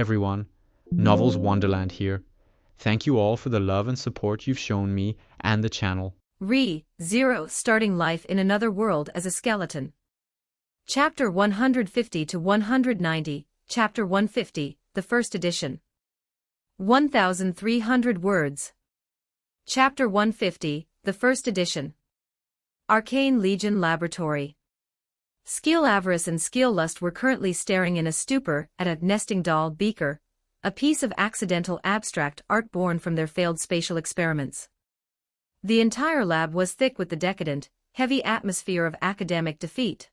everyone, Novels Wonderland here. Thank you all for the love and support you've shown me and the channel. Zero Starting Life in Another World as a Skeleton. Chapter 150 to 190, Chapter 150, the First Edition. 1,300 words. Chapter 150, the First Edition. Arcane Legion Laboratory. Skill Avarice and Skill Lust were currently staring in a stupor at a nesting doll beaker, a piece of accidental abstract art born from their failed spatial experiments. The entire lab was thick with the decadent, heavy atmosphere of academic defeat.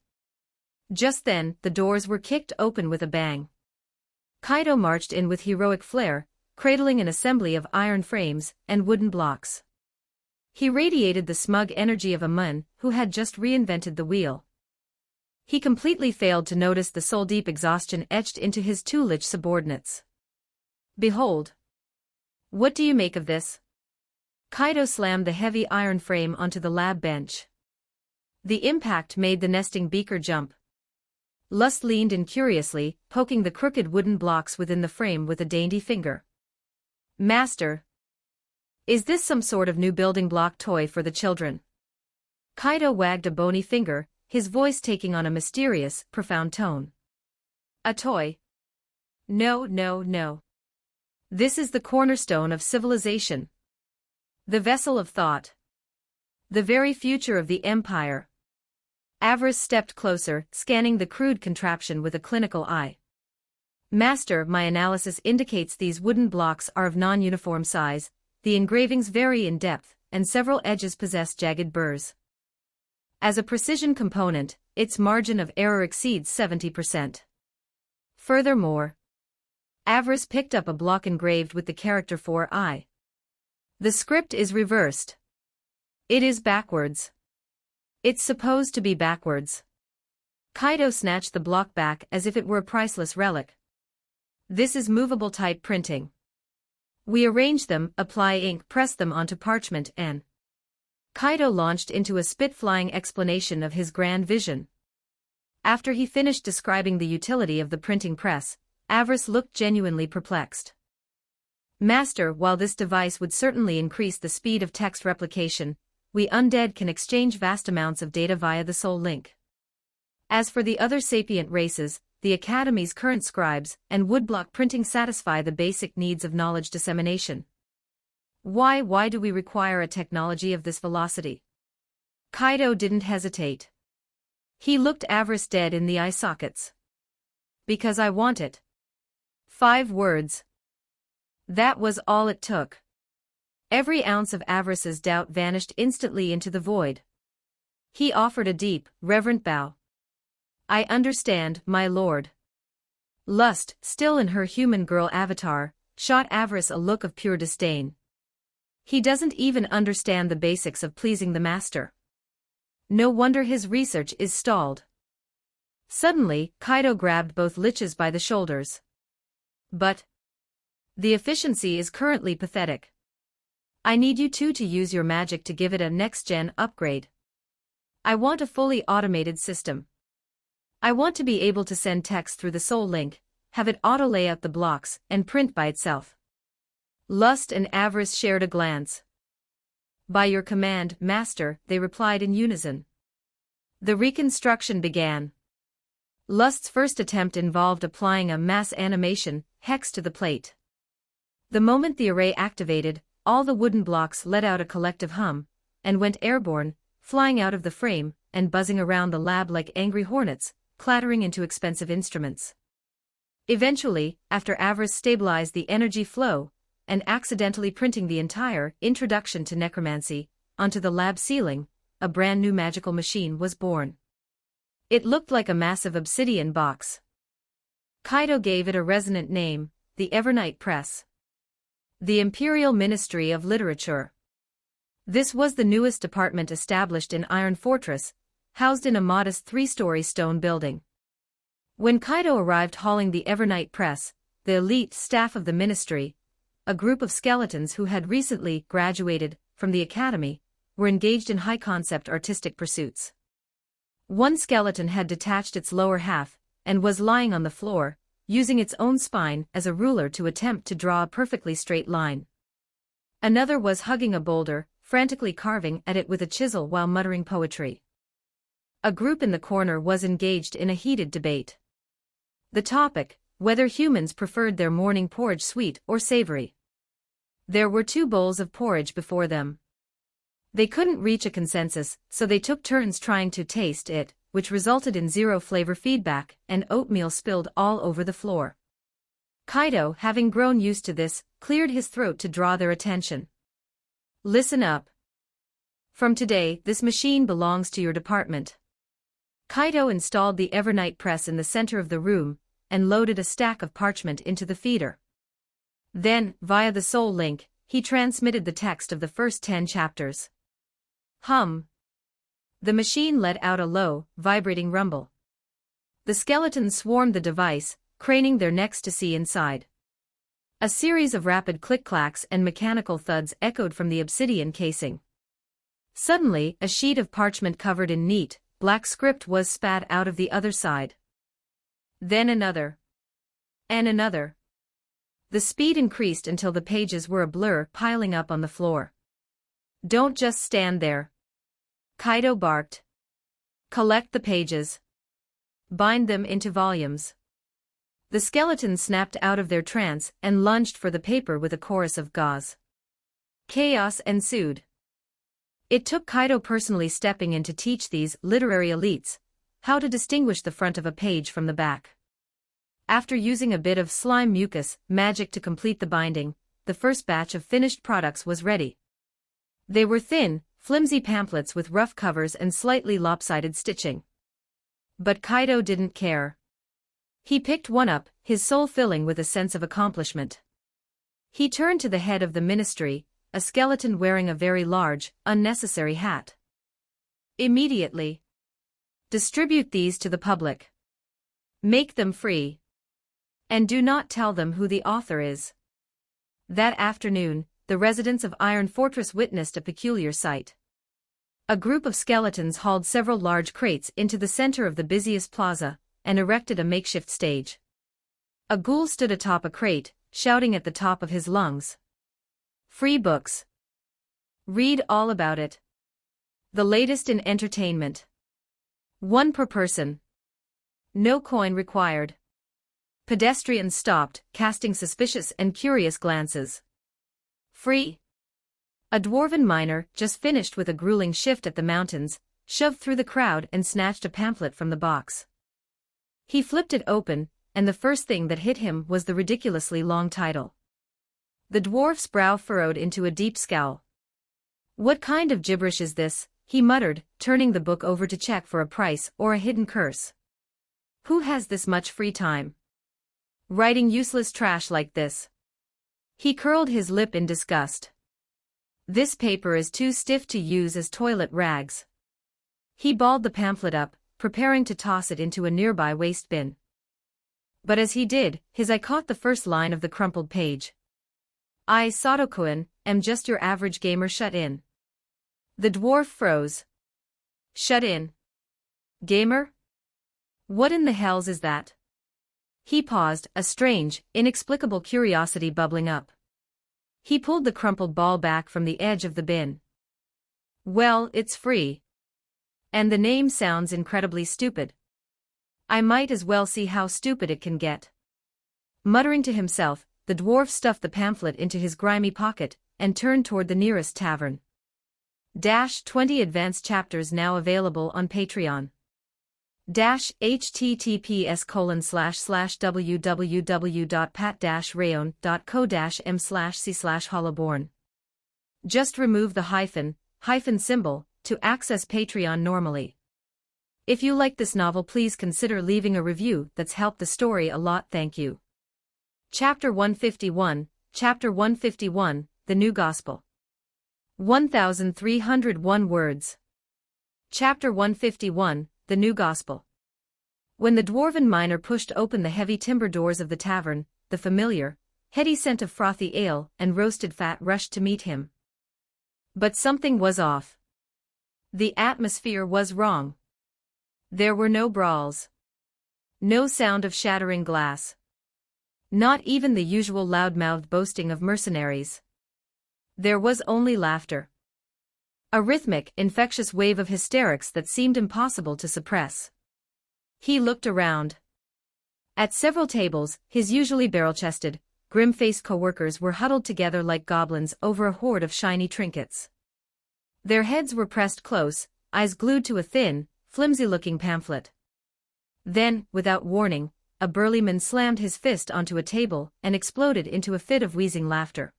Just then, the doors were kicked open with a bang. Kaido marched in with heroic flair, cradling an assembly of iron frames and wooden blocks. He radiated the smug energy of a man who had just reinvented the wheel. He completely failed to notice the soul-deep exhaustion etched into his two-lich subordinates. Behold. What do you make of this? Kaido slammed the heavy iron frame onto the lab bench. The impact made the nesting beaker jump. Lust leaned in curiously, poking the crooked wooden blocks within the frame with a dainty finger. Master. Is this some sort of new building block toy for the children? Kaido wagged a bony finger, his voice taking on a mysterious, profound tone. A toy? No, no, no. This is the cornerstone of civilization. The vessel of thought. The very future of the empire. Avarice stepped closer, scanning the crude contraption with a clinical eye. Master, my analysis indicates these wooden blocks are of non-uniform size, the engravings vary in depth, and several edges possess jagged burrs. As a precision component, its margin of error exceeds 70%. Furthermore, Avarice picked up a block engraved with the character 4i. The script is reversed. It is backwards. It's supposed to be backwards. Kaido snatched the block back as if it were a priceless relic. This is movable type printing. We arrange them, apply ink, press them onto parchment and... Kaido launched into a spit-flying explanation of his grand vision. After he finished describing the utility of the printing press, Avarice looked genuinely perplexed. Master, while this device would certainly increase the speed of text replication, we undead can exchange vast amounts of data via the soul link. As for the other sapient races, the Academy's current scribes and woodblock printing satisfy the basic needs of knowledge dissemination. Why do we require a technology of this velocity? Kaido didn't hesitate. He looked Avarice dead in the eye sockets. Because I want it. 5 words. That was all it took. Every ounce of Avarice's doubt vanished instantly into the void. He offered a deep, reverent bow. I understand, my lord. Lust, still in her human girl avatar, shot Avarice a look of pure disdain. He doesn't even understand the basics of pleasing the master. No wonder his research is stalled. Suddenly, Kaido grabbed both liches by the shoulders. But the efficiency is currently pathetic. I need you two to use your magic to give it a next-gen upgrade. I want a fully automated system. I want to be able to send text through the soul link, have it auto-lay out the blocks, and print by itself. Lust and Avarice shared a glance. By your command, Master, they replied in unison. The reconstruction began. Lust's first attempt involved applying a mass animation hex to the plate. The moment the array activated, all the wooden blocks let out a collective hum, and went airborne, flying out of the frame, and buzzing around the lab like angry hornets, clattering into expensive instruments. Eventually, after Avarice stabilized the energy flow, and accidentally printing the entire Introduction to Necromancy onto the lab ceiling, a brand new magical machine was born. It looked like a massive obsidian box. Kaido gave it a resonant name, the Evernight Press. The Imperial Ministry of Literature. This was the newest department established in Iron Fortress, housed in a modest 3-story stone building. When Kaido arrived hauling the Evernight Press, the elite staff of the ministry, a group of skeletons who had recently graduated from the academy, were engaged in high-concept artistic pursuits. One skeleton had detached its lower half and was lying on the floor, using its own spine as a ruler to attempt to draw a perfectly straight line. Another was hugging a boulder, frantically carving at it with a chisel while muttering poetry. A group in the corner was engaged in a heated debate. The topic, whether humans preferred their morning porridge sweet or savory. There were 2 bowls of porridge before them. They couldn't reach a consensus, so they took turns trying to taste it, which resulted in 0 flavor feedback, and oatmeal spilled all over the floor. Kaido, having grown used to this, cleared his throat to draw their attention. Listen up. From today, this machine belongs to your department. Kaido installed the Evernight press in the center of the room, and loaded a stack of parchment into the feeder. Then, via the Soul Link, he transmitted the text of the first 10 chapters. Hum. The machine let out a low, vibrating rumble. The skeletons swarmed the device, craning their necks to see inside. A series of rapid click-clacks and mechanical thuds echoed from the obsidian casing. Suddenly, a sheet of parchment covered in neat, black script was spat out of the other side. Then another. And another. The speed increased until the pages were a blur, piling up on the floor. Don't just stand there. Kaido barked. Collect the pages. Bind them into volumes. The skeletons snapped out of their trance and lunged for the paper with a chorus of gauze. Chaos ensued. It took Kaido personally stepping in to teach these literary elites how to distinguish the front of a page from the back. After using a bit of slime mucus magic to complete the binding, the first batch of finished products was ready. They were thin, flimsy pamphlets with rough covers and slightly lopsided stitching. But Kaido didn't care. He picked one up, his soul filling with a sense of accomplishment. He turned to the head of the ministry, a skeleton wearing a very large, unnecessary hat. Immediately. Distribute these to the public. Make them free. And do not tell them who the author is. That afternoon, the residents of Iron Fortress witnessed a peculiar sight. A group of skeletons hauled several large crates into the center of the busiest plaza, and erected a makeshift stage. A ghoul stood atop a crate, shouting at the top of his lungs. Free books. Read all about it. The latest in entertainment. 1 per person. No coin required. Pedestrians stopped, casting suspicious and curious glances. Free? A dwarven miner, just finished with a grueling shift at the mountains, shoved through the crowd and snatched a pamphlet from the box. He flipped it open, and the first thing that hit him was the ridiculously long title. The dwarf's brow furrowed into a deep scowl. What kind of gibberish is this? He muttered, turning the book over to check for a price or a hidden curse. Who has this much free time? Writing useless trash like this. He curled his lip in disgust. This paper is too stiff to use as toilet rags. He balled the pamphlet up, preparing to toss it into a nearby waste bin. But as he did, his eye caught the first line of the crumpled page. I, Sato-kun, am just your average gamer shut in. The dwarf froze. Shut in. Gamer? What in the hells is that? He paused, a strange, inexplicable curiosity bubbling up. He pulled the crumpled ball back from the edge of the bin. Well, it's free. And the name sounds incredibly stupid. I might as well see how stupid it can get. Muttering to himself, the dwarf stuffed the pamphlet into his grimy pocket and turned toward the nearest tavern. 20 advanced chapters now available on Patreon. https://www.pat-rayon.co-m/c/hollowborn. Just remove the hyphen symbol to access Patreon normally. If you like this novel, please consider leaving a review. That's helped the story a lot. Thank you. Chapter 151, The New Gospel. 1301 words. Chapter 151, The New Gospel. When the dwarven miner pushed open the heavy timber doors of the tavern, the familiar, heady scent of frothy ale and roasted fat rushed to meet him. But something was off. The atmosphere was wrong. There were no brawls. No sound of shattering glass. Not even the usual loud-mouthed boasting of mercenaries. There was only laughter. A rhythmic, infectious wave of hysterics that seemed impossible to suppress. He looked around. At several tables, his usually barrel-chested, grim-faced co-workers were huddled together like goblins over a hoard of shiny trinkets. Their heads were pressed close, eyes glued to a thin, flimsy-looking pamphlet. Then, without warning, a burly man slammed his fist onto a table and exploded into a fit of wheezing laughter.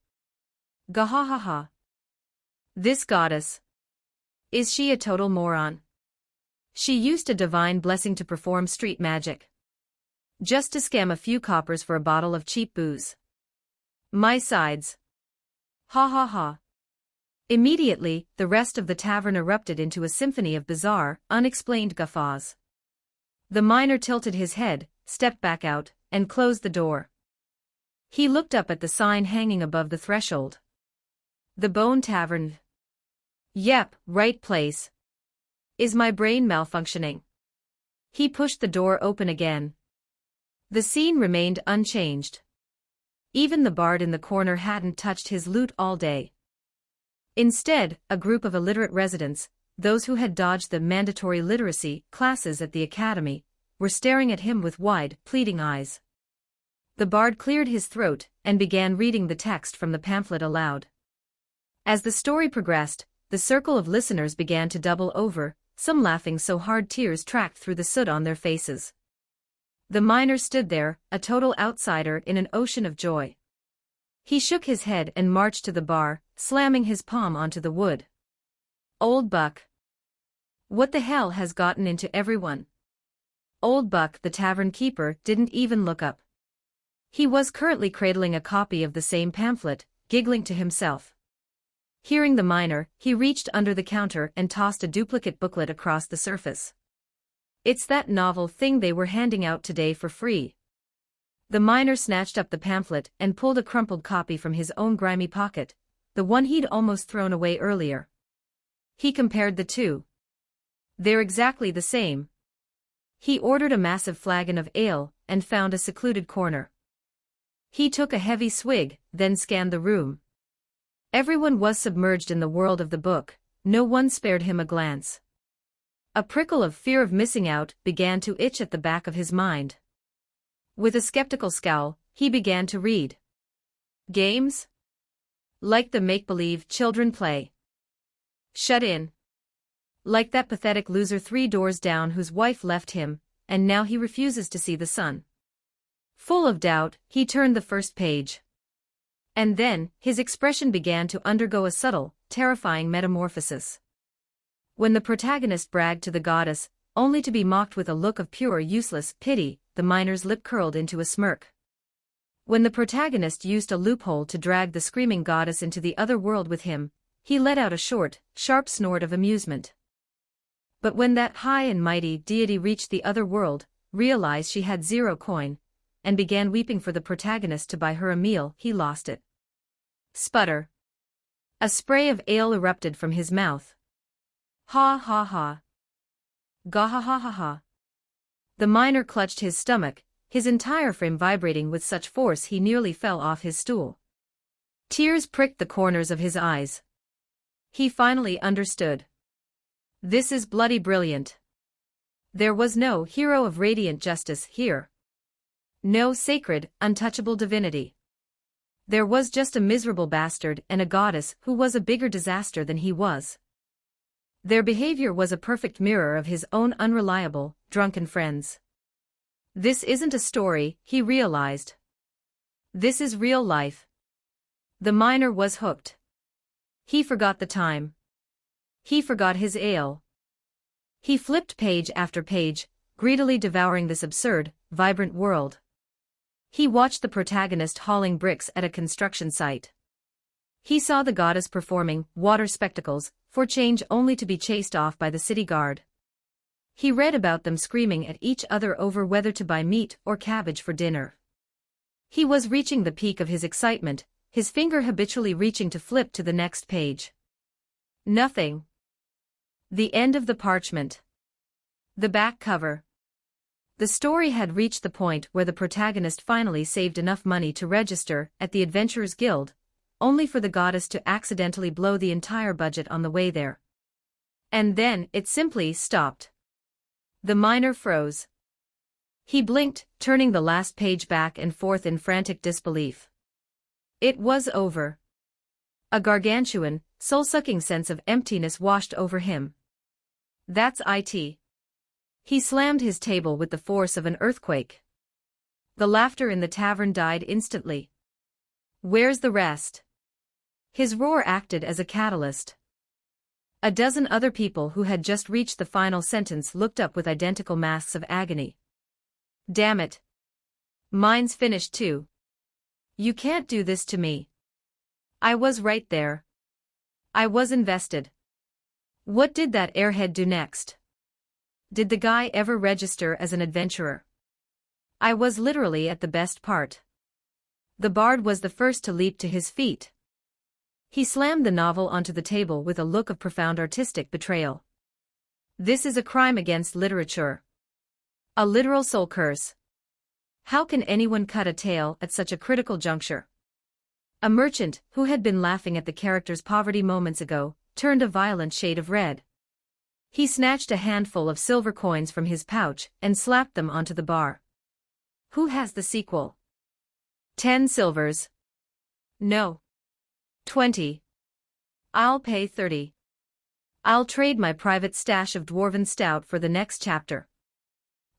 Gahahaha. This goddess. Is she a total moron? She used a divine blessing to perform street magic. Just to scam a few coppers for a bottle of cheap booze. My sides. Ha ha ha. Immediately, the rest of the tavern erupted into a symphony of bizarre, unexplained guffaws. The miner tilted his head, stepped back out, and closed the door. He looked up at the sign hanging above the threshold. The Bone Tavern. Yep, right place. Is my brain malfunctioning? He pushed the door open again. The scene remained unchanged. Even the bard in the corner hadn't touched his lute all day. Instead, a group of illiterate residents, those who had dodged the mandatory literacy classes at the academy, were staring at him with wide, pleading eyes. The bard cleared his throat and began reading the text from the pamphlet aloud. As the story progressed, the circle of listeners began to double over, some laughing so hard tears tracked through the soot on their faces. The miner stood there, a total outsider in an ocean of joy. He shook his head and marched to the bar, slamming his palm onto the wood. Old Buck. What the hell has gotten into everyone? Old Buck, the tavern keeper, didn't even look up. He was currently cradling a copy of the same pamphlet, giggling to himself. Hearing the miner, he reached under the counter and tossed a duplicate booklet across the surface. It's that novel thing they were handing out today for free. The miner snatched up the pamphlet and pulled a crumpled copy from his own grimy pocket, the one he'd almost thrown away earlier. He compared the two. They're exactly the same. He ordered a massive flagon of ale and found a secluded corner. He took a heavy swig, then scanned the room. Everyone was submerged in the world of the book, no one spared him a glance. A prickle of fear of missing out began to itch at the back of his mind. With a skeptical scowl, he began to read. Games? Like the make-believe children play. Shut in. Like that pathetic loser 3 doors down whose wife left him, and now he refuses to see the sun. Full of doubt, he turned the first page. And then, his expression began to undergo a subtle, terrifying metamorphosis. When the protagonist bragged to the goddess, only to be mocked with a look of pure useless pity, the miner's lip curled into a smirk. When the protagonist used a loophole to drag the screaming goddess into the other world with him, he let out a short, sharp snort of amusement. But when that high and mighty deity reached the other world, realized she had 0 coin, and began weeping for the protagonist to buy her a meal, he lost it. Sputter. A spray of ale erupted from his mouth. Ha ha ha. Gahahaha. The miner clutched his stomach, his entire frame vibrating with such force he nearly fell off his stool. Tears pricked the corners of his eyes. He finally understood. This is bloody brilliant. There was no hero of radiant justice here. No sacred, untouchable divinity. There was just a miserable bastard and a goddess who was a bigger disaster than he was. Their behavior was a perfect mirror of his own unreliable, drunken friends. This isn't a story, he realized. This is real life. The miner was hooked. He forgot the time. He forgot his ale. He flipped page after page, greedily devouring this absurd, vibrant world. He watched the protagonist hauling bricks at a construction site. He saw the goddess performing water spectacles, for change only to be chased off by the city guard. He read about them screaming at each other over whether to buy meat or cabbage for dinner. He was reaching the peak of his excitement, his finger habitually reaching to flip to the next page. Nothing. The end of the parchment. The back cover. The story had reached the point where the protagonist finally saved enough money to register at the Adventurers Guild, only for the goddess to accidentally blow the entire budget on the way there. And then it simply stopped. The miner froze. He blinked, turning the last page back and forth in frantic disbelief. It was over. A gargantuan, soul-sucking sense of emptiness washed over him. That's it. He slammed his table with the force of an earthquake. The laughter in the tavern died instantly. Where's the rest? His roar acted as a catalyst. A dozen other people who had just reached the final sentence looked up with identical masks of agony. Damn it. Mine's finished too. You can't do this to me. I was right there. I was invested. What did that airhead do next? Did the guy ever register as an adventurer? I was literally at the best part. The bard was the first to leap to his feet. He slammed the novel onto the table with a look of profound artistic betrayal. This is a crime against literature. A literal soul curse. How can anyone cut a tale at such a critical juncture? A merchant, who had been laughing at the character's poverty moments ago, turned a violent shade of red. He snatched a handful of silver coins from his pouch and slapped them onto the bar. Who has the sequel? 10 silvers. No. 20. I'll pay 30. I'll trade my private stash of dwarven stout for the next chapter.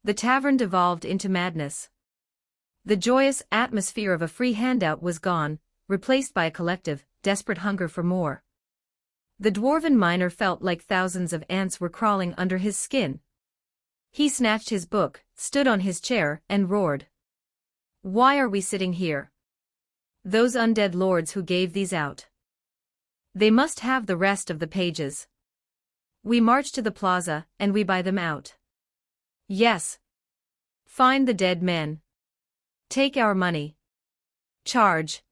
The tavern devolved into madness. The joyous atmosphere of a free handout was gone, replaced by a collective, desperate hunger for more. The dwarven miner felt like thousands of ants were crawling under his skin. He snatched his book, stood on his chair, and roared. Why are we sitting here? Those undead lords who gave these out. They must have the rest of the pages. We march to the plaza, and we buy them out. Yes. Find the dead men. Take our money. Charge.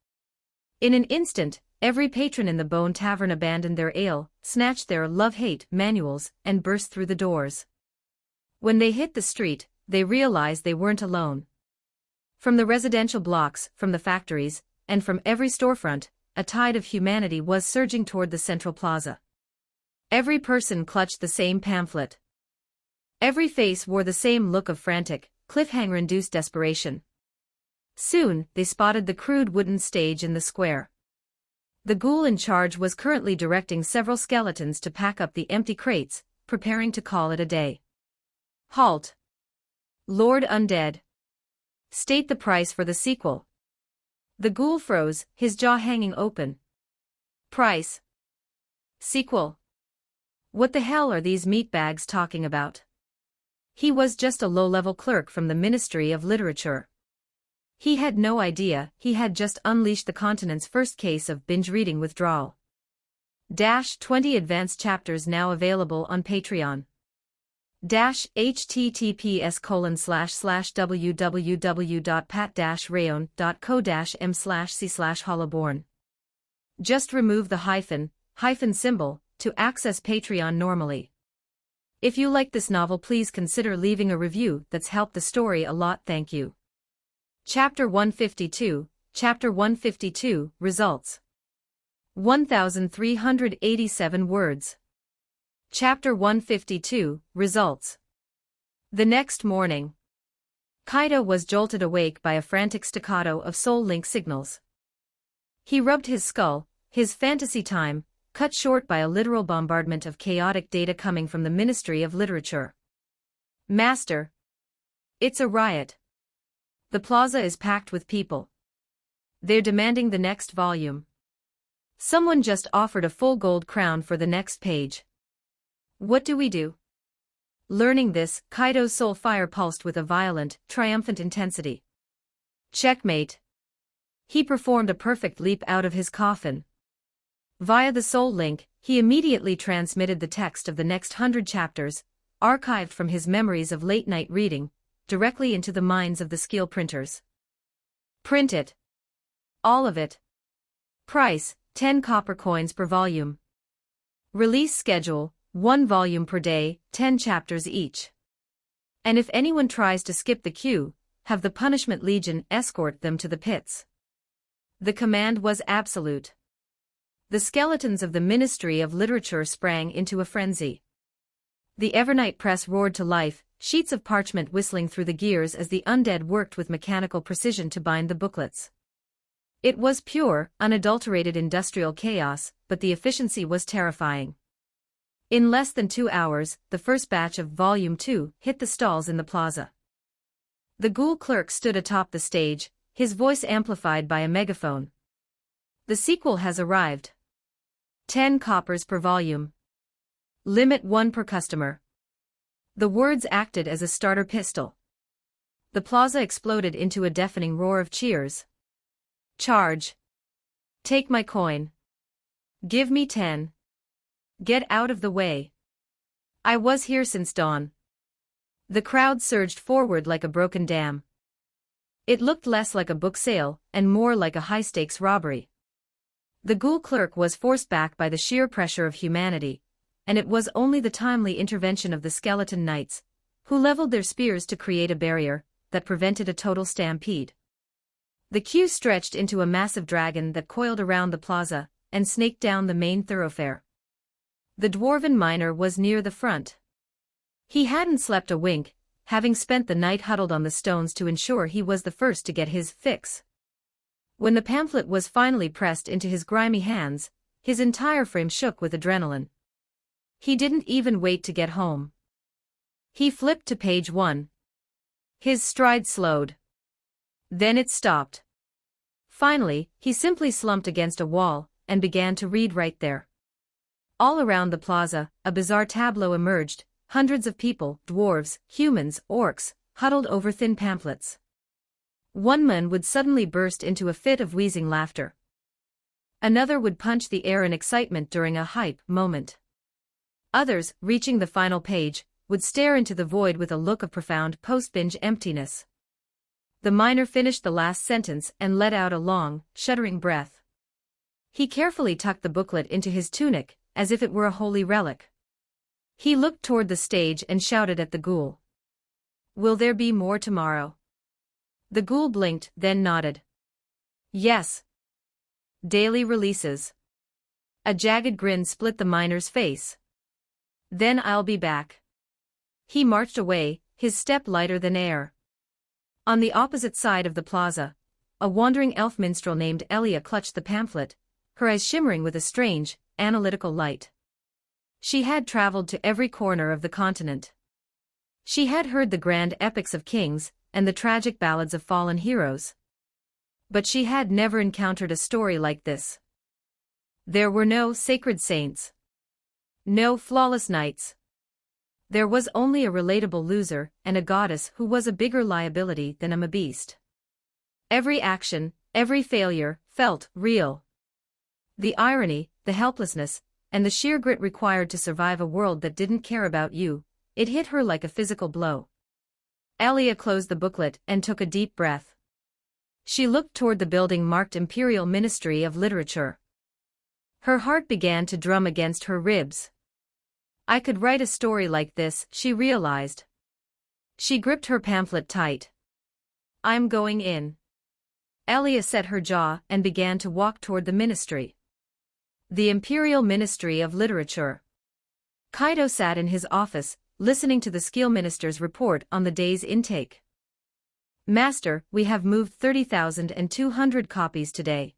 In an instant, every patron in the Bone Tavern abandoned their ale, snatched their love-hate manuals, and burst through the doors. When they hit the street, they realized they weren't alone. From the residential blocks, from the factories, and from every storefront, a tide of humanity was surging toward the central plaza. Every person clutched the same pamphlet. Every face wore the same look of frantic, cliffhanger-induced desperation. Soon, they spotted the crude wooden stage in the square. The ghoul in charge was currently directing several skeletons to pack up the empty crates, preparing to call it a day. Halt. Lord Undead. State the price for the sequel. The ghoul froze, his jaw hanging open. Price. Sequel. What the hell are these meatbags talking about? He was just a low-level clerk from the Ministry of Literature. He had no idea he had just unleashed the continent's first case of binge-reading withdrawal. 20 advanced chapters now available on Patreon. https://www.pat-rayon.co-m/c/hollowborn. Just remove the hyphen symbol to access Patreon normally. If you like this novel, please consider leaving a review. That's helped the story a lot, thank you. Chapter 152, Results. 1,387 words. Chapter 152, Results. The next morning, Kaido was jolted awake by a frantic staccato of soul link signals. He rubbed his skull, his fantasy time, cut short by a literal bombardment of chaotic data coming from the Ministry of Literature. Master. It's a riot. The plaza is packed with people. They're demanding the next volume. Someone just offered a full gold crown for the next page. What do we do? Learning this, Kaido's soul fire pulsed with a violent, triumphant intensity. Checkmate. He performed a perfect leap out of his coffin. Via the soul link, he immediately transmitted the text of the next 100 chapters, archived from his memories of late-night reading, directly into the minds of the skill printers. Print it. All of it. Price, 10 copper coins per volume. Release schedule, 1 volume per day, 10 chapters each. And if anyone tries to skip the queue, have the Punishment Legion escort them to the pits. The command was absolute. The skeletons of the Ministry of Literature sprang into a frenzy. The Evernight press roared to life, sheets of parchment whistling through the gears as the undead worked with mechanical precision to bind the booklets. It was pure, unadulterated industrial chaos, but the efficiency was terrifying. In less than 2 hours, the first batch of Volume 2 hit the stalls in the plaza. The ghoul clerk stood atop the stage, his voice amplified by a megaphone. The sequel has arrived. 10 coppers per volume. Limit 1 per customer. The words acted as a starter pistol. The plaza exploded into a deafening roar of cheers. Charge. Take my coin. Give me 10. Get out of the way. I was here since dawn. The crowd surged forward like a broken dam. It looked less like a book sale and more like a high-stakes robbery. The ghoul clerk was forced back by the sheer pressure of humanity, and it was only the timely intervention of the skeleton knights, who leveled their spears to create a barrier that prevented a total stampede. The queue stretched into a massive dragon that coiled around the plaza and snaked down the main thoroughfare. The dwarven miner was near the front. He hadn't slept a wink, having spent the night huddled on the stones to ensure he was the first to get his fix. When the pamphlet was finally pressed into his grimy hands, his entire frame shook with adrenaline. He didn't even wait to get home. He flipped to page 1. His stride slowed. Then it stopped. Finally, he simply slumped against a wall and began to read right there. All around the plaza, a bizarre tableau emerged, hundreds of people, dwarves, humans, orcs, huddled over thin pamphlets. One man would suddenly burst into a fit of wheezing laughter. Another would punch the air in excitement during a hype moment. Others, reaching the final page, would stare into the void with a look of profound post-binge emptiness. The miner finished the last sentence and let out a long, shuddering breath. He carefully tucked the booklet into his tunic, as if it were a holy relic. He looked toward the stage and shouted at the ghoul. "Will there be more tomorrow?" The ghoul blinked, then nodded. "Yes. Daily releases." A jagged grin split the miner's face. "Then I'll be back." He marched away, his step lighter than air. On the opposite side of the plaza, a wandering elf minstrel named Elia clutched the pamphlet, her eyes shimmering with a strange, analytical light. She had traveled to every corner of the continent. She had heard the grand epics of kings and the tragic ballads of fallen heroes. But she had never encountered a story like this. There were no sacred saints. No flawless knights. There was only a relatable loser and a goddess who was a bigger liability than a beast. Every action, every failure, felt real. The irony, the helplessness, and the sheer grit required to survive a world that didn't care about you, it hit her like a physical blow. Elia closed the booklet and took a deep breath. She looked toward the building marked Imperial Ministry of Literature. Her heart began to drum against her ribs. I could write a story like this, she realized. She gripped her pamphlet tight. I'm going in. Elia set her jaw and began to walk toward the ministry. The Imperial Ministry of Literature. Kaido sat in his office, listening to the Skill Minister's report on the day's intake. Master, we have moved 30,200 copies today.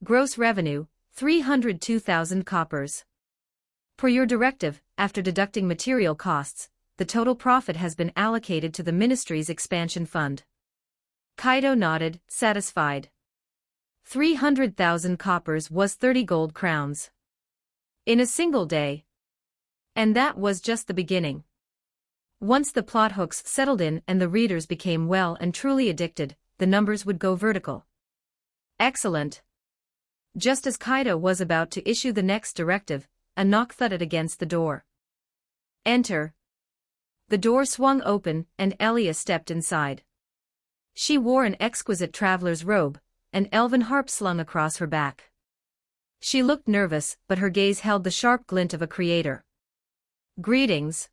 Gross revenue, 302,000 coppers. Per your directive, after deducting material costs, the total profit has been allocated to the ministry's expansion fund. Kaido nodded, satisfied. 300,000 coppers was 30 gold crowns. In a single day. And that was just the beginning. Once the plot hooks settled in and the readers became well and truly addicted, the numbers would go vertical. Excellent. Just as Kaido was about to issue the next directive, a knock thudded against the door. Enter. The door swung open and Elia stepped inside. She wore an exquisite traveler's robe, an elven harp slung across her back. She looked nervous, but her gaze held the sharp glint of a creator. Greetings.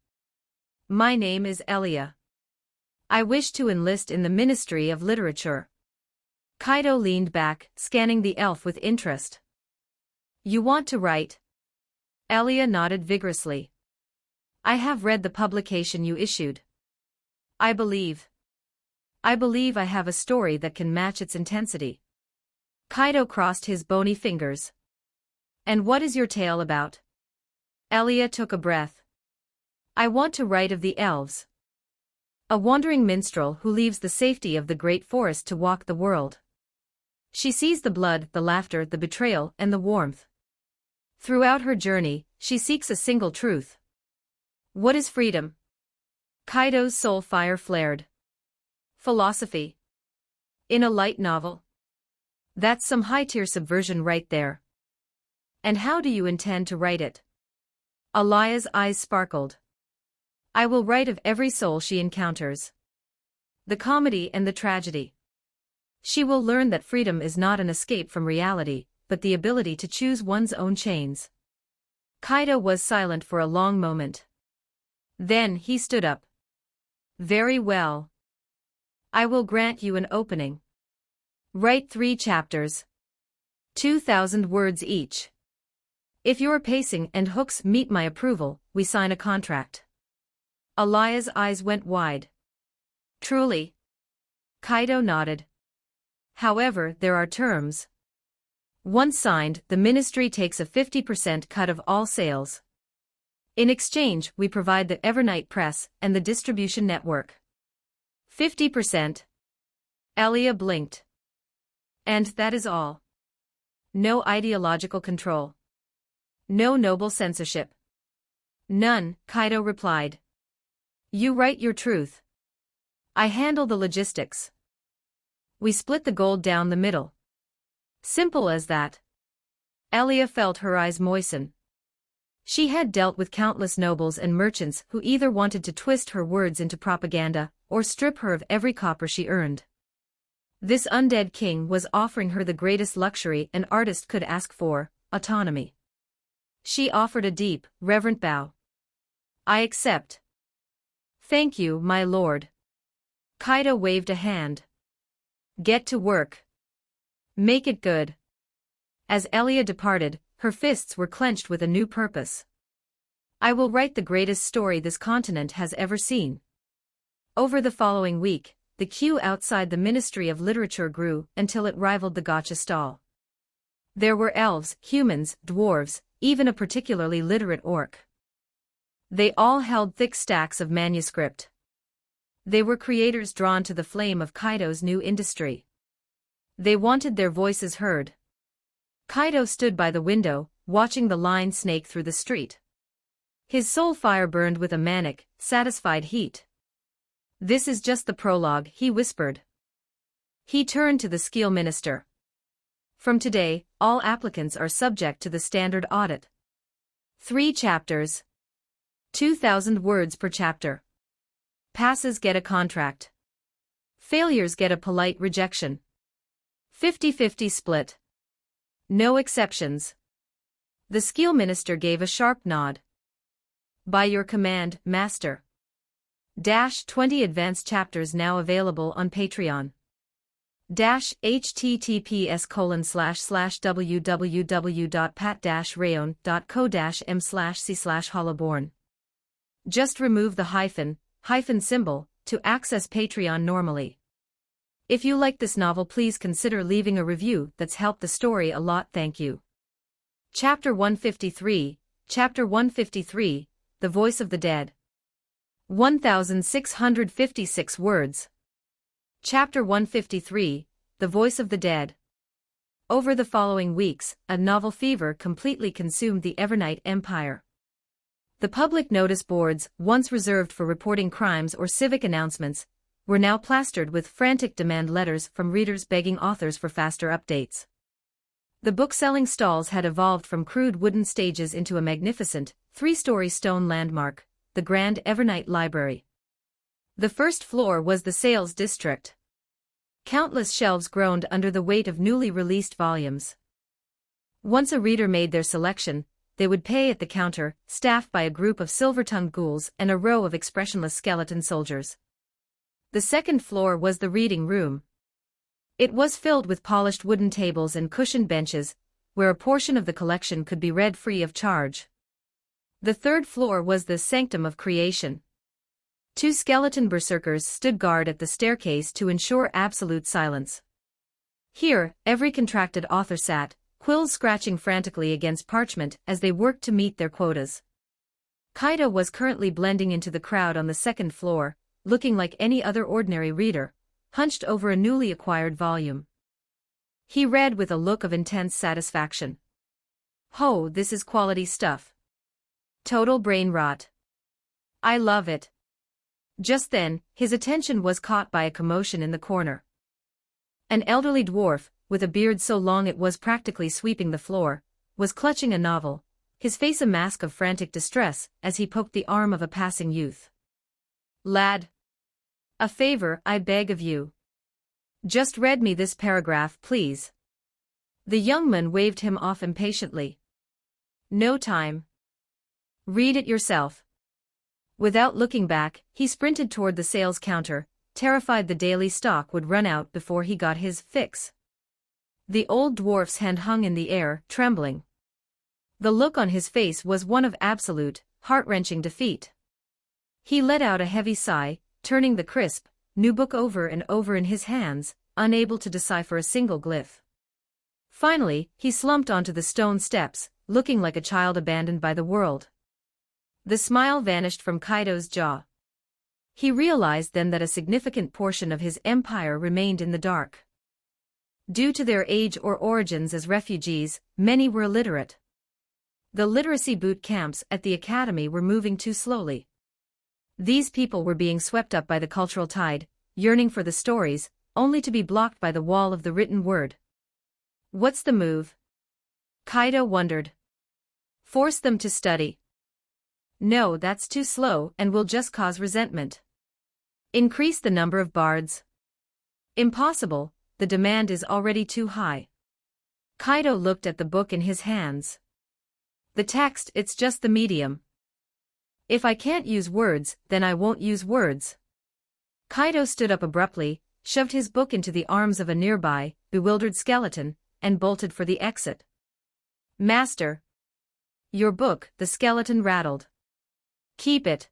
My name is Elia. I wish to enlist in the Ministry of Literature. Kaido leaned back, scanning the elf with interest. You want to write? Elia nodded vigorously. I have read the publication you issued. I believe I have a story that can match its intensity. Kaido crossed his bony fingers. And what is your tale about? Elia took a breath. I want to write of the elves. A wandering minstrel who leaves the safety of the great forest to walk the world. She sees the blood, the laughter, the betrayal, and the warmth. Throughout her journey, she seeks a single truth. What is freedom? Kaido's soul fire flared. Philosophy. In a light novel. That's some high-tier subversion right there. And how do you intend to write it? Elia's eyes sparkled. I will write of every soul she encounters. The comedy and the tragedy. She will learn that freedom is not an escape from reality, but the ability to choose one's own chains. Kaido was silent for a long moment. Then he stood up. Very well. I will grant you an opening. Write 3 chapters. 2,000 words each. If your pacing and hooks meet my approval, we sign a contract. Elia's eyes went wide. Truly? Kaido nodded. However, there are terms. Once signed, the ministry takes a 50% cut of all sales. In exchange, we provide the Evernight Press and the distribution network. 50%. Elia blinked. And that is all. No ideological control. No noble censorship. None, Kaido replied. You write your truth. I handle the logistics. We split the gold down the middle. Simple as that. Elia felt her eyes moisten. She had dealt with countless nobles and merchants who either wanted to twist her words into propaganda or strip her of every copper she earned. This undead king was offering her the greatest luxury an artist could ask for, autonomy. She offered a deep, reverent bow. I accept. Thank you, my lord. Kaido waved a hand. Get to work. Make it good. As Elia departed, her fists were clenched with a new purpose. I will write the greatest story this continent has ever seen. Over the following week, the queue outside the Ministry of Literature grew until it rivaled the gacha stall. There were elves, humans, dwarves, even a particularly literate orc. They all held thick stacks of manuscript. They were creators drawn to the flame of Kaido's new industry. They wanted their voices heard. Kaido stood by the window, watching the line snake through the street. His soul fire burned with a manic, satisfied heat. This is just the prologue, he whispered. He turned to the skill minister. From today, all applicants are subject to the standard audit. 3 chapters. 2,000 words per chapter. Passes get a contract. Failures get a polite rejection. 50-50 split. No exceptions. The skill minister gave a sharp nod. By your command, master. 20 advanced chapters now available on Patreon. https://www.pat-rayon.co-m/c/hollowborn. Just remove the hyphen symbol to access Patreon normally. If you like this novel, please consider leaving a review. That's helped the story a lot. Thank you. Chapter 153, The Voice of the Dead. 1,656 words. Chapter 153, The Voice of the Dead. Over the following weeks, a novel fever completely consumed the Evernight Empire. The public notice boards, once reserved for reporting crimes or civic announcements, were now plastered with frantic demand letters from readers begging authors for faster updates. The book-selling stalls had evolved from crude wooden stages into a magnificent, 3-story stone landmark, the Grand Evernight Library. The first floor was the sales district. Countless shelves groaned under the weight of newly released volumes. Once a reader made their selection, they would pay at the counter, staffed by a group of silver-tongued ghouls and a row of expressionless skeleton soldiers. The second floor was the reading room. It was filled with polished wooden tables and cushioned benches, where a portion of the collection could be read free of charge. The third floor was the sanctum of creation. Two skeleton berserkers stood guard at the staircase to ensure absolute silence. Here, every contracted author sat, quills scratching frantically against parchment as they worked to meet their quotas. Kaido was currently blending into the crowd on the second floor, looking like any other ordinary reader, hunched over a newly acquired volume. He read with a look of intense satisfaction. "Oh, this is quality stuff. Total brain rot. I love it." Just then, his attention was caught by a commotion in the corner. An elderly dwarf, with a beard so long it was practically sweeping the floor, was clutching a novel, his face a mask of frantic distress as he poked the arm of a passing youth. "Lad. A favor, I beg of you. Just read me this paragraph, please." The young man waved him off impatiently. "No time. Read it yourself." Without looking back, he sprinted toward the sales counter, terrified the daily stock would run out before he got his fix. The old dwarf's hand hung in the air, trembling. The look on his face was one of absolute, heart-wrenching defeat. He let out a heavy sigh, turning the crisp, new book over and over in his hands, unable to decipher a single glyph. Finally, he slumped onto the stone steps, looking like a child abandoned by the world. The smile vanished from Kaido's jaw. He realized then that a significant portion of his empire remained in the dark. Due to their age or origins as refugees, many were illiterate. The literacy boot camps at the academy were moving too slowly. These people were being swept up by the cultural tide, yearning for the stories, only to be blocked by the wall of the written word. What's the move? Kaido wondered. Force them to study. No, that's too slow and will just cause resentment. Increase the number of bards. Impossible, the demand is already too high. Kaido looked at the book in his hands. The text, it's just the medium. If I can't use words, then I won't use words. Kaido stood up abruptly, shoved his book into the arms of a nearby, bewildered skeleton, and bolted for the exit. Master. Your book, the skeleton rattled. Keep it.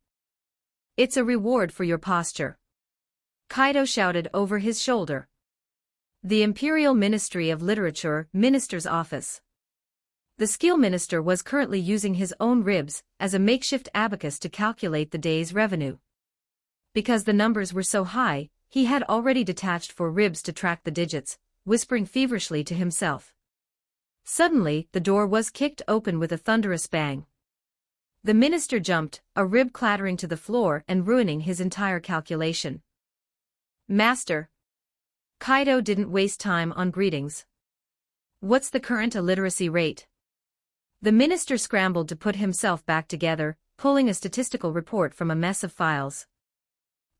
It's a reward for your posture. Kaido shouted over his shoulder. The Imperial Ministry of Literature Minister's Office. The skill minister was currently using his own ribs as a makeshift abacus to calculate the day's revenue. Because the numbers were so high, he had already detached 4 ribs to track the digits, whispering feverishly to himself. Suddenly, the door was kicked open with a thunderous bang. The minister jumped, a rib clattering to the floor and ruining his entire calculation. Master. Kaido didn't waste time on greetings. What's the current illiteracy rate? The minister scrambled to put himself back together, pulling a statistical report from a mess of files.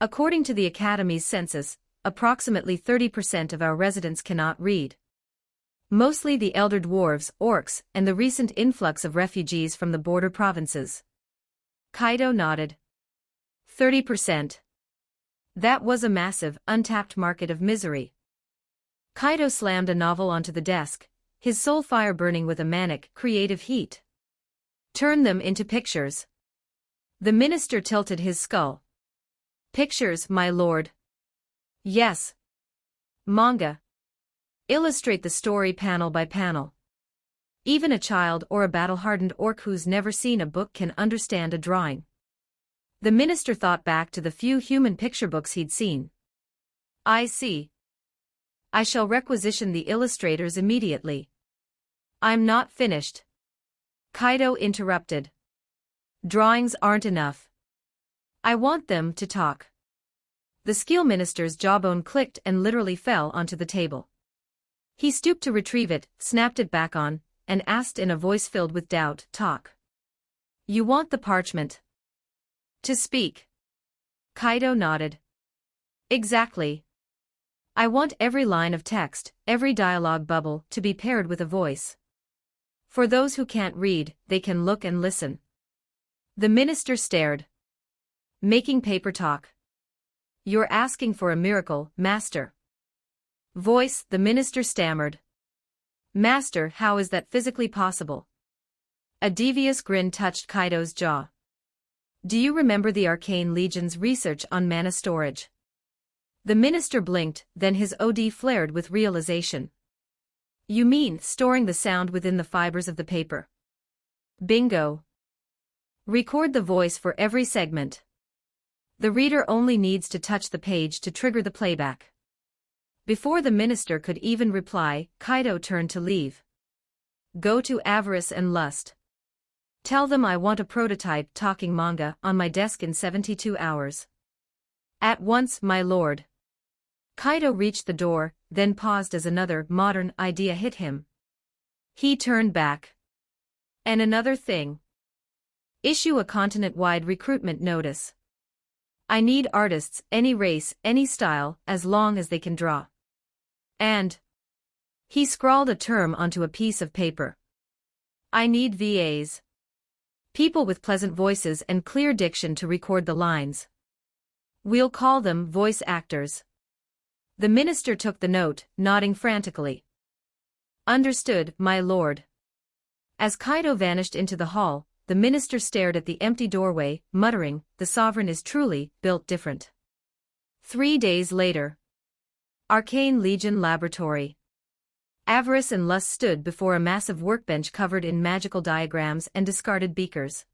According to the Academy's census, approximately 30% of our residents cannot read. Mostly the elder dwarves, orcs, and the recent influx of refugees from the border provinces. Kaido nodded. 30%. That was a massive, untapped market of misery. Kaido slammed a novel onto the desk, his soul fire burning with a manic, creative heat. Turn them into pictures. The minister tilted his skull. Pictures, my lord. Yes. Manga. Illustrate the story panel by panel. Even a child or a battle-hardened orc who's never seen a book can understand a drawing. The minister thought back to the few human picture books he'd seen. I see. I shall requisition the illustrators immediately. I'm not finished. Kaido interrupted. Drawings aren't enough. I want them to talk. The skill minister's jawbone clicked and literally fell onto the table. He stooped to retrieve it, snapped it back on, and asked in a voice filled with doubt, talk. You want the parchment to speak? Kaido nodded. Exactly. I want every line of text, every dialogue bubble, to be paired with a voice. For those who can't read, they can look and listen. The minister stared. Making paper talk. You're asking for a miracle, master. Voice, the minister stammered. Master, how is that physically possible? A devious grin touched Kaido's jaw. Do you remember the Arcane Legion's research on mana storage? The minister blinked, then his OD flared with realization. You mean storing the sound within the fibers of the paper? Bingo. Record the voice for every segment. The reader only needs to touch the page to trigger the playback. Before the minister could even reply, Kaido turned to leave. Go to Avarice and Lust. Tell them I want a prototype talking manga on my desk in 72 hours. At once, my lord. Kaido reached the door, then paused as another modern idea hit him. He turned back. And another thing. Issue a continent-wide recruitment notice. I need artists, any race, any style, as long as they can draw. And he scrawled a term onto a piece of paper. I need VAs. People with pleasant voices and clear diction to record the lines. We'll call them voice actors. The minister took the note, nodding frantically. Understood, my lord. As Kaido vanished into the hall, the minister stared at the empty doorway, muttering, the sovereign is truly built different. 3 days later. Arcane Legion Laboratory. Avarice and Lust stood before a massive workbench covered in magical diagrams and discarded beakers.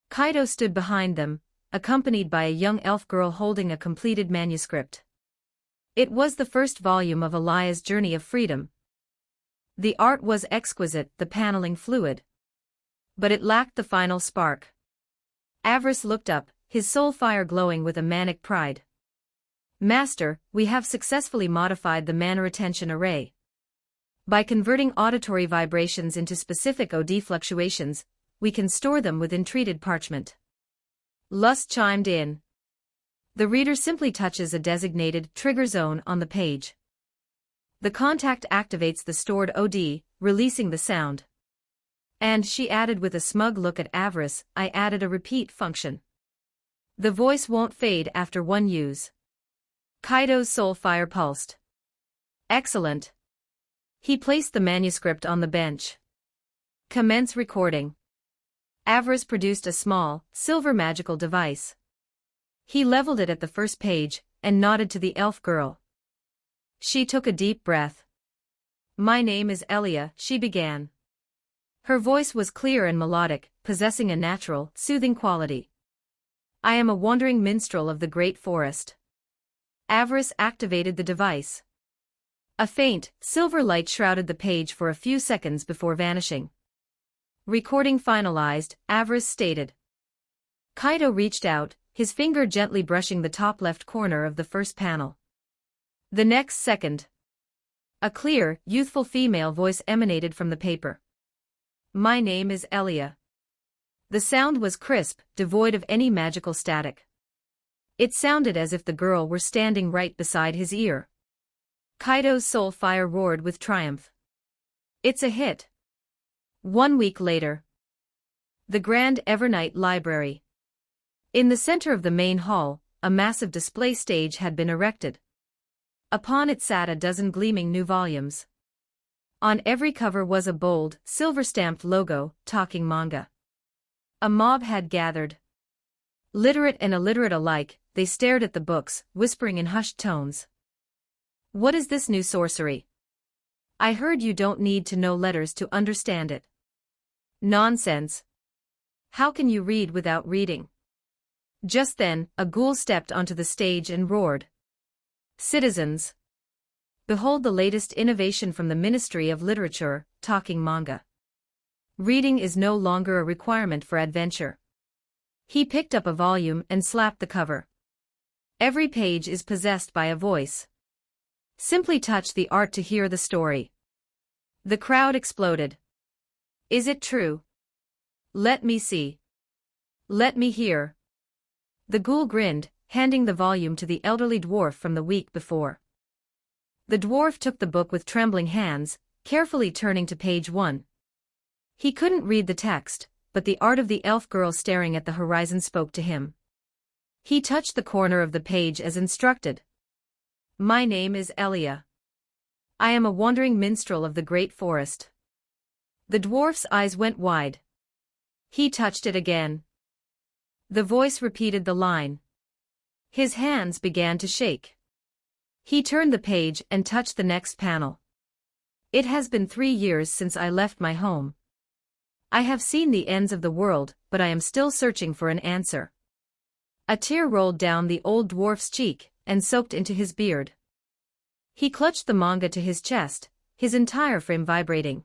Kaido stood behind them, accompanied by a young elf girl holding a completed manuscript. It was the first volume of Elia's Journey of Freedom. The art was exquisite, the paneling fluid. But it lacked the final spark. Avarice looked up, his soul fire glowing with a manic pride. Master, we have successfully modified the mana retention array. By converting auditory vibrations into specific OD fluctuations, we can store them within treated parchment. Lust chimed in. The reader simply touches a designated trigger zone on the page. The contact activates the stored OD, releasing the sound. And she added with a smug look at Avarice, I added a repeat function. The voice won't fade after one use. Kaido's soul fire pulsed. Excellent. He placed the manuscript on the bench. Commence recording. Avarice produced a small, silver magical device. He leveled it at the first page, and nodded to the elf girl. She took a deep breath. My name is Elia, she began. Her voice was clear and melodic, possessing a natural, soothing quality. I am a wandering minstrel of the great forest. Avarice activated the device. A faint, silver light shrouded the page for a few seconds before vanishing. Recording finalized, Avarice stated. Kaido reached out, his finger gently brushing the top left corner of the first panel. The next second. A clear, youthful female voice emanated from the paper. My name is Elia. The sound was crisp, devoid of any magical static. It sounded as if the girl were standing right beside his ear. Kaido's soul fire roared with triumph. It's a hit. 1 week later. The Grand Evernight Library. In the center of the main hall, a massive display stage had been erected. Upon it sat a dozen gleaming new volumes. On every cover was a bold, silver-stamped logo, talking manga. A mob had gathered. Literate and illiterate alike, they stared at the books, whispering in hushed tones. What is this new sorcery? I heard you don't need to know letters to understand it. Nonsense. How can you read without reading? Just then, a ghoul stepped onto the stage and roared. Citizens! Behold the latest innovation from the Ministry of Literature, talking manga. Reading is no longer a requirement for adventure. He picked up a volume and slapped the cover. Every page is possessed by a voice. Simply touch the art to hear the story. The crowd exploded. Is it true? Let me see. Let me hear. The ghoul grinned, handing the volume to the elderly dwarf from the week before. The dwarf took the book with trembling hands, carefully turning to page 1. He couldn't read the text, but the art of the elf girl staring at the horizon spoke to him. He touched the corner of the page as instructed. My name is Elia. I am a wandering minstrel of the great forest. The dwarf's eyes went wide. He touched it again. The voice repeated the line. His hands began to shake. He turned the page and touched the next panel. It has been 3 years since I left my home. I have seen the ends of the world, but I am still searching for an answer. A tear rolled down the old dwarf's cheek and soaked into his beard. He clutched the manga to his chest, his entire frame vibrating.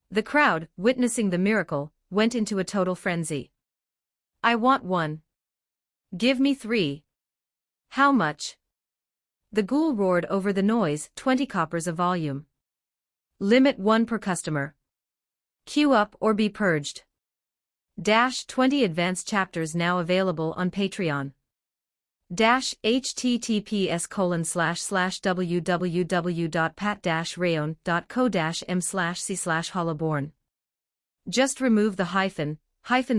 The crowd, witnessing the miracle, went into a total frenzy. I want 1. Give me 3. How much? The ghoul roared over the noise, 20 coppers a volume. Limit 1 per customer. Queue up or be purged. 20 advanced chapters now available on Patreon. https://www.pat-rayon.co-m/c/holoborn. Just remove the hyphen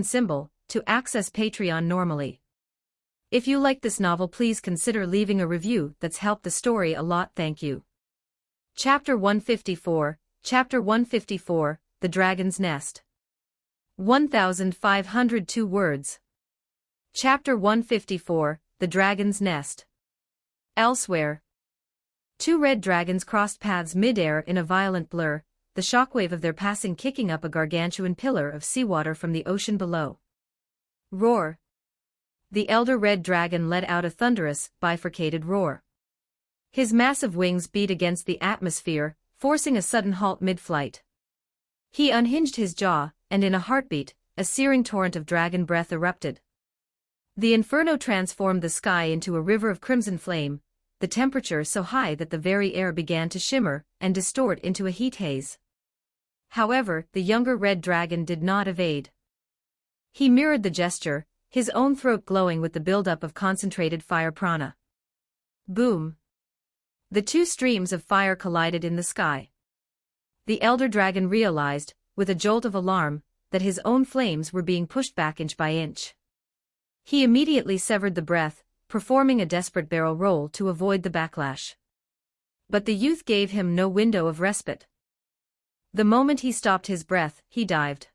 symbol to access Patreon normally. If you like this novel, please consider leaving a review. That's helped the story a lot. Thank you. Chapter 154, The Dragon's Nest. 1502 words. Chapter 154, The Dragon's Nest. Elsewhere. 2 red dragons crossed paths mid-air in a violent blur, the shockwave of their passing kicking up a gargantuan pillar of seawater from the ocean below. Roar. The elder red dragon let out a thunderous, bifurcated roar. His massive wings beat against the atmosphere, forcing a sudden halt mid-flight. He unhinged his jaw, and in a heartbeat, a searing torrent of dragon breath erupted. The inferno transformed the sky into a river of crimson flame, the temperature so high that the very air began to shimmer and distort into a heat haze. However, the younger red dragon did not evade. He mirrored the gesture, his own throat glowing with the buildup of concentrated fire prana. Boom! The 2 streams of fire collided in the sky. The elder dragon realized, with a jolt of alarm, that his own flames were being pushed back inch by inch. He immediately severed the breath, performing a desperate barrel roll to avoid the backlash. But the youth gave him no window of respite. The moment he stopped his breath, he dived.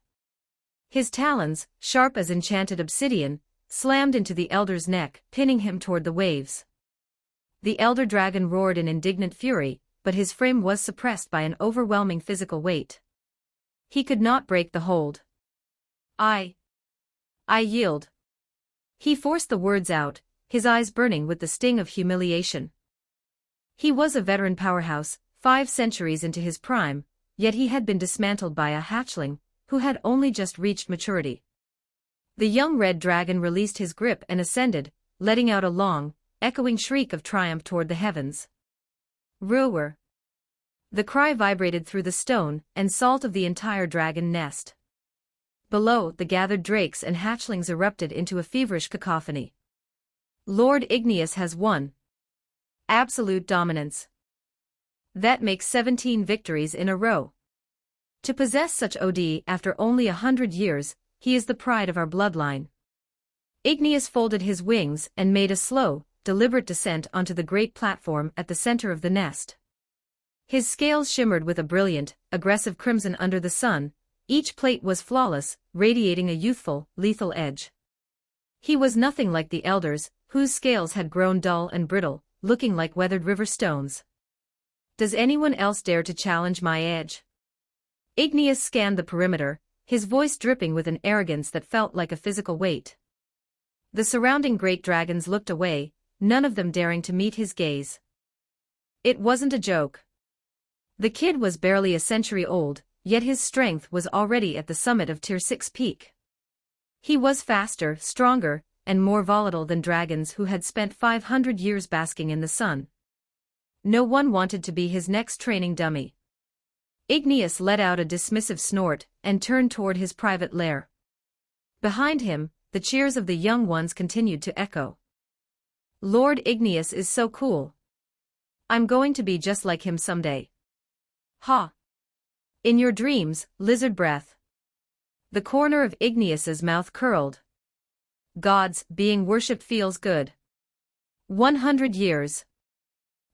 His talons, sharp as enchanted obsidian, slammed into the elder's neck, pinning him toward the waves. The elder dragon roared in indignant fury, but his frame was suppressed by an overwhelming physical weight. He could not break the hold. I yield. He forced the words out, his eyes burning with the sting of humiliation. He was a veteran powerhouse, 5 centuries into his prime, yet he had been dismantled by a hatchling, who had only just reached maturity. The young red dragon released his grip and ascended, letting out a long, echoing shriek of triumph toward the heavens. Roar! The cry vibrated through the stone and salt of the entire dragon nest. Below, the gathered drakes and hatchlings erupted into a feverish cacophony. Lord Igneous has won. Absolute dominance. That makes 17 victories in a row. To possess such OD after only 100 years, he is the pride of our bloodline. Igneous folded his wings and made a slow, deliberate descent onto the great platform at the center of the nest. His scales shimmered with a brilliant, aggressive crimson under the sun, each plate was flawless, radiating a youthful, lethal edge. He was nothing like the elders, whose scales had grown dull and brittle, looking like weathered river stones. Does anyone else dare to challenge my edge? Igneous scanned the perimeter, his voice dripping with an arrogance that felt like a physical weight. The surrounding great dragons looked away, none of them daring to meet his gaze. It wasn't a joke. The kid was barely a century old, yet his strength was already at the summit of Tier 6 peak. He was faster, stronger, and more volatile than dragons who had spent 500 years basking in the sun. No one wanted to be his next training dummy. Igneous let out a dismissive snort and turned toward his private lair. Behind him, the cheers of the young ones continued to echo. Lord Igneous is so cool. I'm going to be just like him someday. Ha! In your dreams, lizard breath. The corner of Igneous's mouth curled. Gods, being worshipped feels good. 100 years.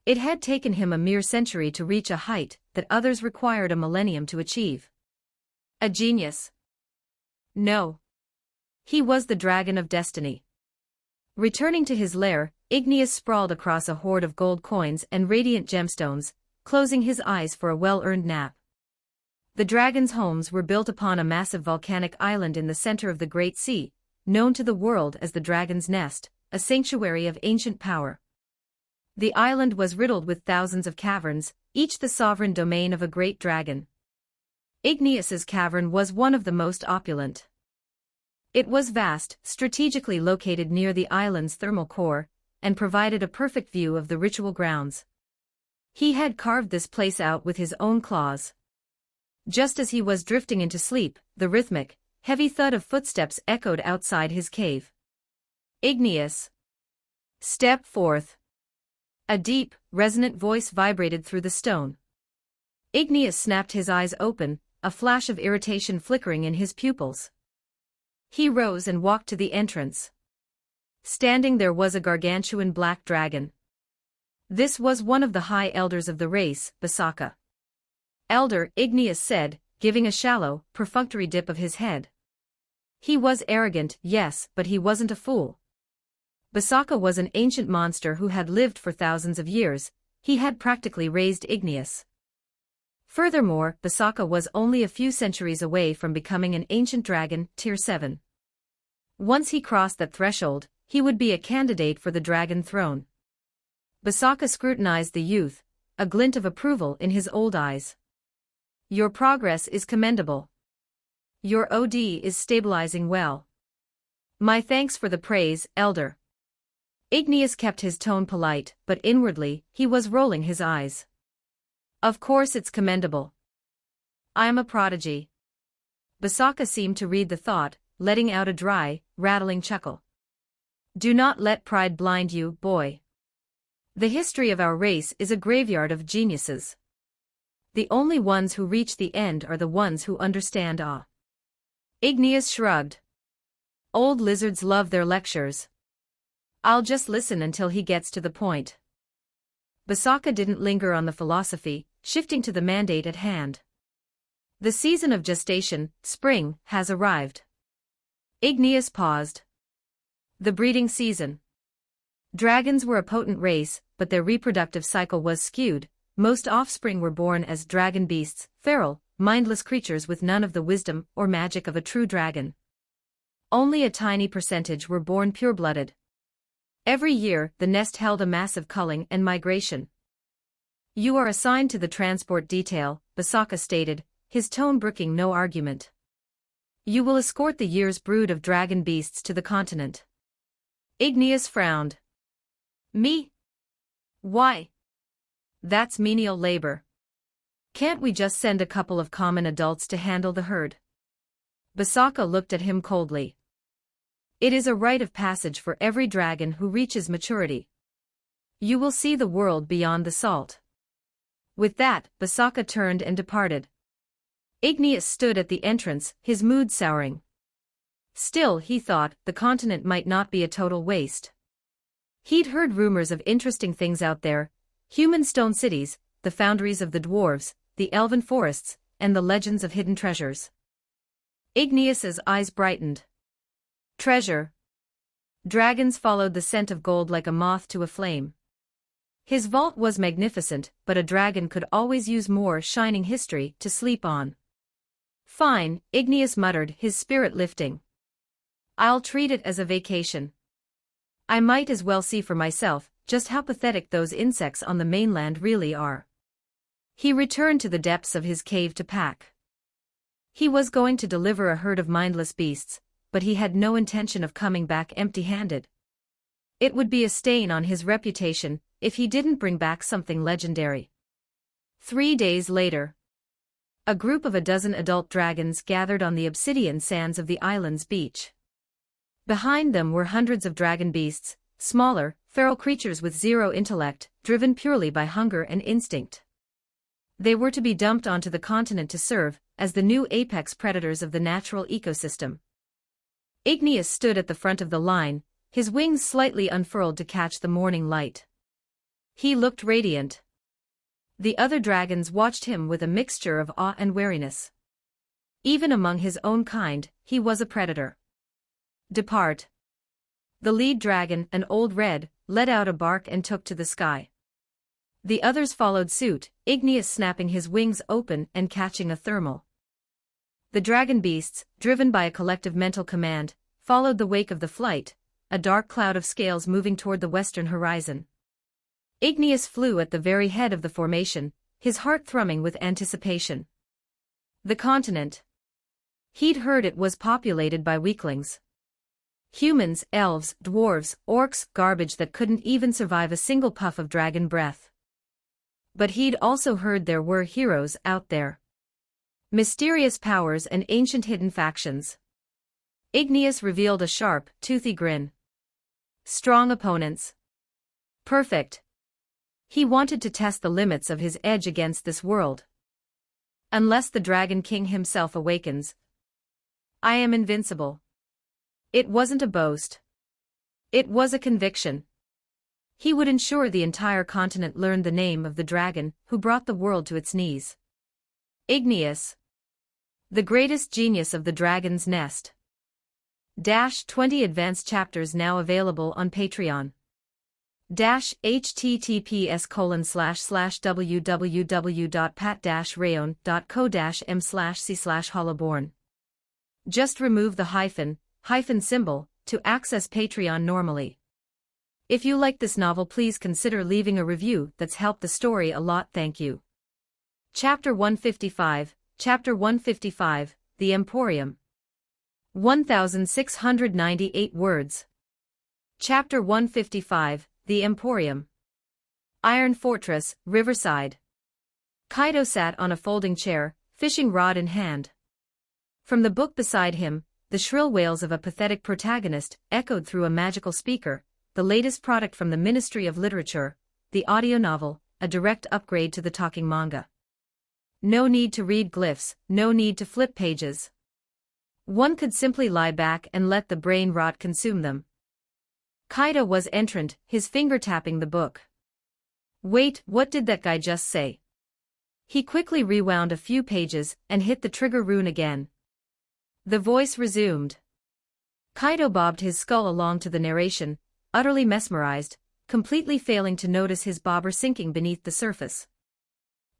It had taken him a mere century to reach a height that others required a millennium to achieve. A genius? No. He was the dragon of destiny. Returning to his lair, Igneous sprawled across a hoard of gold coins and radiant gemstones, closing his eyes for a well-earned nap. The dragon's homes were built upon a massive volcanic island in the center of the Great Sea, known to the world as the Dragon's Nest, a sanctuary of ancient power. The island was riddled with thousands of caverns, each the sovereign domain of a great dragon. Igneous's cavern was one of the most opulent. It was vast, strategically located near the island's thermal core, and provided a perfect view of the ritual grounds. He had carved this place out with his own claws. Just as he was drifting into sleep, the rhythmic, heavy thud of footsteps echoed outside his cave. Igneous! Step forth! A deep, resonant voice vibrated through the stone. Igneous snapped his eyes open, a flash of irritation flickering in his pupils. He rose and walked to the entrance. Standing there was a gargantuan black dragon. This was one of the high elders of the race, Basaka. Elder, Igneous said, giving a shallow, perfunctory dip of his head. He was arrogant, yes, but he wasn't a fool. Basaka was an ancient monster who had lived for thousands of years. He had practically raised Igneous. Furthermore, Basaka was only a few centuries away from becoming an ancient dragon, Tier 7. Once he crossed that threshold, he would be a candidate for the dragon throne. Basaka scrutinized the youth, a glint of approval in his old eyes. Your progress is commendable. Your OD is stabilizing well. My thanks for the praise, Elder. Igneous kept his tone polite, but inwardly, he was rolling his eyes. Of course it's commendable. I am a prodigy. Basaka seemed to read the thought, letting out a dry, rattling chuckle. Do not let pride blind you, boy. The history of our race is a graveyard of geniuses. The only ones who reach the end are the ones who understand awe. Igneous shrugged. Old lizards love their lectures. I'll just listen until he gets to the point. Basaka didn't linger on the philosophy, shifting to the mandate at hand. The season of gestation, spring, has arrived. Igneous paused. The breeding season. Dragons were a potent race, but their reproductive cycle was skewed. Most offspring were born as dragon beasts, feral, mindless creatures with none of the wisdom or magic of a true dragon. Only a tiny percentage were born pure-blooded. Every year, the nest held a massive culling and migration. You are assigned to the transport detail, Basaka stated, his tone brooking no argument. You will escort the year's brood of dragon beasts to the continent. Igneous frowned. Me? Why? That's menial labor. Can't we just send a couple of common adults to handle the herd? Basaka looked at him coldly. It is a rite of passage for every dragon who reaches maturity. You will see the world beyond the salt. With that, Basaka turned and departed. Igneous stood at the entrance, his mood souring. Still, he thought, the continent might not be a total waste. He'd heard rumors of interesting things out there, human stone cities, the foundries of the dwarves, the elven forests, and the legends of hidden treasures. Igneous's eyes brightened. Treasure. Dragons followed the scent of gold like a moth to a flame. His vault was magnificent, but a dragon could always use more shining history to sleep on. Fine, Igneous muttered, his spirit lifting. I'll treat it as a vacation. I might as well see for myself just how pathetic those insects on the mainland really are. He returned to the depths of his cave to pack. He was going to deliver a herd of mindless beasts, but he had no intention of coming back empty-handed. It would be a stain on his reputation if he didn't bring back something legendary. 3 days later, a group of a dozen adult dragons gathered on the obsidian sands of the island's beach. Behind them were hundreds of dragon beasts, smaller, feral creatures with zero intellect, driven purely by hunger and instinct. They were to be dumped onto the continent to serve as the new apex predators of the natural ecosystem. Igneous stood at the front of the line, his wings slightly unfurled to catch the morning light. He looked radiant. The other dragons watched him with a mixture of awe and wariness. Even among his own kind, he was a predator. Depart. The lead dragon, an old red, let out a bark and took to the sky. The others followed suit, Igneous snapping his wings open and catching a thermal. The dragon beasts, driven by a collective mental command, followed the wake of the flight, a dark cloud of scales moving toward the western horizon. Igneous flew at the very head of the formation, his heart thrumming with anticipation. The continent. He'd heard it was populated by weaklings. Humans, elves, dwarves, orcs, garbage that couldn't even survive a single puff of dragon breath. But he'd also heard there were heroes out there. Mysterious powers and ancient hidden factions. Igneous revealed a sharp, toothy grin. Strong opponents. Perfect. He wanted to test the limits of his edge against this world. Unless the Dragon King himself awakens, I am invincible. It wasn't a boast. It was a conviction. He would ensure the entire continent learned the name of the dragon who brought the world to its knees. Igneous. The greatest genius of the dragon's nest. 20 advanced chapters now available on Patreon. https://www.pat-rayon.co-m/c/hollowborn. Just remove the hyphen symbol to access Patreon normally. If you like this novel, please consider leaving a review. That's helped the story a lot. Thank you. Chapter 155, The Emporium. 1698 words. Chapter 155, The Emporium. Iron Fortress, Riverside. Kaido sat on a folding chair, fishing rod in hand. From the book beside him, the shrill wails of a pathetic protagonist echoed through a magical speaker, the latest product from the Ministry of Literature, the audio novel, a direct upgrade to the talking manga. No need to read glyphs, no need to flip pages. One could simply lie back and let the brain rot consume them. Kaido was entrant, his finger tapping the book. Wait, what did that guy just say? He quickly rewound a few pages and hit the trigger rune again. The voice resumed. Kaido bobbed his skull along to the narration, utterly mesmerized, completely failing to notice his bobber sinking beneath the surface.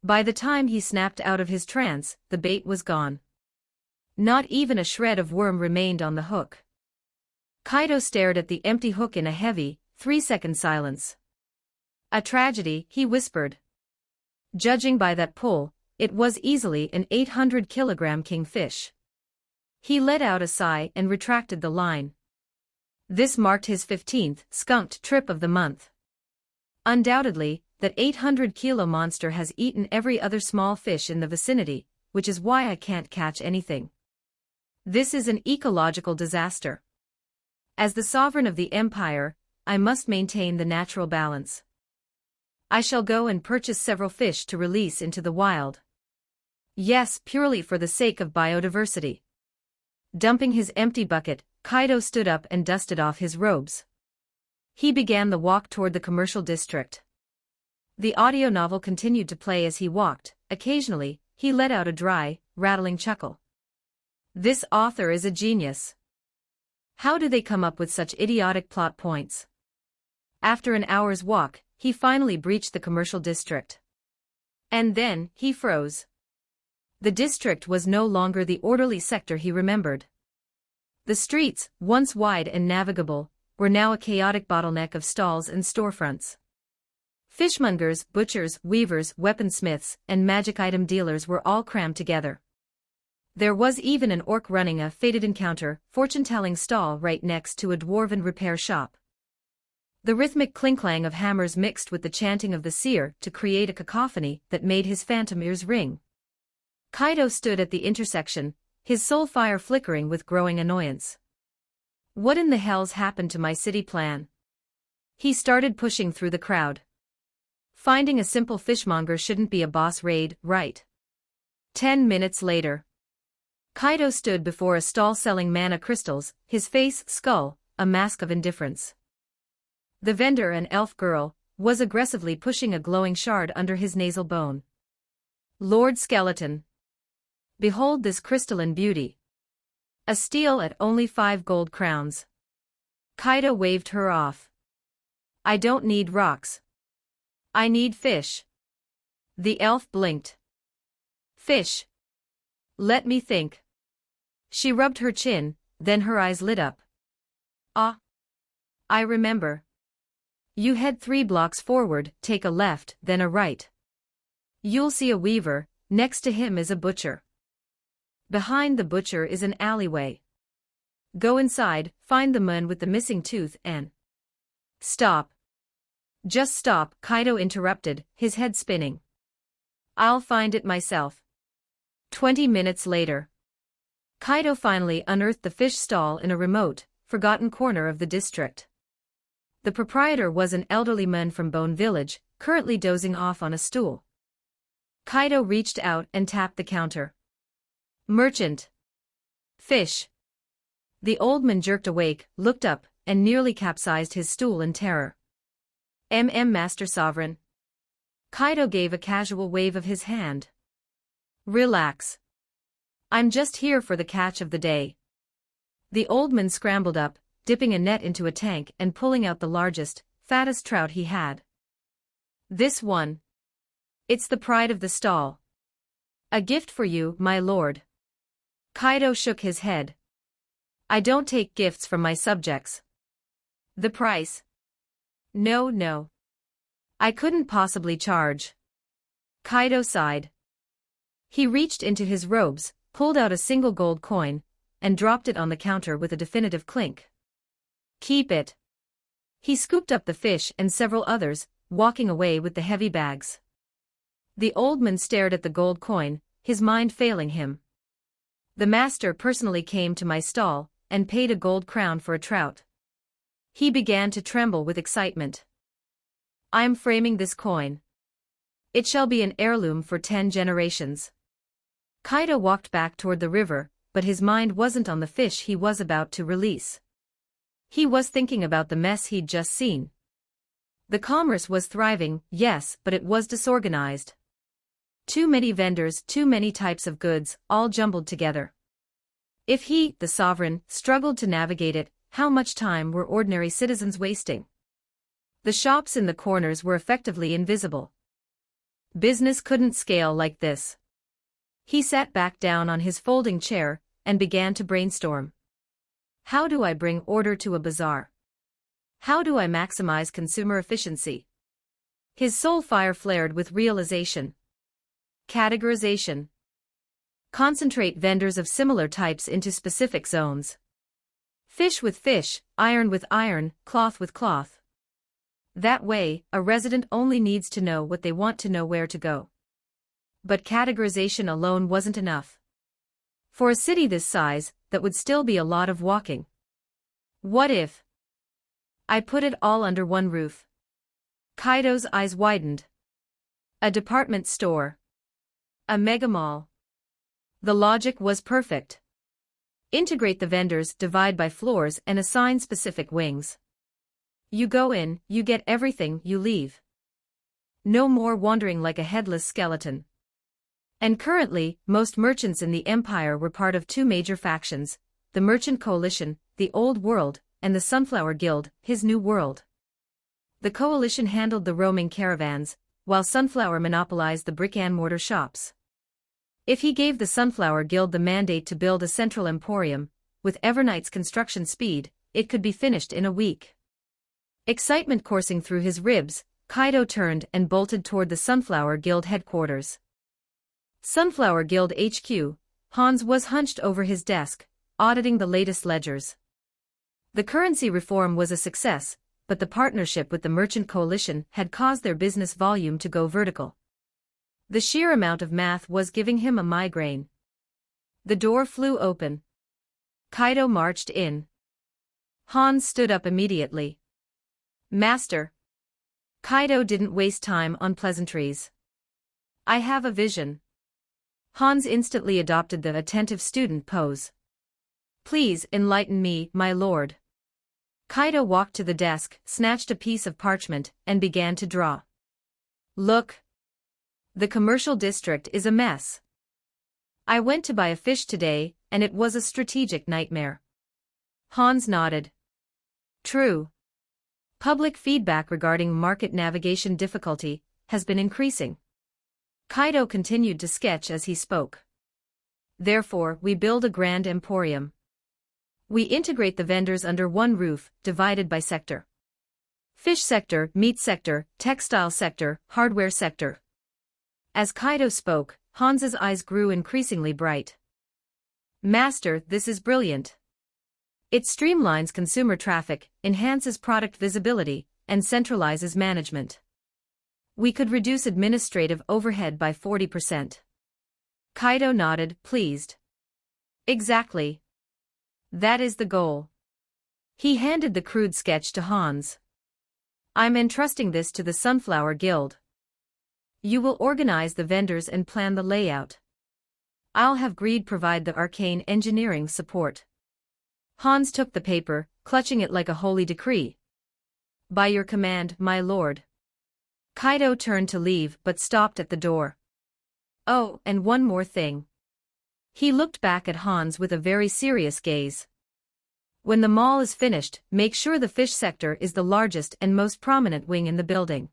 By the time he snapped out of his trance, the bait was gone. Not even a shred of worm remained on the hook. Kaido stared at the empty hook in a heavy, 3-second silence. A tragedy, he whispered. Judging by that pull, it was easily an 800-kilogram kingfish. He let out a sigh and retracted the line. This marked his 15th skunked trip of the month. Undoubtedly, that 800-kilo monster has eaten every other small fish in the vicinity, which is why I can't catch anything. This is an ecological disaster. As the sovereign of the empire, I must maintain the natural balance. I shall go and purchase several fish to release into the wild. Yes, purely for the sake of biodiversity. Dumping his empty bucket, Kaido stood up and dusted off his robes. He began the walk toward the commercial district. The audio novel continued to play as he walked. Occasionally, he let out a dry, rattling chuckle. This author is a genius. How do they come up with such idiotic plot points? After an hour's walk, he finally breached the commercial district. And then, he froze. The district was no longer the orderly sector he remembered. The streets, once wide and navigable, were now a chaotic bottleneck of stalls and storefronts. Fishmongers, butchers, weavers, weaponsmiths, and magic item dealers were all crammed together. There was even an orc running a fated encounter, fortune-telling stall right next to a dwarven repair shop. The rhythmic clink-clang of hammers mixed with the chanting of the seer to create a cacophony that made his phantom ears ring. Kaido stood at the intersection, his soul fire flickering with growing annoyance. What in the hell's happened to my city plan? He started pushing through the crowd. Finding a simple fishmonger shouldn't be a boss raid, right? 10 minutes later. Kaido stood before a stall selling mana crystals, his face, skull, a mask of indifference. The vendor, an elf girl, was aggressively pushing a glowing shard under his nasal bone. Lord Skeleton. Behold this crystalline beauty. A steal at only 5 gold crowns. Kaido waved her off. I don't need rocks. I need fish. The elf blinked. Fish. Let me think. She rubbed her chin, then her eyes lit up. Ah. I remember. You head 3 blocks forward, take a left, then a right. You'll see a weaver, next to him is a butcher. Behind the butcher is an alleyway. Go inside, find the man with the missing tooth and... Stop. Just stop, Kaido interrupted, his head spinning. I'll find it myself. 20 minutes later. Kaido finally unearthed the fish stall in a remote, forgotten corner of the district. The proprietor was an elderly man from Bone Village, currently dozing off on a stool. Kaido reached out and tapped the counter. Merchant. Fish. The old man jerked awake, looked up, and nearly capsized his stool in terror. Master Sovereign. Kaido gave a casual wave of his hand. Relax. I'm just here for the catch of the day. The old man scrambled up, dipping a net into a tank and pulling out the largest, fattest trout he had. This one. It's the pride of the stall. A gift for you, my lord. Kaido shook his head. I don't take gifts from my subjects. The price? No. I couldn't possibly charge. Kaido sighed. He reached into his robes, pulled out a single gold coin, and dropped it on the counter with a definitive clink. Keep it. He scooped up the fish and several others, walking away with the heavy bags. The old man stared at the gold coin, his mind failing him. The master personally came to my stall, and paid a gold crown for a trout. He began to tremble with excitement. I am framing this coin. It shall be an heirloom for 10 generations. Kaido walked back toward the river, but his mind wasn't on the fish he was about to release. He was thinking about the mess he'd just seen. The commerce was thriving, yes, but it was disorganized. Too many vendors, too many types of goods, all jumbled together. If he, the sovereign, struggled to navigate it, how much time were ordinary citizens wasting? The shops in the corners were effectively invisible. Business couldn't scale like this. He sat back down on his folding chair, and began to brainstorm. How do I bring order to a bazaar? How do I maximize consumer efficiency? His soul fire flared with realization. Categorization. Concentrate vendors of similar types into specific zones. Fish with fish, iron with iron, cloth with cloth. That way, a resident only needs to know what they want to know where to go. But categorization alone wasn't enough. For a city this size, that would still be a lot of walking. What if I put it all under one roof? Kaido's eyes widened. A department store. A mega mall. The logic was perfect. Integrate the vendors, divide by floors, and assign specific wings. You go in, you get everything, you leave. No more wandering like a headless skeleton. And currently, most merchants in the empire were part of 2 major factions, the Merchant Coalition, the Old World, and the Sunflower Guild, his New World. The coalition handled the roaming caravans, while Sunflower monopolized the brick-and-mortar shops. If he gave the Sunflower Guild the mandate to build a central emporium, with Evernight's construction speed, it could be finished in a week. Excitement coursing through his ribs, Kaido turned and bolted toward the Sunflower Guild headquarters. Sunflower Guild HQ, Hans was hunched over his desk, auditing the latest ledgers. The currency reform was a success, but the partnership with the Merchant Coalition had caused their business volume to go vertical. The sheer amount of math was giving him a migraine. The door flew open. Kaido marched in. Hans stood up immediately. Master. Kaido didn't waste time on pleasantries. I have a vision. Hans instantly adopted the attentive student pose. Please enlighten me, my lord. Kaido walked to the desk, snatched a piece of parchment, and began to draw. Look. The commercial district is a mess. I went to buy a fish today, and it was a strategic nightmare. Hans nodded. True. Public feedback regarding market navigation difficulty has been increasing. Kaido continued to sketch as he spoke. Therefore, we build a grand emporium. We integrate the vendors under one roof, divided by sector. Fish sector, meat sector, textile sector, hardware sector. As Kaido spoke, Hans's eyes grew increasingly bright. Master, this is brilliant. It streamlines consumer traffic, enhances product visibility, and centralizes management. We could reduce administrative overhead by 40%. Kaido nodded, pleased. Exactly. That is the goal. He handed the crude sketch to Hans. I'm entrusting this to the Sunflower Guild. You will organize the vendors and plan the layout. I'll have Greed provide the arcane engineering support. Hans took the paper, clutching it like a holy decree. By your command, my lord. Kaido turned to leave but stopped at the door. Oh, and one more thing. He looked back at Hans with a very serious gaze. When the mall is finished, make sure the fish sector is the largest and most prominent wing in the building.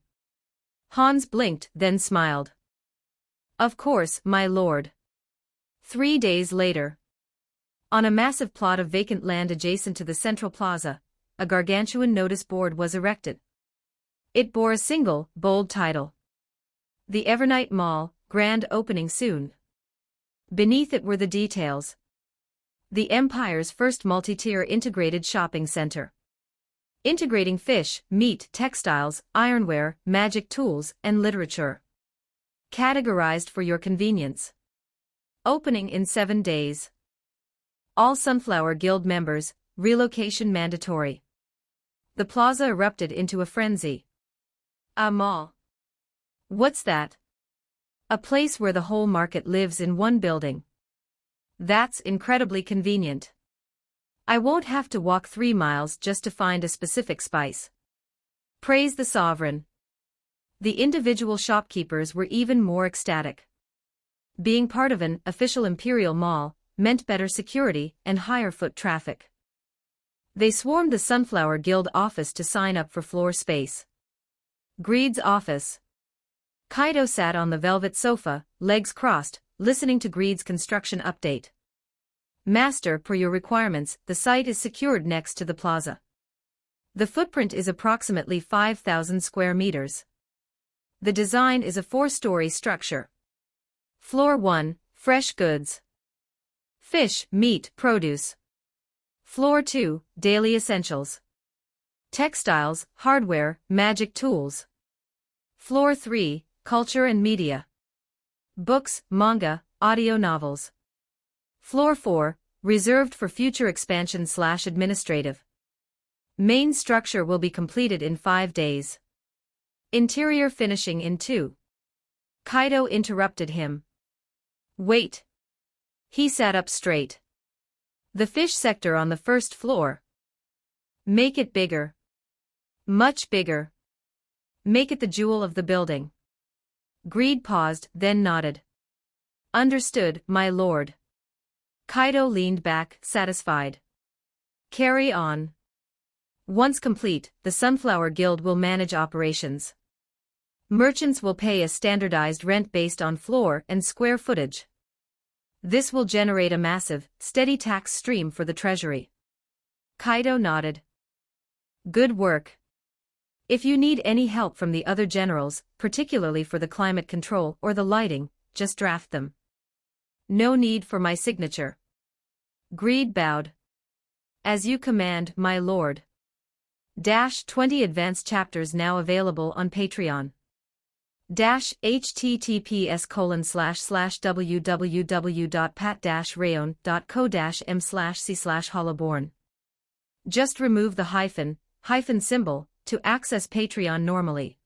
Hans blinked, then smiled. Of course, my lord. 3 days later. On a massive plot of vacant land adjacent to the central plaza, a gargantuan notice board was erected. It bore a single, bold title. The Evernight Mall, grand opening soon. Beneath it were the details. The Empire's first multi-tier integrated shopping center. Integrating fish, meat, textiles, ironware, magic tools, and literature. Categorized for your convenience. Opening in 7 days. All Sunflower Guild members, relocation mandatory. The plaza erupted into a frenzy. A mall. What's that? A place where the whole market lives in one building. That's incredibly convenient. I won't have to walk 3 miles just to find a specific spice. Praise the sovereign. The individual shopkeepers were even more ecstatic. Being part of an official imperial mall meant better security and higher foot traffic. They swarmed the Sunflower Guild office to sign up for floor space. Greed's office. Kaido sat on the velvet sofa, legs crossed, listening to Greed's construction update. Master, per your requirements, the site is secured next to the plaza. The footprint is approximately 5,000 square meters. The design is a 4-story structure. Floor 1, fresh goods. Fish, meat, produce. Floor 2, daily essentials. Textiles, hardware, magic tools. Floor 3, culture and media. Books, manga, audio novels. Floor 4, reserved for future expansion/administrative. Main structure will be completed in 5 days. Interior finishing in 2. Kaido interrupted him. Wait. He sat up straight. The fish sector on the first floor. Make it bigger. Much bigger. Make it the jewel of the building. Greed paused, then nodded. Understood, my lord. Kaido leaned back, satisfied. Carry on. Once complete, the Sunflower Guild will manage operations. Merchants will pay a standardized rent based on floor and square footage. This will generate a massive, steady tax stream for the treasury. Kaido nodded. Good work. If you need any help from the other generals, particularly for the climate control or the lighting, just draft them. No need for my signature. Greed bowed. As you command, my lord. 20 advanced chapters now available on Patreon. https://www.pat-rayon.co-m/c/hollowborn. Just remove the hyphen symbol to access Patreon normally.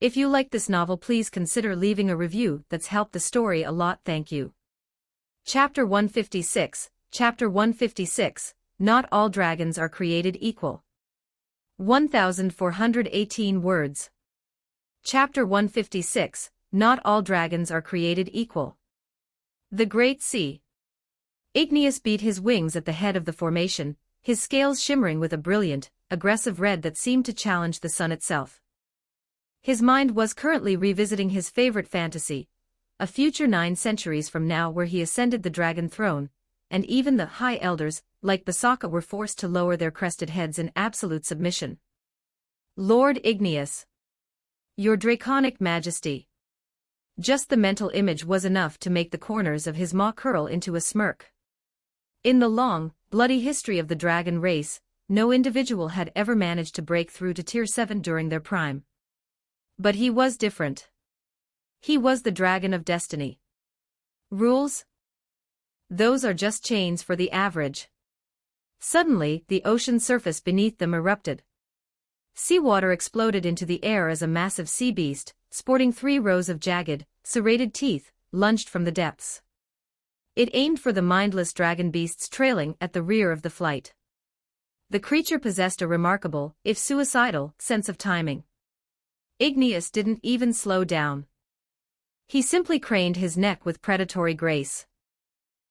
If you like this novel, please consider leaving a review. That's helped the story a lot. Thank you. Chapter 156. Chapter 156. Not all dragons are created equal. 1418 words. Chapter 156. Not all dragons are created equal. The Great Sea. Igneous beat his wings at the head of the formation, his scales shimmering with a brilliant, aggressive red that seemed to challenge the sun itself. His mind was currently revisiting his favorite fantasy, a future 9 centuries from now where he ascended the dragon throne, and even the High Elders, like Basaka, were forced to lower their crested heads in absolute submission. Lord Igneous. Your draconic majesty. Just the mental image was enough to make the corners of his maw curl into a smirk. In the long, bloody history of the dragon race, no individual had ever managed to break through to Tier 7 during their prime. But he was different. He was the dragon of destiny. Rules? Those are just chains for the average. Suddenly, the ocean surface beneath them erupted. Seawater exploded into the air as a massive sea beast, sporting 3 rows of jagged, serrated teeth, lunged from the depths. It aimed for the mindless dragon beasts trailing at the rear of the flight. The creature possessed a remarkable, if suicidal, sense of timing. Igneous didn't even slow down. He simply craned his neck with predatory grace.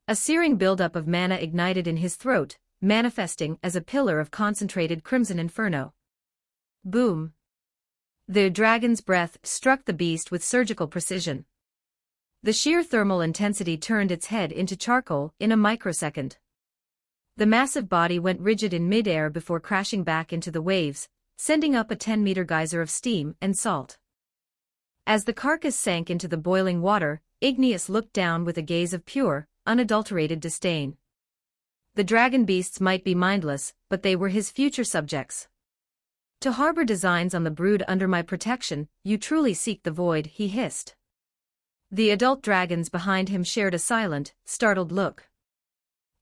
A searing buildup of mana ignited in his throat, manifesting as a pillar of concentrated crimson inferno. Boom! The dragon's breath struck the beast with surgical precision. The sheer thermal intensity turned its head into charcoal in a microsecond. The massive body went rigid in mid-air before crashing back into the waves, sending up a 10-meter geyser of steam and salt. As the carcass sank into the boiling water, Igneous looked down with a gaze of pure, unadulterated disdain. The dragon beasts might be mindless, but they were his future subjects. To harbor designs on the brood under my protection, you truly seek the void, he hissed. The adult dragons behind him shared a silent, startled look.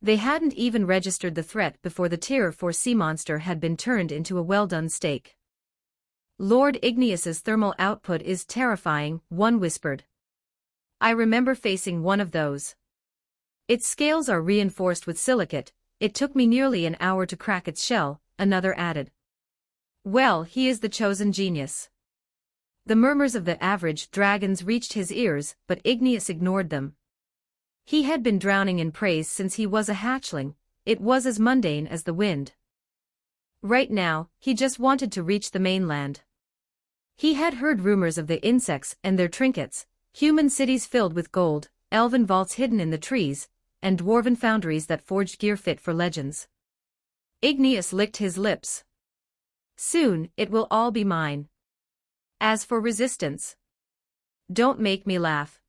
They hadn't even registered the threat before the Tier 4 sea monster had been turned into a well-done steak. Lord Igneous's thermal output is terrifying, one whispered. I remember facing one of those. Its scales are reinforced with silicate, it took me nearly an hour to crack its shell, another added. Well, he is the chosen genius. The murmurs of the average dragons reached his ears, but Igneous ignored them. He had been drowning in praise since he was a hatchling, it was as mundane as the wind. Right now, he just wanted to reach the mainland. He had heard rumors of the insects and their trinkets, human cities filled with gold, elven vaults hidden in the trees, and dwarven foundries that forged gear fit for legends. Igneous licked his lips. Soon, it will all be mine. As for resistance, don't make me laugh.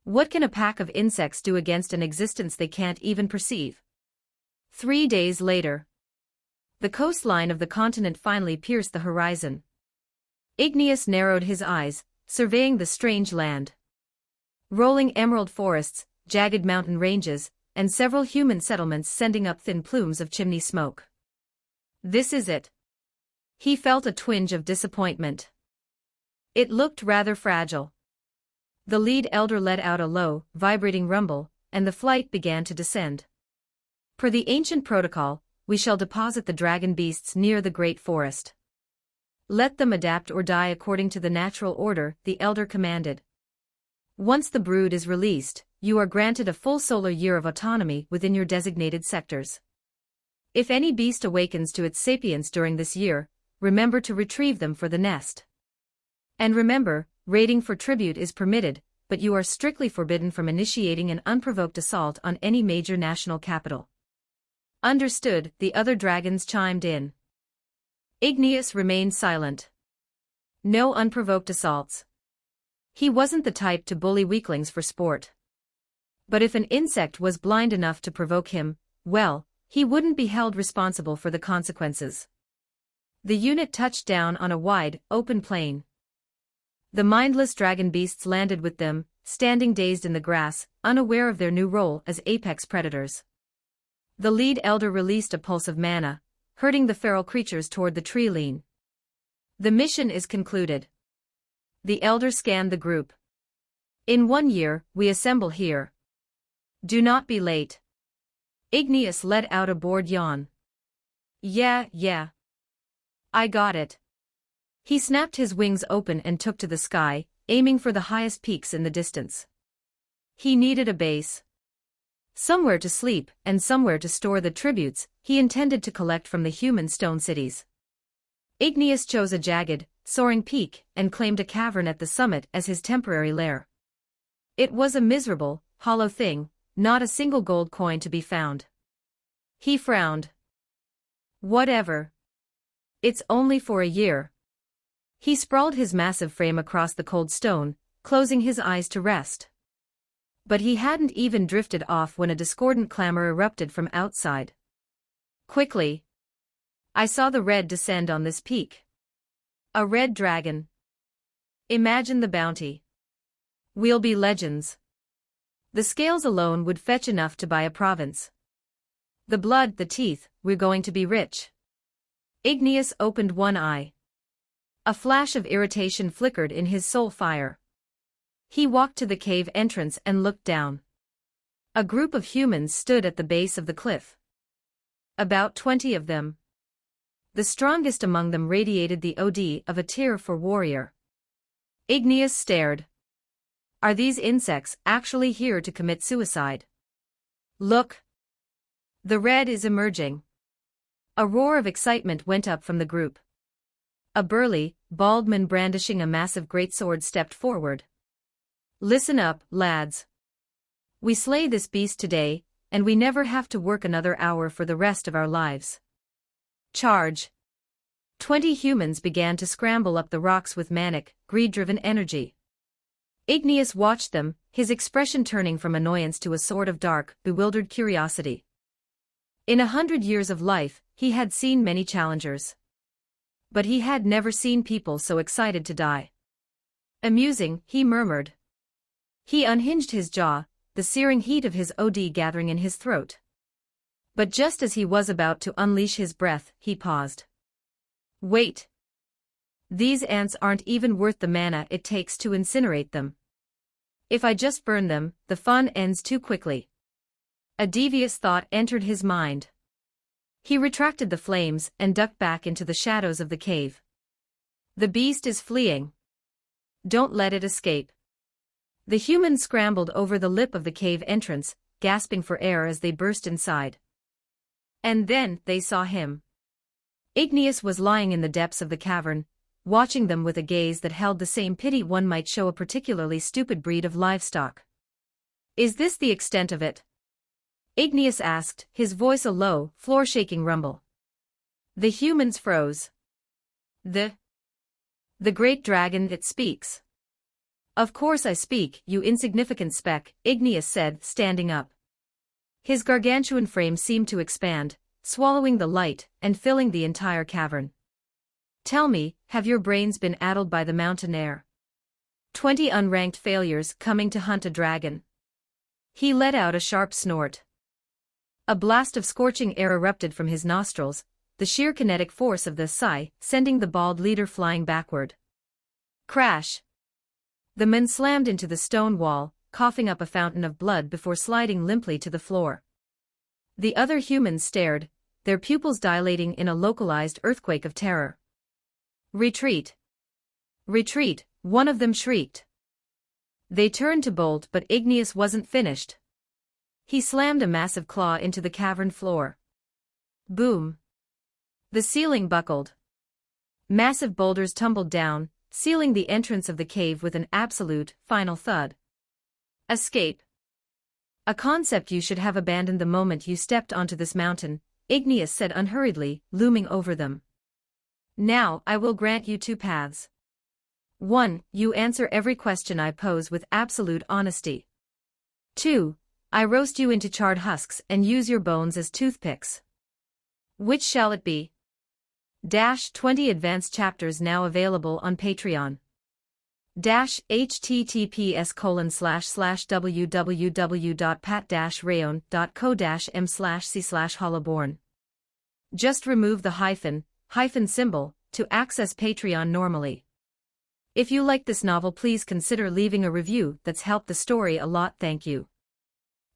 What can a pack of insects do against an existence they can't even perceive? 3 days later, the coastline of the continent finally pierced the horizon. Igneous narrowed his eyes, surveying the strange land. Rolling emerald forests, jagged mountain ranges, and several human settlements sending up thin plumes of chimney smoke. This is it. He felt a twinge of disappointment. It looked rather fragile. The lead elder let out a low, vibrating rumble, and the flight began to descend. Per the ancient protocol, we shall deposit the dragon beasts near the great forest. Let them adapt or die according to the natural order, the elder commanded. Once the brood is released, you are granted a full solar year of autonomy within your designated sectors. If any beast awakens to its sapience during this year, remember to retrieve them for the nest. And remember, raiding for tribute is permitted, but you are strictly forbidden from initiating an unprovoked assault on any major national capital. Understood, the other dragons chimed in. Igneous remained silent. No unprovoked assaults. He wasn't the type to bully weaklings for sport. But if an insect was blind enough to provoke him, well, he wouldn't be held responsible for the consequences. The unit touched down on a wide, open plain. The mindless dragon beasts landed with them, standing dazed in the grass, unaware of their new role as apex predators. The lead elder released a pulse of mana, herding the feral creatures toward the tree line. The mission is concluded. The elder scanned the group. In 1 year, we assemble here. Do not be late. Igneous let out a bored yawn. Yeah. I got it. He snapped his wings open and took to the sky, aiming for the highest peaks in the distance. He needed a base. Somewhere to sleep, and somewhere to store the tributes he intended to collect from the human stone cities. Igneous chose a jagged, soaring peak, and claimed a cavern at the summit as his temporary lair. It was a miserable, hollow thing, not a single gold coin to be found. He frowned. Whatever. It's only for a year. He sprawled his massive frame across the cold stone, closing his eyes to rest. But he hadn't even drifted off when a discordant clamor erupted from outside. Quickly. I saw the red descend on this peak. A red dragon. Imagine the bounty. We'll be legends. The scales alone would fetch enough to buy a province. The blood, the teeth, we're going to be rich. Igneous opened one eye. A flash of irritation flickered in his soul fire. He walked to the cave entrance and looked down. A group of humans stood at the base of the cliff. About 20 of them. The strongest among them radiated the OD of a tier 4 warrior. Igneous stared. Are these insects actually here to commit suicide? Look. The red is emerging. A roar of excitement went up from the group. A burly, bald man brandishing a massive greatsword stepped forward. Listen up, lads. We slay this beast today, and we never have to work another hour for the rest of our lives. Charge. 20 humans began to scramble up the rocks with manic, greed-driven energy. Igneous watched them, his expression turning from annoyance to a sort of dark, bewildered curiosity. In 100 years of life, he had seen many challengers. But he had never seen people so excited to die. Amusing, he murmured. He unhinged his jaw, the searing heat of his OD gathering in his throat. But just as he was about to unleash his breath, he paused. Wait. These ants aren't even worth the mana it takes to incinerate them. If I just burn them, the fun ends too quickly. A devious thought entered his mind. He retracted the flames and ducked back into the shadows of the cave. The beast is fleeing. Don't let it escape. The humans scrambled over the lip of the cave entrance, gasping for air as they burst inside. And then they saw him. Igneous was lying in the depths of the cavern, watching them with a gaze that held the same pity one might show a particularly stupid breed of livestock. Is this the extent of it? Igneous asked, his voice a low, floor-shaking rumble. The humans froze. The great dragon that speaks. Of course I speak, you insignificant speck, Igneous said, standing up. His gargantuan frame seemed to expand, swallowing the light and filling the entire cavern. Tell me, have your brains been addled by the mountain air? 20 unranked failures coming to hunt a dragon. He let out a sharp snort. A blast of scorching air erupted from his nostrils, the sheer kinetic force of the sigh sending the bald leader flying backward. Crash! The man slammed into the stone wall, coughing up a fountain of blood before sliding limply to the floor. The other humans stared, their pupils dilating in a localized earthquake of terror. Retreat! Retreat! One of them shrieked. They turned to bolt, but Igneous wasn't finished. He slammed a massive claw into the cavern floor. Boom! The ceiling buckled. Massive boulders tumbled down, sealing the entrance of the cave with an absolute, final thud. Escape. A concept you should have abandoned the moment you stepped onto this mountain, Igneous said unhurriedly, looming over them. Now, I will grant you 2 paths. 1. You answer every question I pose with absolute honesty. 2. I roast you into charred husks and use your bones as toothpicks. Which shall it be? 20 advanced chapters now available on Patreon. https://www.pat-rayon.co-m/c/hollowborn. Just remove the hyphen symbol to access Patreon normally. If you like this novel, please consider leaving a review. That's helped the story a lot, thank you.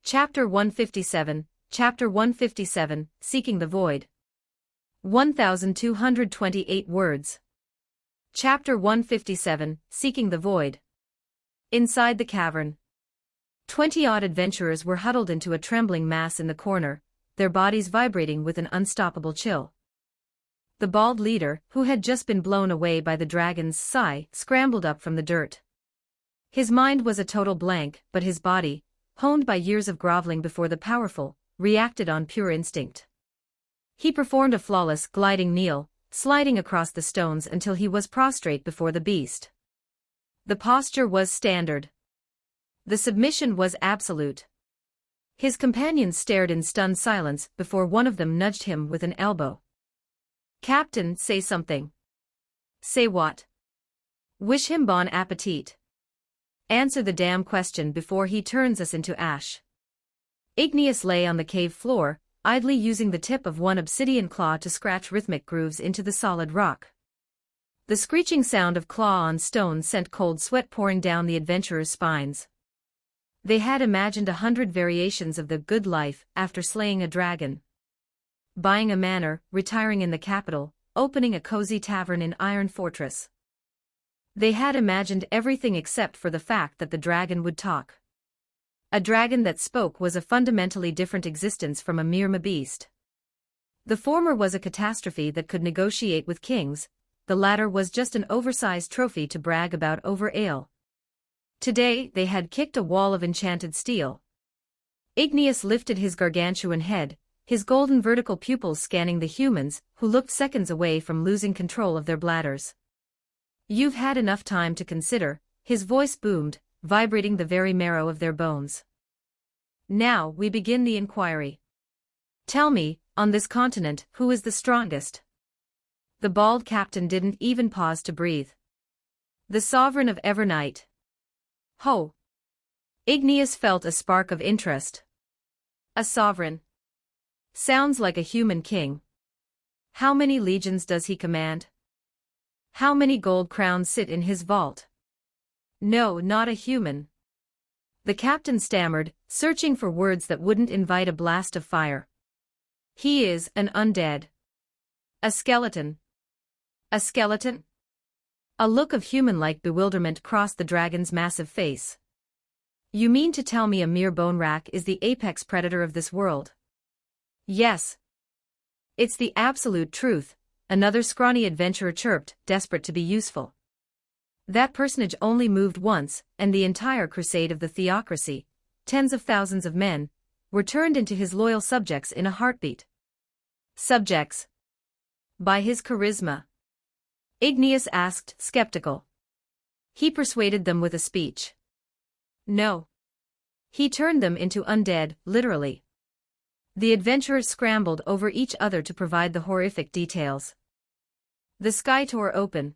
Chapter 157, Chapter 157, Seeking the Void. 1228 words. Chapter 157, Seeking the Void. Inside the cavern. 20-odd adventurers were huddled into a trembling mass in the corner, their bodies vibrating with an unstoppable chill. The bald leader, who had just been blown away by the dragon's sigh, scrambled up from the dirt. His mind was a total blank, but his body, honed by years of groveling before the powerful, reacted on pure instinct. He performed a flawless gliding kneel, sliding across the stones until he was prostrate before the beast. The posture was standard. The submission was absolute. His companions stared in stunned silence before one of them nudged him with an elbow. "Captain, say something." "Say what?" "Wish him bon appetit." "Answer the damn question before he turns us into ash." Igneous lay on the cave floor, idly using the tip of one obsidian claw to scratch rhythmic grooves into the solid rock. The screeching sound of claw on stone sent cold sweat pouring down the adventurers' spines. They had imagined 100 variations of the good life after slaying a dragon. Buying a manor, retiring in the capital, opening a cozy tavern in Iron Fortress. They had imagined everything except for the fact that the dragon would talk. A dragon that spoke was a fundamentally different existence from a mere beast. The former was a catastrophe that could negotiate with kings, the latter was just an oversized trophy to brag about over ale. Today they had kicked a wall of enchanted steel. Igneous lifted his gargantuan head, his golden vertical pupils scanning the humans, who looked seconds away from losing control of their bladders. "You've had enough time to consider," his voice boomed, vibrating the very marrow of their bones. "Now we begin the inquiry. Tell me, on this continent, who is the strongest?" The bald captain didn't even pause to breathe. "The sovereign of Evernight." "Ho!" Igneous felt a spark of interest. "A sovereign? Sounds like a human king. How many legions does he command? How many gold crowns sit in his vault?" "No, not a human." The captain stammered, searching for words that wouldn't invite a blast of fire. "He is an undead. A skeleton." "A skeleton?" A look of human-like bewilderment crossed the dragon's massive face. "You mean to tell me a mere bone rack is the apex predator of this world?" "Yes. It's the absolute truth," another scrawny adventurer chirped, desperate to be useful. That personage only moved once, and the entire crusade of the theocracy, tens of thousands of men, were turned into his loyal subjects in a heartbeat. "Subjects? By his charisma?" Igneous asked, skeptical. "He persuaded them with a speech." "No. He turned them into undead, literally." The adventurers scrambled over each other to provide the horrific details. The sky tore open.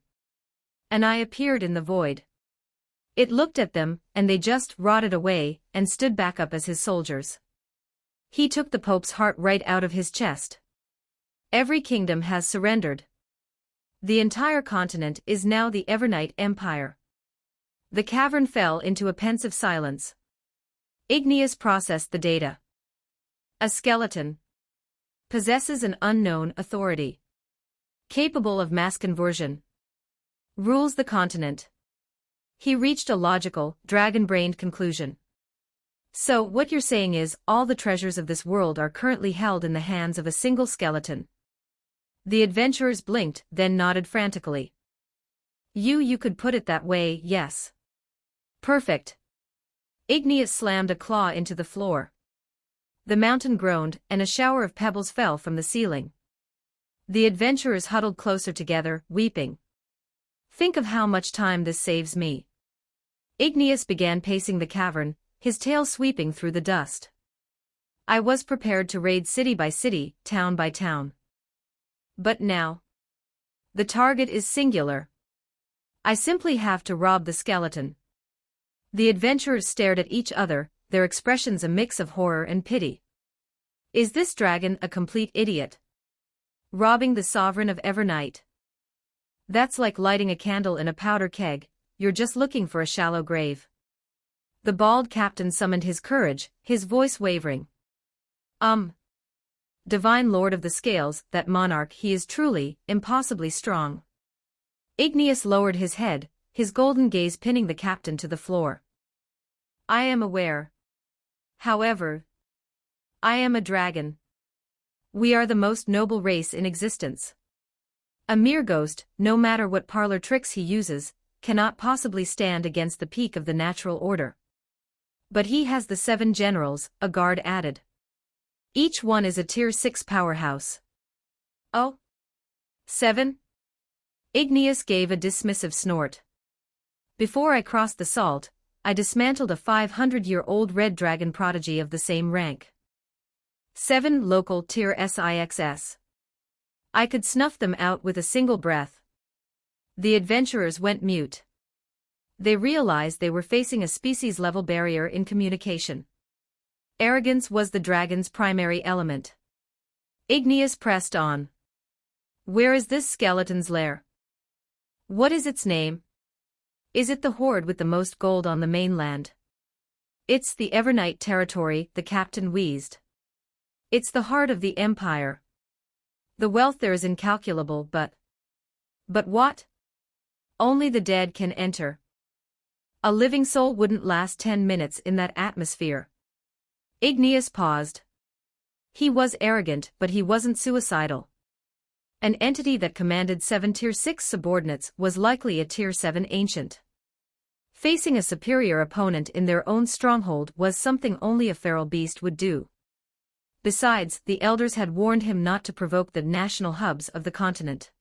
An eye appeared in the void. It looked at them, and they just rotted away, and stood back up as his soldiers. He took the Pope's heart right out of his chest. Every kingdom has surrendered. The entire continent is now the Evernight Empire. The cavern fell into a pensive silence. Igneous processed the data. A skeleton. Possesses an unknown authority. Capable of mass conversion. Rules the continent. He reached a logical, dragon-brained conclusion. "So, what you're saying is, all the treasures of this world are currently held in the hands of a single skeleton." The adventurers blinked, then nodded frantically. You could put it that way, yes." "Perfect." Igneous slammed a claw into the floor. The mountain groaned, and a shower of pebbles fell from the ceiling. The adventurers huddled closer together, weeping. "Think of how much time this saves me." Igneous began pacing the cavern, his tail sweeping through the dust. "I was prepared to raid city by city, town by town. But now, the target is singular. I simply have to rob the skeleton." The adventurers stared at each other, their expressions a mix of horror and pity. Is this dragon a complete idiot? Robbing the sovereign of Evernight? That's like lighting a candle in a powder keg, you're just looking for a shallow grave. The bald captain summoned his courage, his voice wavering. Divine lord of the scales, that monarch, he is truly, impossibly strong. Igneous lowered his head, his golden gaze pinning the captain to the floor. I am aware. However, I am a dragon. We are the most noble race in existence. A mere ghost, no matter what parlor tricks he uses, cannot possibly stand against the peak of the natural order. But he has the 7 generals, a guard added. Each one is a tier 6 powerhouse. Oh? 7? Igneous gave a dismissive snort. Before I crossed the salt, I dismantled a 500-year-old red dragon prodigy of the same rank. 7 local tier SIXS. I could snuff them out with a single breath. The adventurers went mute. They realized they were facing a species-level barrier in communication. Arrogance was the dragon's primary element. Igneous pressed on. Where is this skeleton's lair? What is its name? Is it the hoard with the most gold on the mainland? It's the Evernight territory, the captain wheezed. It's the heart of the empire. The wealth there is incalculable, but what? Only the dead can enter. A living soul wouldn't last 10 minutes in that atmosphere. Igneous paused. He was arrogant, but he wasn't suicidal. An entity that commanded 7 tier 6 subordinates was likely a tier 7 ancient. Facing a superior opponent in their own stronghold was something only a feral beast would do. Besides, the elders had warned him not to provoke the national hubs of the continent.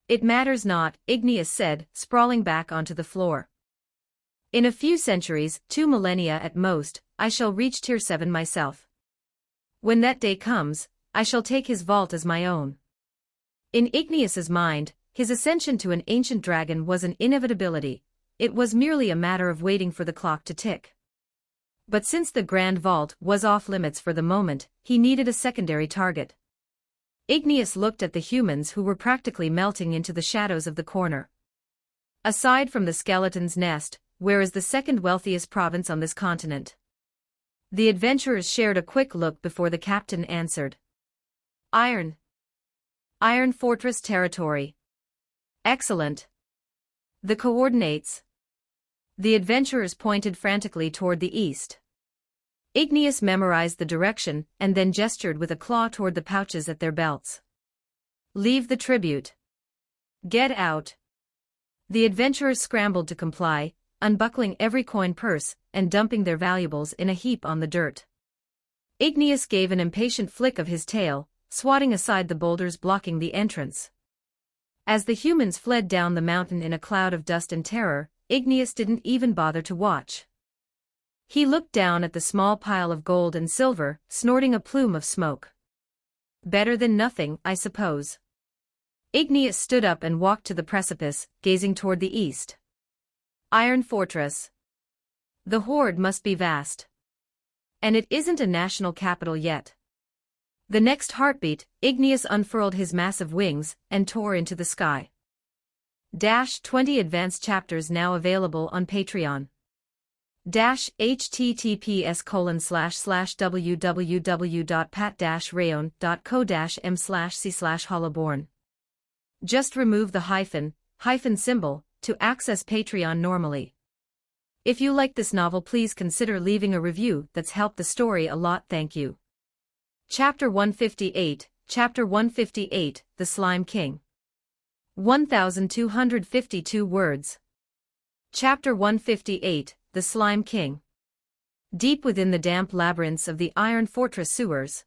It matters not, Igneous said, sprawling back onto the floor. In a few centuries, 2 millennia at most, I shall reach tier 7 myself. When that day comes, I shall take his vault as my own. In Igneous's mind, his ascension to an ancient dragon was an inevitability. It was merely a matter of waiting for the clock to tick. But since the Grand Vault was off limits for the moment, he needed a secondary target. Igneous looked at the humans who were practically melting into the shadows of the corner. Aside from the skeleton's nest, where is the second wealthiest province on this continent? The adventurers shared a quick look before the captain answered. Iron Fortress territory. Excellent. The coordinates. The adventurers pointed frantically toward the east. Igneous memorized the direction and then gestured with a claw toward the pouches at their belts. Leave the tribute. Get out. The adventurers scrambled to comply, unbuckling every coin purse and dumping their valuables in a heap on the dirt. Igneous gave an impatient flick of his tail, swatting aside the boulders blocking the entrance. As the humans fled down the mountain in a cloud of dust and terror, Igneous didn't even bother to watch. He looked down at the small pile of gold and silver, snorting a plume of smoke. Better than nothing, I suppose. Igneous stood up and walked to the precipice, gazing toward the east. Iron Fortress. The hoard must be vast. And it isn't a national capital yet. The next heartbeat, Igneous unfurled his massive wings and tore into the sky. 20 advanced chapters now available on Patreon. https://www.pat-rayon.co-m/c/hollowborn. Just remove the hyphen symbol to access Patreon normally. If you like this novel, please consider leaving a review. That's helped the story a lot. Thank you. Chapter 158, The Slime King. 1252 words. Chapter 158, The Slime King. Deep within the damp labyrinths of the Iron Fortress sewers,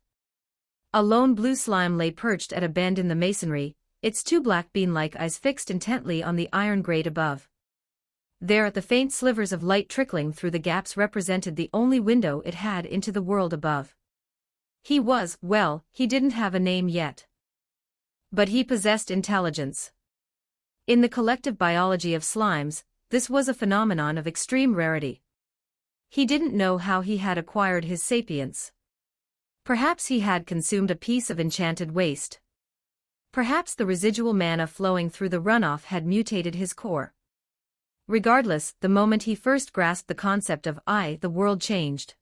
a lone blue slime lay perched at a bend in the masonry, its 2 black bean-like eyes fixed intently on the iron grate above. There, the faint slivers of light trickling through the gaps represented the only window it had into the world above. He didn't have a name yet. But he possessed intelligence. In the collective biology of slimes, this was a phenomenon of extreme rarity. He didn't know how he had acquired his sapience. Perhaps he had consumed a piece of enchanted waste. Perhaps the residual mana flowing through the runoff had mutated his core. Regardless, the moment he first grasped the concept of the world changed.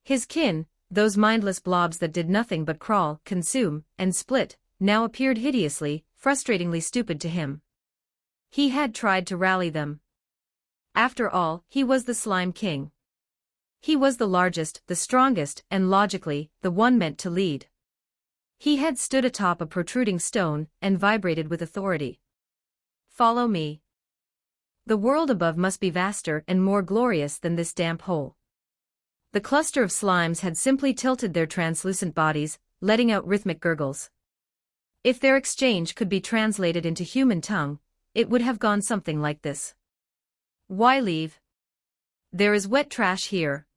His kin, those mindless blobs that did nothing but crawl, consume, and split, now appeared hideously, frustratingly stupid to him. He had tried to rally them. After all, he was the Slime King. He was the largest, the strongest, and logically, the one meant to lead. He had stood atop a protruding stone and vibrated with authority. Follow me. The world above must be vaster and more glorious than this damp hole. The cluster of slimes had simply tilted their translucent bodies, letting out rhythmic gurgles. If their exchange could be translated into human tongue, it would have gone something like this. Why leave? There is wet trash here.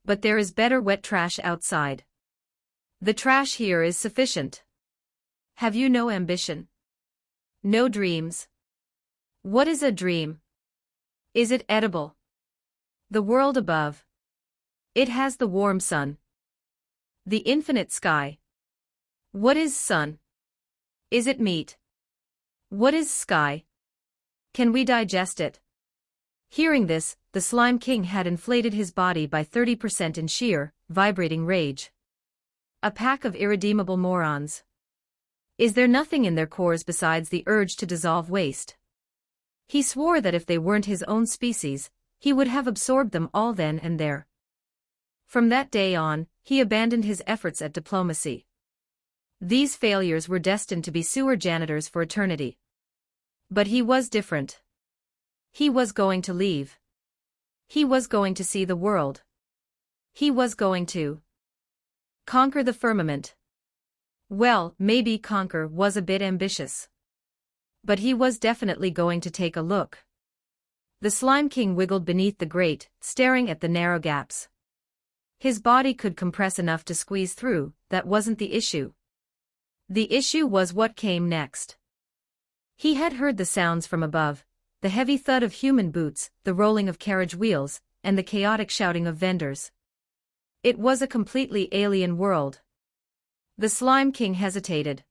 But there is better wet trash outside. The trash here is sufficient. Have you no ambition? No dreams? What is a dream? Is it edible? The world above. It has the warm sun. The infinite sky. What is sun? Is it meat? What is sky? Can we digest it? Hearing this, the Slime King had inflated his body by 30% in sheer, vibrating rage. A pack of irredeemable morons. Is there nothing in their cores besides the urge to dissolve waste? He swore that if they weren't his own species, he would have absorbed them all then and there. From that day on, he abandoned his efforts at diplomacy. These failures were destined to be sewer janitors for eternity. But he was different. He was going to leave. He was going to see the world. He was going to conquer the firmament. Well, maybe conquer was a bit ambitious. But he was definitely going to take a look. The Slime King wiggled beneath the grate, staring at the narrow gaps. His body could compress enough to squeeze through, that wasn't the issue. The issue was what came next. He had heard the sounds from above, the heavy thud of human boots, the rolling of carriage wheels, and the chaotic shouting of vendors. It was a completely alien world. The Slime King hesitated.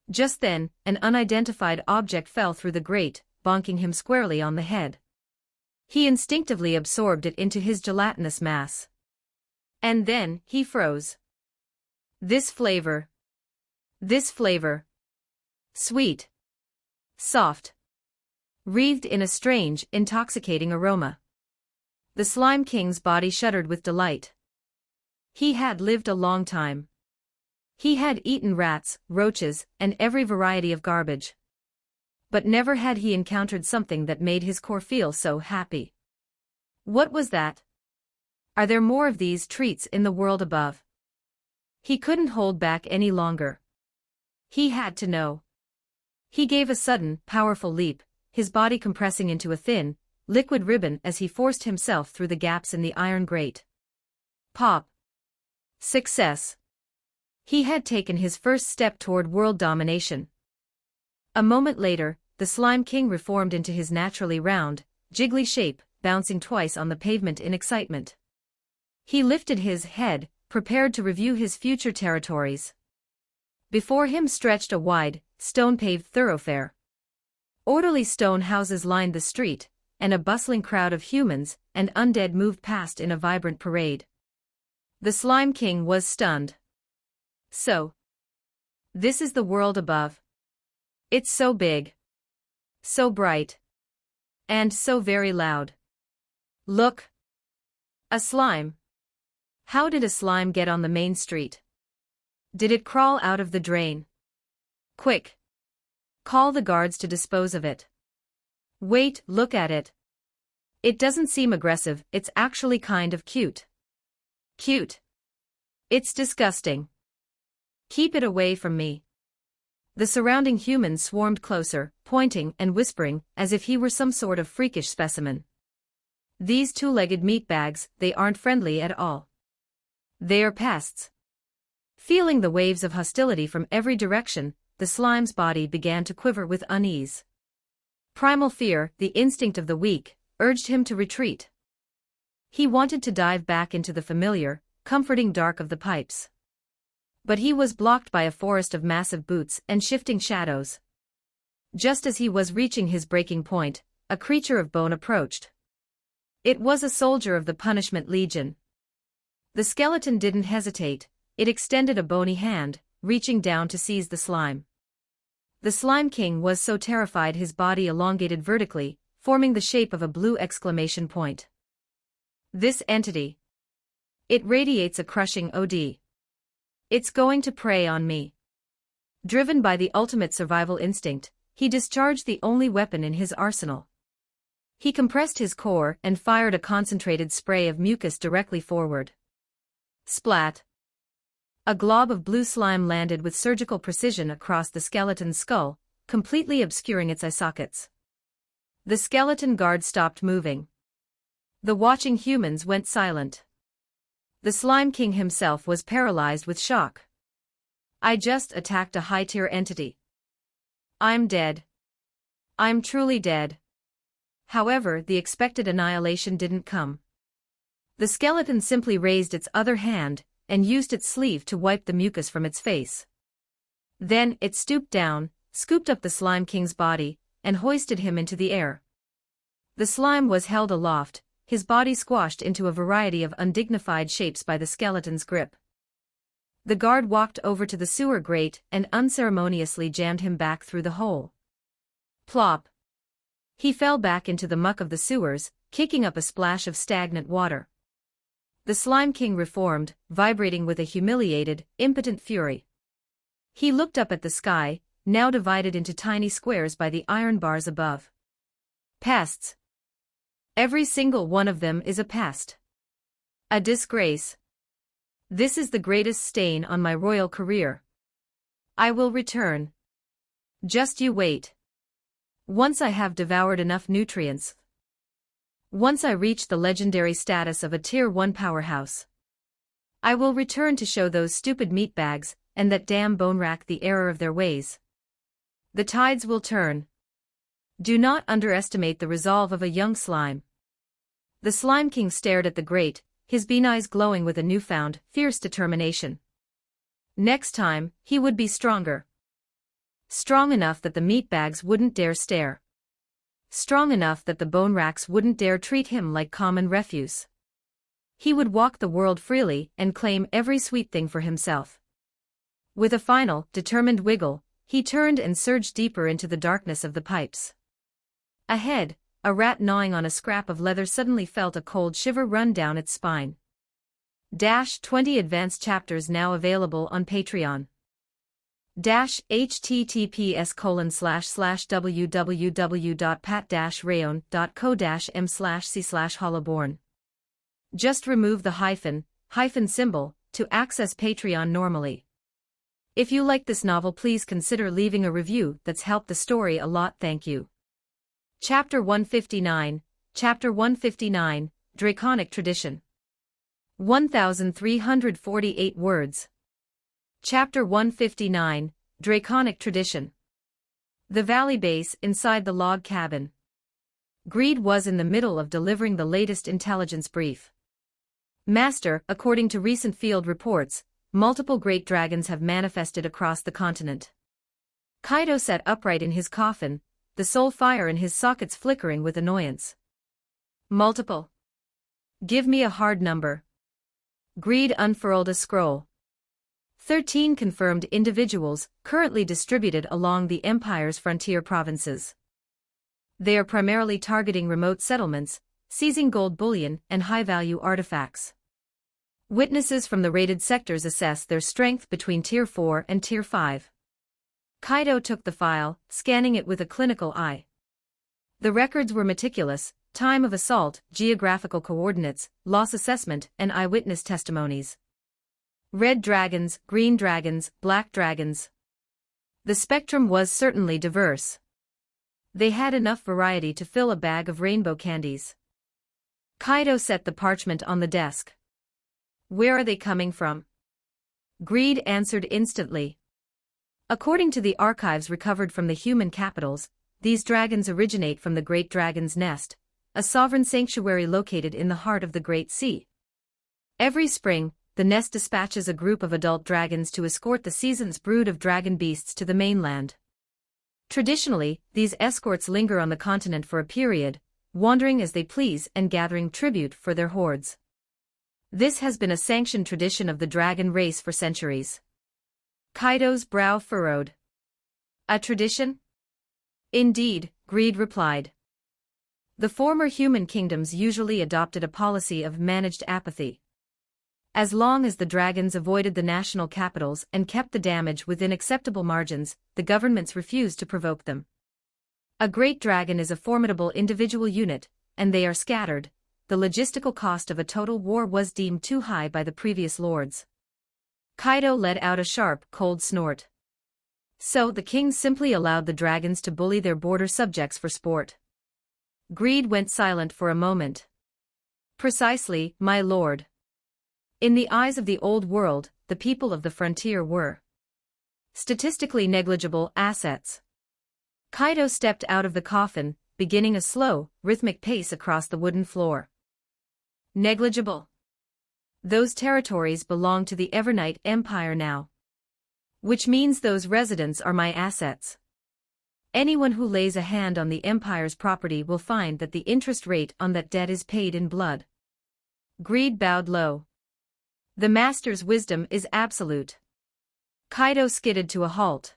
Just then, an unidentified object fell through the grate, bonking him squarely on the head. He instinctively absorbed it into his gelatinous mass. And then, he froze. This flavor. Sweet. Soft. Wreathed in a strange, intoxicating aroma. The Slime King's body shuddered with delight. He had lived a long time. He had eaten rats, roaches, and every variety of garbage. But never had he encountered something that made his core feel so happy. What was that? Are there more of these treats in the world above? He couldn't hold back any longer. He had to know. He gave a sudden, powerful leap, his body compressing into a thin, liquid ribbon as he forced himself through the gaps in the iron grate. Pop. Success. He had taken his first step toward world domination. A moment later, the Slime King reformed into his naturally round, jiggly shape, bouncing twice on the pavement in excitement. He lifted his head, prepared to review his future territories. Before him stretched a wide, stone-paved thoroughfare. Orderly stone houses lined the street, and a bustling crowd of humans and undead moved past in a vibrant parade. The Slime King was stunned. So. This is the world above. It's so big. So bright. And so very loud. Look. A slime. How did a slime get on the main street? Did it crawl out of the drain? Quick. Call the guards to dispose of it. Wait, look at it. It doesn't seem aggressive, it's actually kind of cute. Cute. It's disgusting. Keep it away from me. The surrounding humans swarmed closer, pointing and whispering, as if he were some sort of freakish specimen. These two-legged meatbags, they aren't friendly at all. They are pests. Feeling the waves of hostility from every direction, the slime's body began to quiver with unease. Primal fear, the instinct of the weak, urged him to retreat. He wanted to dive back into the familiar, comforting dark of the pipes. But he was blocked by a forest of massive boots and shifting shadows. Just as he was reaching his breaking point, a creature of bone approached. It was a soldier of the Punishment Legion. The skeleton didn't hesitate, it extended a bony hand, reaching down to seize the slime. The Slime King was so terrified his body elongated vertically, forming the shape of a blue exclamation point. This entity. It radiates a crushing OD. It's going to prey on me. Driven by the ultimate survival instinct, he discharged the only weapon in his arsenal. He compressed his core and fired a concentrated spray of mucus directly forward. Splat! A glob of blue slime landed with surgical precision across the skeleton's skull, completely obscuring its eye sockets. The skeleton guard stopped moving. The watching humans went silent. The Slime King himself was paralyzed with shock. I just attacked a high-tier entity. I'm dead. I'm truly dead. However, the expected annihilation didn't come. The skeleton simply raised its other hand and used its sleeve to wipe the mucus from its face. Then, it stooped down, scooped up the Slime King's body, and hoisted him into the air. The slime was held aloft, his body squashed into a variety of undignified shapes by the skeleton's grip. The guard walked over to the sewer grate and unceremoniously jammed him back through the hole. Plop! He fell back into the muck of the sewers, kicking up a splash of stagnant water. The Slime King reformed, vibrating with a humiliated, impotent fury. He looked up at the sky, now divided into tiny squares by the iron bars above. Pests. Every single one of them is a pest. A disgrace. This is the greatest stain on my royal career. I will return. Just you wait. Once I have devoured enough nutrients. Once I reach the legendary status of a Tier 1 powerhouse. I will return to show those stupid meatbags, and that damn bone rack the error of their ways. The tides will turn. Do not underestimate the resolve of a young slime. The Slime King stared at the grate, his bean eyes glowing with a newfound, fierce determination. Next time, he would be stronger. Strong enough that the meatbags wouldn't dare stare. Strong enough that the bone racks wouldn't dare treat him like common refuse. He would walk the world freely and claim every sweet thing for himself. With a final, determined wiggle, he turned and surged deeper into the darkness of the pipes. Ahead, a rat gnawing on a scrap of leather suddenly felt a cold shiver run down its spine. 20 advanced chapters now available on Patreon. https://www.pat-rayon.co-m/c/hollowborn. Just remove the hyphen symbol to access Patreon normally. If you like this novel, please consider leaving a review. That's helped the story a lot. Thank you. Chapter 159, Draconic Tradition. 1,348 words. Chapter 159, Draconic Tradition. The valley base inside the log cabin. Greed was in the middle of delivering the latest intelligence brief. Master, according to recent field reports, multiple great dragons have manifested across the continent. Kaido sat upright in his coffin, the soul fire in his sockets flickering with annoyance. Multiple. Give me a hard number. Greed unfurled a scroll. 13 confirmed individuals, currently distributed along the Empire's frontier provinces. They are primarily targeting remote settlements, seizing gold bullion and high-value artifacts. Witnesses from the raided sectors assess their strength between Tier 4 and Tier 5. Kaido took the file, scanning it with a clinical eye. The records were meticulous: time of assault, geographical coordinates, loss assessment, and eyewitness testimonies. Red dragons, green dragons, black dragons. The spectrum was certainly diverse. They had enough variety to fill a bag of rainbow candies. Kaido set the parchment on the desk. Where are they coming from? Greed answered instantly. According to the archives recovered from the human capitals, these dragons originate from the Great Dragon's Nest, a sovereign sanctuary located in the heart of the Great Sea. Every spring, the nest dispatches a group of adult dragons to escort the season's brood of dragon beasts to the mainland. Traditionally, these escorts linger on the continent for a period, wandering as they please and gathering tribute for their hordes. This has been a sanctioned tradition of the dragon race for centuries. Kaido's brow furrowed. A tradition? Indeed, Greed replied. The former human kingdoms usually adopted a policy of managed apathy. As long as the dragons avoided the national capitals and kept the damage within acceptable margins, the governments refused to provoke them. A great dragon is a formidable individual unit, and they are scattered. The logistical cost of a total war was deemed too high by the previous lords. Kaido let out a sharp, cold snort. So the kings simply allowed the dragons to bully their border subjects for sport. Greed went silent for a moment. Precisely, my lord. In the eyes of the old world, the people of the frontier were statistically negligible assets. Kaido stepped out of the coffin, beginning a slow, rhythmic pace across the wooden floor. Negligible. Those territories belong to the Evernight Empire now. Which means those residents are my assets. Anyone who lays a hand on the Empire's property will find that the interest rate on that debt is paid in blood. Greed bowed low. The master's wisdom is absolute. Kaido skidded to a halt.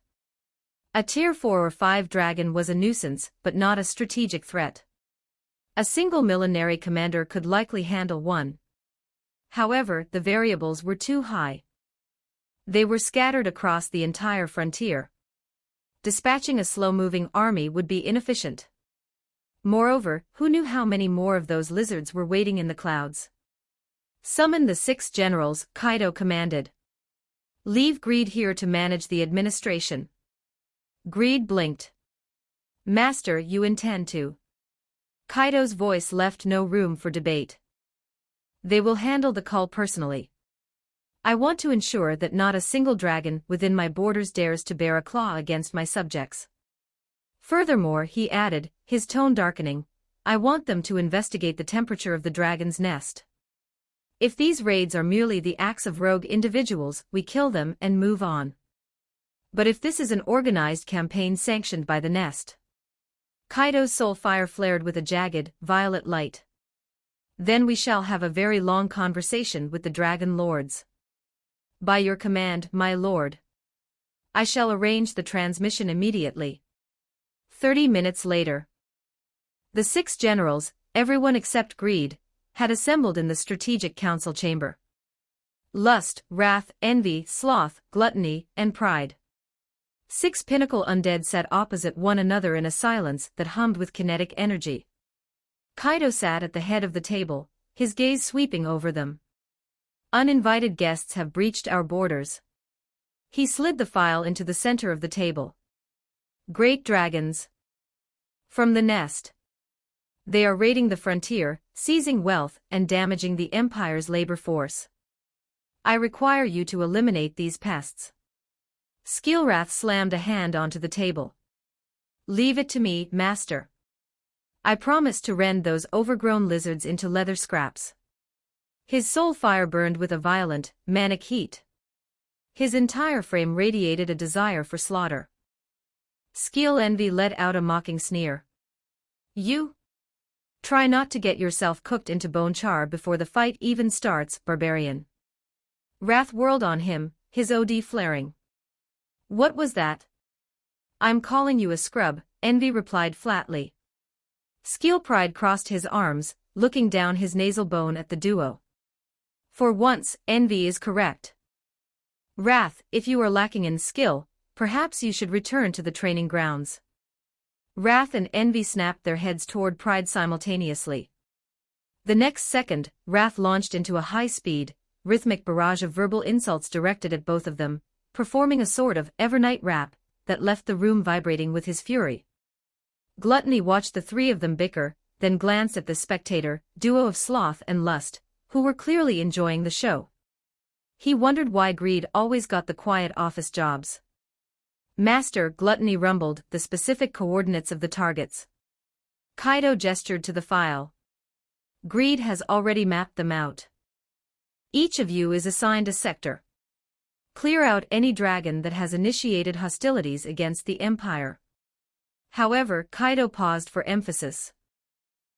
A tier 4 or 5 dragon was a nuisance, but not a strategic threat. A single millenary commander could likely handle one. However, the variables were too high. They were scattered across the entire frontier. Dispatching a slow-moving army would be inefficient. Moreover, who knew how many more of those lizards were waiting in the clouds? Summon the 6 generals, Kaido commanded. Leave Greed here to manage the administration. Greed blinked. Master, you intend to? Kaido's voice left no room for debate. They will handle the call personally. I want to ensure that not a single dragon within my borders dares to bear a claw against my subjects. Furthermore, he added, his tone darkening, I want them to investigate the temperature of the dragon's nest. If these raids are merely the acts of rogue individuals, we kill them and move on. But if this is an organized campaign sanctioned by the nest. Kaido's soul fire flared with a jagged, violet light. Then we shall have a very long conversation with the dragon lords. By your command, my lord. I shall arrange the transmission immediately. 30 minutes later. The 6 generals, everyone except Greed, had assembled in the strategic council chamber. Lust, wrath, envy, sloth, gluttony, and pride. 6 pinnacle undead sat opposite one another in a silence that hummed with kinetic energy. Kaido sat at the head of the table, his gaze sweeping over them. Uninvited guests have breached our borders. He slid the file into the center of the table. Great dragons. From the nest. They are raiding the frontier, seizing wealth, and damaging the Empire's labor force. I require you to eliminate these pests. Skillwrath slammed a hand onto the table. Leave it to me, master. I promise to rend those overgrown lizards into leather scraps. His soul fire burned with a violent, manic heat. His entire frame radiated a desire for slaughter. Skill Envy let out a mocking sneer. You? Try not to get yourself cooked into bone char before the fight even starts, barbarian. Wrath whirled on him, his OD flaring. What was that? I'm calling you a scrub, Envy replied flatly. Skill Pride crossed his arms, looking down his nasal bone at the duo. For once, Envy is correct. Wrath, if you are lacking in skill, perhaps you should return to the training grounds. Wrath and Envy snapped their heads toward Pride simultaneously. The next second, Wrath launched into a high-speed, rhythmic barrage of verbal insults directed at both of them, performing a sort of Evernight rap that left the room vibrating with his fury. Gluttony watched the 3 of them bicker, then glanced at the spectator, duo of Sloth and Lust, who were clearly enjoying the show. He wondered why Greed always got the quiet office jobs. Master, Gluttony rumbled the specific coordinates of the targets. Kaido gestured to the file. Greed has already mapped them out. Each of you is assigned a sector. Clear out any dragon that has initiated hostilities against the Empire. However, Kaido paused for emphasis.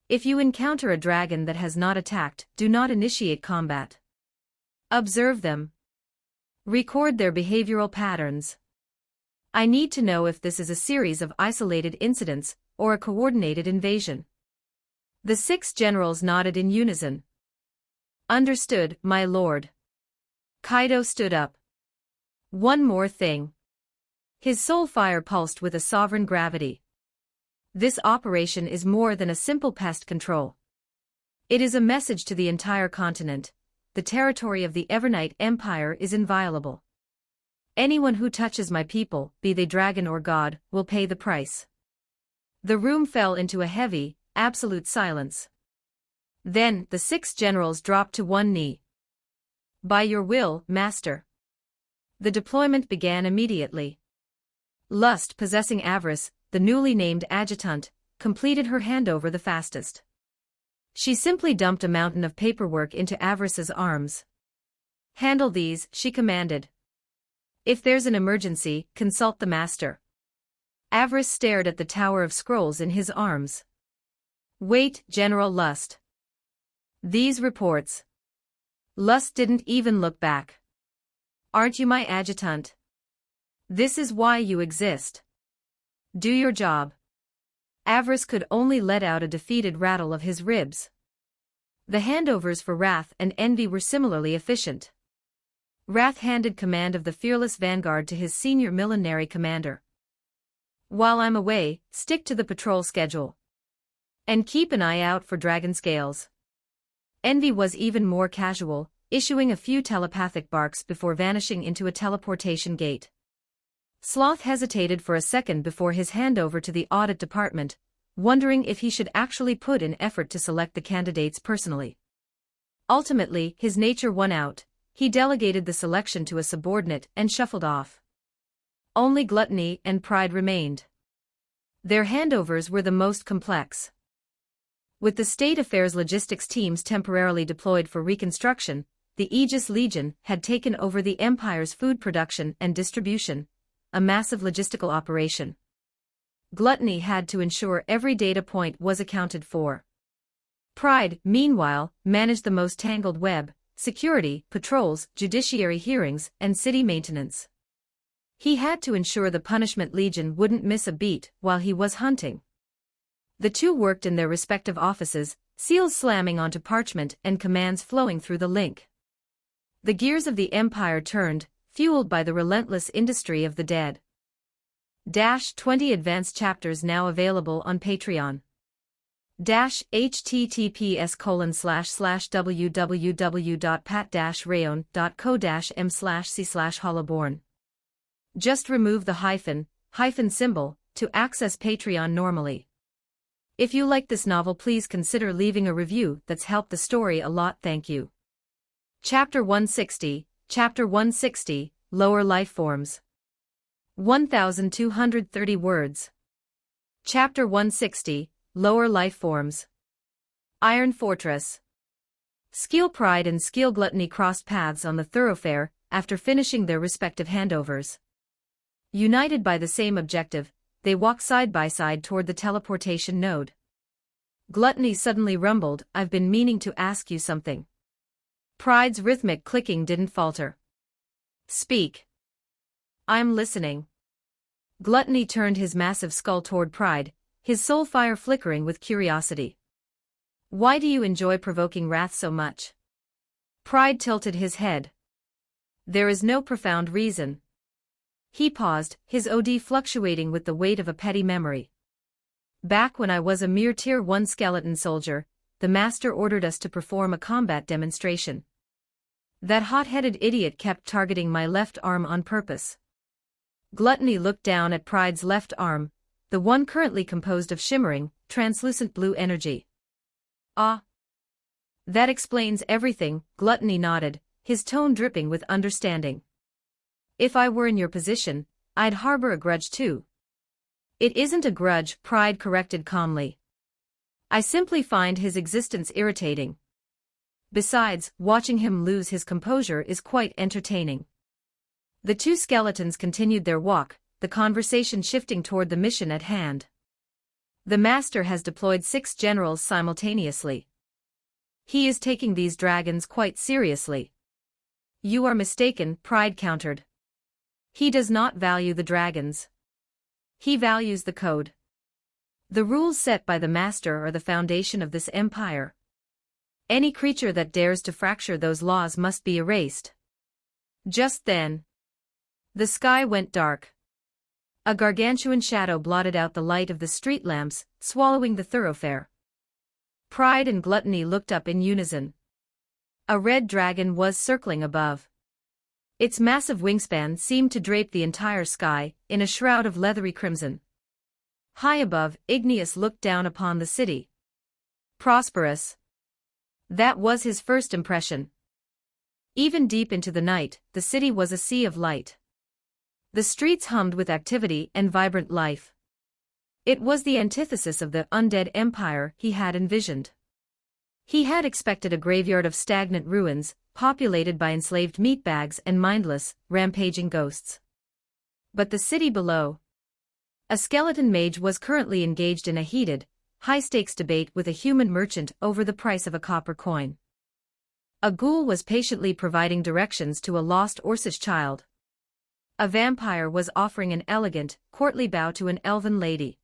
If you encounter a dragon that has not attacked, do not initiate combat. Observe them. Record their behavioral patterns. I need to know if this is a series of isolated incidents or a coordinated invasion. The 6 generals nodded in unison. Understood, my lord. Kaido stood up. One more thing. His soul fire pulsed with a sovereign gravity. This operation is more than a simple pest control. It is a message to the entire continent. The territory of the Evernight Empire is inviolable. Anyone who touches my people, be they dragon or god, will pay the price. The room fell into a heavy, absolute silence. Then, the 6 generals dropped to one knee. By your will, master. The deployment began immediately. Lust possessing Avarice, the newly named adjutant, completed her handover the fastest. She simply dumped a mountain of paperwork into Avarice's arms. Handle these, she commanded. If there's an emergency, consult the master. Avarice stared at the tower of scrolls in his arms. Wait, General Lust. These reports. Lust didn't even look back. Aren't you my adjutant? This is why you exist. Do your job. Avarice could only let out a defeated rattle of his ribs. The handovers for Wrath and Envy were similarly efficient. Wrath handed command of the fearless vanguard to his senior millenary commander. While I'm away, stick to the patrol schedule. And keep an eye out for dragon scales. Envy was even more casual, issuing a few telepathic barks before vanishing into a teleportation gate. Sloth hesitated for a second before his handover to the audit department, wondering if he should actually put in effort to select the candidates personally. Ultimately, his nature won out. He delegated the selection to a subordinate and shuffled off. Only Gluttony and Pride remained. Their handovers were the most complex. With the State Affairs logistics teams temporarily deployed for reconstruction, the Aegis Legion had taken over the Empire's food production and distribution, a massive logistical operation. Gluttony had to ensure every data point was accounted for. Pride, meanwhile, managed the most tangled web: security, patrols, judiciary hearings, and city maintenance. He had to ensure the Punishment Legion wouldn't miss a beat while he was hunting. The two worked in their respective offices, seals slamming onto parchment and commands flowing through the link. The gears of the Empire turned, fueled by the relentless industry of the dead. 20 advanced chapters now available on Patreon. https://www.pat-rayon.co-m/c/hollowborn. Just remove the hyphen symbol to access Patreon normally. If you like this novel, please consider leaving a review. That's helped the story a lot, thank you. Chapter 160, Lower Life Forms. 1,230 words. Chapter 160, Lower Life Forms. Iron Fortress. Skill Pride and Skill Gluttony crossed paths on the thoroughfare after finishing their respective handovers. United by the same objective, they walked side by side toward the teleportation node. Gluttony suddenly rumbled, "I've been meaning to ask you something." Pride's rhythmic clicking didn't falter. "Speak." "I'm listening." Gluttony turned his massive skull toward Pride, his soul fire flickering with curiosity. "Why do you enjoy provoking wrath so much?" Pride tilted his head. "There is no profound reason." He paused, his OD fluctuating with the weight of a petty memory. "Back when I was a mere Tier 1 skeleton soldier, the master ordered us to perform a combat demonstration. That hot-headed idiot kept targeting my left arm on purpose." Gluttony looked down at Pride's left arm, the one currently composed of shimmering, translucent blue energy. "Ah. That explains everything," Gluttony nodded, his tone dripping with understanding. "If I were in your position, I'd harbor a grudge too." "It isn't a grudge," Pride corrected calmly. "I simply find his existence irritating. Besides, watching him lose his composure is quite entertaining. The two skeletons continued their walk, the conversation shifting toward the mission at hand. The master has deployed 6 generals simultaneously. He is taking these dragons quite seriously. You are mistaken, Pride countered. He does not value the dragons. He values the code. The rules set by the master are the foundation of this empire. Any creature that dares to fracture those laws must be erased. Just then, the sky went dark. A gargantuan shadow blotted out the light of the street lamps, swallowing the thoroughfare. Pride and Gluttony looked up in unison. A red dragon was circling above. Its massive wingspan seemed to drape the entire sky, in a shroud of leathery crimson. High above, Igneous looked down upon the city. Prosperous. That was his first impression. Even deep into the night, the city was a sea of light. The streets hummed with activity and vibrant life. It was the antithesis of the undead empire he had envisioned. He had expected a graveyard of stagnant ruins, populated by enslaved meatbags and mindless, rampaging ghosts. But the city below. A skeleton mage was currently engaged in a heated, high-stakes debate with a human merchant over the price of a copper coin. A ghoul was patiently providing directions to a lost Orcish child. A vampire was offering an elegant, courtly bow to an elven lady.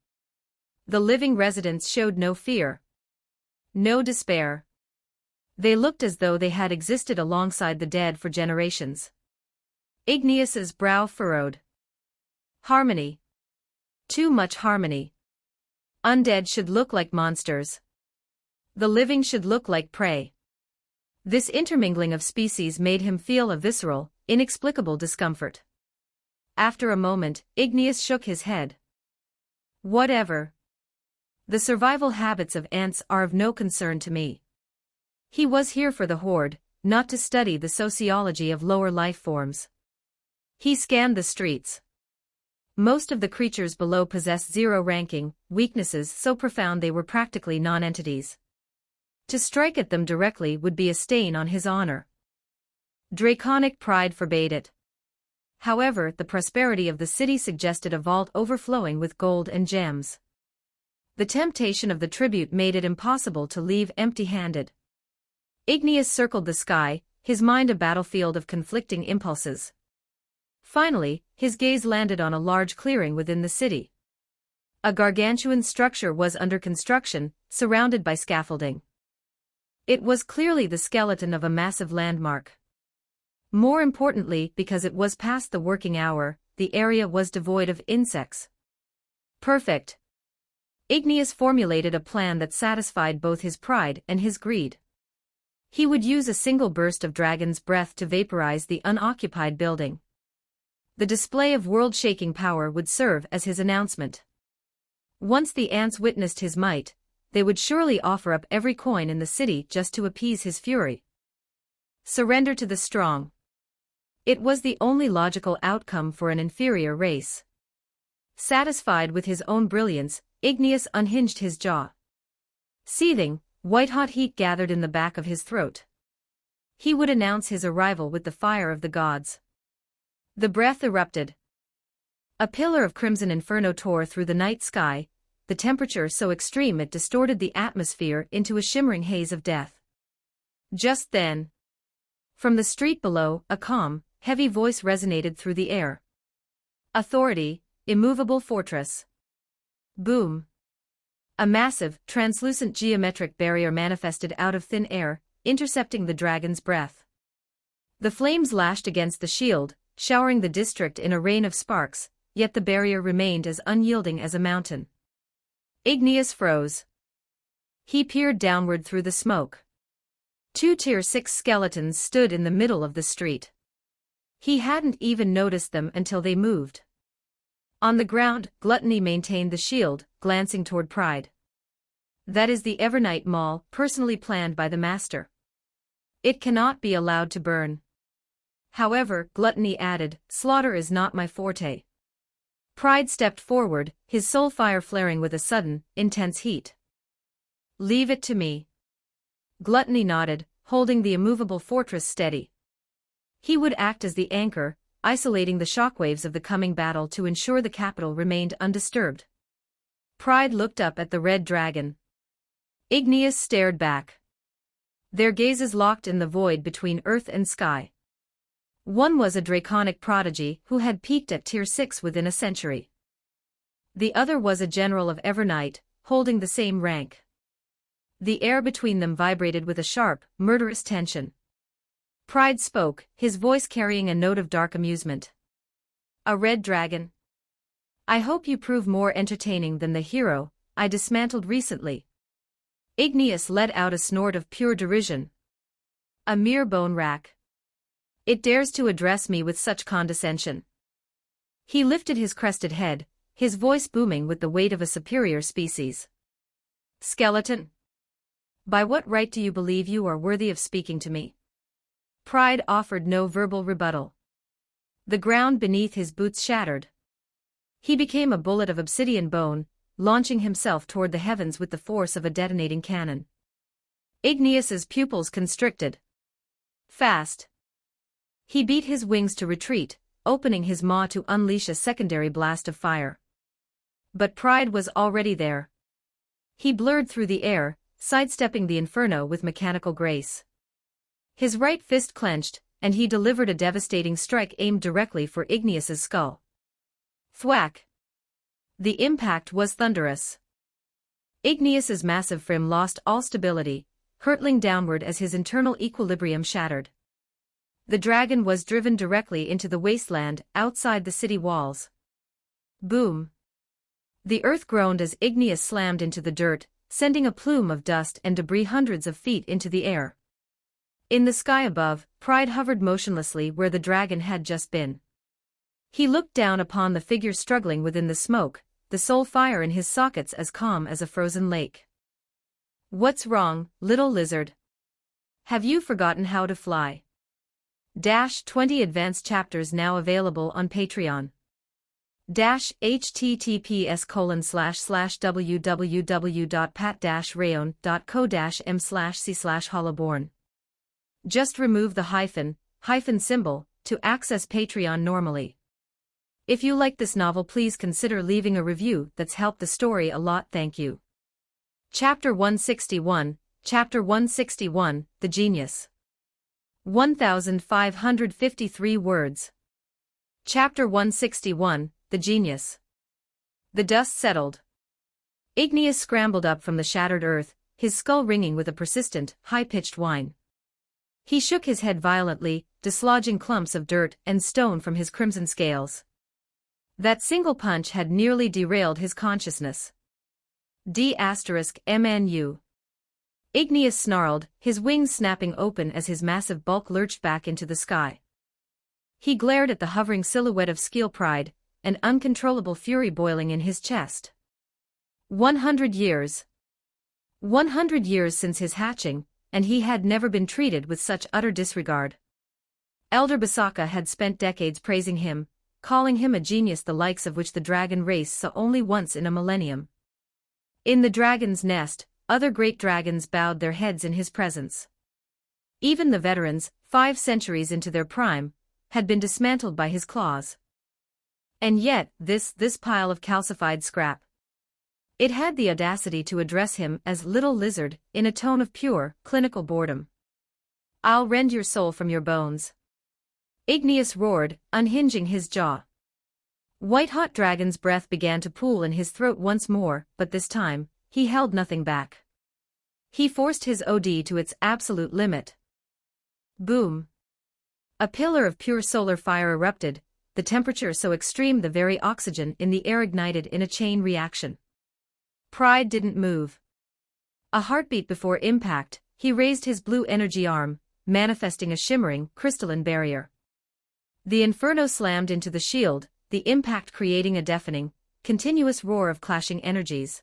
The living residents showed no fear. No despair. They looked as though they had existed alongside the dead for generations. Igneous's brow furrowed. Harmony. Too much harmony. Undead should look like monsters. The living should look like prey. This intermingling of species made him feel a visceral, inexplicable discomfort. After a moment, Igneous shook his head. Whatever. The survival habits of ants are of no concern to me. He was here for the horde, not to study the sociology of lower life forms. He scanned the streets. Most of the creatures below possessed zero ranking, weaknesses so profound they were practically non-entities. To strike at them directly would be a stain on his honor. Draconic pride forbade it. However, the prosperity of the city suggested a vault overflowing with gold and gems. The temptation of the tribute made it impossible to leave empty-handed. Igneous circled the sky, his mind a battlefield of conflicting impulses. Finally, his gaze landed on a large clearing within the city. A gargantuan structure was under construction, surrounded by scaffolding. It was clearly the skeleton of a massive landmark. More importantly, because it was past the working hour, the area was devoid of insects. Perfect. Igneous formulated a plan that satisfied both his pride and his greed. He would use a single burst of dragon's breath to vaporize the unoccupied building. The display of world-shaking power would serve as his announcement. Once the ants witnessed his might, they would surely offer up every coin in the city just to appease his fury. Surrender to the strong. It was the only logical outcome for an inferior race. Satisfied with his own brilliance, Igneous unhinged his jaw. Seething, white-hot heat gathered in the back of his throat. He would announce his arrival with the fire of the gods. The breath erupted. A pillar of crimson inferno tore through the night sky, the temperature so extreme it distorted the atmosphere into a shimmering haze of death. Just then, from the street below, a calm, heavy voice resonated through the air. Authority, immovable fortress. Boom. A massive, translucent geometric barrier manifested out of thin air, intercepting the dragon's breath. The flames lashed against the shield, showering the district in a rain of sparks, yet the barrier remained as unyielding as a mountain. Igneous froze. He peered downward through the smoke. 2 Tier 6 skeletons stood in the middle of the street. He hadn't even noticed them until they moved. On the ground, Gluttony maintained the shield, glancing toward Pride. That is the Evernight Maul, personally planned by the Master. It cannot be allowed to burn. However, Gluttony added, slaughter is not my forte. Pride stepped forward, his soul fire flaring with a sudden, intense heat. Leave it to me. Gluttony nodded, holding the immovable fortress steady. He would act as the anchor, isolating the shockwaves of the coming battle to ensure the capital remained undisturbed. Pride looked up at the red dragon. Igneous stared back. Their gazes locked in the void between earth and sky. One was a draconic prodigy who had peaked at Tier 6 within a century. The other was a general of Evernight, holding the same rank. The air between them vibrated with a sharp, murderous tension. Pride spoke, his voice carrying a note of dark amusement. A red dragon. I hope you prove more entertaining than the hero I dismantled recently. Igneous let out a snort of pure derision. A mere bone rack. It dares to address me with such condescension. He lifted his crested head, his voice booming with the weight of a superior species. Skeleton. By what right do you believe you are worthy of speaking to me? Pride offered no verbal rebuttal. The ground beneath his boots shattered. He became a bullet of obsidian bone, launching himself toward the heavens with the force of a detonating cannon. Igneous's pupils constricted. Fast. He beat his wings to retreat, opening his maw to unleash a secondary blast of fire. But Pride was already there. He blurred through the air, sidestepping the inferno with mechanical grace. His right fist clenched, and he delivered a devastating strike aimed directly for Igneous's skull. Thwack! The impact was thunderous. Igneous's massive frame lost all stability, hurtling downward as his internal equilibrium shattered. The dragon was driven directly into the wasteland outside the city walls. Boom! The earth groaned as Igneous slammed into the dirt, sending a plume of dust and debris hundreds of feet into the air. In the sky above, Pride hovered motionlessly where the dragon had just been. He looked down upon the figure struggling within the smoke, the soul fire in his sockets as calm as a frozen lake. What's wrong, little lizard? Have you forgotten how to fly? 20 advanced chapters now available on Patreon. https://www.pat-rayon.co-m/c/hollowborn. Just remove the hyphen symbol to access Patreon normally. If you like this novel, please consider leaving a review. That's helped the story a lot. Thank you. Chapter 161, The Genius. 1553 words. Chapter 161, The Genius. The dust settled. Igneous scrambled up from the shattered earth, his skull ringing with a persistent, high-pitched whine. He shook his head violently, dislodging clumps of dirt and stone from his crimson scales. That single punch had nearly derailed his consciousness. D*MNU. Igneous snarled, his wings snapping open as his massive bulk lurched back into the sky. He glared at the hovering silhouette of Skeel Pride, an uncontrollable fury boiling in his chest. 100 years. 100 years since his hatching, and he had never been treated with such utter disregard. Elder Basaka had spent decades praising him, calling him a genius the likes of which the dragon race saw only once in a millennium. In the dragon's nest, other great dragons bowed their heads in his presence. Even the veterans, 5 centuries into their prime, had been dismantled by his claws. And yet, this pile of calcified scrap. It had the audacity to address him as little lizard, in a tone of pure, clinical boredom. I'll rend your soul from your bones. Igneous roared, unhinging his jaw. White-hot dragon's breath began to pool in his throat once more, but this time, he held nothing back. He forced his OD to its absolute limit. Boom. A pillar of pure solar fire erupted, the temperature so extreme the very oxygen in the air ignited in a chain reaction. Pride didn't move. A heartbeat before impact, he raised his blue energy arm, manifesting a shimmering, crystalline barrier. The inferno slammed into the shield, the impact creating a deafening, continuous roar of clashing energies.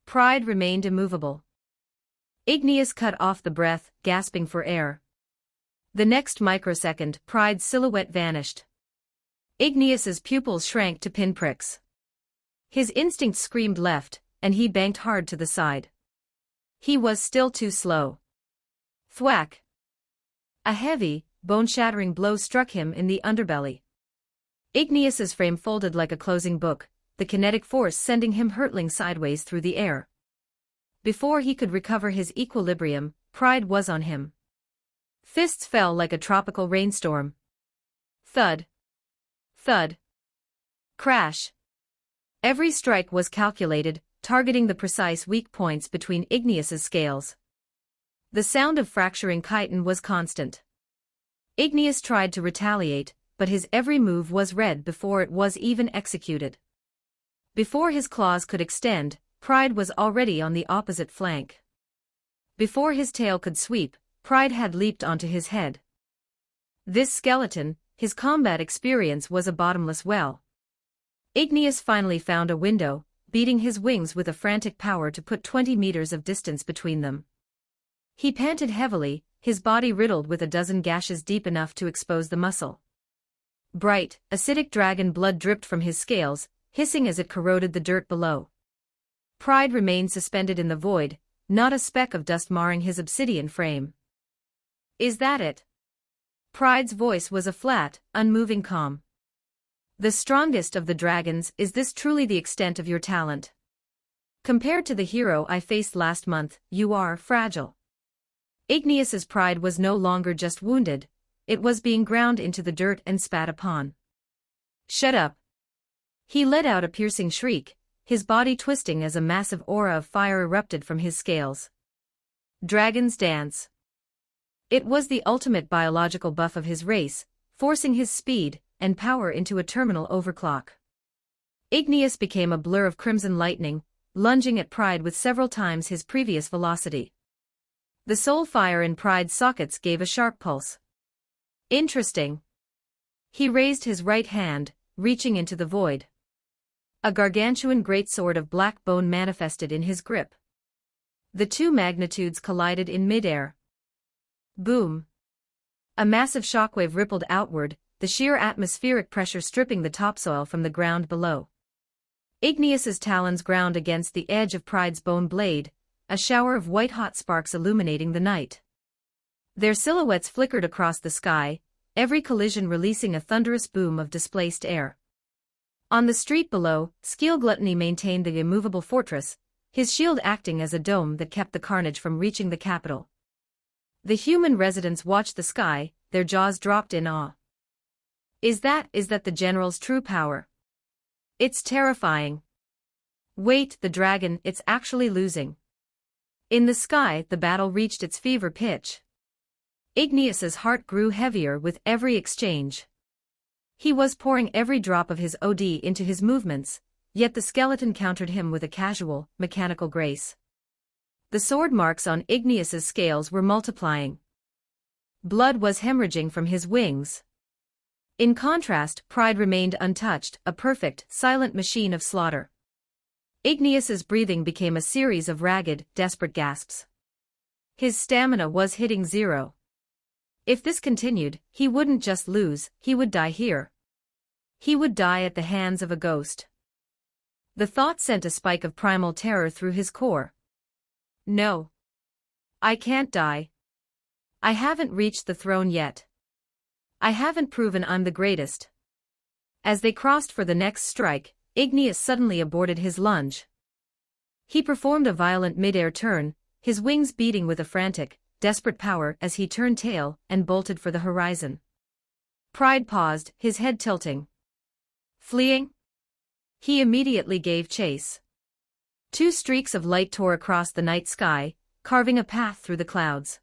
Pride remained immovable. Igneous cut off the breath, gasping for air. The next microsecond, Pride's silhouette vanished. Igneous's pupils shrank to pinpricks. His instinct screamed left, and he banked hard to the side. He was still too slow. Thwack! A heavy, bone-shattering blow struck him in the underbelly. Igneous's frame folded like a closing book, the kinetic force sending him hurtling sideways through the air. Before he could recover his equilibrium, Pride was on him. Fists fell like a tropical rainstorm. Thud. Thud. Crash. Every strike was calculated, targeting the precise weak points between Igneous's scales. The sound of fracturing chitin was constant. Igneous tried to retaliate, but his every move was read before it was even executed. Before his claws could extend, Pride was already on the opposite flank. Before his tail could sweep, Pride had leaped onto his head. This skeleton, his combat experience was a bottomless well. Igneous finally found a window, beating his wings with a frantic power to put 20 meters of distance between them. He panted heavily, his body riddled with a dozen gashes deep enough to expose the muscle. Bright, acidic dragon blood dripped from his scales, hissing as it corroded the dirt below. Pride remained suspended in the void, not a speck of dust marring his obsidian frame. "Is that it?" Pride's voice was a flat, unmoving calm. "The strongest of the dragons, is this truly the extent of your talent? Compared to the hero I faced last month, you are fragile." Igneous's pride was no longer just wounded, it was being ground into the dirt and spat upon. "Shut up!" He let out a piercing shriek, his body twisting as a massive aura of fire erupted from his scales. Dragons dance. It was the ultimate biological buff of his race, forcing his speed and power into a terminal overclock. Igneous became a blur of crimson lightning, lunging at Pride with several times his previous velocity. The soul fire in Pride's sockets gave a sharp pulse. Interesting. He raised his right hand, reaching into the void. A gargantuan greatsword of black bone manifested in his grip. The two magnitudes collided in midair. Boom. A massive shockwave rippled outward, the sheer atmospheric pressure stripping the topsoil from the ground below. Igneous's talons ground against the edge of Pride's bone blade, a shower of white-hot sparks illuminating the night. Their silhouettes flickered across the sky, every collision releasing a thunderous boom of displaced air. On the street below, Skill Gluttony maintained the immovable fortress, his shield acting as a dome that kept the carnage from reaching the capital. The human residents watched the sky, their jaws dropped in awe. Is that the general's true power? It's terrifying. Wait, the dragon, it's actually losing. In the sky, the battle reached its fever pitch. Igneous's heart grew heavier with every exchange. He was pouring every drop of his OD into his movements, yet the skeleton countered him with a casual, mechanical grace. The sword marks on Igneous's scales were multiplying. Blood was hemorrhaging from his wings. In contrast, Pride remained untouched, a perfect, silent machine of slaughter. Igneous's breathing became a series of ragged, desperate gasps. His stamina was hitting zero. If this continued, he wouldn't just lose, he would die here. He would die at the hands of a ghost. The thought sent a spike of primal terror through his core. No. I can't die. I haven't reached the throne yet. I haven't proven I'm the greatest. As they crossed for the next strike, Igneous suddenly aborted his lunge. He performed a violent mid-air turn, his wings beating with a frantic, desperate power as he turned tail and bolted for the horizon. Pride paused, his head tilting. Fleeing? He immediately gave chase. Two streaks of light tore across the night sky, carving a path through the clouds.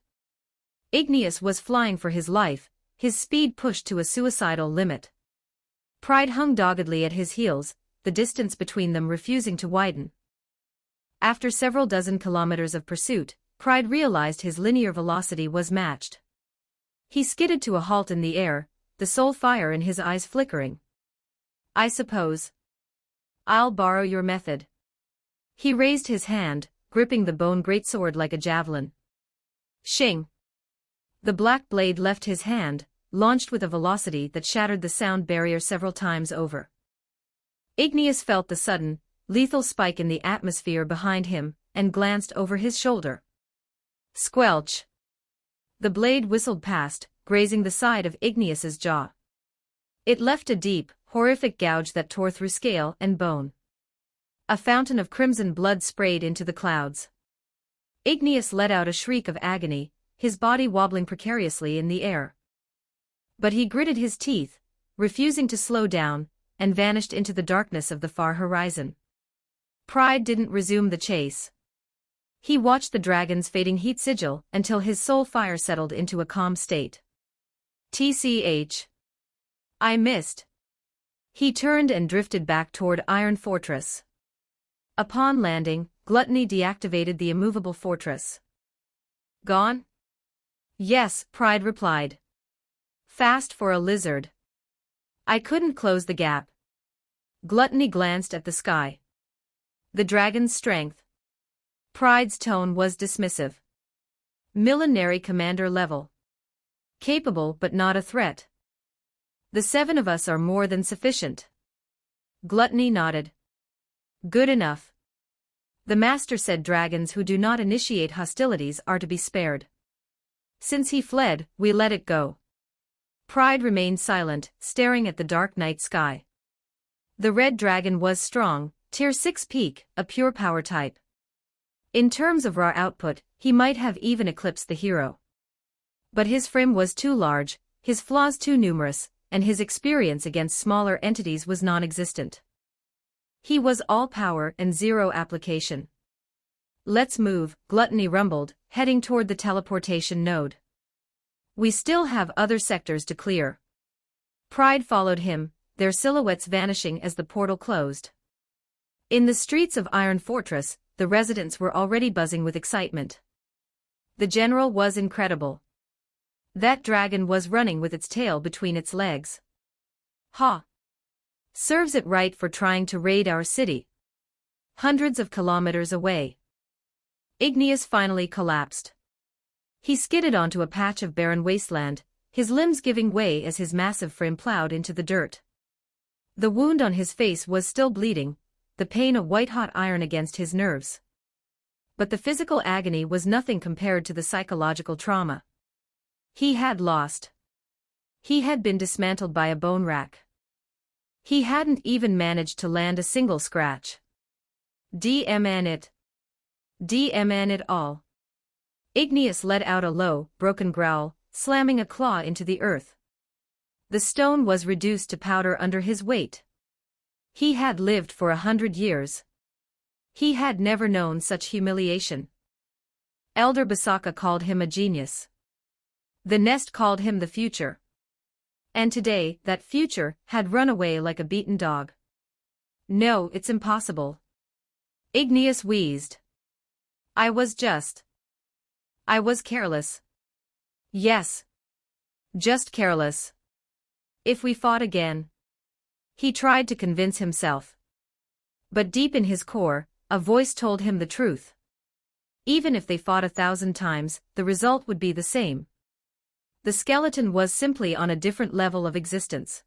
Igneous was flying for his life, his speed pushed to a suicidal limit. Pride hung doggedly at his heels, the distance between them refusing to widen. After several dozen kilometers of pursuit, Pride realized his linear velocity was matched. He skidded to a halt in the air, the soul fire in his eyes flickering. I suppose I'll borrow your method. He raised his hand, gripping the bone greatsword like a javelin. Shing! The black blade left his hand, launched with a velocity that shattered the sound barrier several times over. Igneous felt the sudden, lethal spike in the atmosphere behind him, and glanced over his shoulder. Squelch! The blade whistled past, grazing the side of Igneous's jaw. It left a deep, horrific gouge that tore through scale and bone. A fountain of crimson blood sprayed into the clouds. Igneous let out a shriek of agony, his body wobbling precariously in the air. But he gritted his teeth, refusing to slow down, and vanished into the darkness of the far horizon. Pride didn't resume the chase. He watched the dragon's fading heat sigil until his soul fire settled into a calm state. TCH. I missed. He turned and drifted back toward Iron Fortress. Upon landing, Gluttony deactivated the immovable fortress. Gone? Yes, Pride replied. Fast for a lizard. I couldn't close the gap. Gluttony glanced at the sky. The dragon's strength. Pride's tone was dismissive. Millenary commander level. Capable but not a threat. The 7 of us are more than sufficient. Gluttony nodded. Good enough. The master said dragons who do not initiate hostilities are to be spared. Since he fled, we let it go. Pride remained silent, staring at the dark night sky. The red dragon was strong, tier 6 peak, a pure power type. In terms of raw output, he might have even eclipsed the hero. But his frame was too large, his flaws too numerous, and his experience against smaller entities was non-existent. He was all power and zero application. Let's move, Gluttony rumbled, heading toward the teleportation node. We still have other sectors to clear. Pride followed him, their silhouettes vanishing as the portal closed. In the streets of Iron Fortress, the residents were already buzzing with excitement. The general was incredible. That dragon was running with its tail between its legs. Ha! Serves it right for trying to raid our city. Hundreds of kilometers away. Igneous finally collapsed. He skidded onto a patch of barren wasteland, his limbs giving way as his massive frame plowed into the dirt. The wound on his face was still bleeding, the pain of white-hot iron against his nerves. But the physical agony was nothing compared to the psychological trauma. He had lost. He had been dismantled by a bone rack. He hadn't even managed to land a single scratch. DMN it. DMN it all. Igneous let out a low, broken growl, slamming a claw into the earth. The stone was reduced to powder under his weight. He had lived for 100 years. He had never known such humiliation. Elder Basaka called him a genius. The nest called him the future. And today, that future had run away like a beaten dog. No, it's impossible. Igneous wheezed. I was careless. Yes. Just careless. If we fought again. He tried to convince himself. But deep in his core, a voice told him the truth. Even if they fought 1,000 times, the result would be the same. The skeleton was simply on a different level of existence.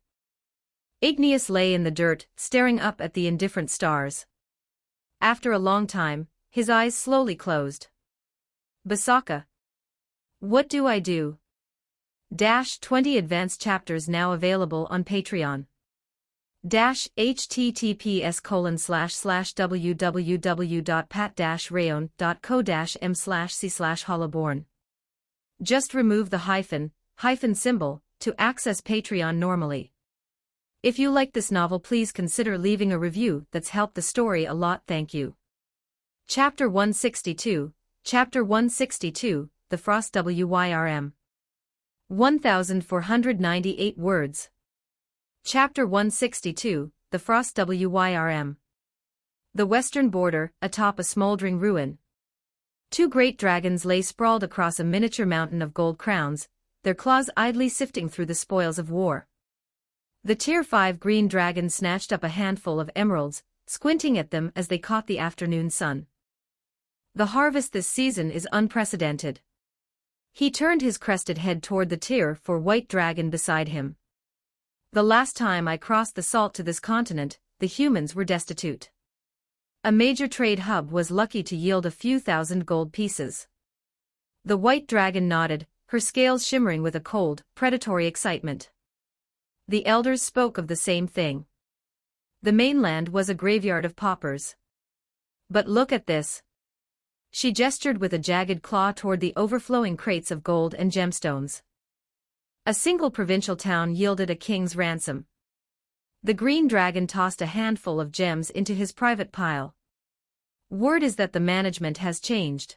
Igneous lay in the dirt, staring up at the indifferent stars. After a long time, his eyes slowly closed. Basaka. What do I do? 20 advanced chapters now available on Patreon. https://www.pat-rayon.co-m/c/holoborn. Just remove the hyphen symbol to access Patreon normally. If you like this novel, please consider leaving a review. That's helped the story a lot. Thank you. Chapter 162, The Frost Wyrm. 1498 words. Chapter 162, The Frost Wyrm. The western border, atop a smoldering ruin. 2 great dragons lay sprawled across a miniature mountain of gold crowns, their claws idly sifting through the spoils of war. The tier 5 green dragon snatched up a handful of emeralds, squinting at them as they caught the afternoon sun. The harvest this season is unprecedented. He turned his crested head toward the tier 4 white dragon beside him. The last time I crossed the salt to this continent, the humans were destitute. A major trade hub was lucky to yield a few thousand gold pieces. The white dragon nodded, her scales shimmering with a cold, predatory excitement. The elders spoke of the same thing. The mainland was a graveyard of paupers. But look at this. She gestured with a jagged claw toward the overflowing crates of gold and gemstones. A single provincial town yielded a king's ransom. The green dragon tossed a handful of gems into his private pile. Word is that the management has changed.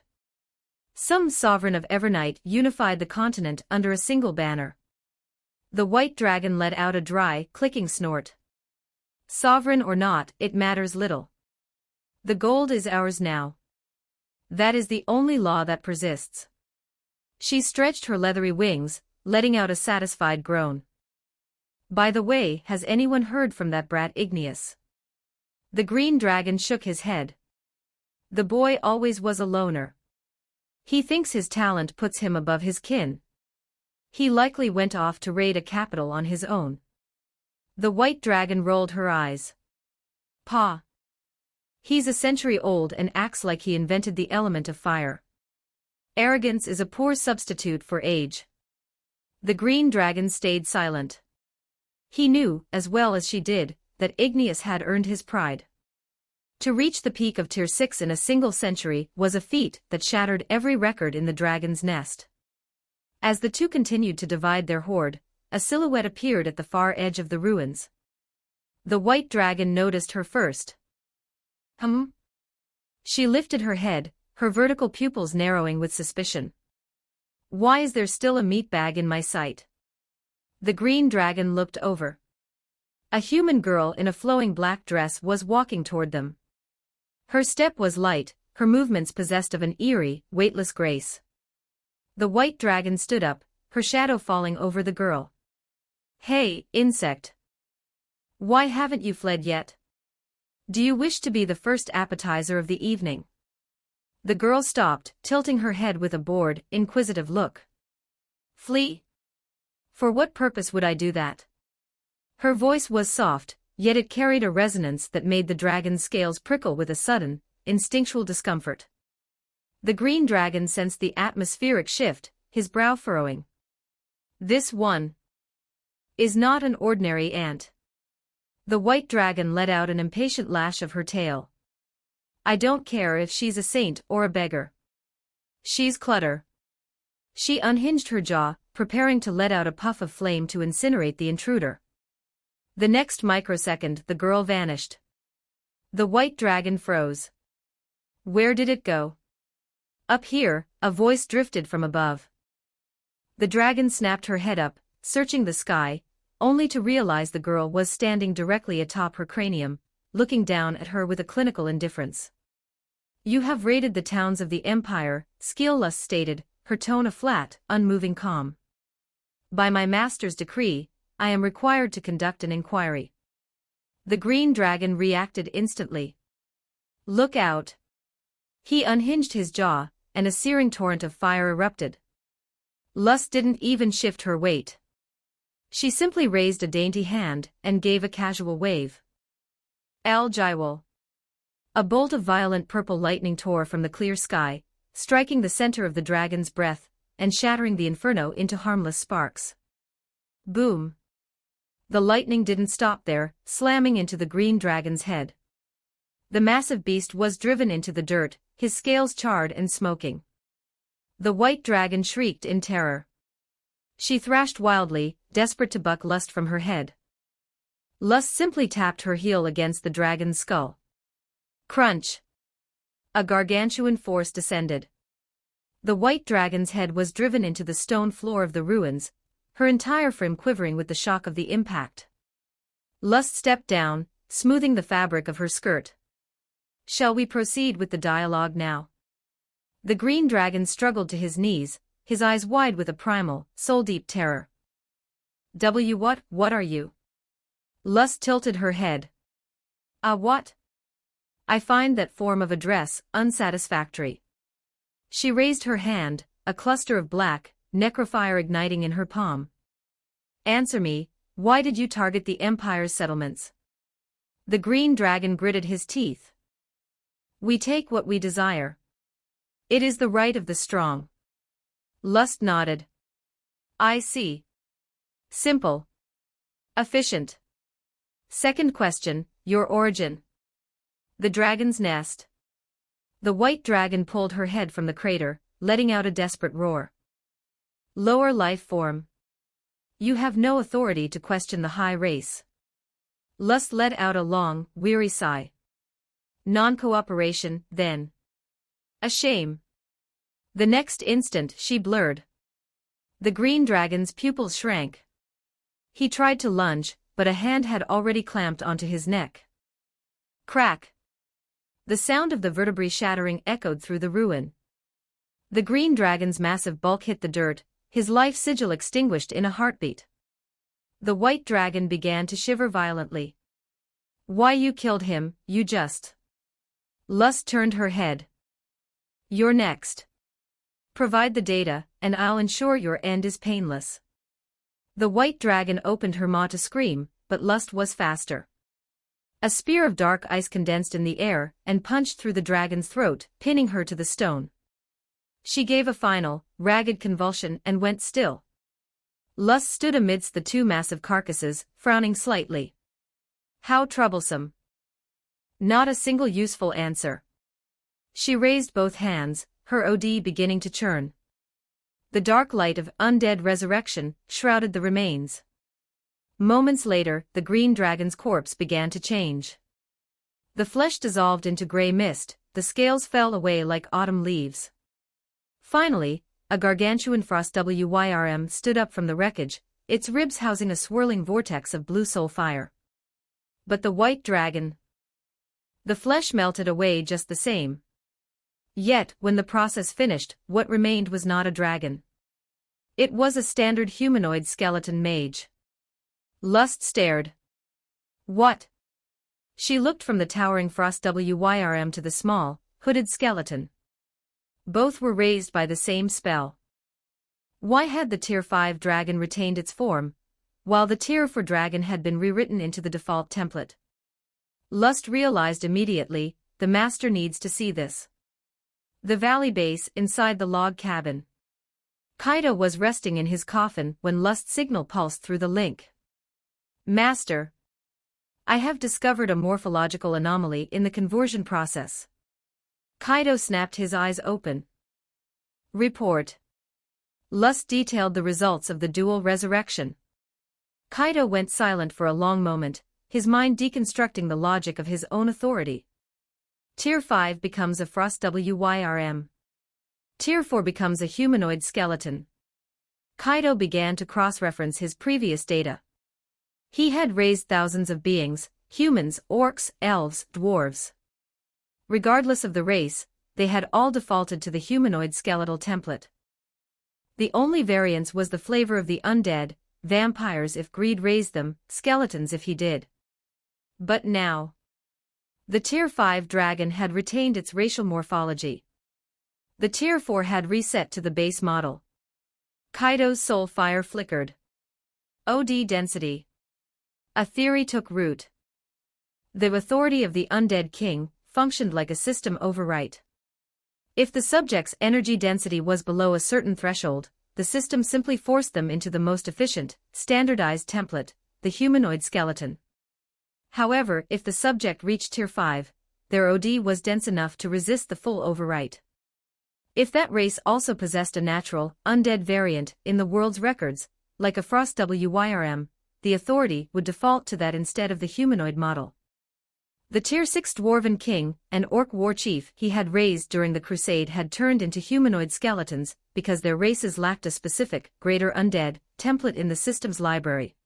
Some sovereign of Evernight unified the continent under a single banner. The white dragon let out a dry, clicking snort. Sovereign or not, it matters little. The gold is ours now. That is the only law that persists. She stretched her leathery wings, letting out a satisfied groan. By the way, has anyone heard from that brat Igneous? The green dragon shook his head. The boy always was a loner. He thinks his talent puts him above his kin. He likely went off to raid a capital on his own. The white dragon rolled her eyes. Pa. He's a century old and acts like he invented the element of fire. Arrogance is a poor substitute for age. The green dragon stayed silent. He knew, as well as she did, that Igneous had earned his pride. To reach the peak of Tier 6 in a single century was a feat that shattered every record in the dragon's nest. As the two continued to divide their hoard, a silhouette appeared at the far edge of the ruins. The white dragon noticed her first. She lifted her head, her vertical pupils narrowing with suspicion. Why is there still a meat bag in my sight? The green dragon looked over. A human girl in a flowing black dress was walking toward them. Her step was light, her movements possessed of an eerie, weightless grace. The white dragon stood up, her shadow falling over the girl. Hey, insect. Why haven't you fled yet? Do you wish to be the first appetizer of the evening? The girl stopped, tilting her head with a bored, inquisitive look. Flee? For what purpose would I do that? Her voice was soft, yet it carried a resonance that made the dragon's scales prickle with a sudden, instinctual discomfort. The green dragon sensed the atmospheric shift, his brow furrowing. This one is not an ordinary ant. The white dragon let out an impatient lash of her tail. I don't care if she's a saint or a beggar. She's clutter. She unhinged her jaw, preparing to let out a puff of flame to incinerate the intruder. The next microsecond the girl vanished. The white dragon froze. Where did it go? Up here, a voice drifted from above. The dragon snapped her head up, searching the sky, only to realize the girl was standing directly atop her cranium, looking down at her with a clinical indifference. You have raided the towns of the Empire, Skilllust stated, her tone a flat, unmoving calm. By my master's decree, I am required to conduct an inquiry. The green dragon reacted instantly. Look out. He unhinged his jaw, and a searing torrent of fire erupted. Lust didn't even shift her weight. She simply raised a dainty hand and gave a casual wave. Al-Jaiwal. A bolt of violent purple lightning tore from the clear sky, striking the center of the dragon's breath, and shattering the inferno into harmless sparks. Boom. The lightning didn't stop there, slamming into the green dragon's head. The massive beast was driven into the dirt, his scales charred and smoking. The white dragon shrieked in terror. She thrashed wildly, desperate to buck Lust from her head. Lust simply tapped her heel against the dragon's skull. Crunch! A gargantuan force descended. The white dragon's head was driven into the stone floor of the ruins, her entire frame quivering with the shock of the impact. Lust stepped down, smoothing the fabric of her skirt. Shall we proceed with the dialogue now? The green dragon struggled to his knees, his eyes wide with a primal, soul-deep terror. What are you? Lust tilted her head. What? I find that form of address unsatisfactory. She raised her hand, a cluster of black, necrofire igniting in her palm. Answer me, why did you target the Empire's settlements? The green dragon gritted his teeth. We take what we desire. It is the right of the strong. Lust nodded. I see. Simple. Efficient. Second question, your origin. The dragon's nest. The white dragon pulled her head from the crater, letting out a desperate roar. Lower life form. You have no authority to question the high race. Lust let out a long, weary sigh. Non-cooperation, then. A shame. The next instant she blurred. The green dragon's pupils shrank. He tried to lunge, but a hand had already clamped onto his neck. Crack. The sound of the vertebrae shattering echoed through the ruin. The green dragon's massive bulk hit the dirt, his life sigil extinguished in a heartbeat. The white dragon began to shiver violently. Why you killed him, you just. Lust turned her head. You're next. Provide the data, and I'll ensure your end is painless. The white dragon opened her maw to scream, but Lust was faster. A spear of dark ice condensed in the air and punched through the dragon's throat, pinning her to the stone. She gave a final, ragged convulsion and went still. Lust stood amidst the two massive carcasses, frowning slightly. How troublesome. Not a single useful answer. She raised both hands, her OD beginning to churn. The dark light of undead resurrection shrouded the remains. Moments later, the green dragon's corpse began to change. The flesh dissolved into gray mist, the scales fell away like autumn leaves. Finally, a gargantuan frost WYRM stood up from the wreckage, its ribs housing a swirling vortex of blue soul fire. But the white dragon. The flesh melted away just the same. Yet, when the process finished, what remained was not a dragon. It was a standard humanoid skeleton mage. Lust stared. What? She looked from the towering frost WYRM to the small, hooded skeleton. Both were raised by the same spell. Why had the Tier 5 dragon retained its form, while the Tier 4 dragon had been rewritten into the default template? Lust realized immediately, the master needs to see this. The valley base inside the log cabin. Kaido was resting in his coffin when Lust's signal pulsed through the link. Master. I have discovered a morphological anomaly in the conversion process. Kaido snapped his eyes open. Report. Lust detailed the results of the dual resurrection. Kaido went silent for a long moment, his mind deconstructing the logic of his own authority. Tier 5 becomes a frost WYRM. Tier 4 becomes a humanoid skeleton. Kaido began to cross-reference his previous data. He had raised thousands of beings, humans, orcs, elves, dwarves. Regardless of the race, they had all defaulted to the humanoid skeletal template. The only variance was the flavor of the undead, vampires if greed raised them, skeletons if he did. But now, the Tier 5 dragon had retained its racial morphology. The Tier 4 had reset to the base model. Kaido's soul fire flickered. OD density. A theory took root. The authority of the undead king functioned like a system overwrite. If the subject's energy density was below a certain threshold, the system simply forced them into the most efficient, standardized template, the humanoid skeleton. However, if the subject reached Tier 5, their OD was dense enough to resist the full overwrite. If that race also possessed a natural, undead variant in the world's records, like a Frost WYRM, the authority would default to that instead of the humanoid model. The Tier 6 Dwarven King, an orc war chief he had raised during the Crusade, had turned into humanoid skeletons because their races lacked a specific, greater undead, template in the system's library.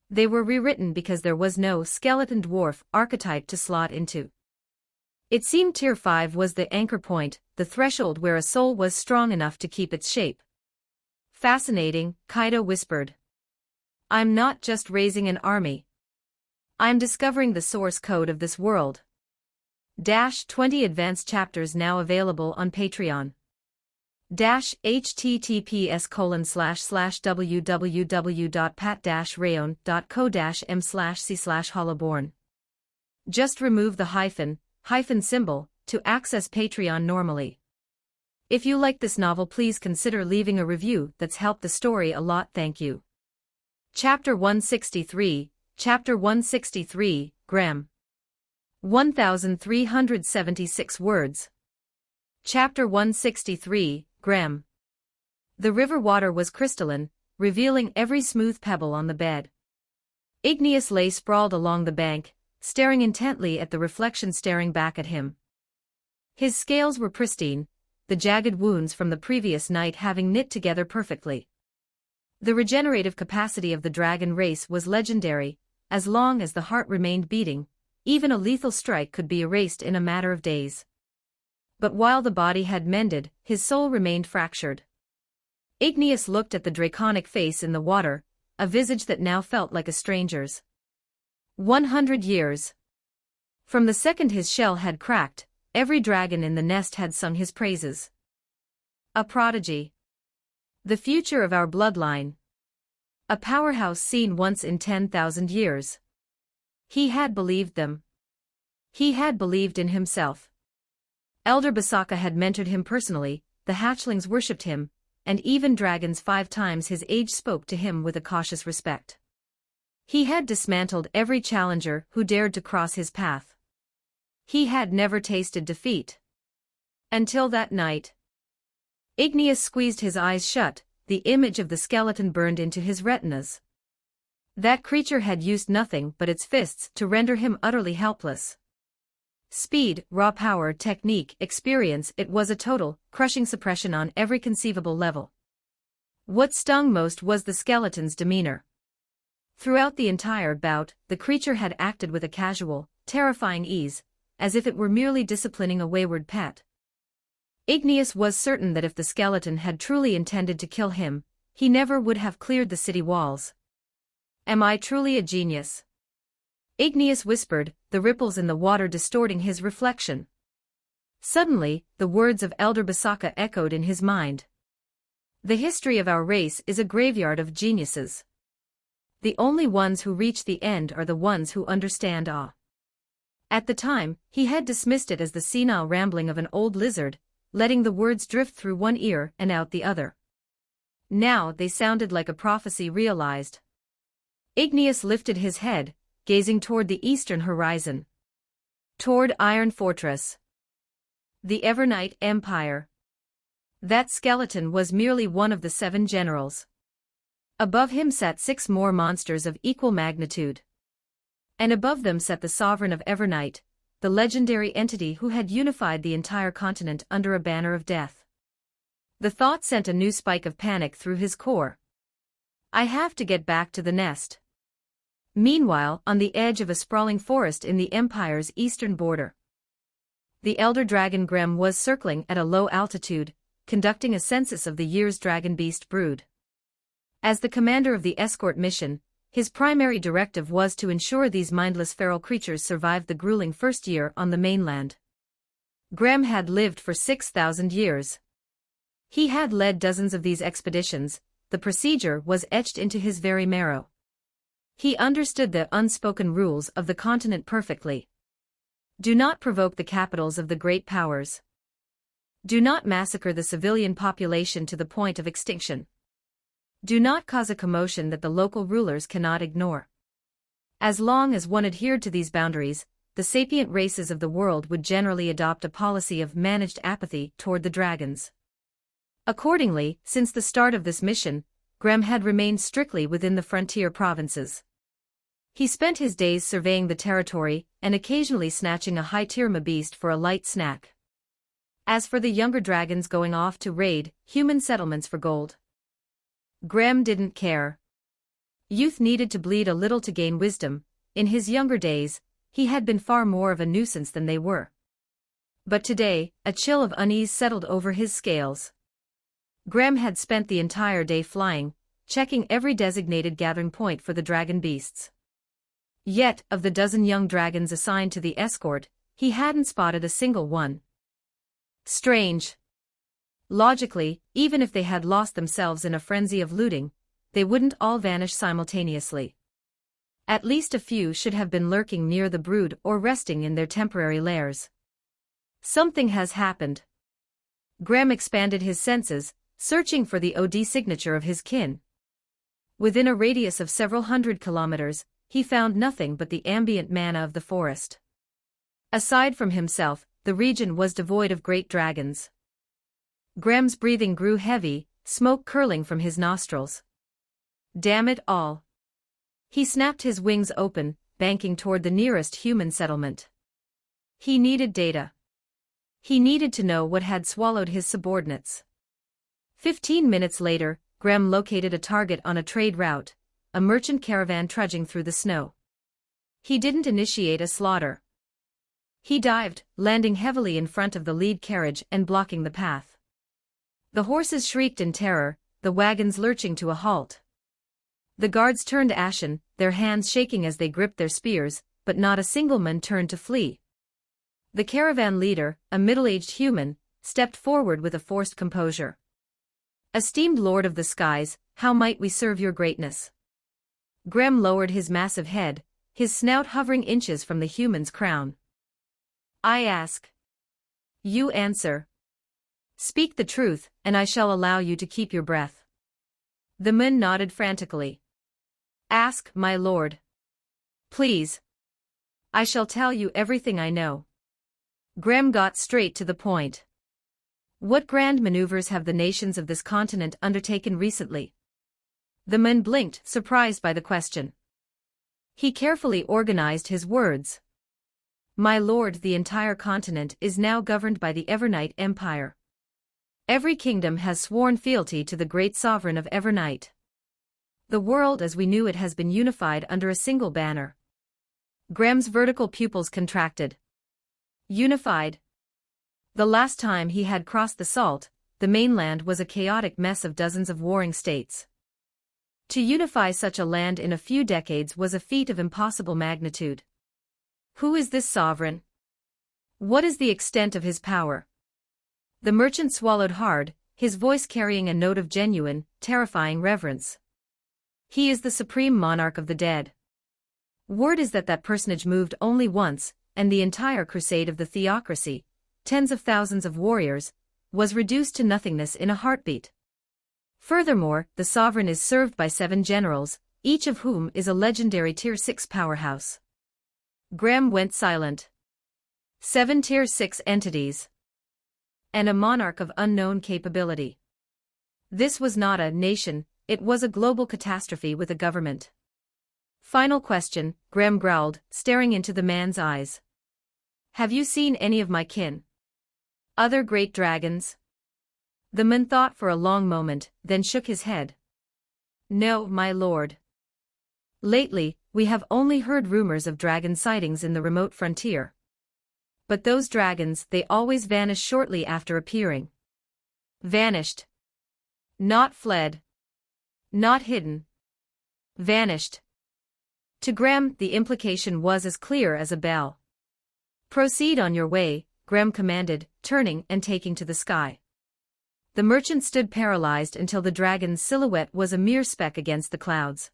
They were rewritten because there was no skeleton dwarf archetype to slot into. It seemed Tier 5 was the anchor point, the threshold where a soul was strong enough to keep its shape. Fascinating, Kaido whispered. I'm not just raising an army. I'm discovering the source code of this world. 20 advanced chapters now available on Patreon. https://www.pat-rayon.co-m/c/hollowborn. Just remove the hyphen symbol to access Patreon normally. If you like this novel, please consider leaving a review. That's helped the story a lot, thank you. Chapter 163, Chapter 163, Graham. 1376 words. Chapter 163, Graham. The river water was crystalline, revealing every smooth pebble on the bed. Igneous lay sprawled along the bank, staring intently at the reflection staring back at him. His scales were pristine, the jagged wounds from the previous night having knit together perfectly. The regenerative capacity of the dragon race was legendary. As long as the heart remained beating, even a lethal strike could be erased in a matter of days. But while the body had mended, his soul remained fractured. Igneous looked at the draconic face in the water, a visage that now felt like a stranger's. 100 years. From the second his shell had cracked, every dragon in the nest had sung his praises. A prodigy. The future of our bloodline. A powerhouse seen once in 10,000 years. He had believed them. He had believed in himself. Elder Basaka had mentored him personally, the hatchlings worshipped him, and even dragons 5 times his age spoke to him with a cautious respect. He had dismantled every challenger who dared to cross his path. He had never tasted defeat. Until that night. Igneous squeezed his eyes shut, the image of the skeleton burned into his retinas. That creature had used nothing but its fists to render him utterly helpless. Speed, raw power, technique, experience, it was a total, crushing suppression on every conceivable level. What stung most was the skeleton's demeanor. Throughout the entire bout, the creature had acted with a casual, terrifying ease, as if it were merely disciplining a wayward pet. Igneous was certain that if the skeleton had truly intended to kill him, he never would have cleared the city walls. Am I truly a genius? Igneous whispered, the ripples in the water distorting his reflection. Suddenly, the words of Elder Basaka echoed in his mind. The history of our race is a graveyard of geniuses. The only ones who reach the end are the ones who understand awe. At the time, he had dismissed it as the senile rambling of an old lizard, letting the words drift through one ear and out the other. Now they sounded like a prophecy realized. Igneous lifted his head, gazing toward the eastern horizon. Toward Iron Fortress. The Evernight Empire. That skeleton was merely one of the 7 generals. Above him sat 6 more monsters of equal magnitude. And above them sat the sovereign of Evernight, the legendary entity who had unified the entire continent under a banner of death. The thought sent a new spike of panic through his core. I have to get back to the nest. Meanwhile, on the edge of a sprawling forest in the Empire's eastern border, the elder dragon Grem was circling at a low altitude, conducting a census of the year's dragon beast brood. As the commander of the escort mission, his primary directive was to ensure these mindless feral creatures survived the grueling first year on the mainland. Graham had lived for 6,000 years. He had led dozens of these expeditions, the procedure was etched into his very marrow. He understood the unspoken rules of the continent perfectly. Do not provoke the capitals of the great powers. Do not massacre the civilian population to the point of extinction. Do not cause a commotion that the local rulers cannot ignore. As long as one adhered to these boundaries, the sapient races of the world would generally adopt a policy of managed apathy toward the dragons. Accordingly, since the start of this mission, Graham had remained strictly within the frontier provinces. He spent his days surveying the territory and occasionally snatching a high-tier beast for a light snack. As for the younger dragons going off to raid human settlements for gold, Graham didn't care. Youth needed to bleed a little to gain wisdom. In his younger days, he had been far more of a nuisance than they were. But today, a chill of unease settled over his scales. Graham had spent the entire day flying, checking every designated gathering point for the dragon beasts. Yet, of the dozen young dragons assigned to the escort, he hadn't spotted a single one. Strange. Logically, even if they had lost themselves in a frenzy of looting, they wouldn't all vanish simultaneously. At least a few should have been lurking near the brood or resting in their temporary lairs. Something has happened. Graham expanded his senses, searching for the OD signature of his kin. Within a radius of several hundred kilometers, he found nothing but the ambient manna of the forest. Aside from himself, the region was devoid of great dragons. Graham's breathing grew heavy, smoke curling from his nostrils. Damn it all. He snapped his wings open, banking toward the nearest human settlement. He needed data. He needed to know what had swallowed his subordinates. 15 minutes later, Graham located a target on a trade route, a merchant caravan trudging through the snow. He didn't initiate a slaughter. He dived, landing heavily in front of the lead carriage and blocking the path. The horses shrieked in terror, the wagons lurching to a halt. The guards turned ashen, their hands shaking as they gripped their spears, but not a single man turned to flee. The caravan leader, a middle-aged human, stepped forward with a forced composure. "Esteemed Lord of the Skies, how might we serve your greatness?" Graham lowered his massive head, his snout hovering inches from the human's crown. "I ask. You answer. Speak the truth, and I shall allow you to keep your breath." The man nodded frantically. "Ask, my lord. Please. I shall tell you everything I know." Graham got straight to the point. "What grand maneuvers have the nations of this continent undertaken recently?" The man blinked, surprised by the question. He carefully organized his words. "My lord, the entire continent is now governed by the Evernite Empire. Every kingdom has sworn fealty to the great sovereign of Evernite. The world as we knew it has been unified under a single banner." Graham's vertical pupils contracted. Unified. The last time he had crossed the Salt, the mainland was a chaotic mess of dozens of warring states. To unify such a land in a few decades was a feat of impossible magnitude. Who is this sovereign? What is the extent of his power? The merchant swallowed hard, his voice carrying a note of genuine, terrifying reverence. "He is the supreme monarch of the dead. Word is that that personage moved only once, and the entire crusade of the theocracy, tens of thousands of warriors, was reduced to nothingness in a heartbeat. Furthermore, the sovereign is served by 7 generals, each of whom is a legendary Tier 6 powerhouse." Graham went silent. 7 Tier 6 entities. And a monarch of unknown capability. This was not a nation, it was a global catastrophe with a government. "Final question," Graham growled, staring into the man's eyes. "Have you seen any of my kin? Other great dragons?" The man thought for a long moment, then shook his head. "No, my lord. Lately, we have only heard rumors of dragon sightings in the remote frontier. But those dragons, they always vanish shortly after appearing." Vanished. Not fled. Not hidden. Vanished. To Graham, the implication was as clear as a bell. "Proceed on your way," Graham commanded, turning and taking to the sky. The merchant stood paralyzed until the dragon's silhouette was a mere speck against the clouds.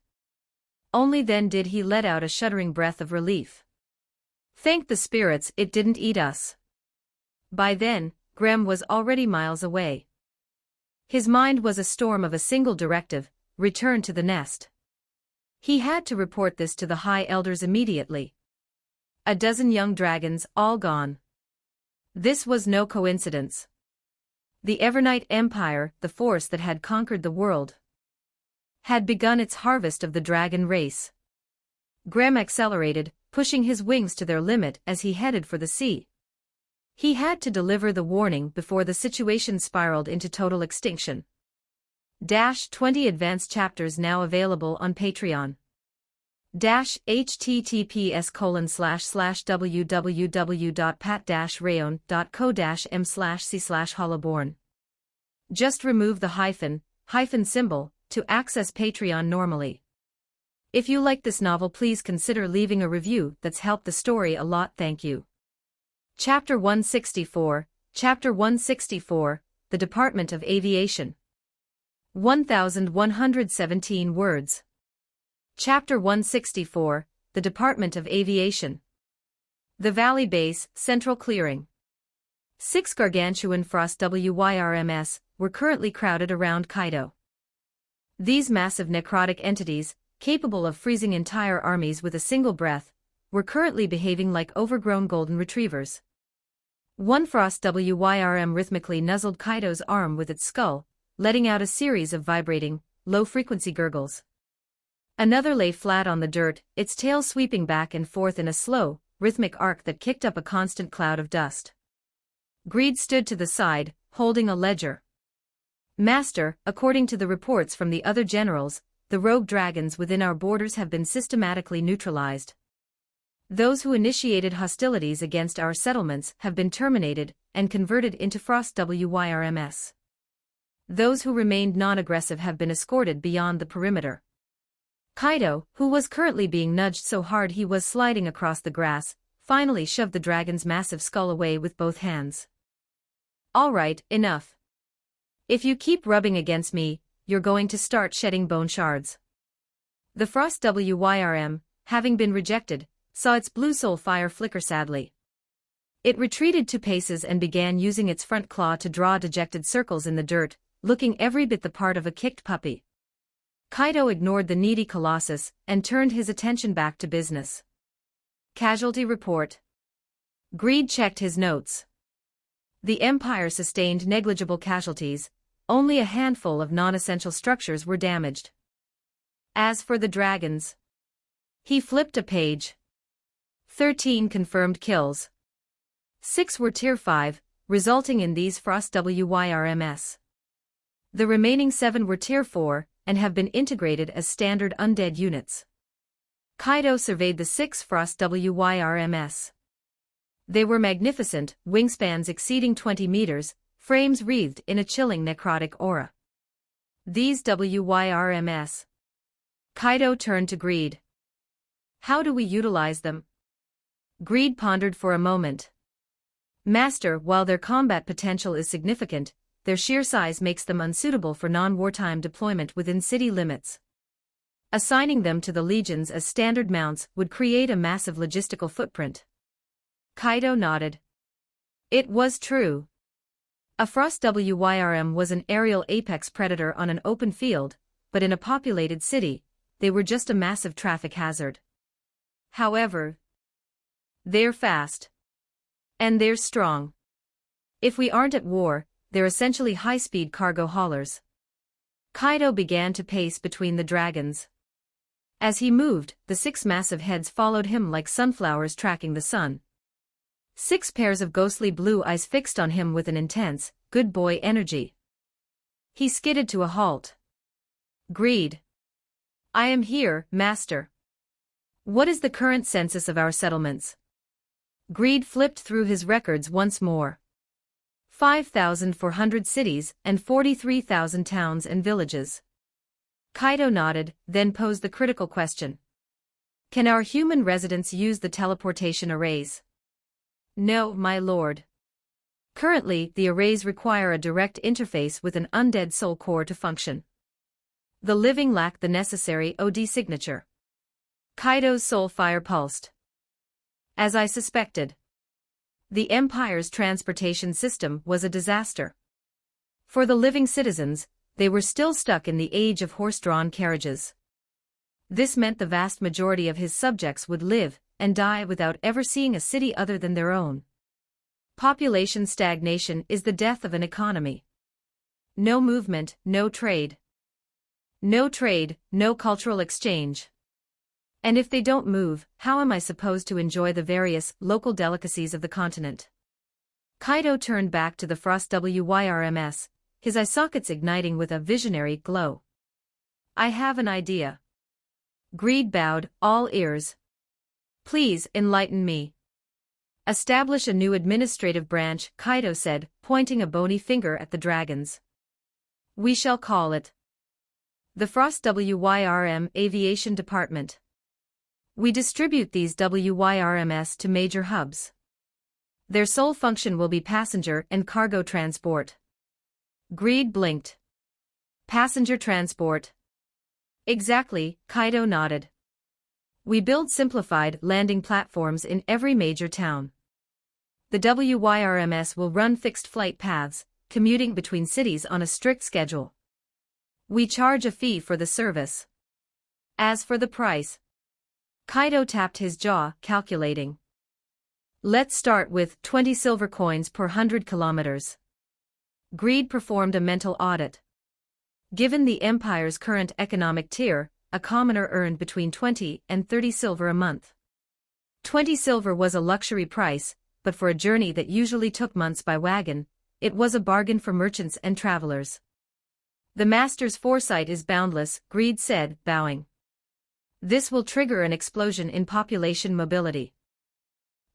Only then did he let out a shuddering breath of relief. Thank the spirits it didn't eat us. By then, Graham was already miles away. His mind was a storm of a single directive: return to the nest. He had to report this to the High Elders immediately. A dozen young dragons, all gone. This was no coincidence. The Evernite Empire, the force that had conquered the world, had begun its harvest of the dragon race. Graham accelerated, pushing his wings to their limit as he headed for the sea. He had to deliver the warning before the situation spiraled into total extinction. 20 advanced chapters now available on Patreon. https://www.pat-rayon.co-m/c/hollowborn. Just remove the hyphen symbol to access Patreon normally. If you like this novel, please consider leaving a review. That's helped the story a lot. Thank you. Chapter 164, The Department of Aviation. 1117 words. Chapter 164, The Department of Aviation. The Valley Base, Central Clearing. 6 gargantuan Frost WYRMS were currently crowded around Kaido. These massive necrotic entities, capable of freezing entire armies with a single breath, were currently behaving like overgrown golden retrievers. One Frost WYRM rhythmically nuzzled Kaido's arm with its skull, letting out a series of vibrating, low-frequency gurgles. Another lay flat on the dirt, its tail sweeping back and forth in a slow, rhythmic arc that kicked up a constant cloud of dust. Greed stood to the side, holding a ledger. Master, according to the reports from the other generals, the rogue dragons within our borders have been systematically neutralized. Those who initiated hostilities against our settlements have been terminated and converted into Frost WYRMS. Those who remained non-aggressive have been escorted beyond the perimeter. Kaido, who was currently being nudged so hard he was sliding across the grass, finally shoved the dragon's massive skull away with both hands. All right, enough. If you keep rubbing against me, you're going to start shedding bone shards. The Frost WYRM, having been rejected, saw its blue soul fire flicker sadly. It retreated 2 paces and began using its front claw to draw dejected circles in the dirt, looking every bit the part of a kicked puppy. Kaido ignored the needy colossus and turned his attention back to business. Casualty report. Greed checked his notes. The Empire sustained negligible casualties, only a handful of non-essential structures were damaged. As for the dragons, he flipped a page. 13 confirmed kills. 6 were Tier 5, resulting in these Frost WYRMS. The remaining 7 were Tier 4, and have been integrated as standard undead units. Kaido surveyed the 6 Frost WYRMS. They were magnificent, wingspans exceeding 20 meters, frames wreathed in a chilling necrotic aura. These WYRMS. Kaido turned to Greed. How do we utilize them? Greed pondered for a moment. Master, while their combat potential is significant, their sheer size makes them unsuitable for non-wartime deployment within city limits. Assigning them to the legions as standard mounts would create a massive logistical footprint. Kaido nodded. It was true. A Frost WYRM was an aerial apex predator on an open field, but in a populated city, they were just a massive traffic hazard. However, they're fast. And they're strong. If we aren't at war, they're essentially high-speed cargo haulers. Kaido began to pace between the dragons. As he moved, the 6 massive heads followed him like sunflowers tracking the sun. 6 pairs of ghostly blue eyes fixed on him with an intense, good boy energy. He skidded to a halt. Greed. I am here, Master. What is the current census of our settlements? Greed flipped through his records once more. 5,400 cities and 43,000 towns and villages. Kaido nodded, then posed the critical question. Can our human residents use the teleportation arrays? No, my lord. Currently, the arrays require a direct interface with an undead soul core to function. The living lack the necessary OD signature. Kaido's soul fire pulsed. As I suspected. The Empire's transportation system was a disaster. For the living citizens, they were still stuck in the age of horse-drawn carriages. This meant the vast majority of his subjects would live and die without ever seeing a city other than their own. Population stagnation is the death of an economy. No movement, no trade. No trade, no cultural exchange. And if they don't move, how am I supposed to enjoy the various local delicacies of the continent? Kaido turned back to the Frost WYRMS, his eye sockets igniting with a visionary glow. I have an idea. Greed bowed, all ears. Please enlighten me. Establish a new administrative branch, Kaido said, pointing a bony finger at the dragons. We shall call it the Frost WYRM Aviation Department. We distribute these WYRMS to major hubs. Their sole function will be passenger and cargo transport. Greed blinked. Passenger transport. Exactly, Kaido nodded. We build simplified landing platforms in every major town. The WYRMS will run fixed flight paths, commuting between cities on a strict schedule. We charge a fee for the service. As for the price, Kaido tapped his jaw, calculating. Let's start with 20 silver coins per 100 kilometers. Greed performed a mental audit. Given the Empire's current economic tier, a commoner earned between 20 and 30 silver a month. 20 silver was a luxury price, but for a journey that usually took months by wagon, it was a bargain for merchants and travelers. The master's foresight is boundless, Greed said, bowing. This will trigger an explosion in population mobility.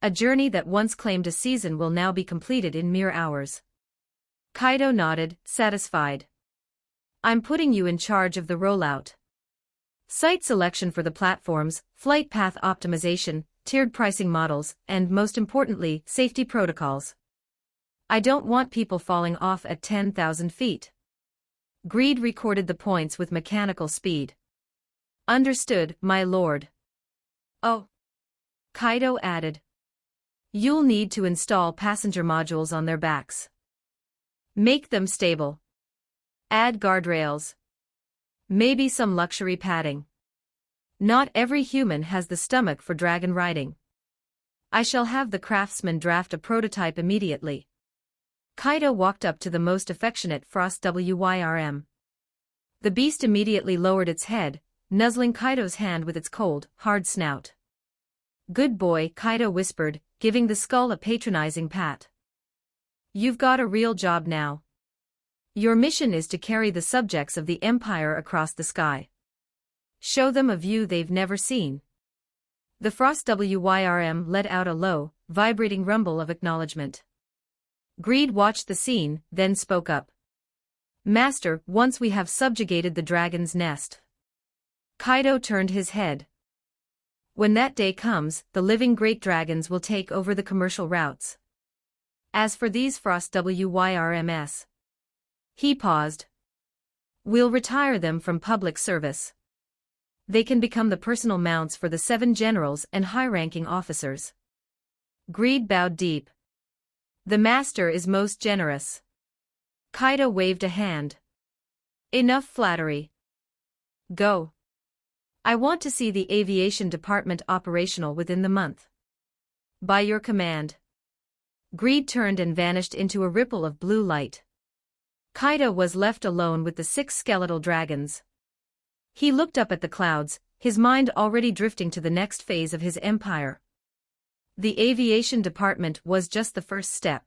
A journey that once claimed a season will now be completed in mere hours. Kaido nodded, satisfied. I'm putting you in charge of the rollout. Site selection for the platforms, flight path optimization, tiered pricing models, and most importantly, safety protocols. I don't want people falling off at 10,000 feet. Greed recorded the points with mechanical speed. Understood, my lord. Oh. Kaido added. You'll need to install passenger modules on their backs. Make them stable. Add guardrails. Maybe some luxury padding. Not every human has the stomach for dragon riding. I shall have the craftsman draft a prototype immediately. Kaido walked up to the most affectionate Frost WYRM. The beast immediately lowered its head, nuzzling Kaido's hand with its cold, hard snout. Good boy, Kaido whispered, giving the skull a patronizing pat. You've got a real job now. Your mission is to carry the subjects of the Empire across the sky. Show them a view they've never seen. The Frost WYRM let out a low, vibrating rumble of acknowledgement. Greed watched the scene, then spoke up. Master, once we have subjugated the dragon's nest. Kaido turned his head. When that day comes, the living great dragons will take over the commercial routes. As for these Frost WYRMS. He paused. We'll retire them from public service. They can become the personal mounts for the 7 generals and high-ranking officers. Greed bowed deep. The master is most generous. Kaido waved a hand. Enough flattery. Go. I want to see the aviation department operational within the month. By your command. Greed turned and vanished into a ripple of blue light. Kaido was left alone with the 6 skeletal dragons. He looked up at the clouds, his mind already drifting to the next phase of his empire. The aviation department was just the first step.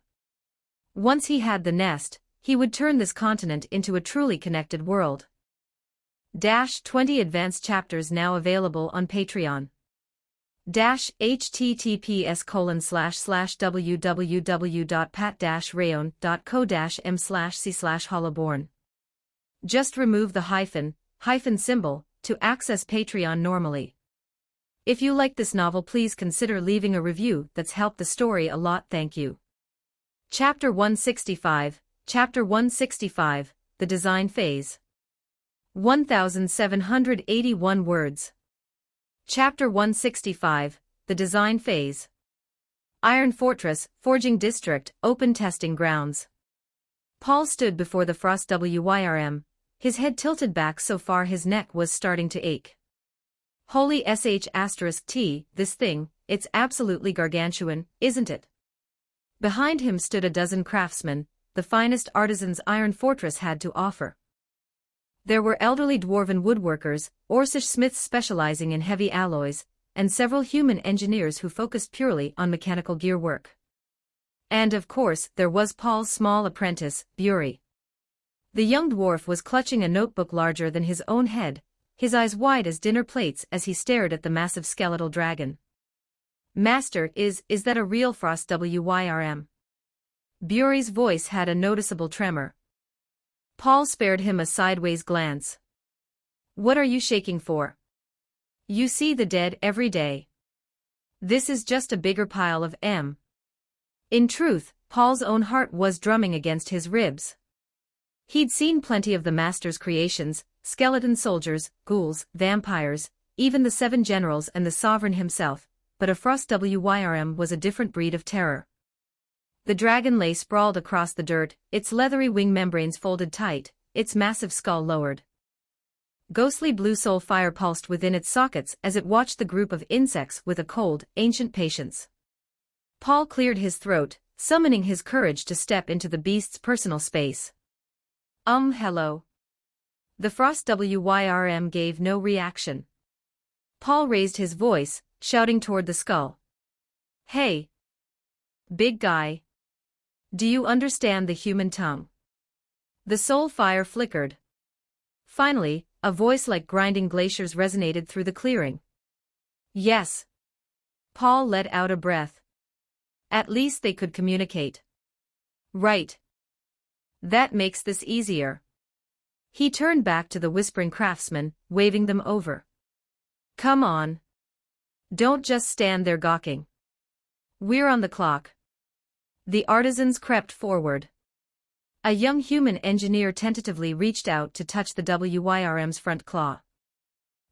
Once he had the nest, he would turn this continent into a truly connected world. 20 advanced chapters now available on Patreon. https://www.pat-rayon.co-m/c/hollowborn. Just remove the hyphen symbol to access Patreon normally. If you like this novel, please consider leaving a review. That's helped the story a lot, thank you. Chapter 165, The Design Phase. 1,781 words. Chapter 165, The Design Phase. Iron Fortress, Forging District, Open Testing Grounds. Paul stood before the Frost WYRM, his head tilted back so far his neck was starting to ache. Holy **T, this thing, it's absolutely gargantuan, isn't it? Behind him stood a dozen craftsmen, the finest artisans Iron Fortress had to offer. There were elderly dwarven woodworkers, Orcish smiths specializing in heavy alloys, and several human engineers who focused purely on mechanical gear work. And of course, there was Paul's small apprentice, Buri. The young dwarf was clutching a notebook larger than his own head, his eyes wide as dinner plates as he stared at the massive skeletal dragon. Master, is that a real Frost WYRM? Buri's voice had a noticeable tremor. Paul spared him a sideways glance. What are you shaking for? You see the dead every day. This is just a bigger pile of M. In truth, Paul's own heart was drumming against his ribs. He'd seen plenty of the master's creations, skeleton soldiers, ghouls, vampires, even the 7 generals and the sovereign himself, but a Frost WYRM was a different breed of terror. The dragon lay sprawled across the dirt, its leathery wing membranes folded tight, its massive skull lowered. Ghostly blue soul fire pulsed within its sockets as it watched the group of insects with a cold, ancient patience. Paul cleared his throat, summoning his courage to step into the beast's personal space. Hello. The Frost WYRM gave no reaction. Paul raised his voice, shouting toward the skull. Hey! Big guy. Do you understand the human tongue? The soul fire flickered. Finally, a voice like grinding glaciers resonated through the clearing. Yes. Paul let out a breath. At least they could communicate. Right. That makes this easier. He turned back to the whispering craftsmen, waving them over. Come on. Don't just stand there gawking. We're on the clock. The artisans crept forward. A young human engineer tentatively reached out to touch the WYRM's front claw.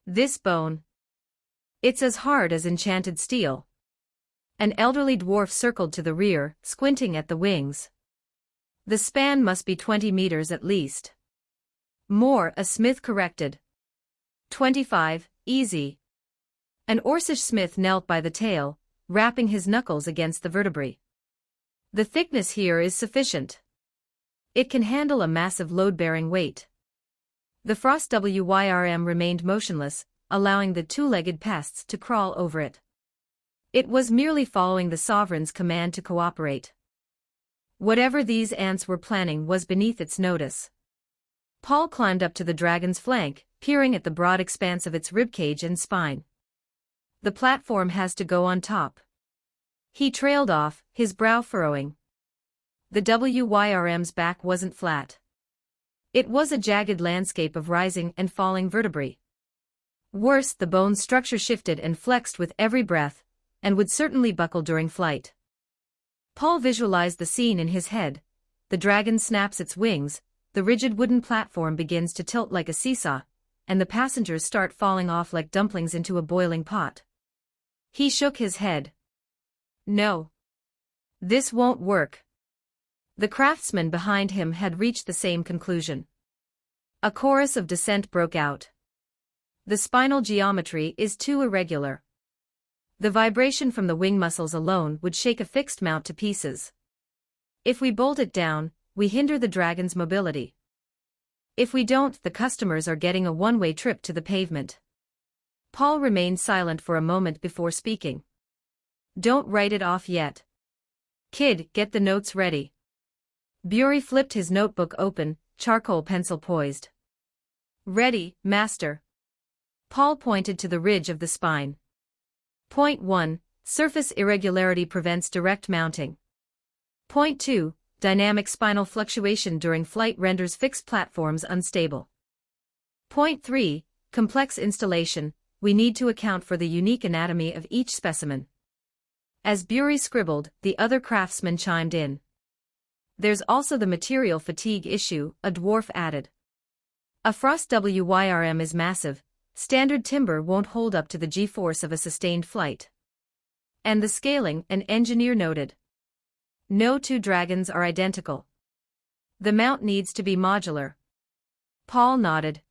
This bone. It's as hard as enchanted steel. An elderly dwarf circled to the rear, squinting at the wings. The span must be 20 meters at least. More, a smith corrected. 25, easy. An Orcish smith knelt by the tail, rapping his knuckles against the vertebrae. The thickness here is sufficient. It can handle a massive load-bearing weight. The Frost WYRM remained motionless, allowing the two-legged pests to crawl over it. It was merely following the Sovereign's command to cooperate. Whatever these ants were planning was beneath its notice. Paul climbed up to the dragon's flank, peering at the broad expanse of its ribcage and spine. The platform has to go on top. He trailed off, his brow furrowing. The WYRM's back wasn't flat. It was a jagged landscape of rising and falling vertebrae. Worse, the bone structure shifted and flexed with every breath, and would certainly buckle during flight. Paul visualized the scene in his head. The dragon snaps its wings, the rigid wooden platform begins to tilt like a seesaw, and the passengers start falling off like dumplings into a boiling pot. He shook his head. No. This won't work. The craftsmen behind him had reached the same conclusion. A chorus of dissent broke out. The spinal geometry is too irregular. The vibration from the wing muscles alone would shake a fixed mount to pieces. If we bolt it down, we hinder the dragon's mobility. If we don't, the customers are getting a one-way trip to the pavement. Paul remained silent for a moment before speaking. Don't write it off yet. Kid, get the notes ready. Bury flipped his notebook open, charcoal pencil poised. Ready, master. Paul pointed to the ridge of the spine. Point 1. Surface irregularity prevents direct mounting. Point 2. Dynamic spinal fluctuation during flight renders fixed platforms unstable. Point 3. Complex installation. We need to account for the unique anatomy of each specimen. As Bury scribbled, the other craftsmen chimed in. There's also the material fatigue issue, a dwarf added. A Frost WYRM is massive. Standard timber won't hold up to the G-force of a sustained flight. And the scaling, an engineer noted. No two dragons are identical. The mount needs to be modular. Paul nodded.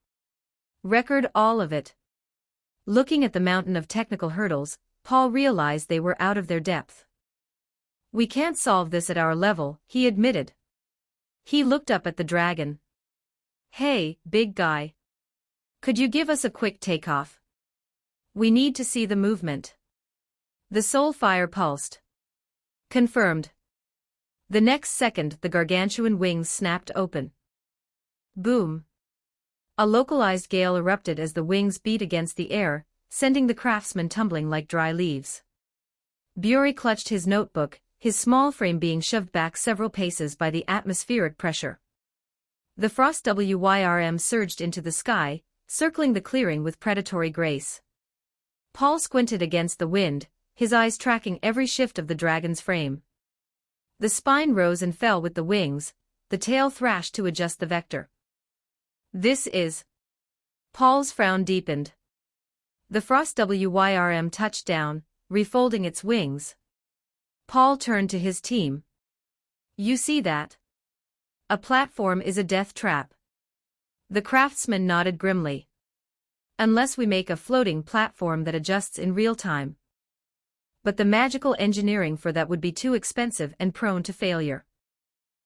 Record all of it. Looking at the mountain of technical hurdles, Paul realized they were out of their depth. We can't solve this at our level, he admitted. He looked up at the dragon. Hey, big guy. Could you give us a quick takeoff? We need to see the movement. The soul fire pulsed. Confirmed. The next second the gargantuan wings snapped open. Boom. A localized gale erupted as the wings beat against the air, sending the craftsmen tumbling like dry leaves. Bury clutched his notebook, his small frame being shoved back several paces by the atmospheric pressure. The Frost WYRM surged into the sky, circling the clearing with predatory grace. Paul squinted against the wind, his eyes tracking every shift of the dragon's frame. The spine rose and fell with the wings, the tail thrashed to adjust the vector. This is... Paul's frown deepened. The Frost WYRM touched down, refolding its wings. Paul turned to his team. You see that? A platform is a death trap. The craftsman nodded grimly. Unless we make a floating platform that adjusts in real time. But the magical engineering for that would be too expensive and prone to failure.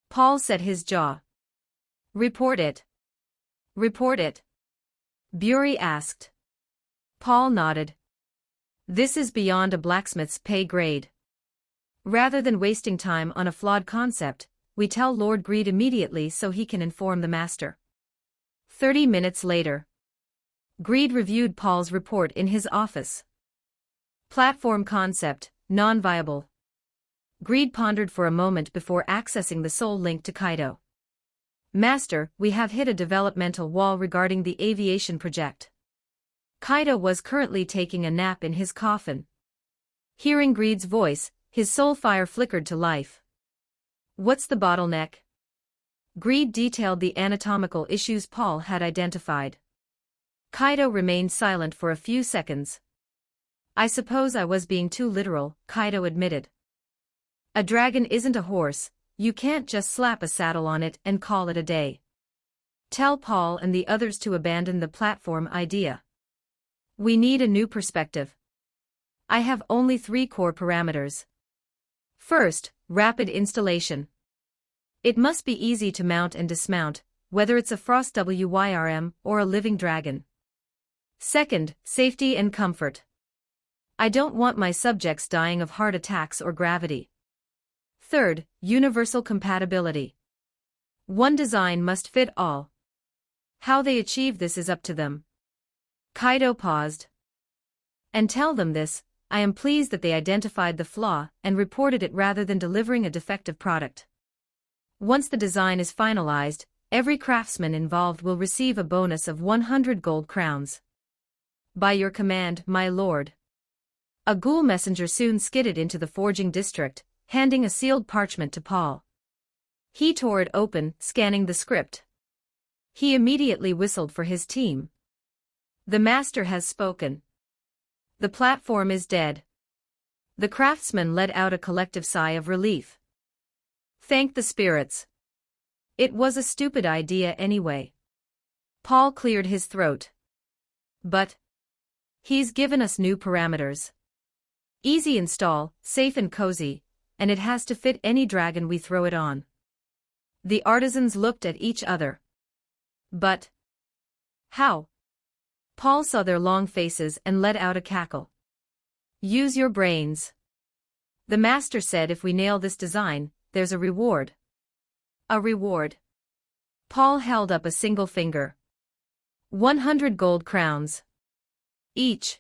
Paul set his jaw. Report it. Report it. Bury asked. Paul nodded. This is beyond a blacksmith's pay grade. Rather than wasting time on a flawed concept, we tell Lord Greed immediately so he can inform the master. 30 minutes later. Greed reviewed Paul's report in his office. Platform concept, non-viable. Greed pondered for a moment before accessing the soul link to Kaido. Master, we have hit a developmental wall regarding the aviation project. Kaido was currently taking a nap in his coffin. Hearing Greed's voice, his soul fire flickered to life. What's the bottleneck? Greed detailed the anatomical issues Paul had identified. Kaido remained silent for a few seconds. I suppose I was being too literal, Kaido admitted. A dragon isn't a horse, you can't just slap a saddle on it and call it a day. Tell Paul and the others to abandon the platform idea. We need a new perspective. I have only 3 core parameters. First, rapid installation. It must be easy to mount and dismount, whether it's a Frost Wyrm or a living dragon. Second, safety and comfort. I don't want my subjects dying of heart attacks or gravity. Third, universal compatibility. One design must fit all. How they achieve this is up to them. Kaido paused. And tell them this, I am pleased that they identified the flaw and reported it rather than delivering a defective product. Once the design is finalized, every craftsman involved will receive a bonus of 100 gold crowns. By your command, my lord. A ghoul messenger soon skidded into the forging district, handing a sealed parchment to Paul. He tore it open, scanning the script. He immediately whistled for his team. The master has spoken. The platform is dead. The craftsmen let out a collective sigh of relief. Thank the spirits. It was a stupid idea anyway. Paul cleared his throat. But he's given us new parameters. Easy install, safe and cozy, and it has to fit any dragon we throw it on. The artisans looked at each other. But how? Paul saw their long faces and let out a cackle. Use your brains. The master said if we nail this design, there's a reward. A reward. Paul held up a single finger. 100 gold crowns. Each.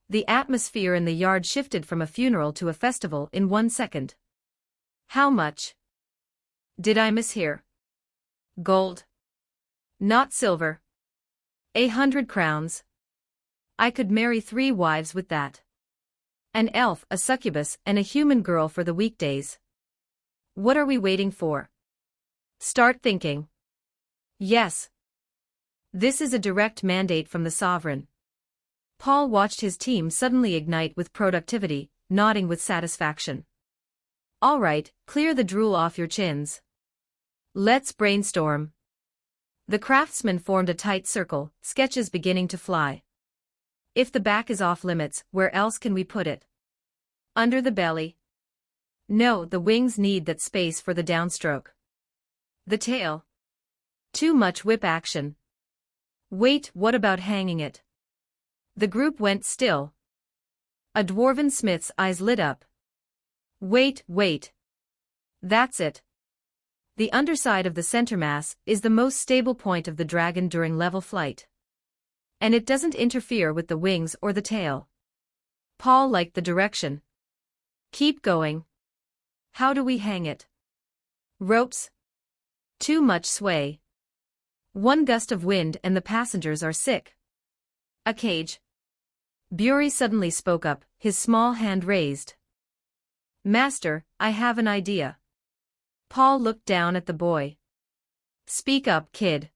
The atmosphere in the yard shifted from a funeral to a festival in 1 second. How much? Did I mishear? Gold. Not silver. 100 crowns. I could marry 3 wives with that. An elf, a succubus, and a human girl for the weekdays. What are we waiting for? Start thinking. Yes. This is a direct mandate from the sovereign. Paul watched his team suddenly ignite with productivity, nodding with satisfaction. All right, clear the drool off your chins. Let's brainstorm. The craftsmen formed a tight circle, sketches beginning to fly. If the back is off limits, where else can we put it? Under the belly? No, the wings need that space for the downstroke. The tail? Too much whip action. Wait, what about hanging it? The group went still. A dwarven smith's eyes lit up. Wait. That's it. The underside of the center mass is the most stable point of the dragon during level flight. And it doesn't interfere with the wings or the tail. Paul liked the direction. Keep going. How do we hang it? Ropes? Too much sway. One gust of wind and the passengers are sick. A cage. Bury suddenly spoke up, his small hand raised. Master, I have an idea. Paul looked down at the boy. Speak up, kid.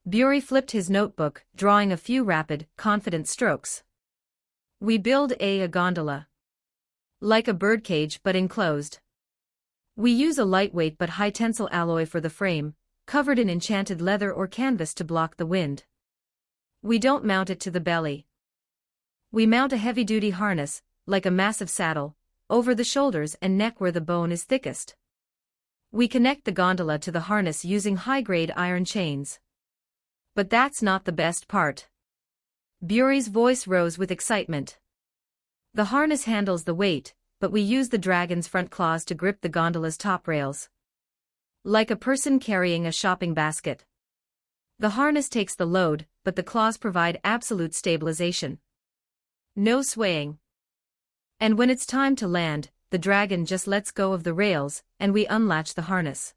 Bury flipped his notebook, drawing a few rapid, confident strokes. We build a gondola. Like a birdcage but enclosed. We use a lightweight but high-tensile alloy for the frame, covered in enchanted leather or canvas to block the wind. We don't mount it to the belly. We mount a heavy-duty harness, like a massive saddle, over the shoulders and neck where the bone is thickest. We connect the gondola to the harness using high-grade iron chains. But that's not the best part. Buri's voice rose with excitement. The harness handles the weight, but we use the dragon's front claws to grip the gondola's top rails. Like a person carrying a shopping basket. The harness takes the load, but the claws provide absolute stabilization. No swaying. And when it's time to land, the dragon just lets go of the rails, and we unlatch the harness.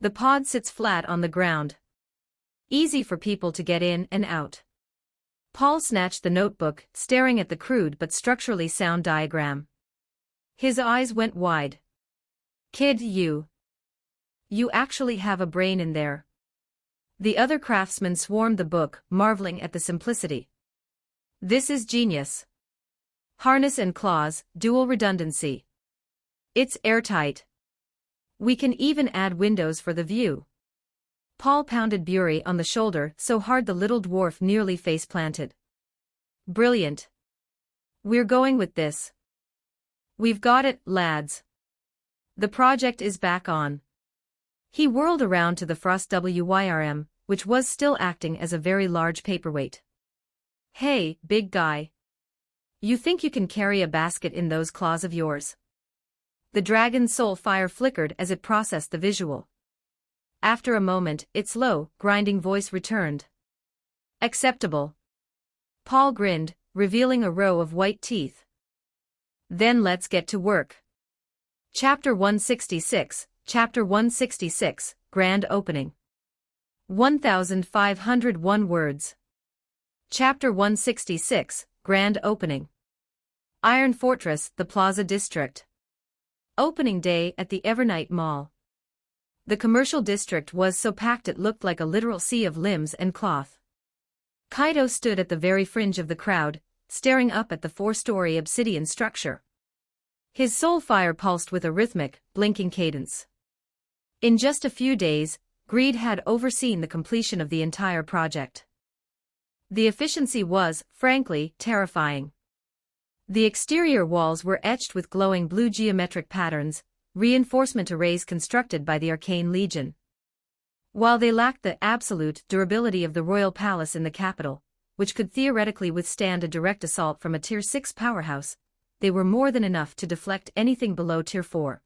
The pod sits flat on the ground. Easy for people to get in and out. Paul snatched the notebook, staring at the crude but structurally sound diagram. His eyes went wide. Kid, you actually have a brain in there. The other craftsmen swarmed the book, marveling at the simplicity. This is genius. Harness and claws, dual redundancy. It's airtight. We can even add windows for the view. Paul pounded Buri on the shoulder so hard the little dwarf nearly face-planted. Brilliant. We're going with this. We've got it, lads. The project is back on. He whirled around to the Frost WYRM, which was still acting as a very large paperweight. Hey, big guy. You think you can carry a basket in those claws of yours? The dragon's soul fire flickered as it processed the visual. After a moment, its low, grinding voice returned. Acceptable. Paul grinned, revealing a row of white teeth. Then let's get to work. Chapter 166, Chapter 166, Grand Opening. 1,501 words. Chapter 166, Grand Opening. Iron Fortress, the Plaza District. Opening day at the Evernight Mall. The commercial district was so packed it looked like a literal sea of limbs and cloth. Kaido stood at the very fringe of the crowd, staring up at the 4-story obsidian structure. His soul fire pulsed with a rhythmic, blinking cadence. In just a few days, Greed had overseen the completion of the entire project. The efficiency was, frankly, terrifying. The exterior walls were etched with glowing blue geometric patterns, reinforcement arrays constructed by the Arcane Legion. While they lacked the absolute durability of the royal palace in the capital, which could theoretically withstand a direct assault from a Tier 6 powerhouse, they were more than enough to deflect anything below Tier 4.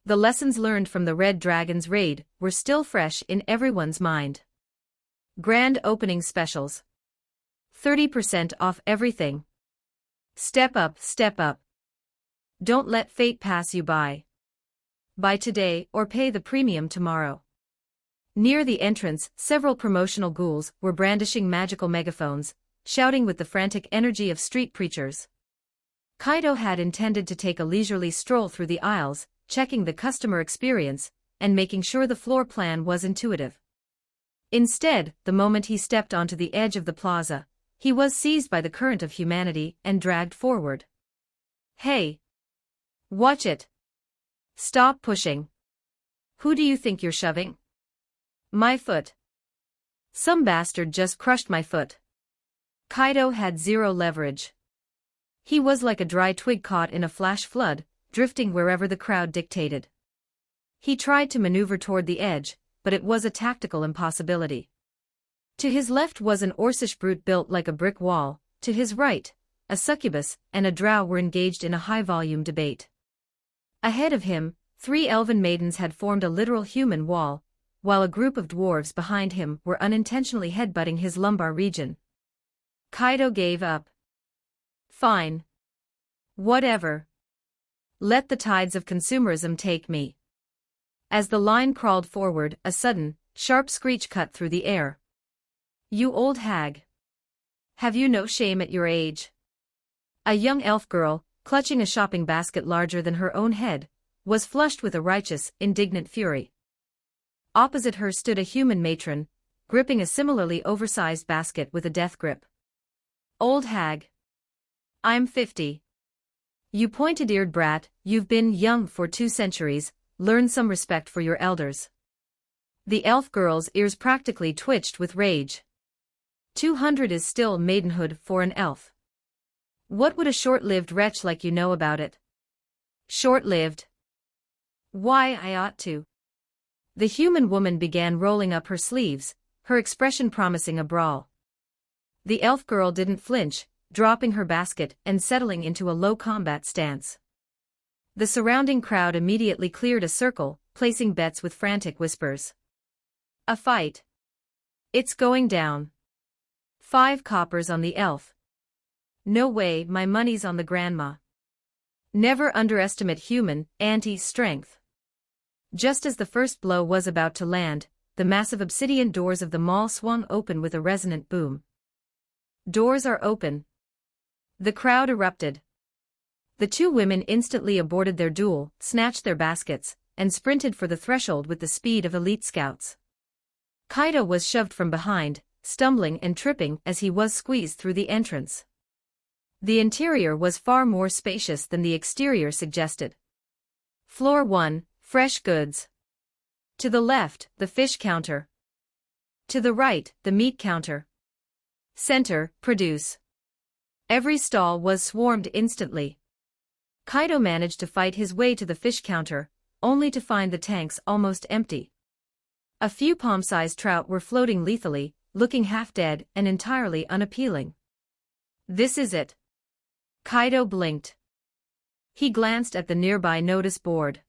The lessons learned from the Red Dragon's raid were still fresh in everyone's mind. Grand opening specials. 30% off everything. Step up, step up. Don't let fate pass you by. Buy today or pay the premium tomorrow. Near the entrance, several promotional ghouls were brandishing magical megaphones, shouting with the frantic energy of street preachers. Kaido had intended to take a leisurely stroll through the aisles, checking the customer experience, and making sure the floor plan was intuitive. Instead, the moment he stepped onto the edge of the plaza, he was seized by the current of humanity and dragged forward. Hey! Watch it! Stop pushing! Who do you think you're shoving? My foot. Some bastard just crushed my foot. Kaido had zero leverage. He was like a dry twig caught in a flash flood, drifting wherever the crowd dictated. He tried to maneuver toward the edge, but it was a tactical impossibility. To his left was an Orcish brute built like a brick wall, to his right, a succubus and a drow were engaged in a high-volume debate. Ahead of him, 3 elven maidens had formed a literal human wall, while a group of dwarves behind him were unintentionally headbutting his lumbar region. Kaido gave up. Fine. Whatever. Let the tides of consumerism take me. As the line crawled forward, a sudden, sharp screech cut through the air. You old hag. Have you no shame at your age? A young elf girl, clutching a shopping basket larger than her own head, was flushed with a righteous, indignant fury. Opposite her stood a human matron, gripping a similarly oversized basket with a death grip. Old hag. I'm 50. You pointed-eared brat, you've been young for 2 centuries, learn some respect for your elders. The elf girl's ears practically twitched with rage. 200 is still maidenhood for an elf. What would a short-lived wretch like you know about it? Short-lived? Why, I ought to. The human woman began rolling up her sleeves, her expression promising a brawl. The elf girl didn't flinch, dropping her basket and settling into a low combat stance. The surrounding crowd immediately cleared a circle, placing bets with frantic whispers. A fight. It's going down. 5 coppers on the elf. No way, my money's on the grandma. Never underestimate human anti-strength. Just as the first blow was about to land, the massive obsidian doors of the mall swung open with a resonant boom. Doors are open. The crowd erupted. The 2 women instantly aborted their duel, snatched their baskets, and sprinted for the threshold with the speed of elite scouts. Kaido was shoved from behind, stumbling and tripping as he was squeezed through the entrance. The interior was far more spacious than the exterior suggested. Floor 1, fresh goods. To the left, the fish counter. To the right, the meat counter. Center, produce. Every stall was swarmed instantly. Kaido managed to fight his way to the fish counter, only to find the tanks almost empty. A few palm-sized trout were floating lethally, looking half-dead and entirely unappealing. This is it. Kaido blinked. He glanced at the nearby notice board.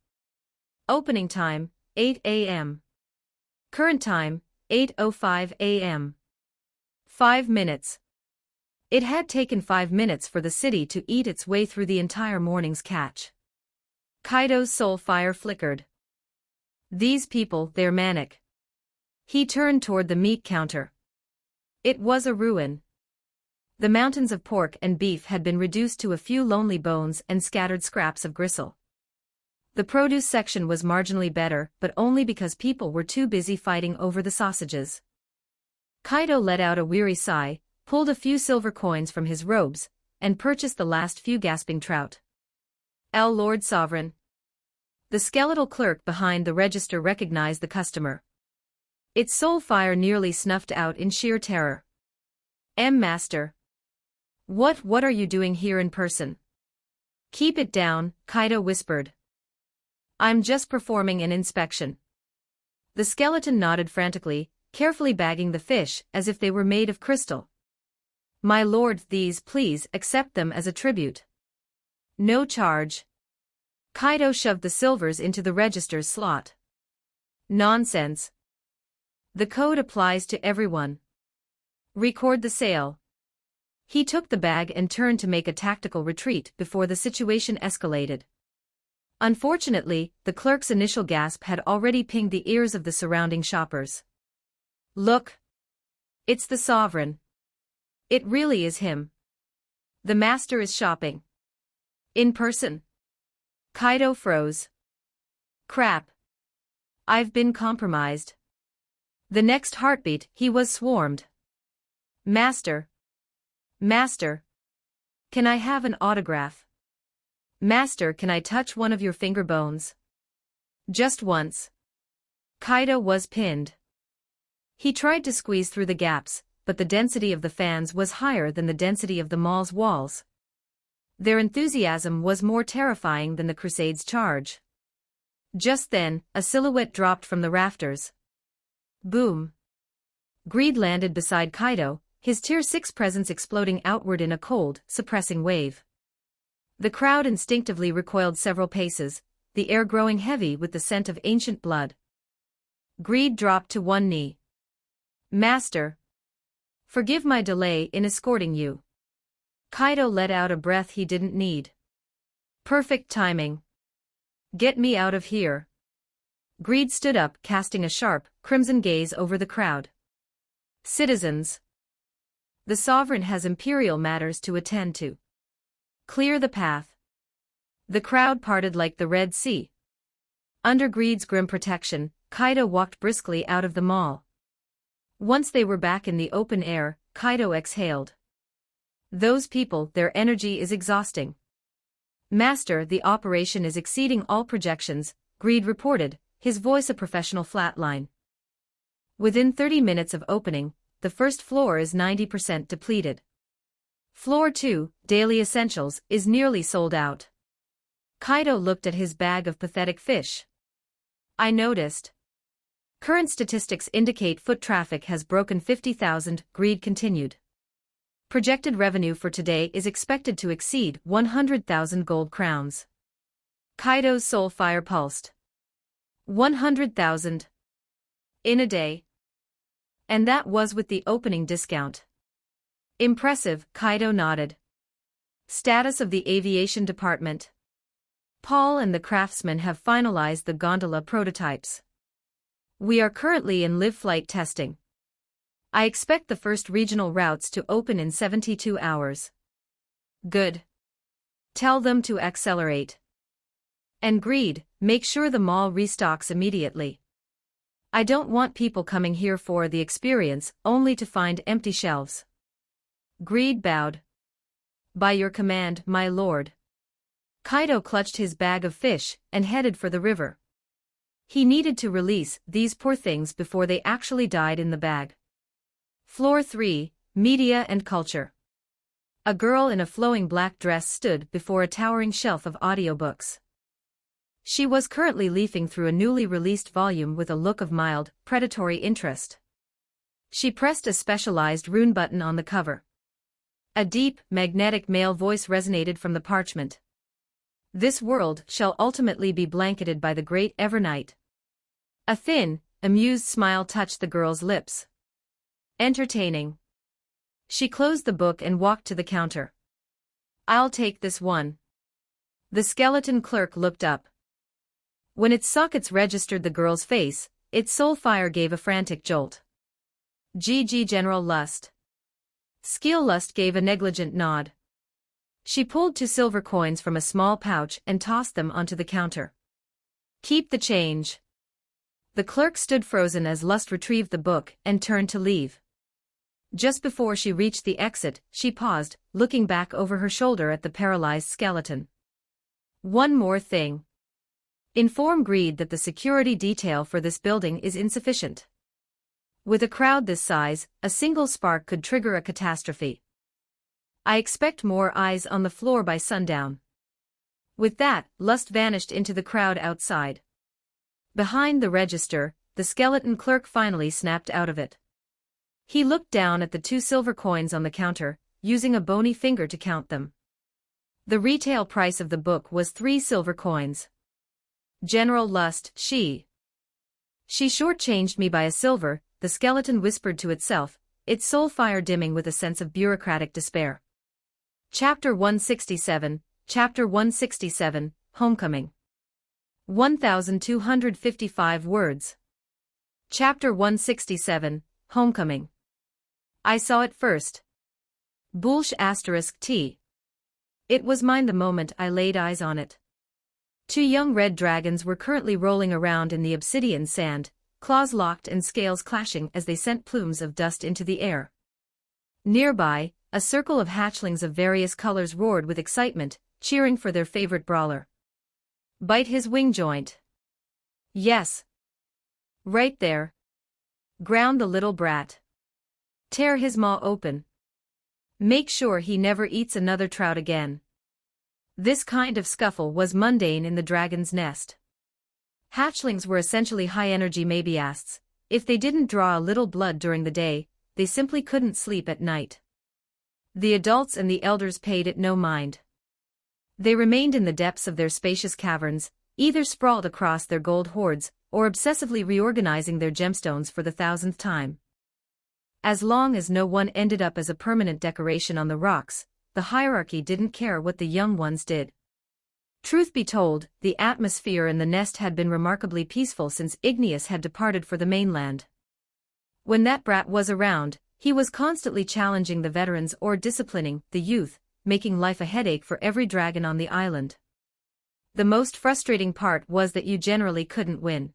Opening time, 8 a.m. Current time, 8:05 a.m. 5 minutes. It had taken 5 minutes for the city to eat its way through the entire morning's catch. Kaido's soul fire flickered. These people, they're manic. He turned toward the meat counter. It was a ruin. The mountains of pork and beef had been reduced to a few lonely bones and scattered scraps of gristle. The produce section was marginally better, but only because people were too busy fighting over the sausages. Kaido let out a weary sigh, pulled a few silver coins from his robes, and purchased the last few gasping trout. Lord Sovereign. The skeletal clerk behind the register recognized the customer. Its soul fire nearly snuffed out in sheer terror. Master. What are you doing here in person? Keep it down, Kaido whispered. I'm just performing an inspection. The skeleton nodded frantically, carefully bagging the fish as if they were made of crystal. My lord, please accept them as a tribute. No charge. Kaido shoved the silvers into the register's slot. Nonsense. The code applies to everyone. Record the sale. He took the bag and turned to make a tactical retreat before the situation escalated. Unfortunately, the clerk's initial gasp had already pinged the ears of the surrounding shoppers. Look. It's the sovereign. It really is him. The master is shopping. In person. Kaido froze. Crap. I've been compromised. The next heartbeat, he was swarmed. Master. Master. Can I have an autograph? Master, can I touch one of your finger bones? Just once. Kaido was pinned. He tried to squeeze through the gaps, but the density of the fans was higher than the density of the mall's walls. Their enthusiasm was more terrifying than the Crusade's charge. Just then, a silhouette dropped from the rafters. Boom. Greed landed beside Kaido, his Tier 6 presence exploding outward in a cold, suppressing wave. The crowd instinctively recoiled several paces, the air growing heavy with the scent of ancient blood. Greed dropped to one knee. Master. Forgive my delay in escorting you. Kaido let out a breath he didn't need. Perfect timing. Get me out of here. Greed stood up, casting a sharp, crimson gaze over the crowd. Citizens. The sovereign has imperial matters to attend to. Clear the path. The crowd parted like the Red Sea. Under Greed's grim protection, Kaido walked briskly out of the mall. Once they were back in the open air, Kaido exhaled. Those people, their energy is exhausting. Master, the operation is exceeding all projections, Greed reported, his voice a professional flatline. Within 30 minutes of opening, the first floor is 90% depleted. Floor 2, Daily Essentials, is nearly sold out. Kaido looked at his bag of pathetic fish. I noticed. Current statistics indicate foot traffic has broken 50,000, Greed continued. Projected revenue for today is expected to exceed 100,000 gold crowns. Kaido's soul fire pulsed. 100,000. In a day. And that was with the opening discount. Impressive, Kaido nodded. Status of the aviation department. Paul and the craftsmen have finalized the gondola prototypes. We are currently in live flight testing. I expect the first regional routes to open in 72 hours. Good. Tell them to accelerate. And Greed, make sure the mall restocks immediately. I don't want people coming here for the experience, only to find empty shelves. Greed bowed. By your command, my lord. Kaido clutched his bag of fish and headed for the river. He needed to release these poor things before they actually died in the bag. Floor 3, Media and Culture. A girl in a flowing black dress stood before a towering shelf of audiobooks. She was currently leafing through a newly released volume with a look of mild, predatory interest. She pressed a specialized rune button on the cover. A deep, magnetic male voice resonated from the parchment. This world shall ultimately be blanketed by the great Evernight. A thin, amused smile touched the girl's lips. Entertaining. She closed the book and walked to the counter. I'll take this one. The skeleton clerk looked up. When its sockets registered the girl's face, its soul fire gave a frantic jolt. GG General Lust. Skill Lust gave a negligent nod. She pulled 2 silver coins from a small pouch and tossed them onto the counter. Keep the change. The clerk stood frozen as Lust retrieved the book and turned to leave. Just before she reached the exit, she paused, looking back over her shoulder at the paralyzed skeleton. One more thing. Inform Greed that the security detail for this building is insufficient. With a crowd this size, a single spark could trigger a catastrophe. I expect more eyes on the floor by sundown. With that, Lust vanished into the crowd outside. Behind the register, the skeleton clerk finally snapped out of it. He looked down at the 2 silver coins on the counter, using a bony finger to count them. The retail price of the book was 3 silver coins. General Lust, she shortchanged me by a silver, the skeleton whispered to itself, its soul fire dimming with a sense of bureaucratic despair. Chapter 167, Homecoming. 1,255 words. Chapter 167, Homecoming. I saw it first. Boolsh ** T. It was mine the moment I laid eyes on it. 2 young red dragons were currently rolling around in the obsidian sand, claws locked and scales clashing as they sent plumes of dust into the air. Nearby, a circle of hatchlings of various colors roared with excitement, cheering for their favorite brawler. Bite his wing joint. Yes. Right there. Ground the little brat. Tear his maw open. Make sure he never eats another trout again. This kind of scuffle was mundane in the dragon's nest. Hatchlings were essentially high-energy mabiasts. If they didn't draw a little blood during the day, they simply couldn't sleep at night. The adults and the elders paid it no mind. They remained in the depths of their spacious caverns, either sprawled across their gold hoards, or obsessively reorganizing their gemstones for the 1000th time. As long as no one ended up as a permanent decoration on the rocks, the hierarchy didn't care what the young ones did. Truth be told, the atmosphere in the nest had been remarkably peaceful since Igneous had departed for the mainland. When that brat was around, he was constantly challenging the veterans or disciplining the youth, making life a headache for every dragon on the island. The most frustrating part was that you generally couldn't win.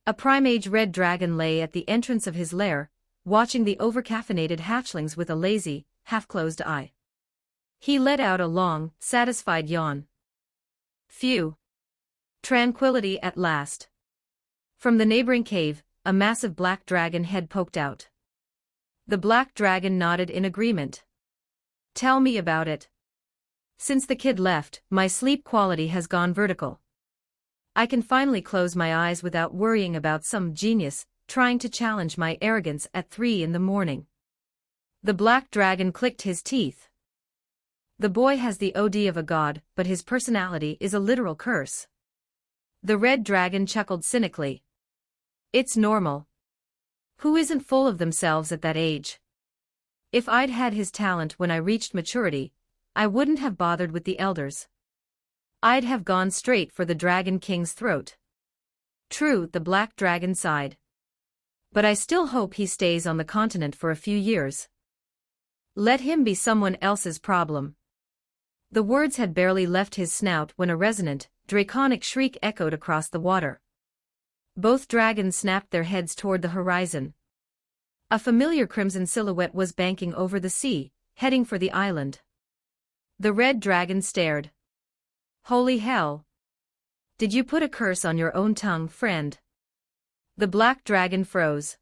A primage red dragon lay at the entrance of his lair, watching the overcaffeinated hatchlings with a lazy, half-closed eye. He let out a long, satisfied yawn. Phew. Tranquility at last. From the neighboring cave, a massive black dragon head poked out. The black dragon nodded in agreement. Tell me about it. Since the kid left, my sleep quality has gone vertical. I can finally close my eyes without worrying about some genius trying to challenge my arrogance at 3 in the morning. The black dragon clicked his teeth. The boy has the OD of a god, but his personality is a literal curse. The red dragon chuckled cynically. It's normal. Who isn't full of themselves at that age? If I'd had his talent when I reached maturity, I wouldn't have bothered with the elders. I'd have gone straight for the Dragon King's throat. True, the black dragon sighed. But I still hope he stays on the continent for a few years. Let him be someone else's problem. The words had barely left his snout when a resonant, draconic shriek echoed across the water. Both dragons snapped their heads toward the horizon. A familiar crimson silhouette was banking over the sea, heading for the island. The red dragon stared. Holy hell! Did you put a curse on your own tongue, friend? The black dragon froze.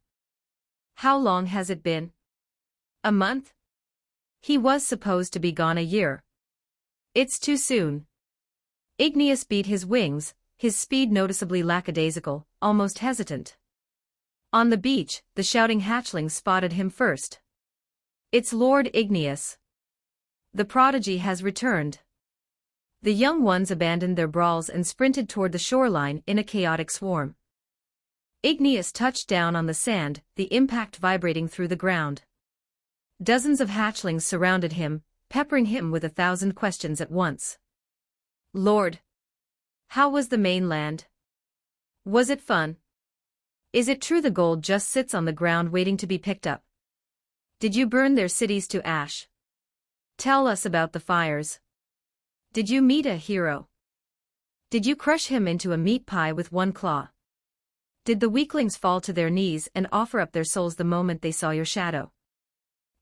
How long has it been? A month? He was supposed to be gone a year. It's too soon. Igneous beat his wings, his speed noticeably lackadaisical, almost hesitant. On the beach, the shouting hatchlings spotted him first. It's Lord Igneous. The prodigy has returned. The young ones abandoned their brawls and sprinted toward the shoreline in a chaotic swarm. Igneous touched down on the sand, the impact vibrating through the ground. Dozens of hatchlings surrounded him, peppering him with 1,000 questions at once. Lord! How was the mainland? Was it fun? Is it true the gold just sits on the ground waiting to be picked up? Did you burn their cities to ash? Tell us about the fires. Did you meet a hero? Did you crush him into a meat pie with one claw? Did the weaklings fall to their knees and offer up their souls the moment they saw your shadow?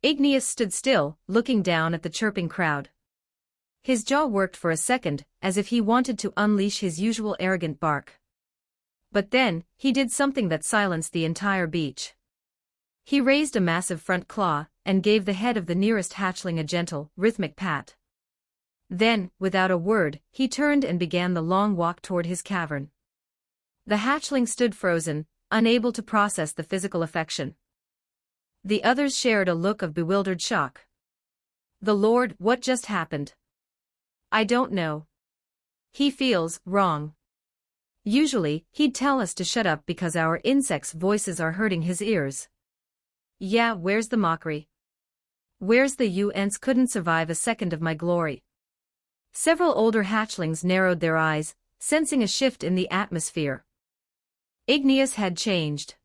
Igneous stood still, looking down at the chirping crowd. His jaw worked for a second, as if he wanted to unleash his usual arrogant bark. But then, he did something that silenced the entire beach. He raised a massive front claw, and gave the head of the nearest hatchling a gentle, rhythmic pat. Then, without a word, he turned and began the long walk toward his cavern. The hatchling stood frozen, unable to process the physical affection. The others shared a look of bewildered shock. The Lord, what just happened? I don't know. He feels wrong. Usually, he'd tell us to shut up because our insects' voices are hurting his ears. Yeah, where's the mockery? Where's the you ents couldn't survive a second of my glory? Several older hatchlings narrowed their eyes, sensing a shift in the atmosphere. Igneous had changed.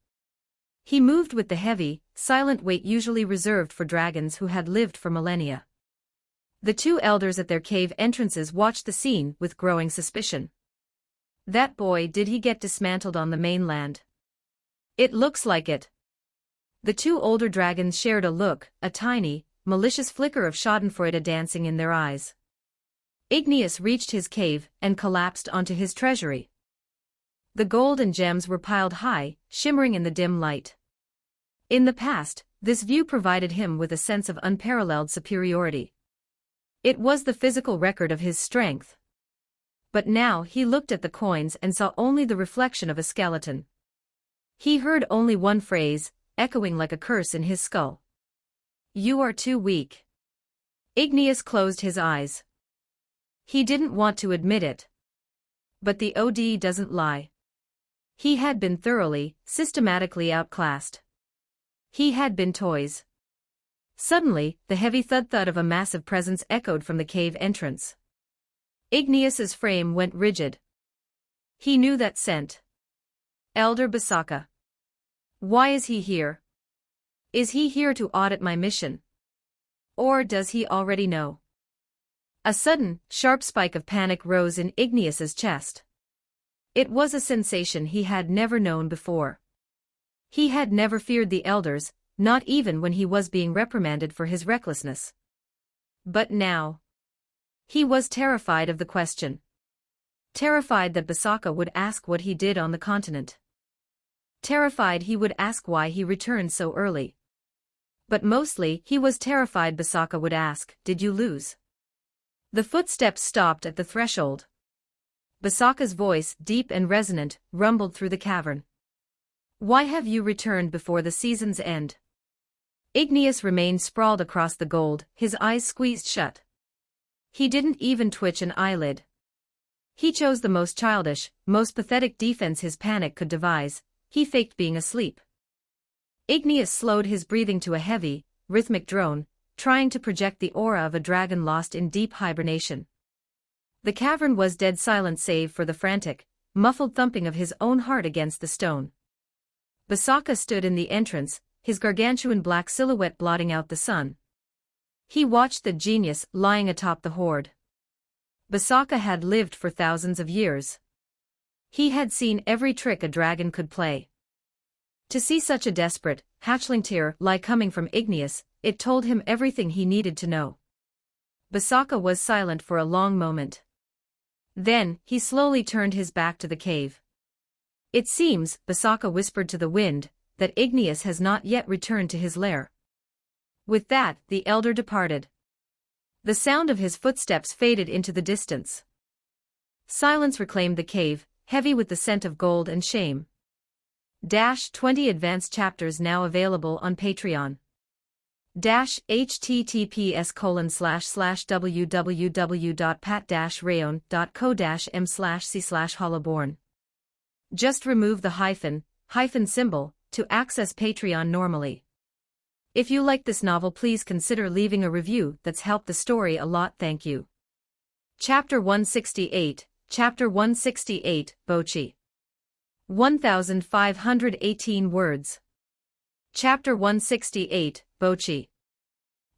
He moved with the heavy, silent weight usually reserved for dragons who had lived for millennia. The two elders at their cave entrances watched the scene with growing suspicion. That boy, did he get dismantled on the mainland? It looks like it. The two older dragons shared a look, a tiny, malicious flicker of schadenfreude dancing in their eyes. Igneous reached his cave and collapsed onto his treasury. The gold and gems were piled high, shimmering in the dim light. In the past, this view provided him with a sense of unparalleled superiority. It was the physical record of his strength. But now he looked at the coins and saw only the reflection of a skeleton. He heard only one phrase, echoing like a curse in his skull. You are too weak. Igneous closed his eyes. He didn't want to admit it. But the OD doesn't lie. He had been thoroughly, systematically outclassed. He had been toys. Suddenly, the heavy thud-thud of a massive presence echoed from the cave entrance. Igneous's frame went rigid. He knew that scent. Elder Basaka. Why is he here? Is he here to audit my mission? Or does he already know? A sudden, sharp spike of panic rose in Igneous's chest. It was a sensation he had never known before. He had never feared the elders, not even when he was being reprimanded for his recklessness. But now, he was terrified of the question. Terrified that Basaka would ask what he did on the continent. Terrified he would ask why he returned so early. But mostly he was terrified Basaka would ask, "Did you lose?" The footsteps stopped at the threshold. Basaka's voice, deep and resonant, rumbled through the cavern. "Why have you returned before the season's end?" Igneous remained sprawled across the gold, his eyes squeezed shut. He didn't even twitch an eyelid. He chose the most childish, most pathetic defense his panic could devise. He faked being asleep. Igneous slowed his breathing to a heavy, rhythmic drone, trying to project the aura of a dragon lost in deep hibernation. The cavern was dead silent save for the frantic, muffled thumping of his own heart against the stone. Basaka stood in the entrance, his gargantuan black silhouette blotting out the sun. He watched the genius lying atop the hoard. Basaka had lived for thousands of years. He had seen every trick a dragon could play. To see such a desperate, hatchling tear lie coming from Igneous, it told him everything he needed to know. Basaka was silent for a long moment. Then, he slowly turned his back to the cave. "It seems," Basaka whispered to the wind, "that Igneous has not yet returned to his lair." With that, the elder departed. The sound of his footsteps faded into the distance. Silence reclaimed the cave, heavy with the scent of gold and shame. 20 advanced chapters now available on Patreon. https://www.pat-rayon.co-m/c/hollowborn. Just remove the hyphen symbol to access Patreon normally. If you like this novel, please consider leaving a review. That's helped the story a lot. Thank you. Chapter 168, Bochi. 1518 words. Chapter 168, Bochi.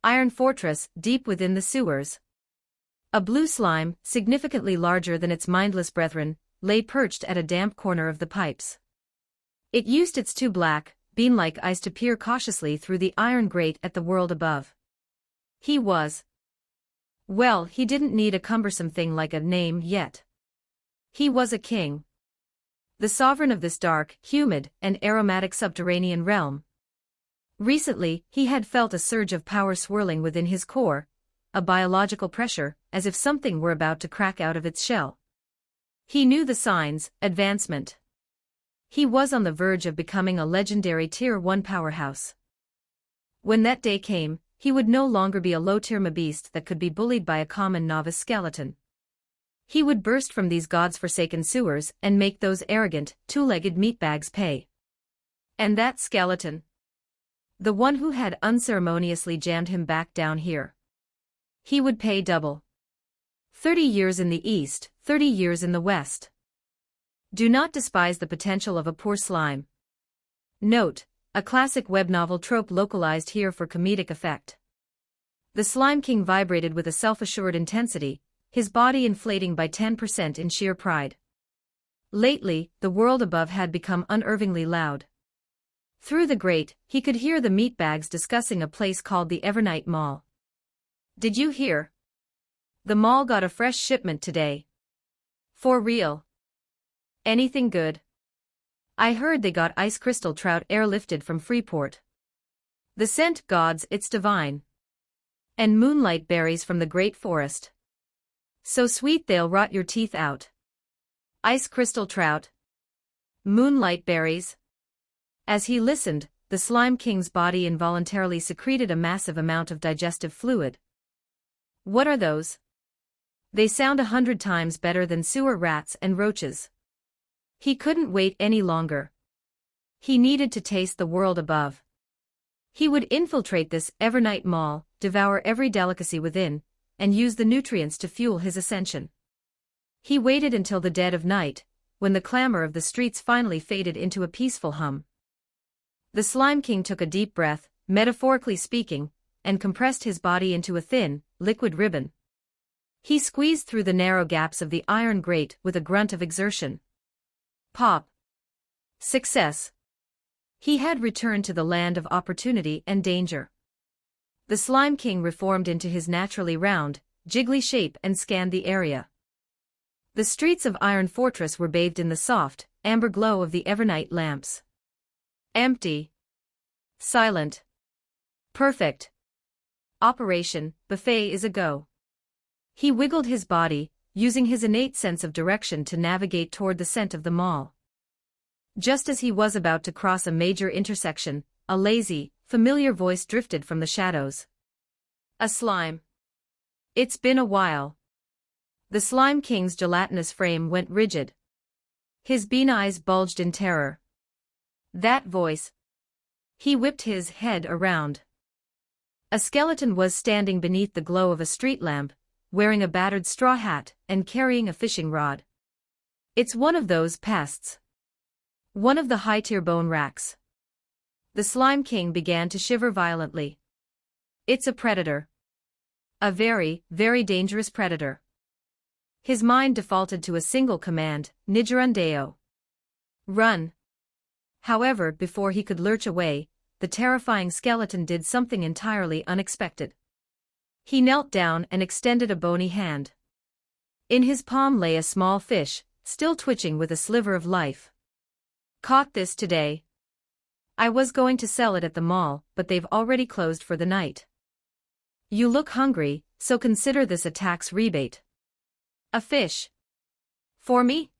Iron fortress, deep within the sewers. A blue slime, significantly larger than its mindless brethren, lay perched at a damp corner of the pipes. It used its two black, bean-like eyes to peer cautiously through the iron grate at the world above. Well, he didn't need a cumbersome thing like a name yet. He was a king. The sovereign of this dark, humid, and aromatic subterranean realm. Recently, he had felt a surge of power swirling within his core, a biological pressure, as if something were about to crack out of its shell. He knew the signs: advancement. He was on the verge of becoming a legendary Tier 1 powerhouse. When that day came, he would no longer be a low-tier beast that could be bullied by a common novice skeleton. He would burst from these gods-forsaken sewers and make those arrogant, two-legged meatbags pay. And that skeleton? The one who had unceremoniously jammed him back down here. He would pay double. 30 years in the east, 30 years in the west. Do not despise the potential of a poor slime. Note: a classic web novel trope localized here for comedic effect. The Slime King vibrated with a self-assured intensity, his body inflating by 10% in sheer pride. Lately, the world above had become unnervingly loud. Through the grate, he could hear the meatbags discussing a place called the Evernight Mall. "Did you hear? The mall got a fresh shipment today." "For real? Anything good?" "I heard they got ice crystal trout airlifted from Freeport. The scent, gods, it's divine. And moonlight berries from the great forest. So sweet they'll rot your teeth out. Ice crystal trout. Moonlight berries." As he listened, the Slime King's body involuntarily secreted a massive amount of digestive fluid. "What are those? They sound 100 times better than sewer rats and roaches." He couldn't wait any longer. He needed to taste the world above. He would infiltrate this Evernight Mall, devour every delicacy within, and use the nutrients to fuel his ascension. He waited until the dead of night, when the clamor of the streets finally faded into a peaceful hum. The Slime King took a deep breath, metaphorically speaking, and compressed his body into a thin, liquid ribbon. He squeezed through the narrow gaps of the iron grate with a grunt of exertion. Pop. Success. He had returned to the land of opportunity and danger. The Slime King reformed into his naturally round, jiggly shape and scanned the area. The streets of Iron Fortress were bathed in the soft, amber glow of the Evernight lamps. Empty. Silent. Perfect. Operation Buffet is a go. He wiggled his body, using his innate sense of direction to navigate toward the scent of the mall. Just as he was about to cross a major intersection, a lazy, familiar voice drifted from the shadows. A slime. It's been a while. The Slime King's gelatinous frame went rigid. His bean eyes bulged in terror. That voice. He whipped his head around. A skeleton was standing beneath the glow of a street lamp, wearing a battered straw hat and carrying a fishing rod. It's one of those pests. One of the high-tier bone racks. The Slime King began to shiver violently. It's a predator. A very, very dangerous predator. His mind defaulted to a single command, Nigerundeo. Run. However, before he could lurch away, the terrifying skeleton did something entirely unexpected. He knelt down and extended a bony hand. In his palm lay a small fish, still twitching with a sliver of life. Caught this today. I was going to sell it at the mall, but they've already closed for the night. You look hungry, so consider this a tax rebate. A fish. For me?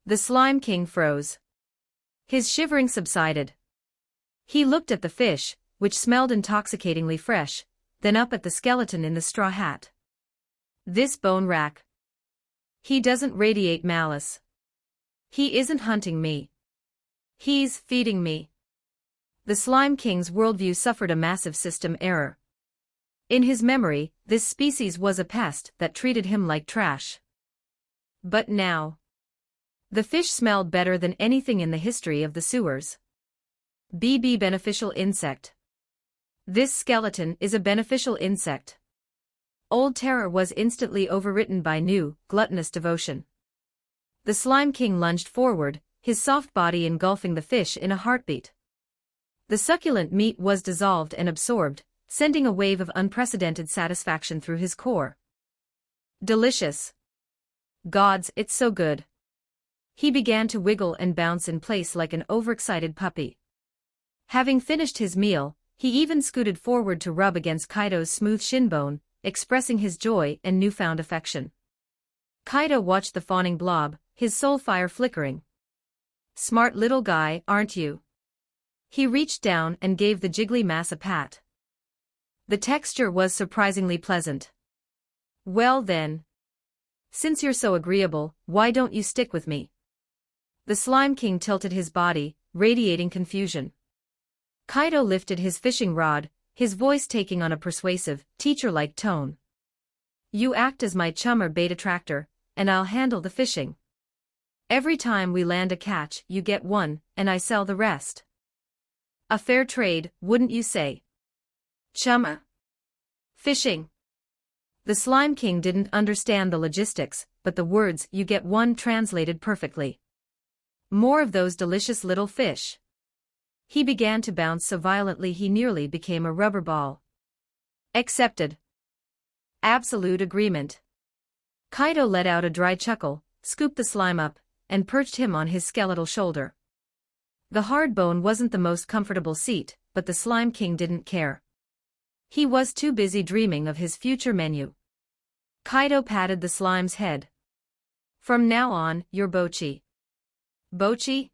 The Slime King froze. His shivering subsided. He looked at the fish, which smelled intoxicatingly fresh, then up at the skeleton in the straw hat. This bone rack. He doesn't radiate malice. He isn't hunting me. He's feeding me. The Slime King's worldview suffered a massive system error. In his memory, this species was a pest that treated him like trash. But now, the fish smelled better than anything in the history of the sewers. Beneficial insect. This skeleton is a beneficial insect. Old terror was instantly overwritten by new, gluttonous devotion. The Slime King lunged forward, his soft body engulfing the fish in a heartbeat. The succulent meat was dissolved and absorbed, sending a wave of unprecedented satisfaction through his core. Delicious. Gods, it's so good. He began to wiggle and bounce in place like an overexcited puppy. Having finished his meal, he even scooted forward to rub against Kaido's smooth shin bone, expressing his joy and newfound affection. Kaido watched the fawning blob, his soul fire flickering. Smart little guy, aren't you? He reached down and gave the jiggly mass a pat. The texture was surprisingly pleasant. Well then. Since you're so agreeable, why don't you stick with me? The Slime King tilted his body, radiating confusion. Kaido lifted his fishing rod, his voice taking on a persuasive, teacher-like tone. You act as my chum or bait attractor, and I'll handle the fishing. Every time we land a catch, you get one, and I sell the rest. A fair trade, wouldn't you say? Chumma. Fishing. The Slime King didn't understand the logistics, but the words "you get one" translated perfectly. More of those delicious little fish. He began to bounce so violently he nearly became a rubber ball. Accepted. Absolute agreement. Kaido let out a dry chuckle, scooped the slime up, and perched him on his skeletal shoulder. The hard bone wasn't the most comfortable seat, but the Slime King didn't care. He was too busy dreaming of his future menu. Kaido patted the slime's head. From now on, you're Bochi. Bochi?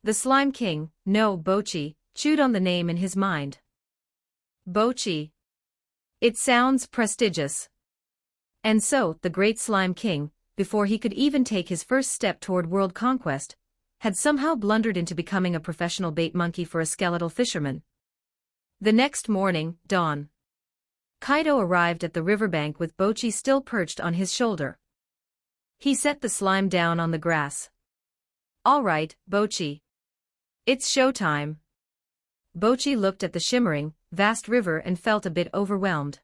The Slime King, no Bochi, chewed on the name in his mind. Bochi. It sounds prestigious. And so, the great Slime King, before he could even take his first step toward world conquest, had somehow blundered into becoming a professional bait monkey for a skeletal fisherman. The next morning, dawn. Kaido arrived at the riverbank with Bochi still perched on his shoulder. He set the slime down on the grass. All right, Bochi. It's showtime. Bochi looked at the shimmering, vast river and felt a bit overwhelmed.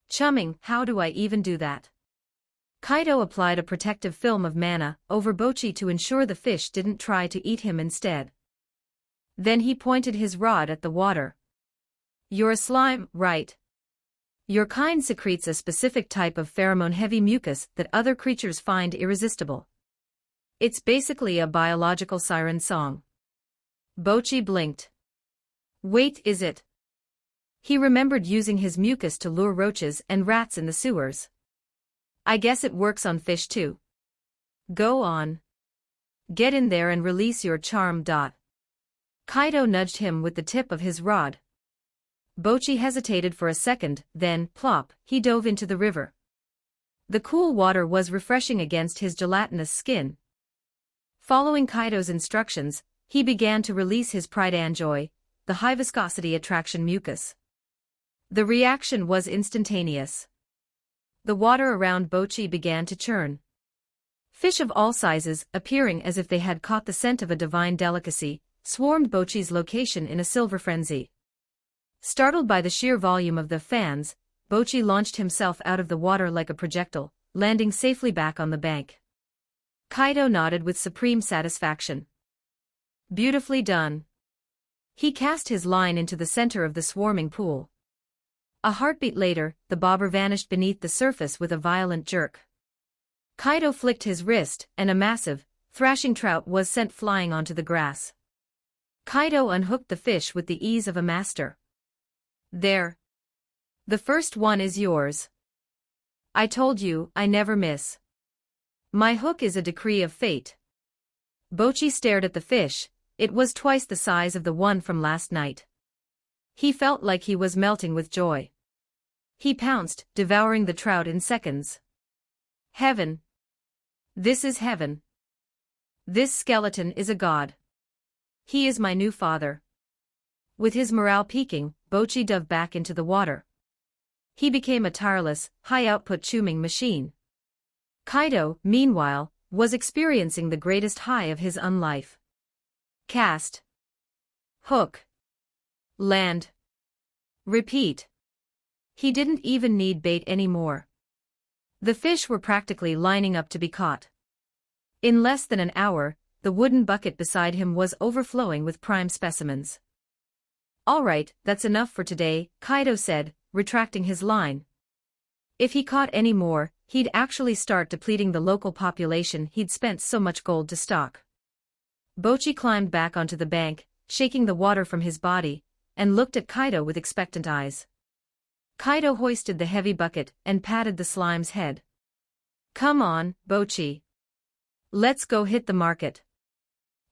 Chumming, how do I even do that? Kaido applied a protective film of mana over Bochi to ensure the fish didn't try to eat him instead. Then he pointed his rod at the water. You're a slime, right? Your kind secretes a specific type of pheromone-heavy mucus that other creatures find irresistible. It's basically a biological siren song. Bochi blinked. Wait, is it? He remembered using his mucus to lure roaches and rats in the sewers. I guess it works on fish too. Go on. Get in there and release your charm. Kaido nudged him with the tip of his rod. Bochi hesitated for a second, then, plop, he dove into the river. The cool water was refreshing against his gelatinous skin. Following Kaido's instructions, he began to release his pride and joy, the high-viscosity attraction mucus. The reaction was instantaneous. The water around Bochi began to churn. Fish of all sizes, appearing as if they had caught the scent of a divine delicacy, swarmed Bochi's location in a silver frenzy. Startled by the sheer volume of the fans, Bochi launched himself out of the water like a projectile, landing safely back on the bank. Kaido nodded with supreme satisfaction. Beautifully done. He cast his line into the center of the swarming pool. A heartbeat later, the bobber vanished beneath the surface with a violent jerk. Kaido flicked his wrist, and a massive, thrashing trout was sent flying onto the grass. Kaido unhooked the fish with the ease of a master. There. The first one is yours. I told you, I never miss. My hook is a decree of fate. Bochi stared at the fish. It was twice the size of the one from last night. He felt like he was melting with joy. He pounced, devouring the trout in seconds. Heaven. This is heaven. This skeleton is a god. He is my new father. With his morale peaking, Bochi dove back into the water. He became a tireless, high-output chewing machine. Kaido, meanwhile, was experiencing the greatest high of his unlife. Cast. Hook. Land. Repeat. He didn't even need bait anymore. The fish were practically lining up to be caught. In less than an hour, the wooden bucket beside him was overflowing with prime specimens. All right, that's enough for today, Kaido said, retracting his line. If he caught any more, he'd actually start depleting the local population he'd spent so much gold to stock. Bochi climbed back onto the bank, shaking the water from his body, and looked at Kaido with expectant eyes. Kaido hoisted the heavy bucket and patted the slime's head. Come on, Bochi. Let's go hit the market.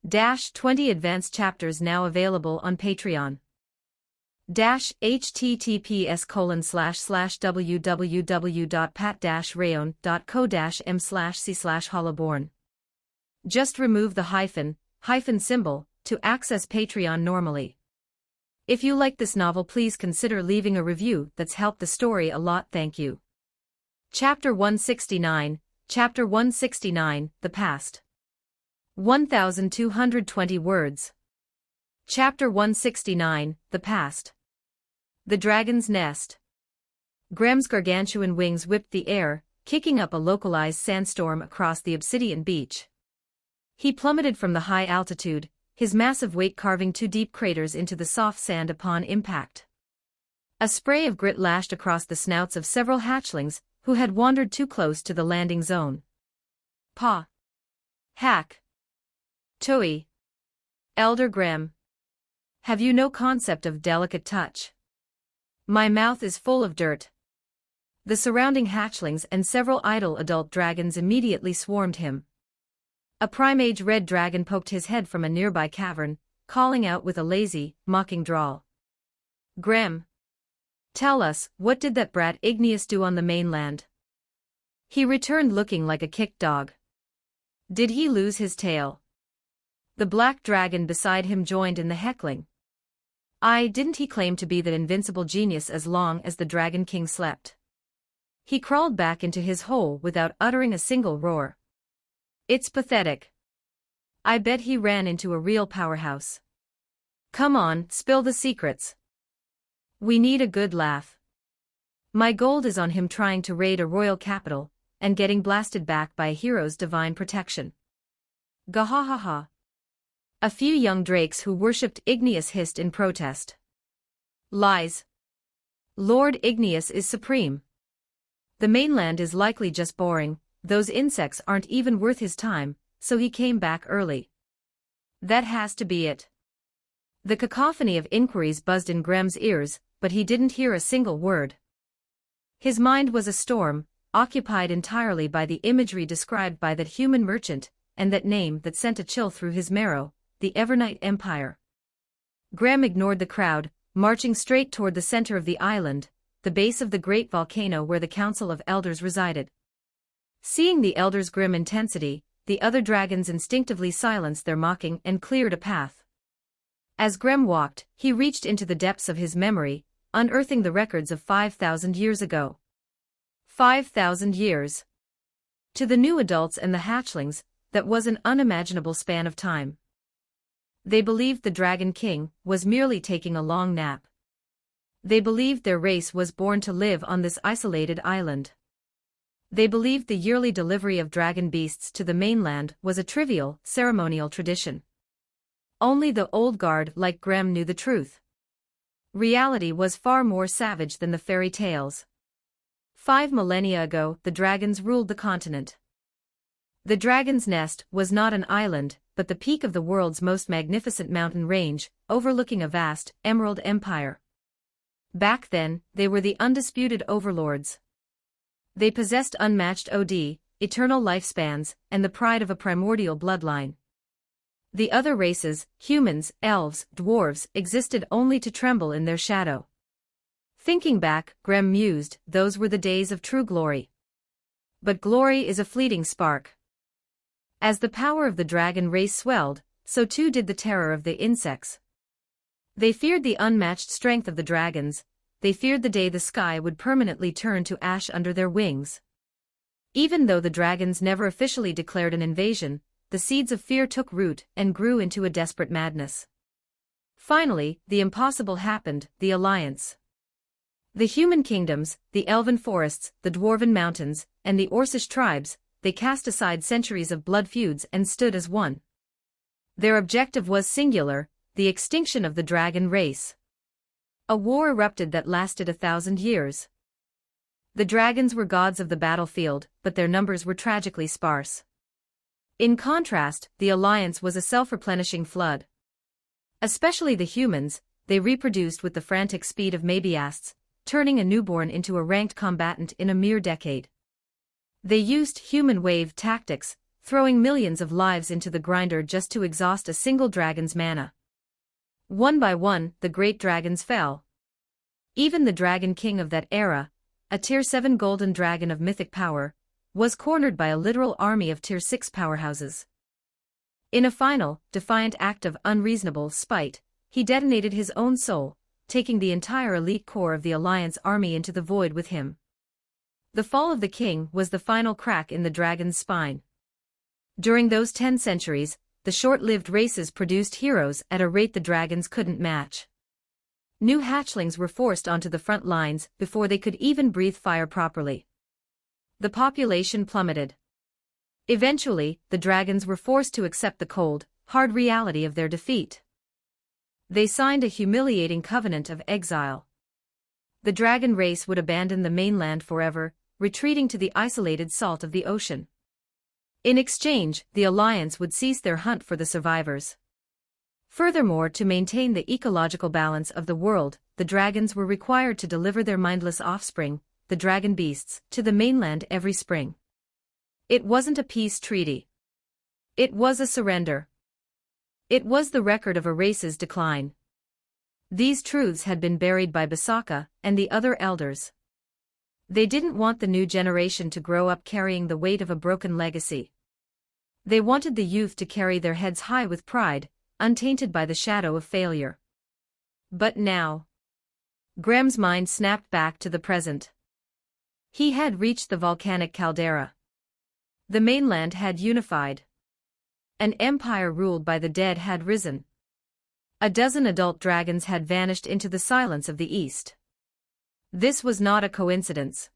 20 advanced chapters now available on Patreon. https://www.pat-rayon.co-m/c/hollowborn. Just remove the hyphen symbol to access Patreon normally. If you like this novel, please consider leaving a review. That's helped the story a lot. Thank you. Chapter 169, The Past. 1220 words. Chapter 169, The Past. The Dragon's Nest. Graham's gargantuan wings whipped the air, kicking up a localized sandstorm across the obsidian beach. He plummeted from the high altitude, his massive weight carving two deep craters into the soft sand upon impact. A spray of grit lashed across the snouts of several hatchlings who had wandered too close to the landing zone. Paw. Hack. Tui. Elder Graham. Have you no concept of delicate touch? My mouth is full of dirt. The surrounding hatchlings and several idle adult dragons immediately swarmed him. A prime-age red dragon poked his head from a nearby cavern, calling out with a lazy, mocking drawl. Graham. Tell us, what did that brat Igneous do on the mainland? He returned looking like a kicked dog. Did he lose his tail? The black dragon beside him joined in the heckling. Didn't he claim to be the invincible genius as long as the Dragon King slept? He crawled back into his hole without uttering a single roar. It's pathetic. I bet he ran into a real powerhouse. Come on, spill the secrets. We need a good laugh. My gold is on him trying to raid a royal capital, and getting blasted back by a hero's divine protection. Gahahaha. A few young drakes who worshipped Igneous hissed in protest. Lies. Lord Igneous is supreme. The mainland is likely just boring, those insects aren't even worth his time, so he came back early. That has to be it. The cacophony of inquiries buzzed in Graham's ears, but he didn't hear a single word. His mind was a storm, occupied entirely by the imagery described by that human merchant, and that name that sent a chill through his marrow, the Evernight Empire. Graham ignored the crowd, marching straight toward the center of the island, the base of the great volcano where the Council of Elders resided. Seeing the Elders' grim intensity, the other dragons instinctively silenced their mocking and cleared a path. As Graham walked, he reached into the depths of his memory, unearthing the records of 5,000 years ago. 5,000 years. To the new adults and the hatchlings, that was an unimaginable span of time. They believed the Dragon King was merely taking a long nap. They believed their race was born to live on this isolated island. They believed the yearly delivery of dragon beasts to the mainland was a trivial, ceremonial tradition. Only the old guard like Graham knew the truth. Reality was far more savage than the fairy tales. 5 millennia ago, the dragons ruled the continent. The Dragon's Nest was not an island, but the peak of the world's most magnificent mountain range, overlooking a vast, emerald empire. Back then, they were the undisputed overlords. They possessed unmatched OD, eternal lifespans, and the pride of a primordial bloodline. The other races, humans, elves, dwarves, existed only to tremble in their shadow. Thinking back, Graham mused, those were the days of true glory. But glory is a fleeting spark. As the power of the dragon race swelled, so too did the terror of the insects. They feared the unmatched strength of the dragons, they feared the day the sky would permanently turn to ash under their wings. Even though the dragons never officially declared an invasion, the seeds of fear took root and grew into a desperate madness. Finally, the impossible happened, the alliance. The human kingdoms, the elven forests, the dwarven mountains, and the Orcish tribes, they cast aside centuries of blood feuds and stood as one. Their objective was singular, the extinction of the dragon race. A war erupted that lasted 1,000 years. The dragons were gods of the battlefield, but their numbers were tragically sparse. In contrast, the alliance was a self-replenishing flood. Especially the humans, they reproduced with the frantic speed of mabiasts, turning a newborn into a ranked combatant in a mere decade. They used human wave tactics, throwing millions of lives into the grinder just to exhaust a single dragon's mana. One by one, the great dragons fell. Even the Dragon King of that era, a Tier 7 golden dragon of mythic power, was cornered by a literal army of Tier 6 powerhouses. In a final, defiant act of unreasonable spite, he detonated his own soul, taking the entire elite core of the Alliance army into the void with him. The fall of the king was the final crack in the dragon's spine. During those 10 centuries, the short-lived races produced heroes at a rate the dragons couldn't match. New hatchlings were forced onto the front lines before they could even breathe fire properly. The population plummeted. Eventually, the dragons were forced to accept the cold, hard reality of their defeat. They signed a humiliating covenant of exile. The dragon race would abandon the mainland forever, retreating to the isolated salt of the ocean. In exchange, the Alliance would cease their hunt for the survivors. Furthermore, to maintain the ecological balance of the world, the dragons were required to deliver their mindless offspring, the dragon beasts, to the mainland every spring. It wasn't a peace treaty. It was a surrender. It was the record of a race's decline. These truths had been buried by Basaka and the other elders. They didn't want the new generation to grow up carrying the weight of a broken legacy. They wanted the youth to carry their heads high with pride, untainted by the shadow of failure. But now, Graham's mind snapped back to the present. He had reached the volcanic caldera. The mainland had unified. An empire ruled by the dead had risen. A dozen adult dragons had vanished into the silence of the east. This was not a coincidence.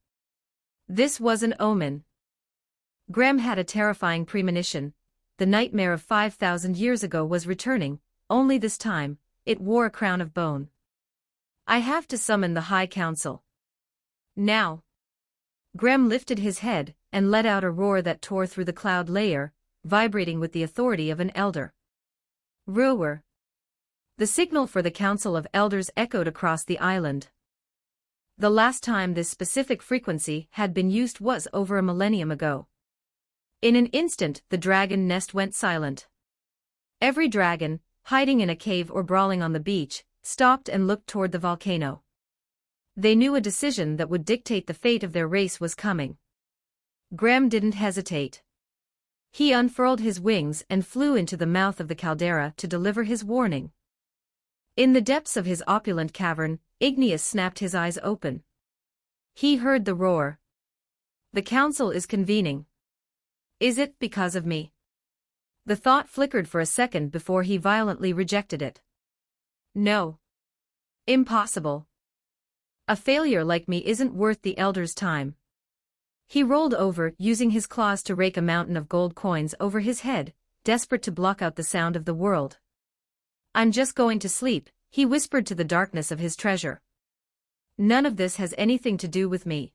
This was an omen. Graham had a terrifying premonition. The nightmare of 5,000 years ago was returning, only this time, it wore a crown of bone. I have to summon the High Council. Now. Grem lifted his head and let out a roar that tore through the cloud layer, vibrating with the authority of an elder. Roar. The signal for the Council of Elders echoed across the island. The last time this specific frequency had been used was over a millennium ago. In an instant, the dragon nest went silent. Every dragon, hiding in a cave or brawling on the beach, stopped and looked toward the volcano. They knew a decision that would dictate the fate of their race was coming. Grem didn't hesitate. He unfurled his wings and flew into the mouth of the caldera to deliver his warning. In the depths of his opulent cavern, Igneous snapped his eyes open. He heard the roar. The council is convening. Is it because of me? The thought flickered for a second before he violently rejected it. No. Impossible. A failure like me isn't worth the elder's time. He rolled over, using his claws to rake a mountain of gold coins over his head, desperate to block out the sound of the world. I'm just going to sleep, he whispered to the darkness of his treasure. None of this has anything to do with me.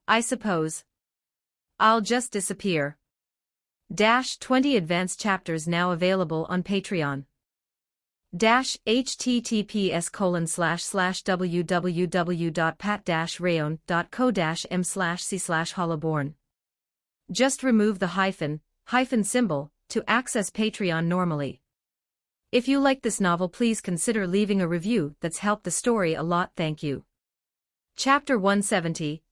I suppose. I'll just disappear. 20 advanced chapters now available on Patreon. https://www.pat-rayon.co-m/c/hollowborn. Just remove the hyphen symbol to access Patreon normally. If you like this novel, please consider leaving a review. That's helped the story a lot. Thank you. Chapter 170,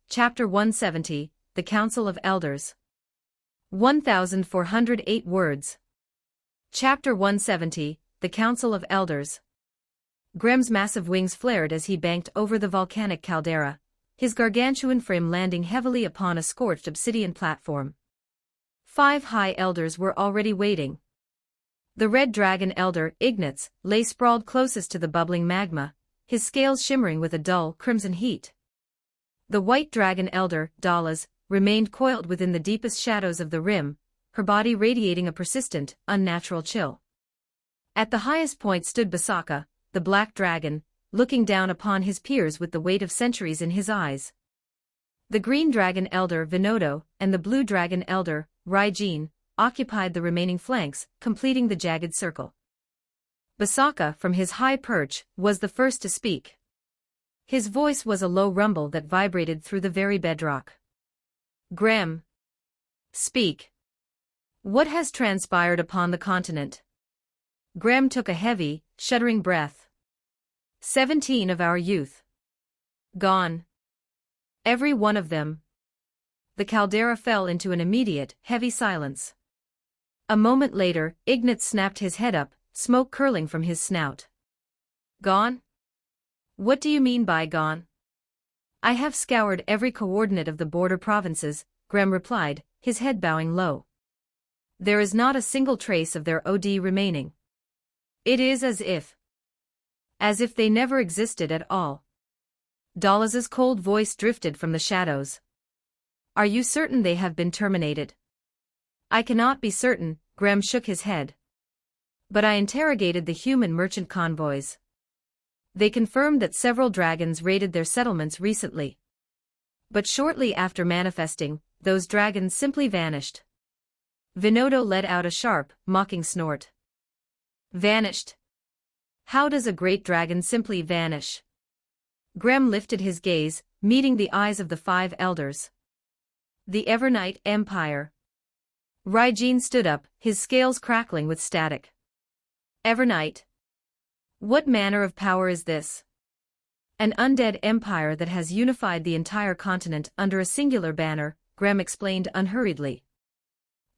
The Council of Elders. 1408 words. Chapter 170, The Council of Elders. Grem's massive wings flared as he banked over the volcanic caldera, his gargantuan frame landing heavily upon a scorched obsidian platform. 5 high elders were already waiting. The red dragon elder, Ignatz, lay sprawled closest to the bubbling magma, his scales shimmering with a dull, crimson heat. The white dragon elder, Dalas, remained coiled within the deepest shadows of the rim, her body radiating a persistent, unnatural chill. At the highest point stood Basaka, the black dragon, looking down upon his peers with the weight of centuries in his eyes. The green dragon elder, Vinodo, and the blue dragon elder, Raijin, occupied the remaining flanks, completing the jagged circle. Basaka, from his high perch, was the first to speak. His voice was a low rumble that vibrated through the very bedrock. Grem. Speak. What has transpired upon the continent? Grem took a heavy, shuddering breath. 17 of our youth. Gone. Every one of them. The caldera fell into an immediate, heavy silence. A moment later, Ignatz snapped his head up, smoke curling from his snout. Gone? What do you mean by gone? I have scoured every coordinate of the border provinces, Grem replied, his head bowing low. There is not a single trace of their OD remaining. It is as if they never existed at all. Dalas's cold voice drifted from the shadows. Are you certain they have been terminated? I cannot be certain, Grem shook his head. But I interrogated the human merchant convoys. They confirmed that several dragons raided their settlements recently. But shortly after manifesting, those dragons simply vanished. Vinodo let out a sharp, mocking snort. Vanished? How does a great dragon simply vanish? Grem lifted his gaze, meeting the eyes of the 5 elders. The Evernight Empire. Raijin stood up, his scales crackling with static. Evernight? What manner of power is this? An undead empire that has unified the entire continent under a singular banner, Grem explained unhurriedly.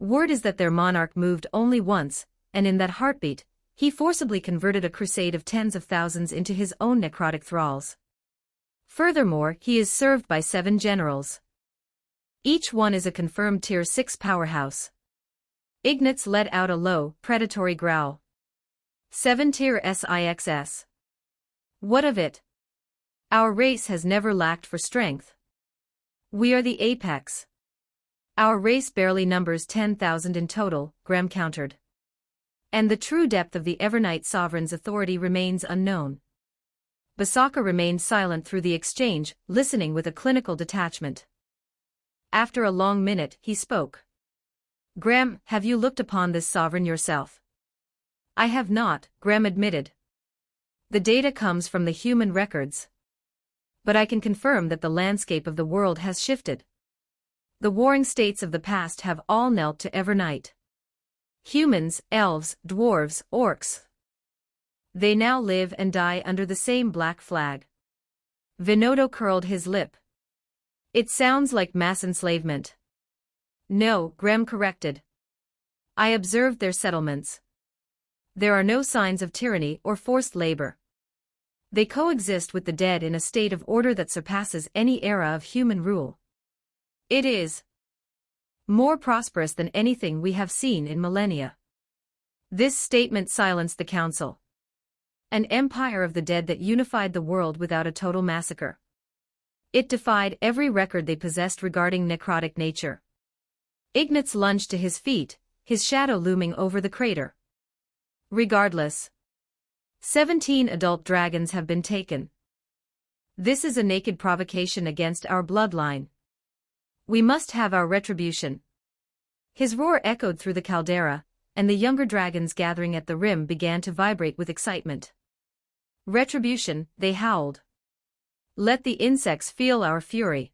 Word is that their monarch moved only once, and in that heartbeat, he forcibly converted a crusade of tens of thousands into his own necrotic thralls. Furthermore, he is served by 7 generals. Each one is a confirmed Tier 6 powerhouse. Ignatz let out a low, predatory growl. 7 Tier SIXS. What of it? Our race has never lacked for strength. We are the apex. Our race barely numbers 10,000 in total, Grem countered. And the true depth of the Evernight Sovereign's authority remains unknown. Basaka remained silent through the exchange, listening with a clinical detachment. After a long minute, he spoke. Graham, have you looked upon this sovereign yourself? I have not, Graham admitted. The data comes from the human records. But I can confirm that the landscape of the world has shifted. The warring states of the past have all knelt to Evernight. Humans, elves, dwarves, orcs. They now live and die under the same black flag. Vinodo curled his lip. It sounds like mass enslavement. No, Graham corrected. I observed their settlements. There are no signs of tyranny or forced labor. They coexist with the dead in a state of order that surpasses any era of human rule. It is more prosperous than anything we have seen in millennia. This statement silenced the council. An empire of the dead that unified the world without a total massacre. It defied every record they possessed regarding necrotic nature. Ignatz lunged to his feet, his shadow looming over the crater. Regardless, 17 adult dragons have been taken. This is a naked provocation against our bloodline. We must have our retribution. His roar echoed through the caldera, and the younger dragons gathering at the rim began to vibrate with excitement. Retribution, they howled. Let the insects feel our fury.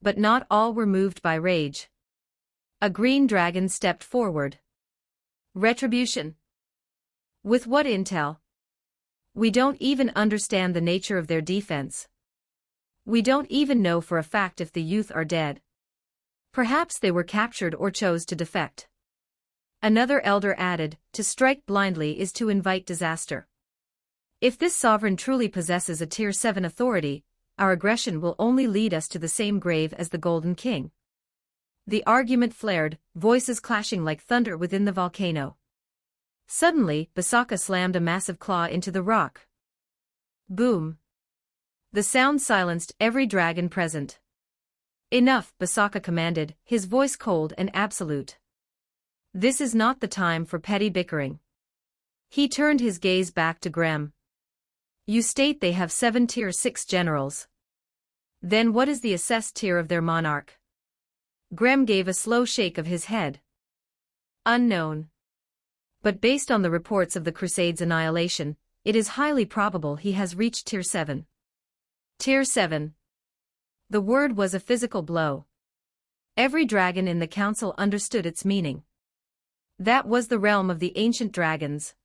But not all were moved by rage. A green dragon stepped forward. Retribution. With what intel? We don't even understand the nature of their defense. We don't even know for a fact if the youth are dead. Perhaps they were captured or chose to defect. Another elder added, to strike blindly is to invite disaster. If this sovereign truly possesses a Tier 7 authority, our aggression will only lead us to the same grave as the Golden King. The argument flared, voices clashing like thunder within the volcano. Suddenly, Basaka slammed a massive claw into the rock. Boom. The sound silenced every dragon present. Enough, Basaka commanded, his voice cold and absolute. This is not the time for petty bickering. He turned his gaze back to Graham. You state they have 7 Tier 6 generals. Then what is the assessed tier of their monarch? Graham gave a slow shake of his head. Unknown. But based on the reports of the Crusade's annihilation, it is highly probable he has reached Tier 7. Tier 7. The word was a physical blow. Every dragon in the council understood its meaning. That was the realm of the ancient dragons.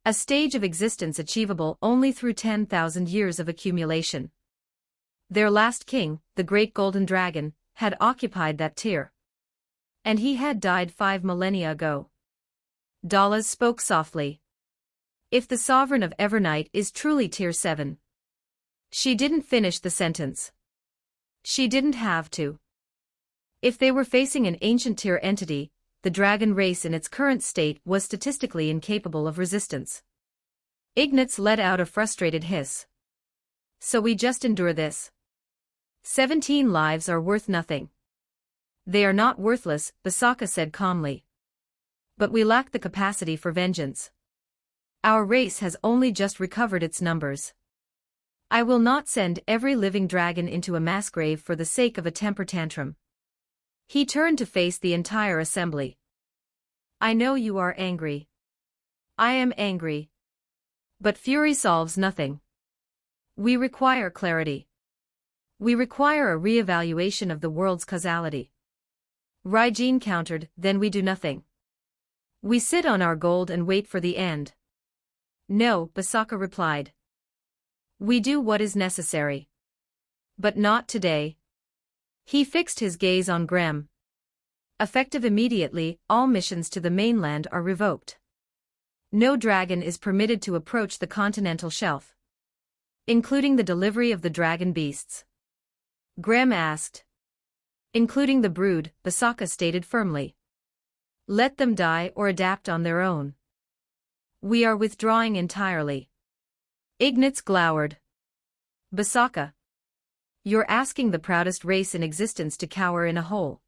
A stage of existence achievable only through 10,000 years of accumulation. Their last king, the great golden dragon, had occupied that tier. And he had died 5 millennia ago. Dallas spoke softly. If the sovereign of Evernight is truly Tier 7. She didn't finish the sentence. She didn't have to. If they were facing an ancient tier entity, the dragon race in its current state was statistically incapable of resistance. Ignatz let out a frustrated hiss. So we just endure this. 17 lives are worth nothing. They are not worthless, Basaka said calmly. But we lack the capacity for vengeance. Our race has only just recovered its numbers. I will not send every living dragon into a mass grave for the sake of a temper tantrum. He turned to face the entire assembly. I know you are angry. I am angry. But fury solves nothing. We require clarity. We require a re-evaluation of the world's causality. Raijin countered, then we do nothing. We sit on our gold and wait for the end. No, Basaka replied. We do what is necessary. But not today. He fixed his gaze on Graham. Effective immediately, all missions to the mainland are revoked. No dragon is permitted to approach the continental shelf. Including the delivery of the dragon beasts. Graham asked. Including the brood, Basaka stated firmly. Let them die or adapt on their own. We are withdrawing entirely. Ignatz glowered. Basaka. You're asking the proudest race in existence to cower in a hole.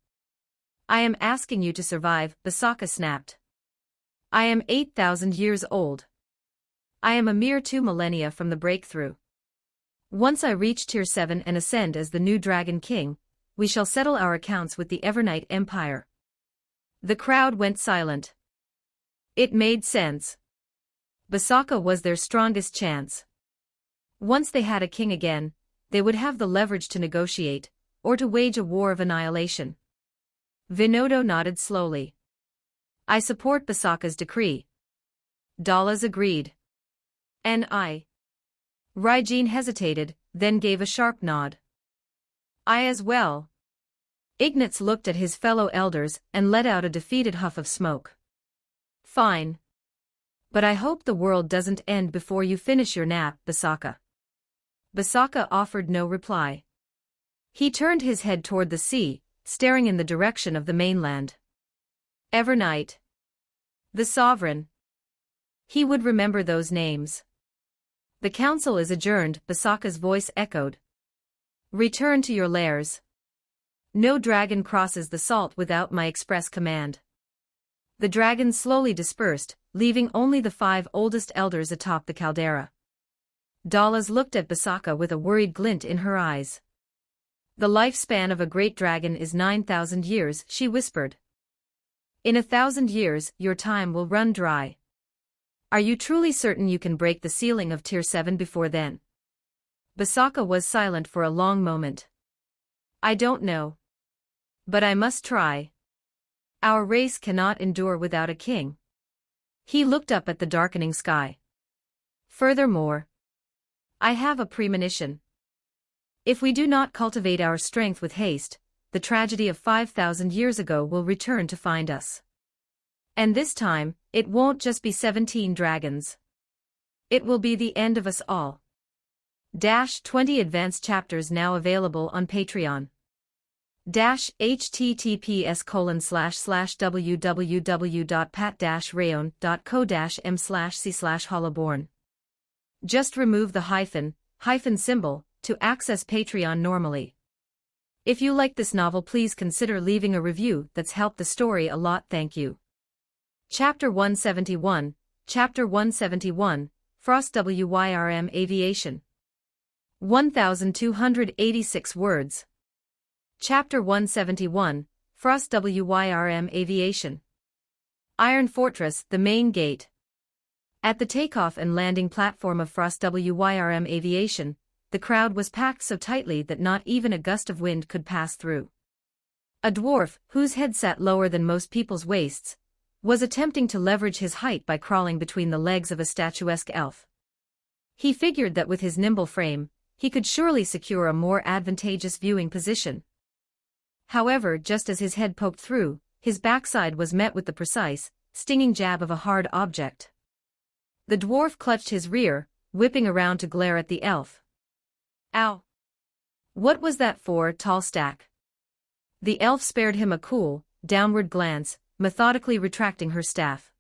I am asking you to survive, Basaka snapped. I am 8,000 years old. I am a mere 2 millennia from the breakthrough. Once I reach Tier 7 and ascend as the new Dragon King, we shall settle our accounts with the Evernight Empire. The crowd went silent. It made sense. Basaka was their strongest chance. Once they had a king again, they would have the leverage to negotiate, or to wage a war of annihilation. Vinodo nodded slowly. I support Basaka's decree. Dallas agreed. And I. Raijin hesitated, then gave a sharp nod. I as well. Ignatz looked at his fellow elders and let out a defeated huff of smoke. Fine. But I hope the world doesn't end before you finish your nap, Basaka. Basaka offered no reply. He turned his head toward the sea, staring in the direction of the mainland. Evernight. The Sovereign. He would remember those names. The council is adjourned, Basaka's voice echoed. Return to your lairs. No dragon crosses the salt without my express command. The dragons slowly dispersed, leaving only the 5 oldest elders atop the caldera. Dallas looked at Basaka with a worried glint in her eyes. The lifespan of a great dragon is 9,000 years, she whispered. In 1,000 years, your time will run dry. Are you truly certain you can break the ceiling of Tier 7 before then? Basaka was silent for a long moment. I don't know. But I must try. Our race cannot endure without a king. He looked up at the darkening sky. Furthermore, I have a premonition. If we do not cultivate our strength with haste, the tragedy of 5,000 years ago will return to find us. And this time, it won't just be 17 dragons. It will be the end of us all. 20 advanced chapters now available on Patreon. https://www.pat-rayon.co-m/c/hollowborn. Just remove the hyphen symbol to access Patreon normally. If you like this novel, please consider leaving a review. That's helped the story a lot. Thank you. Chapter 171, Frost WYRM Aviation. 1,286 words. Chapter 171, Frost WYRM Aviation. Iron Fortress, the main gate. At the takeoff and landing platform of Frost WYRM Aviation, the crowd was packed so tightly that not even a gust of wind could pass through. A dwarf, whose head sat lower than most people's waists, was attempting to leverage his height by crawling between the legs of a statuesque elf. He figured that with his nimble frame, he could surely secure a more advantageous viewing position. However, just as his head poked through, his backside was met with the precise, stinging jab of a hard object. The dwarf clutched his rear, whipping around to glare at the elf. Ow! What was that for, Tallstack? The elf spared him a cool, downward glance, methodically retracting her staff.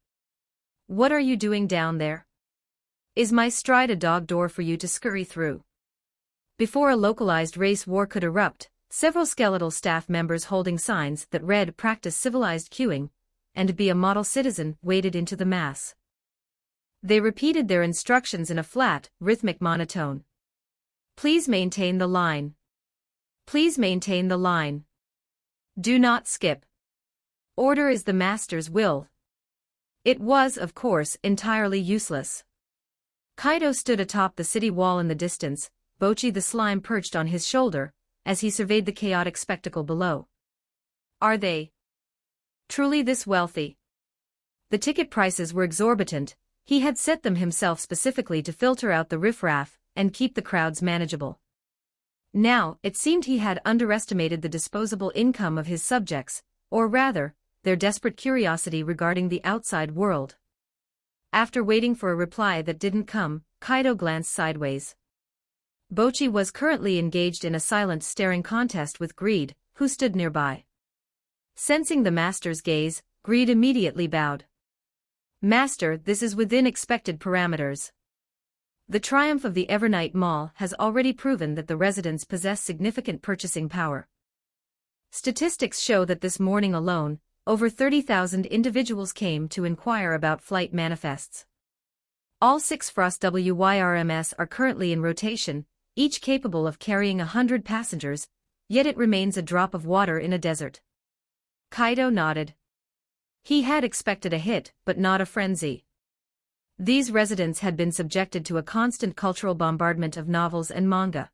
What are you doing down there? Is my stride a dog door for you to scurry through? Before a localized race war could erupt, several skeletal staff members holding signs that read "Practice civilized queuing" and "Be a model citizen" waded into the mass. They repeated their instructions in a flat, rhythmic monotone. Please maintain the line. Please maintain the line. Do not skip. Order is the master's will. It was, of course, entirely useless. Kaido stood atop the city wall in the distance, Bochi the slime perched on his shoulder, as he surveyed the chaotic spectacle below. Are they truly this wealthy? The ticket prices were exorbitant. He had set them himself specifically to filter out the riffraff and keep the crowds manageable. Now, it seemed he had underestimated the disposable income of his subjects, or rather, their desperate curiosity regarding the outside world. After waiting for a reply that didn't come, Kaido glanced sideways. Bochi was currently engaged in a silent staring contest with Greed, who stood nearby. Sensing the master's gaze, Greed immediately bowed. Master, this is within expected parameters. The triumph of the Evernight Mall has already proven that the residents possess significant purchasing power. Statistics show that this morning alone, over 30,000 individuals came to inquire about flight manifests. All 6 Frost WYRMS are currently in rotation, each capable of carrying 100 passengers, yet it remains a drop of water in a desert. Kaido nodded. He had expected a hit, but not a frenzy. These residents had been subjected to a constant cultural bombardment of novels and manga.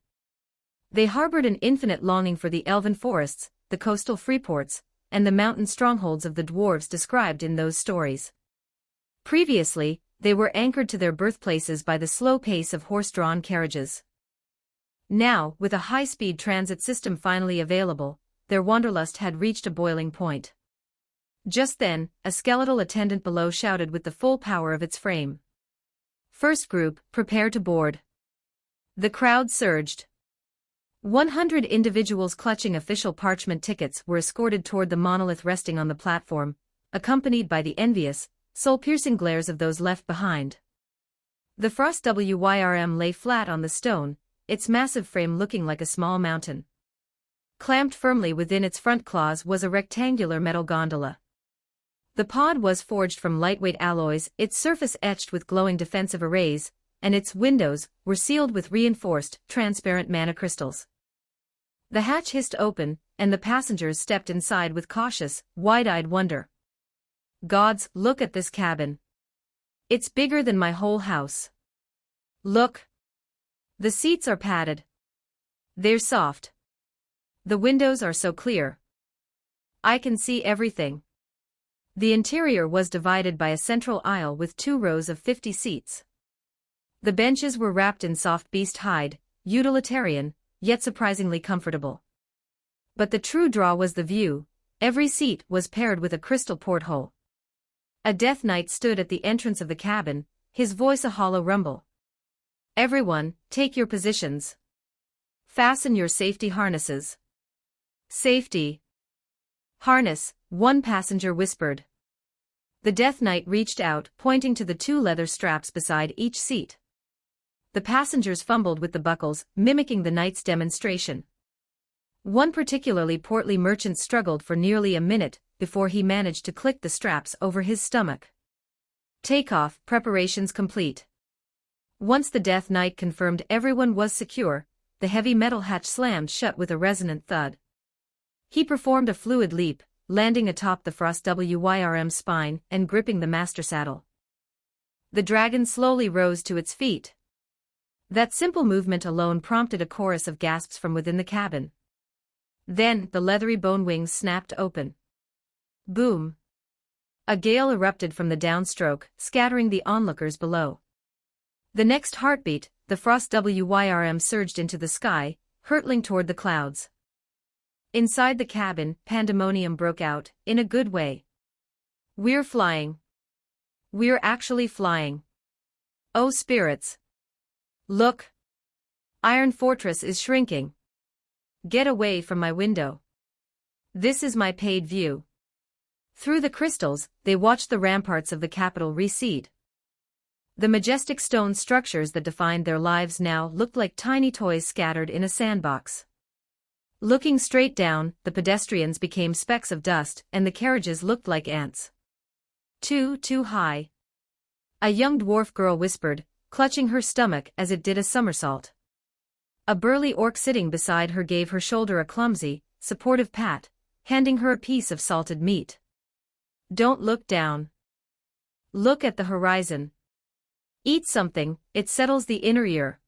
They harbored an infinite longing for the elven forests, the coastal freeports, and the mountain strongholds of the dwarves described in those stories. Previously, they were anchored to their birthplaces by the slow pace of horse-drawn carriages. Now, with a high-speed transit system finally available, their wanderlust had reached a boiling point. Just then, a skeletal attendant below shouted with the full power of its frame. "First group, prepare to board." The crowd surged. 100 individuals clutching official parchment tickets were escorted toward the monolith resting on the platform, accompanied by the envious, soul-piercing glares of those left behind. The Frost WYRM lay flat on the stone, its massive frame looking like a small mountain. Clamped firmly within its front claws was a rectangular metal gondola. The pod was forged from lightweight alloys, its surface etched with glowing defensive arrays, and its windows were sealed with reinforced, transparent mana crystals. The hatch hissed open, and the passengers stepped inside with cautious, wide-eyed wonder. "Gods, look at this cabin. It's bigger than my whole house. Look. The seats are padded. They're soft. The windows are so clear. I can see everything." The interior was divided by a central aisle with 2 rows of 50 seats. The benches were wrapped in soft beast hide, utilitarian, yet surprisingly comfortable. But the true draw was the view. Every seat was paired with a crystal porthole. A Death Knight stood at the entrance of the cabin, his voice a hollow rumble. "Everyone, take your positions. Fasten your safety harnesses." "Safety harness," one passenger whispered. The Death Knight reached out, pointing to the 2 leather straps beside each seat. The passengers fumbled with the buckles, mimicking the knight's demonstration. One particularly portly merchant struggled for nearly a minute before he managed to click the straps over his stomach. Takeoff preparations complete. Once the Death Knight confirmed everyone was secure, the heavy metal hatch slammed shut with a resonant thud. He performed a fluid leap, landing atop the Frost WYRM spine and gripping the master saddle. The dragon slowly rose to its feet. That simple movement alone prompted a chorus of gasps from within the cabin. Then, the leathery bone wings snapped open. Boom! A gale erupted from the downstroke, scattering the onlookers below. The next heartbeat, the Frost WYRM surged into the sky, hurtling toward the clouds. Inside the cabin, pandemonium broke out, in a good way. "We're flying. We're actually flying. Oh spirits! Look! Iron Fortress is shrinking. Get away from my window. This is my paid view." Through the crystals, they watched the ramparts of the capital recede. The majestic stone structures that defined their lives now looked like tiny toys scattered in a sandbox. Looking straight down, the pedestrians became specks of dust, and the carriages looked like ants. Too high." A young dwarf girl whispered, clutching her stomach as it did a somersault. A burly orc sitting beside her gave her shoulder a clumsy, supportive pat, handing her a piece of salted meat. "Don't look down. Look at the horizon. Eat something, it settles the inner ear."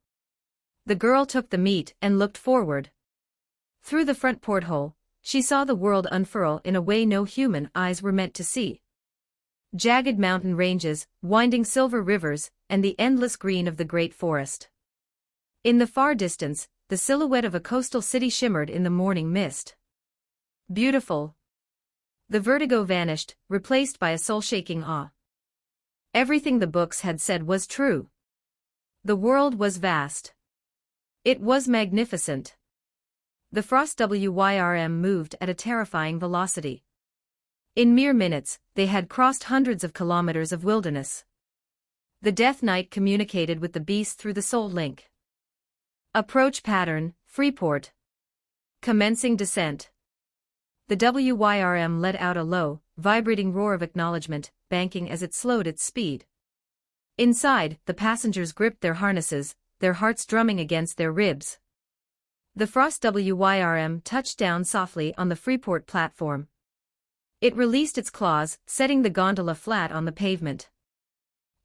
The girl took the meat and looked forward. Through the front porthole, she saw the world unfurl in a way no human eyes were meant to see. Jagged mountain ranges, winding silver rivers, and the endless green of the great forest. In the far distance, the silhouette of a coastal city shimmered in the morning mist. Beautiful. The vertigo vanished, replaced by a soul-shaking awe. Everything the books had said was true. The world was vast. It was magnificent. The Frost WYRM moved at a terrifying velocity. In mere minutes, they had crossed hundreds of kilometers of wilderness. The Death Knight communicated with the beast through the soul link. "Approach pattern, Freeport. Commencing descent." The WYRM let out a low, vibrating roar of acknowledgement, banking as it slowed its speed. Inside, the passengers gripped their harnesses, their hearts drumming against their ribs. The Frost WYRM touched down softly on the Freeport platform. It released its claws, setting the gondola flat on the pavement.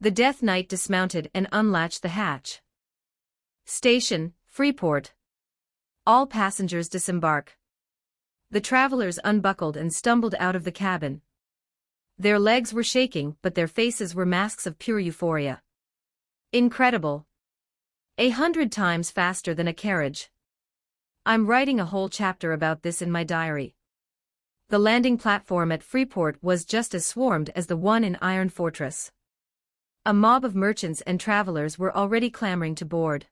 The Death Knight dismounted and unlatched the hatch. Station, Freeport. All passengers disembark. The travelers unbuckled and stumbled out of the cabin. Their legs were shaking, but their faces were masks of pure euphoria. Incredible. 100 times faster than a carriage. I'm writing a whole chapter about this in my diary. The landing platform at Freeport was just as swarmed as the one in Iron Fortress. A mob of merchants and travelers were already clamoring to board.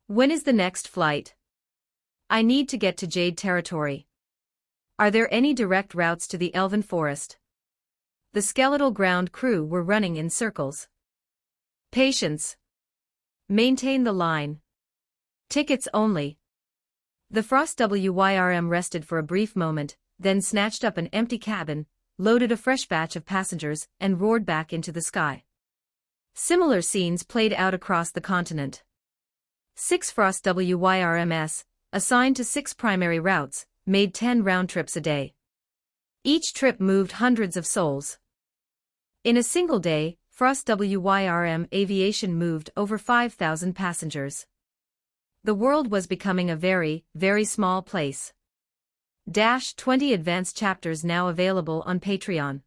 When is the next flight? I need to get to Jade Territory. Are there any direct routes to the Elven Forest? The skeletal ground crew were running in circles. Patience. Maintain the line. Tickets only. The Frost WYRM rested for a brief moment, then snatched up an empty cabin, loaded a fresh batch of passengers, and roared back into the sky. Similar scenes played out across the continent. 6 Frost WYRMs, assigned to 6 primary routes, made 10 round trips a day. Each trip moved hundreds of souls. In a single day, Frost WYRM Aviation moved over 5,000 passengers. The world was becoming a very, very small place. 20 advanced chapters now available on Patreon.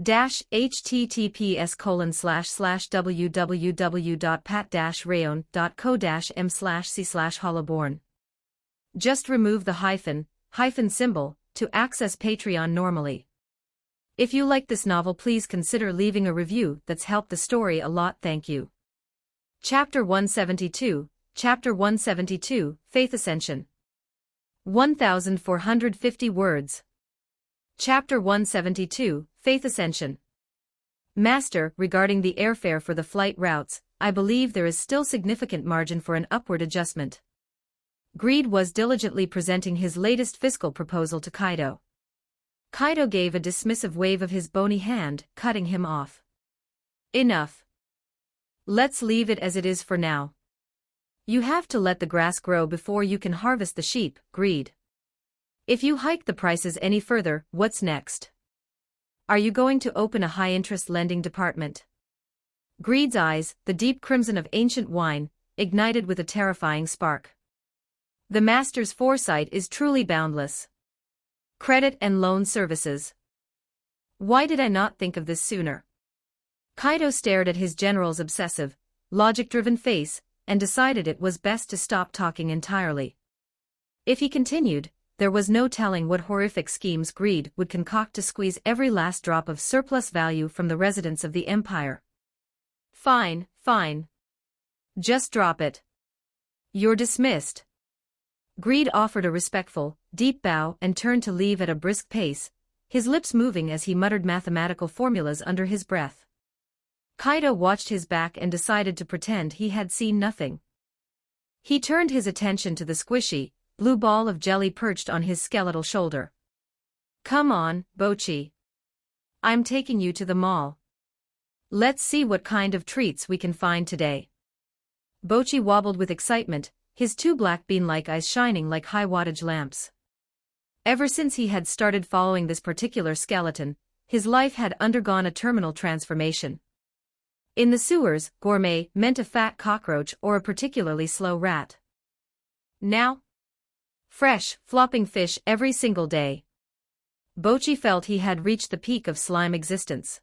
https://www.pat-rayon.co-m/c/hollowborn. Just remove the hyphen symbol to access Patreon normally. If you like this novel, please consider leaving a review. That's helped the story a lot, thank you. Chapter 172, Faith Ascension. 1,450 words. Chapter 172, Faith Ascension. Master, regarding the airfare for the flight routes, I believe there is still significant margin for an upward adjustment. Greed was diligently presenting his latest fiscal proposal to Kaido. Kaido gave a dismissive wave of his bony hand, cutting him off. Enough. Let's leave it as it is for now. You have to let the grass grow before you can harvest the sheep, Greed. If you hike the prices any further, what's next? Are you going to open a high-interest lending department? Greed's eyes, the deep crimson of ancient wine, ignited with a terrifying spark. The master's foresight is truly boundless. Credit and loan services. Why did I not think of this sooner? Kaido stared at his general's obsessive, logic-driven face, and decided it was best to stop talking entirely. If he continued, there was no telling what horrific schemes Greed would concoct to squeeze every last drop of surplus value from the residents of the empire. Fine. Just drop it. You're dismissed. Greed offered a respectful, deep bow and turned to leave at a brisk pace, his lips moving as he muttered mathematical formulas under his breath. Kaido watched his back and decided to pretend he had seen nothing. He turned his attention to the squishy, blue ball of jelly perched on his skeletal shoulder. Come on, Bochi. I'm taking you to the mall. Let's see what kind of treats we can find today. Bochi wobbled with excitement, his 2 black bean-like eyes shining like high-wattage lamps. Ever since he had started following this particular skeleton, his life had undergone a terminal transformation. In the sewers, gourmet meant a fat cockroach or a particularly slow rat. Now, fresh, flopping fish every single day. Bochi felt he had reached the peak of slime existence.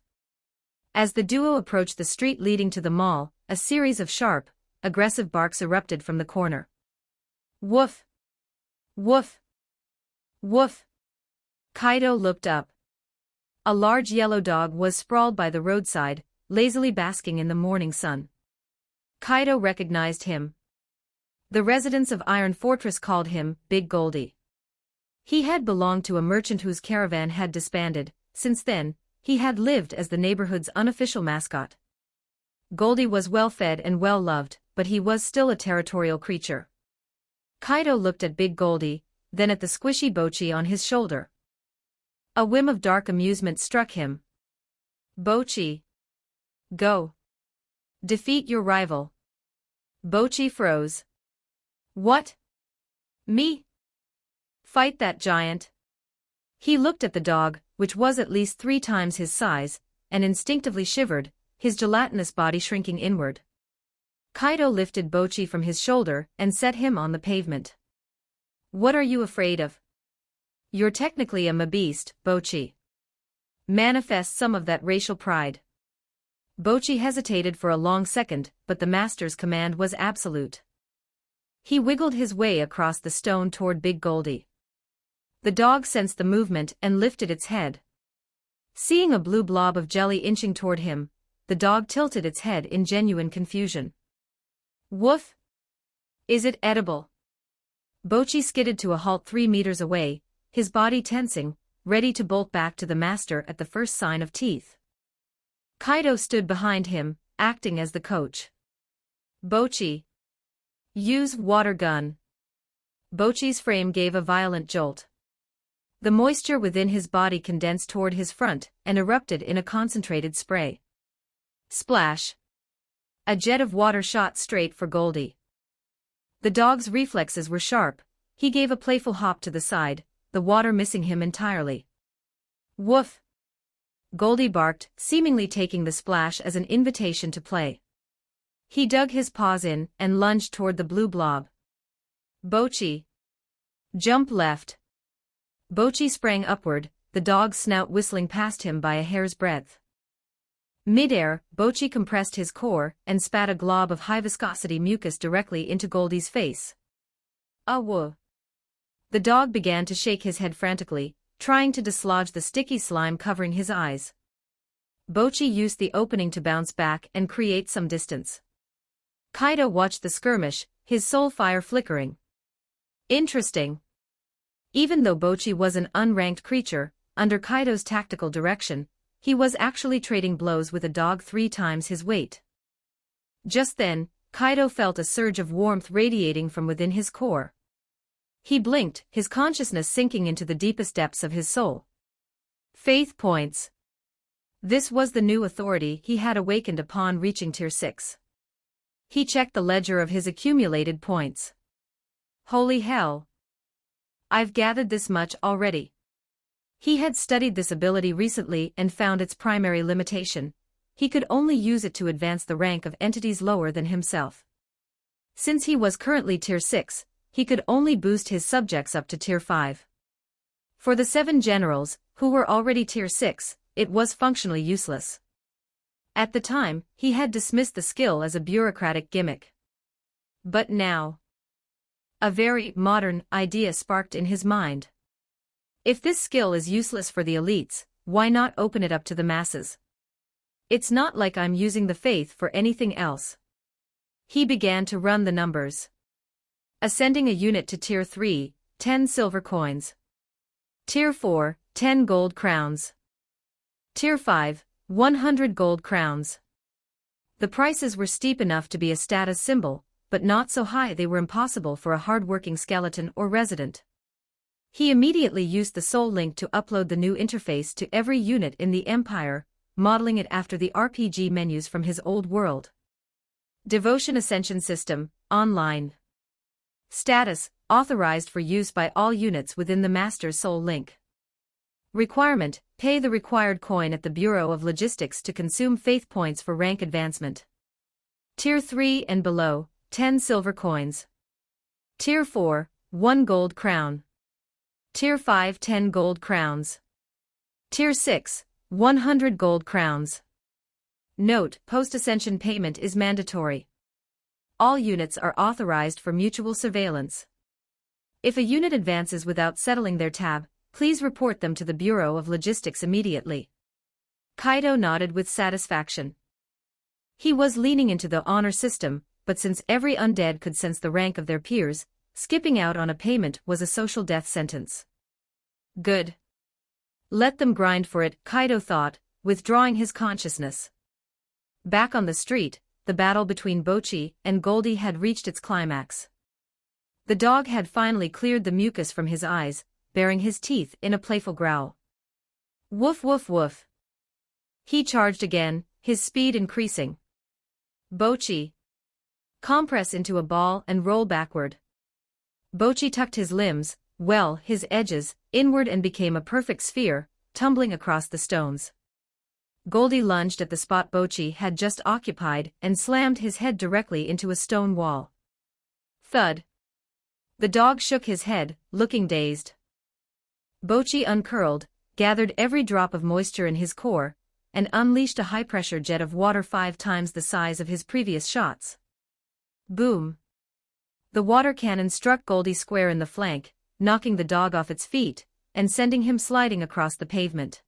As the duo approached the street leading to the mall, a series of sharp, aggressive barks erupted from the corner. Woof! Woof! Woof! Kaido looked up. A large yellow dog was sprawled by the roadside, lazily basking in the morning sun. Kaido recognized him. The residents of Iron Fortress called him Big Goldie. He had belonged to a merchant whose caravan had disbanded. Since then, he had lived as the neighborhood's unofficial mascot. Goldie was well-fed and well-loved, but he was still a territorial creature. Kaido looked at Big Goldie, then at the squishy Bochi on his shoulder. A whim of dark amusement struck him. Bochi. Go. Defeat your rival. Bochi froze. What? Me? Fight that giant? He looked at the dog, which was at least 3 times his size, and instinctively shivered, his gelatinous body shrinking inward. Kaido lifted Bochi from his shoulder and set him on the pavement. What are you afraid of? You're technically a beast, Bochi. Manifest some of that racial pride. Bochi hesitated for a long second, but the master's command was absolute. He wiggled his way across the stone toward Big Goldie. The dog sensed the movement and lifted its head. Seeing a blue blob of jelly inching toward him, the dog tilted its head in genuine confusion. Woof! Is it edible? Bochi skidded to a halt 3 meters away, his body tensing, ready to bolt back to the master at the first sign of teeth. Kaido stood behind him, acting as the coach. Bochi. Use water gun. Bochi's frame gave a violent jolt. The moisture within his body condensed toward his front and erupted in a concentrated spray. Splash. A jet of water shot straight for Goldie. The dog's reflexes were sharp, he gave a playful hop to the side, the water missing him entirely. Woof! Goldie barked, seemingly taking the splash as an invitation to play. He dug his paws in and lunged toward the blue blob. Bochi. Jump left. Bochi sprang upward, the dog's snout whistling past him by a hair's breadth. Mid-air, Bochi compressed his core and spat a glob of high-viscosity mucus directly into Goldie's face. Whoa. The dog began to shake his head frantically, trying to dislodge the sticky slime covering his eyes. Bochi used the opening to bounce back and create some distance. Kaido watched the skirmish, his soul fire flickering. Interesting. Even though Bochi was an unranked creature, under Kaido's tactical direction, he was actually trading blows with a dog 3 times his weight. Just then, Kaido felt a surge of warmth radiating from within his core. He blinked, his consciousness sinking into the deepest depths of his soul. Faith points. This was the new authority he had awakened upon reaching Tier 6. He checked the ledger of his accumulated points. Holy hell! I've gathered this much already. He had studied this ability recently and found its primary limitation. He could only use it to advance the rank of entities lower than himself. Since he was currently Tier 6, he could only boost his subjects up to Tier 5. For the 7 generals, who were already Tier 6, it was functionally useless. At the time, he had dismissed the skill as a bureaucratic gimmick. But now, a very modern idea sparked in his mind. If this skill is useless for the elites, why not open it up to the masses? It's not like I'm using the faith for anything else. He began to run the numbers. Ascending a unit to Tier 3, 10 silver coins. Tier 4, 10 gold crowns. Tier 5, 100 gold crowns. The prices were steep enough to be a status symbol, but not so high they were impossible for a hard-working skeleton or resident. He immediately used the soul link to upload the new interface to every unit in the Empire, modeling it after the RPG menus from his old world. Devotion Ascension System, online. Status, authorized for use by all units within the Master's Soul Link. Requirement, pay the required coin at the Bureau of Logistics to consume faith points for rank advancement. Tier 3 and below, 10 silver coins. Tier 4, 1 gold crown. Tier 5 10 gold crowns. Tier 6, 100 gold crowns. Note, post-ascension payment is mandatory. All units are authorized for mutual surveillance. If a unit advances without settling their tab, please report them to the Bureau of Logistics immediately. Kaido nodded with satisfaction. He was leaning into the honor system, but since every undead could sense the rank of their peers, skipping out on a payment was a social death sentence. Good. Let them grind for it, Kaido thought, withdrawing his consciousness. Back on the street, the battle between Bochi and Goldie had reached its climax. The dog had finally cleared the mucus from his eyes, baring his teeth in a playful growl. Woof woof woof. He charged again, his speed increasing. Bochi. Compress into a ball and roll backward. Bochi tucked his limbs, well, his edges, inward and became a perfect sphere, tumbling across the stones. Goldie lunged at the spot Bochi had just occupied and slammed his head directly into a stone wall. Thud. The dog shook his head, looking dazed. Bochi uncurled, gathered every drop of moisture in his core, and unleashed a high-pressure jet of water 5 times the size of his previous shots. Boom. The water cannon struck Goldie square in the flank, knocking the dog off its feet, and sending him sliding across the pavement.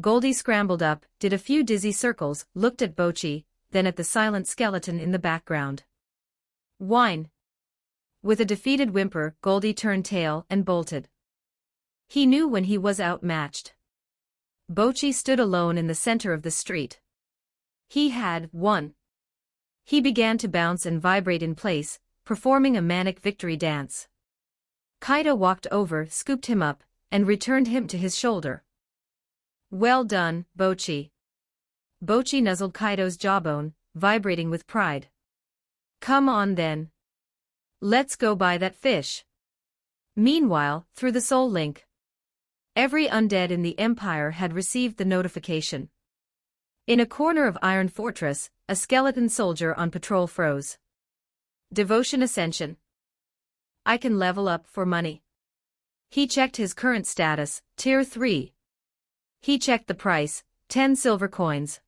Goldie scrambled up, did a few dizzy circles, looked at Bochi, then at the silent skeleton in the background. Whine. With a defeated whimper, Goldie turned tail and bolted. He knew when he was outmatched. Bochi stood alone in the center of the street. He had won. He began to bounce and vibrate in place, performing a manic victory dance. Kaido walked over, scooped him up, and returned him to his shoulder. Well done, Bochi. Bochi nuzzled Kaido's jawbone, vibrating with pride. Come on then. Let's go buy that fish. Meanwhile, through the soul link, every undead in the Empire had received the notification. In a corner of Iron Fortress, a skeleton soldier on patrol froze. Devotion Ascension. I can level up for money. He checked his current status, Tier 3. He checked the price, 10 silver coins.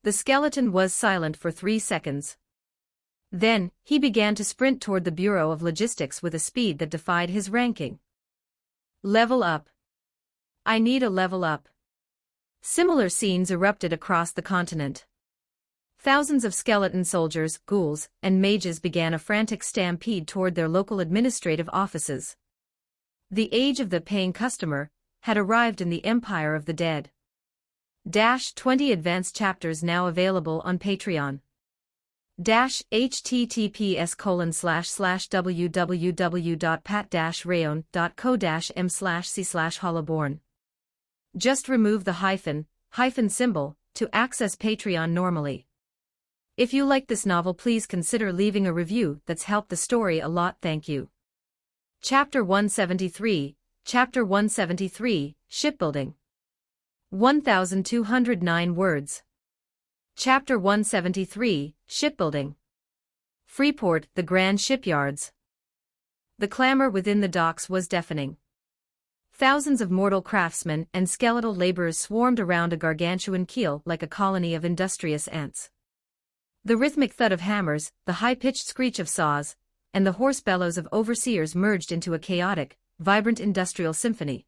The skeleton was silent for 3 seconds. Then, he began to sprint toward the Bureau of Logistics with a speed that defied his ranking. Level up. I need a level up. Similar scenes erupted across the continent. Thousands of skeleton soldiers, ghouls, and mages began a frantic stampede toward their local administrative offices. The age of the paying customer had arrived in the Empire of the Dead. 20 advanced chapters now available on Patreon. https://www.pat-rayon.co-m/c/hollowborn. Just remove the hyphen symbol to access Patreon normally. If you like this novel, please consider leaving a review. That's helped the story a lot. Thank you. Chapter 173, Shipbuilding. 1,209 words. Chapter 173, Shipbuilding. Freeport, the grand shipyards. The clamor within the docks was deafening. Thousands of mortal craftsmen and skeletal laborers swarmed around a gargantuan keel like a colony of industrious ants. The rhythmic thud of hammers, the high-pitched screech of saws, and the hoarse bellows of overseers merged into a chaotic, vibrant industrial symphony.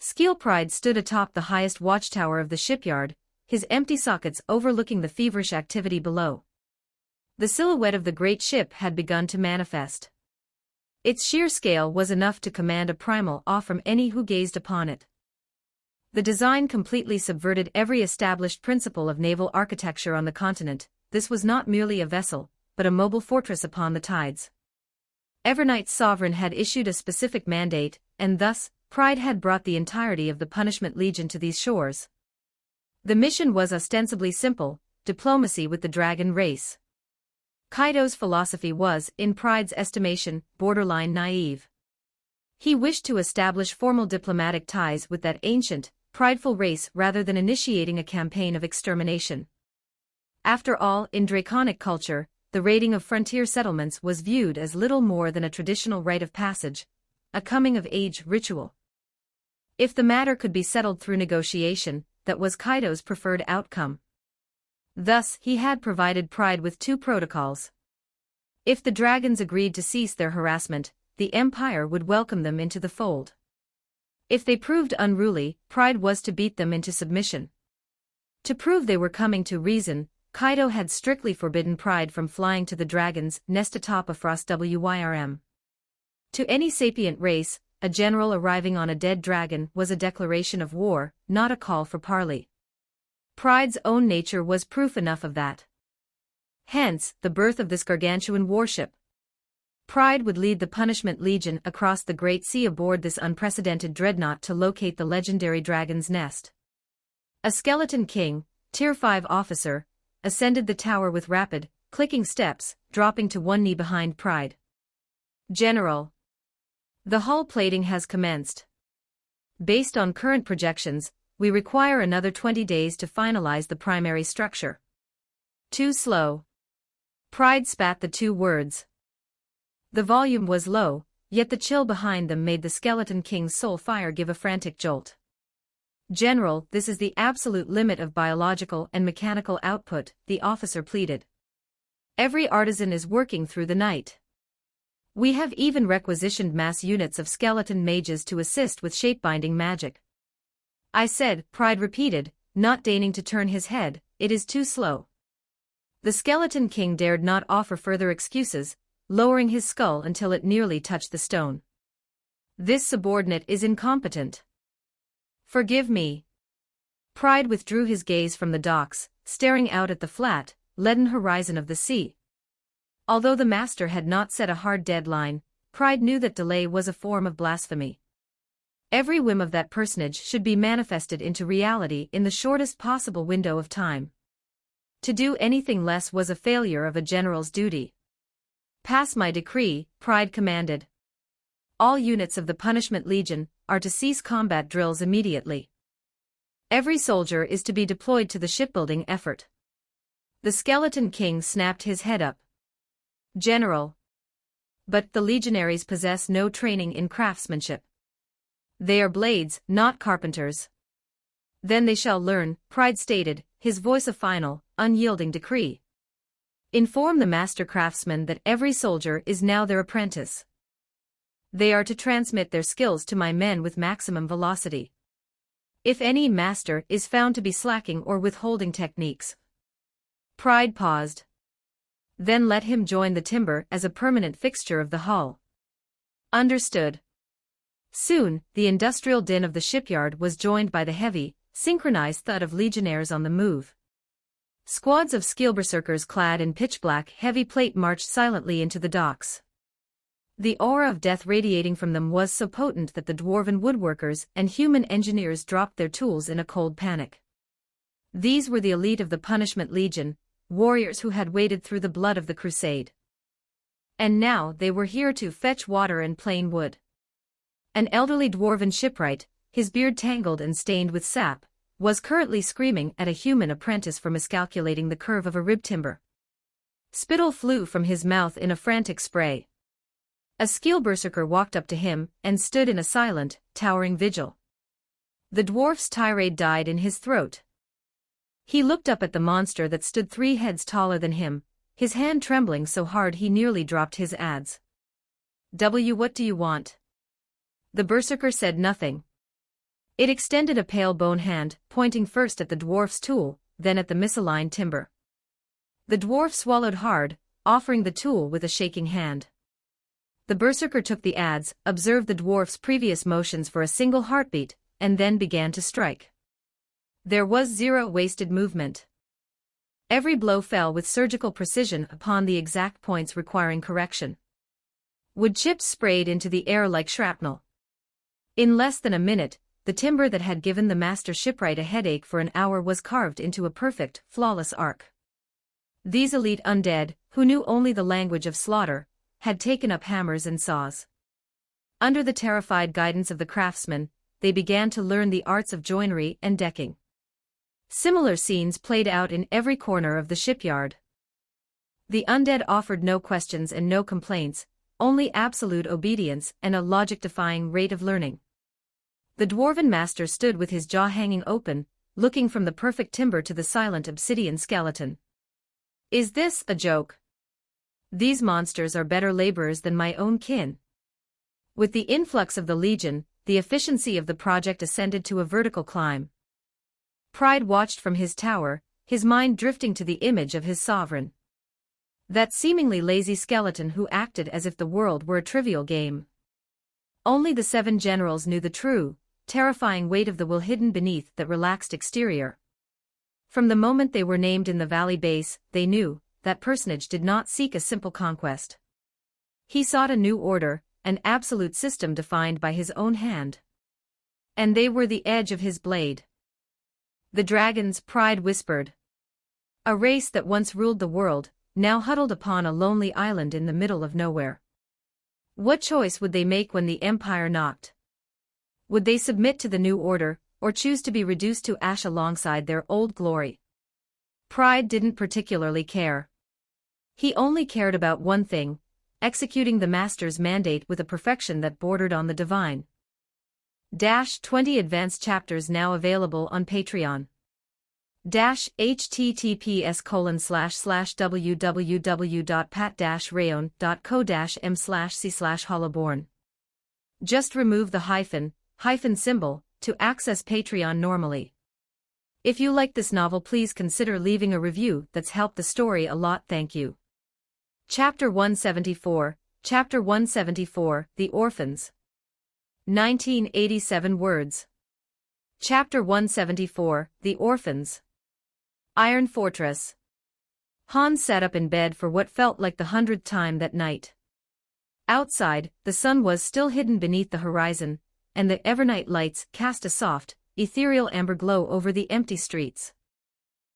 Skillpride stood atop the highest watchtower of the shipyard, his empty sockets overlooking the feverish activity below. The silhouette of the great ship had begun to manifest. Its sheer scale was enough to command a primal awe from any who gazed upon it. The design completely subverted every established principle of naval architecture on the continent. This was not merely a vessel, but a mobile fortress upon the tides. Evernight's sovereign had issued a specific mandate, and thus, Pride had brought the entirety of the Punishment Legion to these shores. The mission was ostensibly simple: diplomacy with the dragon race. Kaido's philosophy was, in Pride's estimation, borderline naive. He wished to establish formal diplomatic ties with that ancient, prideful race rather than initiating a campaign of extermination. After all, in draconic culture, the raiding of frontier settlements was viewed as little more than a traditional rite of passage, a coming-of-age ritual. If the matter could be settled through negotiation, that was Kaido's preferred outcome. Thus, he had provided Pride with 2 protocols. If the dragons agreed to cease their harassment, the Empire would welcome them into the fold. If they proved unruly, Pride was to beat them into submission. To prove they were coming to reason, Kaido had strictly forbidden Pride from flying to the dragon's nest atop a frost wyrm. To any sapient race, a general arriving on a dead dragon was a declaration of war, not a call for parley. Pride's own nature was proof enough of that. Hence, the birth of this gargantuan warship. Pride would lead the Punishment Legion across the Great Sea aboard this unprecedented dreadnought to locate the legendary dragon's nest. A skeleton king, Tier 5 officer, ascended the tower with rapid, clicking steps, dropping to one knee behind Pride. General. The hull plating has commenced. Based on current projections, we require another 20 days to finalize the primary structure. Too slow. Pride spat the two words. The volume was low, yet the chill behind them made the Skeleton King's soul fire give a frantic jolt. General, this is the absolute limit of biological and mechanical output, the officer pleaded. Every artisan is working through the night. We have even requisitioned mass units of skeleton mages to assist with shape-binding magic. I said, Pride repeated, not deigning to turn his head, it is too slow. The Skeleton King dared not offer further excuses, lowering his skull until it nearly touched the stone. This subordinate is incompetent. Forgive me. Pride withdrew his gaze from the docks, staring out at the flat, leaden horizon of the sea. Although the master had not set a hard deadline, Pride knew that delay was a form of blasphemy. Every whim of that personage should be manifested into reality in the shortest possible window of time. To do anything less was a failure of a general's duty. Pass my decree, Pride commanded. All units of the Punishment Legion are to cease combat drills immediately. Every soldier is to be deployed to the shipbuilding effort. The Skeleton King snapped his head up. General. But the legionaries possess no training in craftsmanship. They are blades, not carpenters. Then they shall learn, Pride stated, his voice a final, unyielding decree. Inform the master craftsmen that every soldier is now their apprentice. They are to transmit their skills to my men with maximum velocity. If any master is found to be slacking or withholding techniques. Pride paused. Then let him join the timber as a permanent fixture of the hull. Understood. Soon, the industrial din of the shipyard was joined by the heavy, synchronized thud of legionnaires on the move. Squads of skill berserkers clad in pitch-black heavy plate marched silently into the docks. The aura of death radiating from them was so potent that the dwarven woodworkers and human engineers dropped their tools in a cold panic. These were the elite of the Punishment Legion, warriors who had waded through the blood of the crusade. And now they were here to fetch water and plane wood. An elderly dwarven shipwright, his beard tangled and stained with sap, was currently screaming at a human apprentice for miscalculating the curve of a rib timber. Spittle flew from his mouth in a frantic spray. A skill berserker walked up to him and stood in a silent, towering vigil. The dwarf's tirade died in his throat. He looked up at the monster that stood 3 heads taller than him, his hand trembling so hard he nearly dropped his adze. What do you want? The berserker said nothing. It extended a pale bone hand, pointing first at the dwarf's tool, then at the misaligned timber. The dwarf swallowed hard, offering the tool with a shaking hand. The berserker took the adze, observed the dwarf's previous motions for a single heartbeat, and then began to strike. There was zero wasted movement. Every blow fell with surgical precision upon the exact points requiring correction. Wood chips sprayed into the air like shrapnel. In less than a minute, the timber that had given the master shipwright a headache for an hour was carved into a perfect, flawless arc. These elite undead, who knew only the language of slaughter, had taken up hammers and saws. Under the terrified guidance of the craftsmen, they began to learn the arts of joinery and decking. Similar scenes played out in every corner of the shipyard. The undead offered no questions and no complaints, only absolute obedience and a logic-defying rate of learning. The dwarven master stood with his jaw hanging open, looking from the perfect timber to the silent obsidian skeleton. Is this a joke? These monsters are better laborers than my own kin. With the influx of the Legion, the efficiency of the project ascended to a vertical climb. Pride watched from his tower, his mind drifting to the image of his sovereign. That seemingly lazy skeleton who acted as if the world were a trivial game. Only the 7 generals knew the true, terrifying weight of the will hidden beneath that relaxed exterior. From the moment they were named in the valley base, they knew that personage did not seek a simple conquest. He sought a new order, an absolute system defined by his own hand. And they were the edge of his blade. The dragons, Pride whispered. A race that once ruled the world, now huddled upon a lonely island in the middle of nowhere. What choice would they make when the empire knocked? Would they submit to the new order, or choose to be reduced to ash alongside their old glory? Pride didn't particularly care. He only cared about one thing: executing the master's mandate with a perfection that bordered on the divine. 20 advanced chapters now available on Patreon. https://www.pat-rayon.co-m/c/hollowborn. Just remove the hyphen symbol to access Patreon normally. If you like this novel, please consider leaving a review. That's helped the story a lot, thank you. Chapter 174, The Orphans. 1987 words. Chapter 174, The Orphans. Iron Fortress. Hans sat up in bed for what felt like the 100th time that night. Outside, the sun was still hidden beneath the horizon, and the evernight lights cast a soft, ethereal amber glow over the empty streets.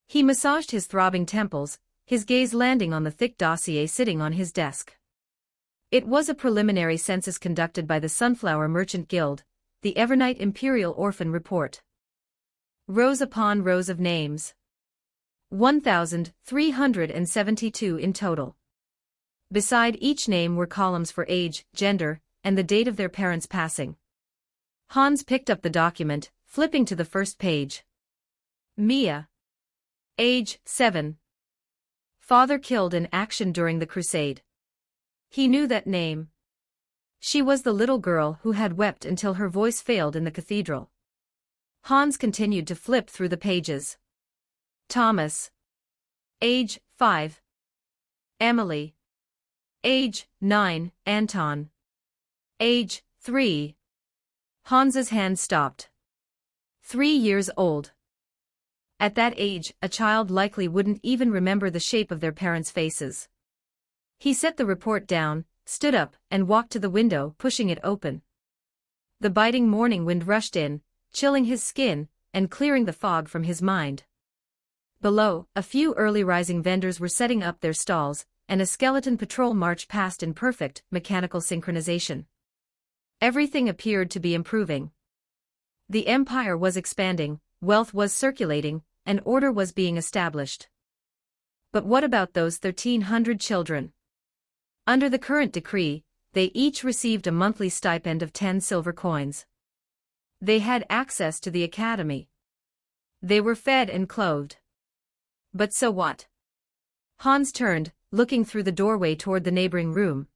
He massaged his throbbing temples, his gaze landing on the thick dossier sitting on his desk. It was a preliminary census conducted by the Sunflower Merchant Guild, the Evernight Imperial Orphan Report. Rows upon rows of names. 1,372 in total. Beside each name were columns for age, gender, and the date of their parents' passing. Hans picked up the document, flipping to the first page. Mia. Age, 7. Father killed in action during the crusade. He knew that name. She was the little girl who had wept until her voice failed in the cathedral. Hans continued to flip through the pages. Thomas. Age, 5. Emily. Age, 9, Anton. Age, 3. Hans's hand stopped. 3 years old. At that age, a child likely wouldn't even remember the shape of their parents' faces. He set the report down, stood up, and walked to the window, pushing it open. The biting morning wind rushed in, chilling his skin, and clearing the fog from his mind. Below, a few early rising vendors were setting up their stalls, and a skeleton patrol marched past in perfect, mechanical synchronization. Everything appeared to be improving. The empire was expanding, wealth was circulating, and order was being established. But what about those 1,300 children? Under the current decree, they each received a monthly stipend of 10 silver coins. They had access to the academy. They were fed and clothed. But so what? Hans turned, looking through the doorway toward the neighboring room.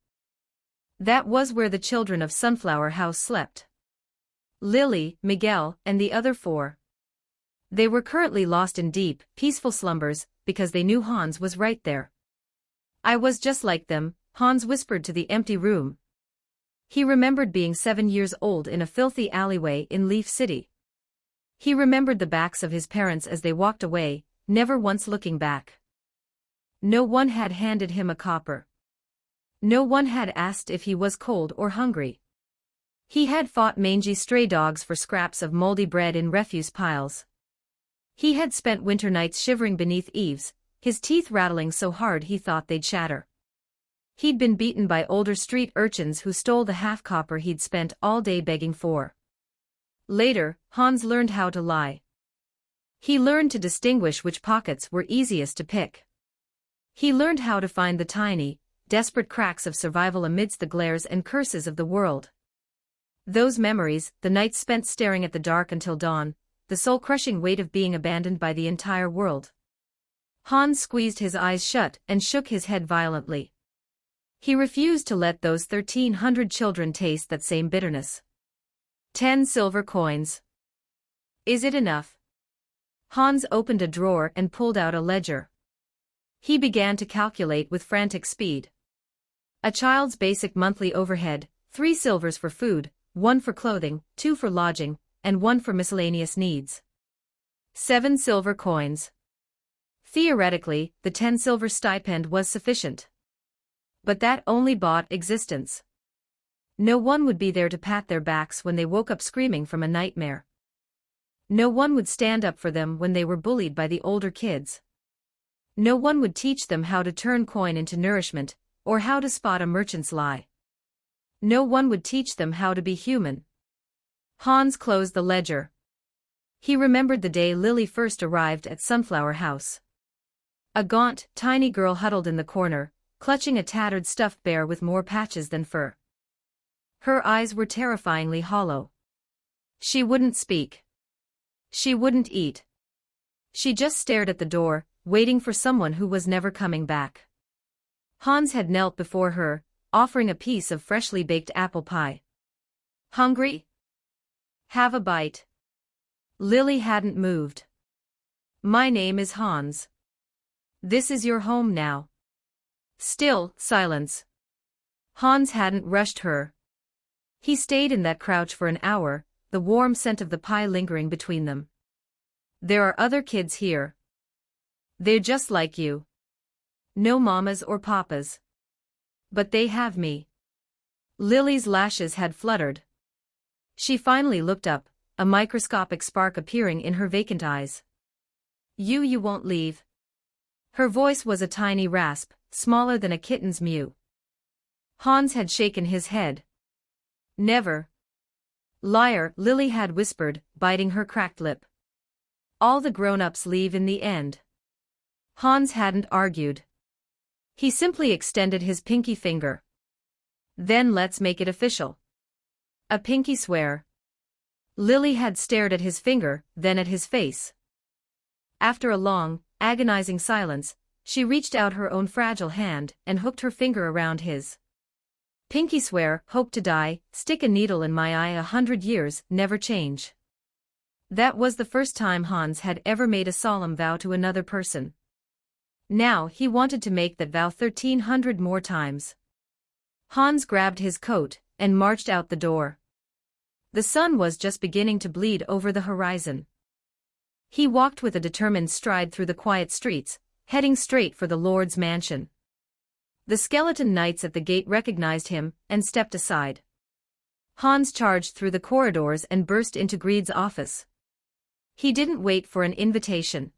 That was where the children of Sunflower House slept. Lily, Miguel, and the other 4. They were currently lost in deep, peaceful slumbers, because they knew Hans was right there. I was just like them, Hans whispered to the empty room. He remembered being 7 years old in a filthy alleyway in Leaf City. He remembered the backs of his parents as they walked away, never once looking back. No one had handed him a copper. No one had asked if he was cold or hungry. He had fought mangy stray dogs for scraps of moldy bread in refuse piles. He had spent winter nights shivering beneath eaves, his teeth rattling so hard he thought they'd shatter. He'd been beaten by older street urchins who stole the half-copper he'd spent all day begging for. Later, Hans learned how to lie. He learned to distinguish which pockets were easiest to pick. He learned how to find the tiny, desperate cracks of survival amidst the glares and curses of the world. Those memories, the nights spent staring at the dark until dawn, the soul-crushing weight of being abandoned by the entire world. Hans squeezed his eyes shut and shook his head violently. He refused to let those 1,300 children taste that same bitterness. 10 silver coins. Is it enough? Hans opened a drawer and pulled out a ledger. He began to calculate with frantic speed. A child's basic monthly overhead, 3 silvers for food, 1 for clothing, 2 for lodging, and 1 for miscellaneous needs. 7 silver coins. Theoretically, the 10 silver stipend was sufficient. But that only bought existence. No one would be there to pat their backs when they woke up screaming from a nightmare. No one would stand up for them when they were bullied by the older kids. No one would teach them how to turn coin into nourishment, or how to spot a merchant's lie. No one would teach them how to be human. Hans closed the ledger. He remembered the day Lily first arrived at Sunflower House. A gaunt, tiny girl huddled in the corner, clutching a tattered stuffed bear with more patches than fur. Her eyes were terrifyingly hollow. She wouldn't speak. She wouldn't eat. She just stared at the door, waiting for someone who was never coming back. Hans had knelt before her, offering a piece of freshly baked apple pie. "Hungry? Have a bite." Lily hadn't moved. "My name is Hans. This is your home now." Still, silence. Hans hadn't rushed her. He stayed in that crouch for an hour, the warm scent of the pie lingering between them. "There are other kids here. They're just like you. No mamas or papas. But they have me." Lily's lashes had fluttered. She finally looked up, a microscopic spark appearing in her vacant eyes. You won't leave." Her voice was a tiny rasp, smaller than a kitten's mew. Hans had shaken his head. "Never." "Liar," Lily had whispered, biting her cracked lip. "All the grown-ups leave in the end." Hans hadn't argued. He simply extended his pinky finger. "Then let's make it official. A pinky swear." Lily had stared at his finger, then at his face. After a long, agonizing silence, she reached out her own fragile hand and hooked her finger around his. "Pinky swear, hope to die, stick a needle in my eye 100 years, never change." That was the first time Hans had ever made a solemn vow to another person. Now he wanted to make that vow 1,300 more times. Hans grabbed his coat and marched out the door. The sun was just beginning to bleed over the horizon. He walked with a determined stride through the quiet streets, heading straight for the Lord's mansion. The skeleton knights at the gate recognized him and stepped aside. Hans charged through the corridors and burst into Greed's office. He didn't wait for an invitation.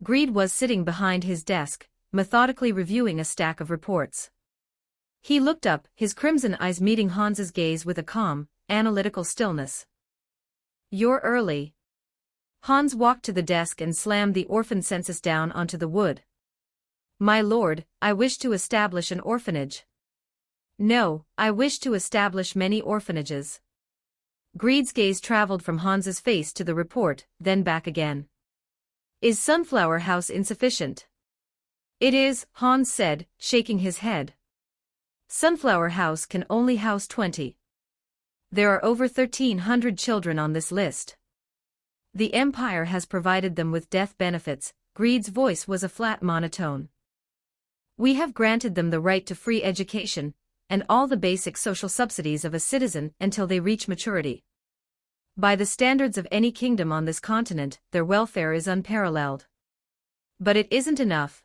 Greed was sitting behind his desk, methodically reviewing a stack of reports. He looked up, his crimson eyes meeting Hans's gaze with a calm, analytical stillness. "You're early." Hans walked to the desk and slammed the orphan census down onto the wood. "My lord, I wish to establish an orphanage." "No, I wish to establish many orphanages." Greed's gaze traveled from Hans's face to the report, then back again. "Is Sunflower House insufficient?" "It is," Hans said, shaking his head. "Sunflower House can only house 20. There are over 1,300 children on this list. The Empire has provided them with death benefits." Greed's voice was a flat monotone. "We have granted them the right to free education, and all the basic social subsidies of a citizen until they reach maturity. By the standards of any kingdom on this continent, their welfare is unparalleled. But it isn't enough."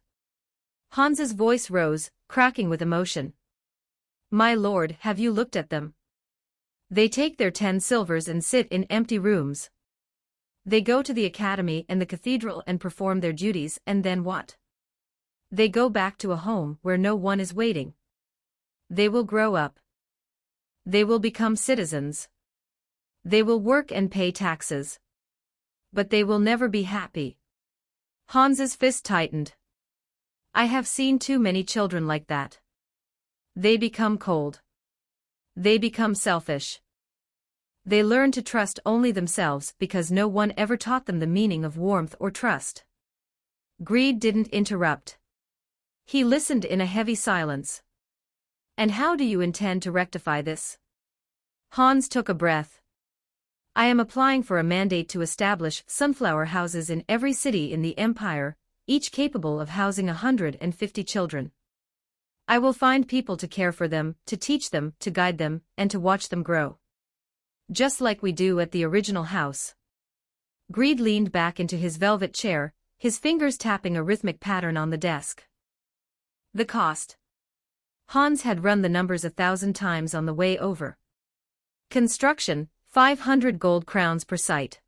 Hans's voice rose, cracking with emotion. "My lord, have you looked at them? They take their 10 silvers and sit in empty rooms. They go to the academy and the cathedral and perform their duties, and then what? They go back to a home where no one is waiting. They will grow up. They will become citizens. They will work and pay taxes. But they will never be happy." Hans's fist tightened. "I have seen too many children like that. They become cold. They become selfish. They learn to trust only themselves because no one ever taught them the meaning of warmth or trust." Greed didn't interrupt. He listened in a heavy silence. "And how do you intend to rectify this?" Hans took a breath. "I am applying for a mandate to establish sunflower houses in every city in the Empire, each capable of housing 150 children. I will find people to care for them, to teach them, to guide them, and to watch them grow. Just like we do at the original house." Greed leaned back into his velvet chair, his fingers tapping a rhythmic pattern on the desk. "The cost?" Hans had run the numbers 1,000 times on the way over. "Construction, 500 gold crowns per site.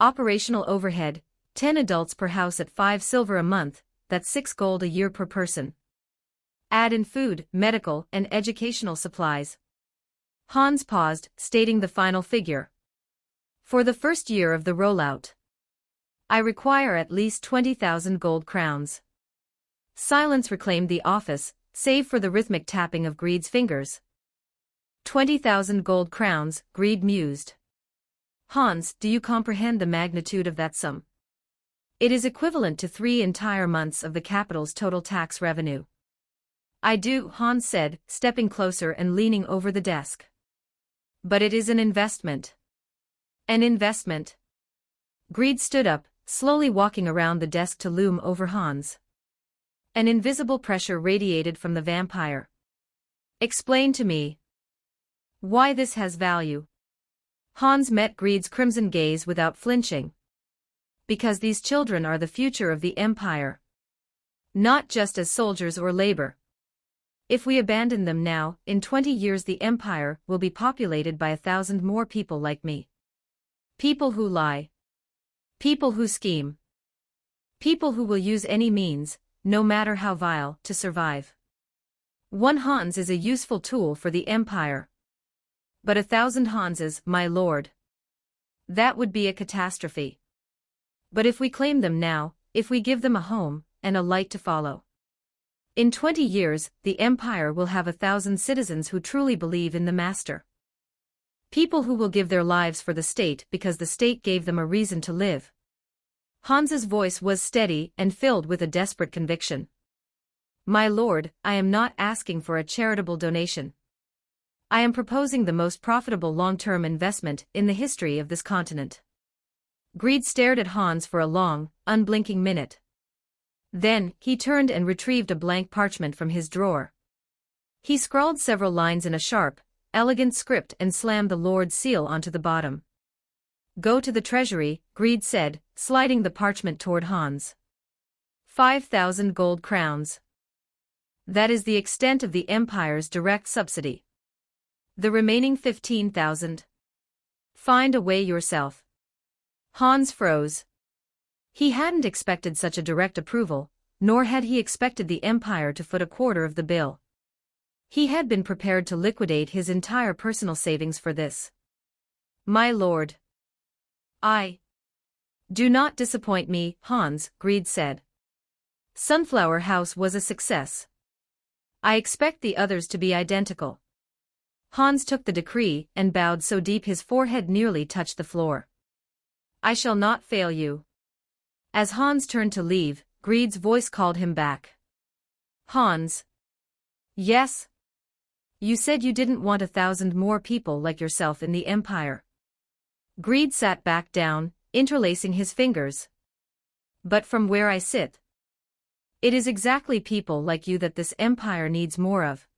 Operational overhead, 10 adults per house at 5 silver a month, that's 6 gold a year per person. Add in food, medical, and educational supplies. Hans paused, stating the final figure. For the first year of the rollout, I require at least 20,000 gold crowns. Silence reclaimed the office, save for the rhythmic tapping of Greed's fingers. 20,000 gold crowns, Greed mused. Hans, do you comprehend the magnitude of that sum? It is equivalent to 3 entire months of the capital's total tax revenue. I do, Hans said, stepping closer and leaning over the desk. But it is an investment. An investment. Greed stood up, slowly walking around the desk to loom over Hans. An invisible pressure radiated from the vampire. Explain to me why this has value. Hans met Greed's crimson gaze without flinching. Because these children are the future of the empire. Not just as soldiers or labor. If we abandon them now, in 20 years the empire will be populated by 1,000 more people like me. People who lie. People who scheme. People who will use any means, no matter how vile, to survive. One Hans is a useful tool for the empire. But 1,000 Hanses, my lord. That would be a catastrophe. But if we claim them now, if we give them a home, and a light to follow. In 20 years, the empire will have 1,000 citizens who truly believe in the master. People who will give their lives for the state because the state gave them a reason to live. Hans's voice was steady and filled with a desperate conviction. My lord, I am not asking for a charitable donation. I am proposing the most profitable long-term investment in the history of this continent. Greed stared at Hans for a long, unblinking minute. Then, he turned and retrieved a blank parchment from his drawer. He scrawled several lines in a sharp, elegant script and slammed the Lord's seal onto the bottom. Go to the treasury, Greed said, sliding the parchment toward Hans. 5,000 gold crowns. That is the extent of the empire's direct subsidy. The remaining 15,000. Find a way yourself. Hans froze. He hadn't expected such a direct approval, nor had he expected the empire to foot a quarter of the bill. He had been prepared to liquidate his entire personal savings for this. My lord. Do not disappoint me, Hans, Greed said. Sunflower House was a success. I expect the others to be identical. Hans took the decree and bowed so deep his forehead nearly touched the floor. I shall not fail you. As Hans turned to leave, Greed's voice called him back. Hans. Yes? You said you didn't want 1,000 more people like yourself in the empire. Greed sat back down, interlacing his fingers. But from where I sit, it is exactly people like you that this empire needs more of.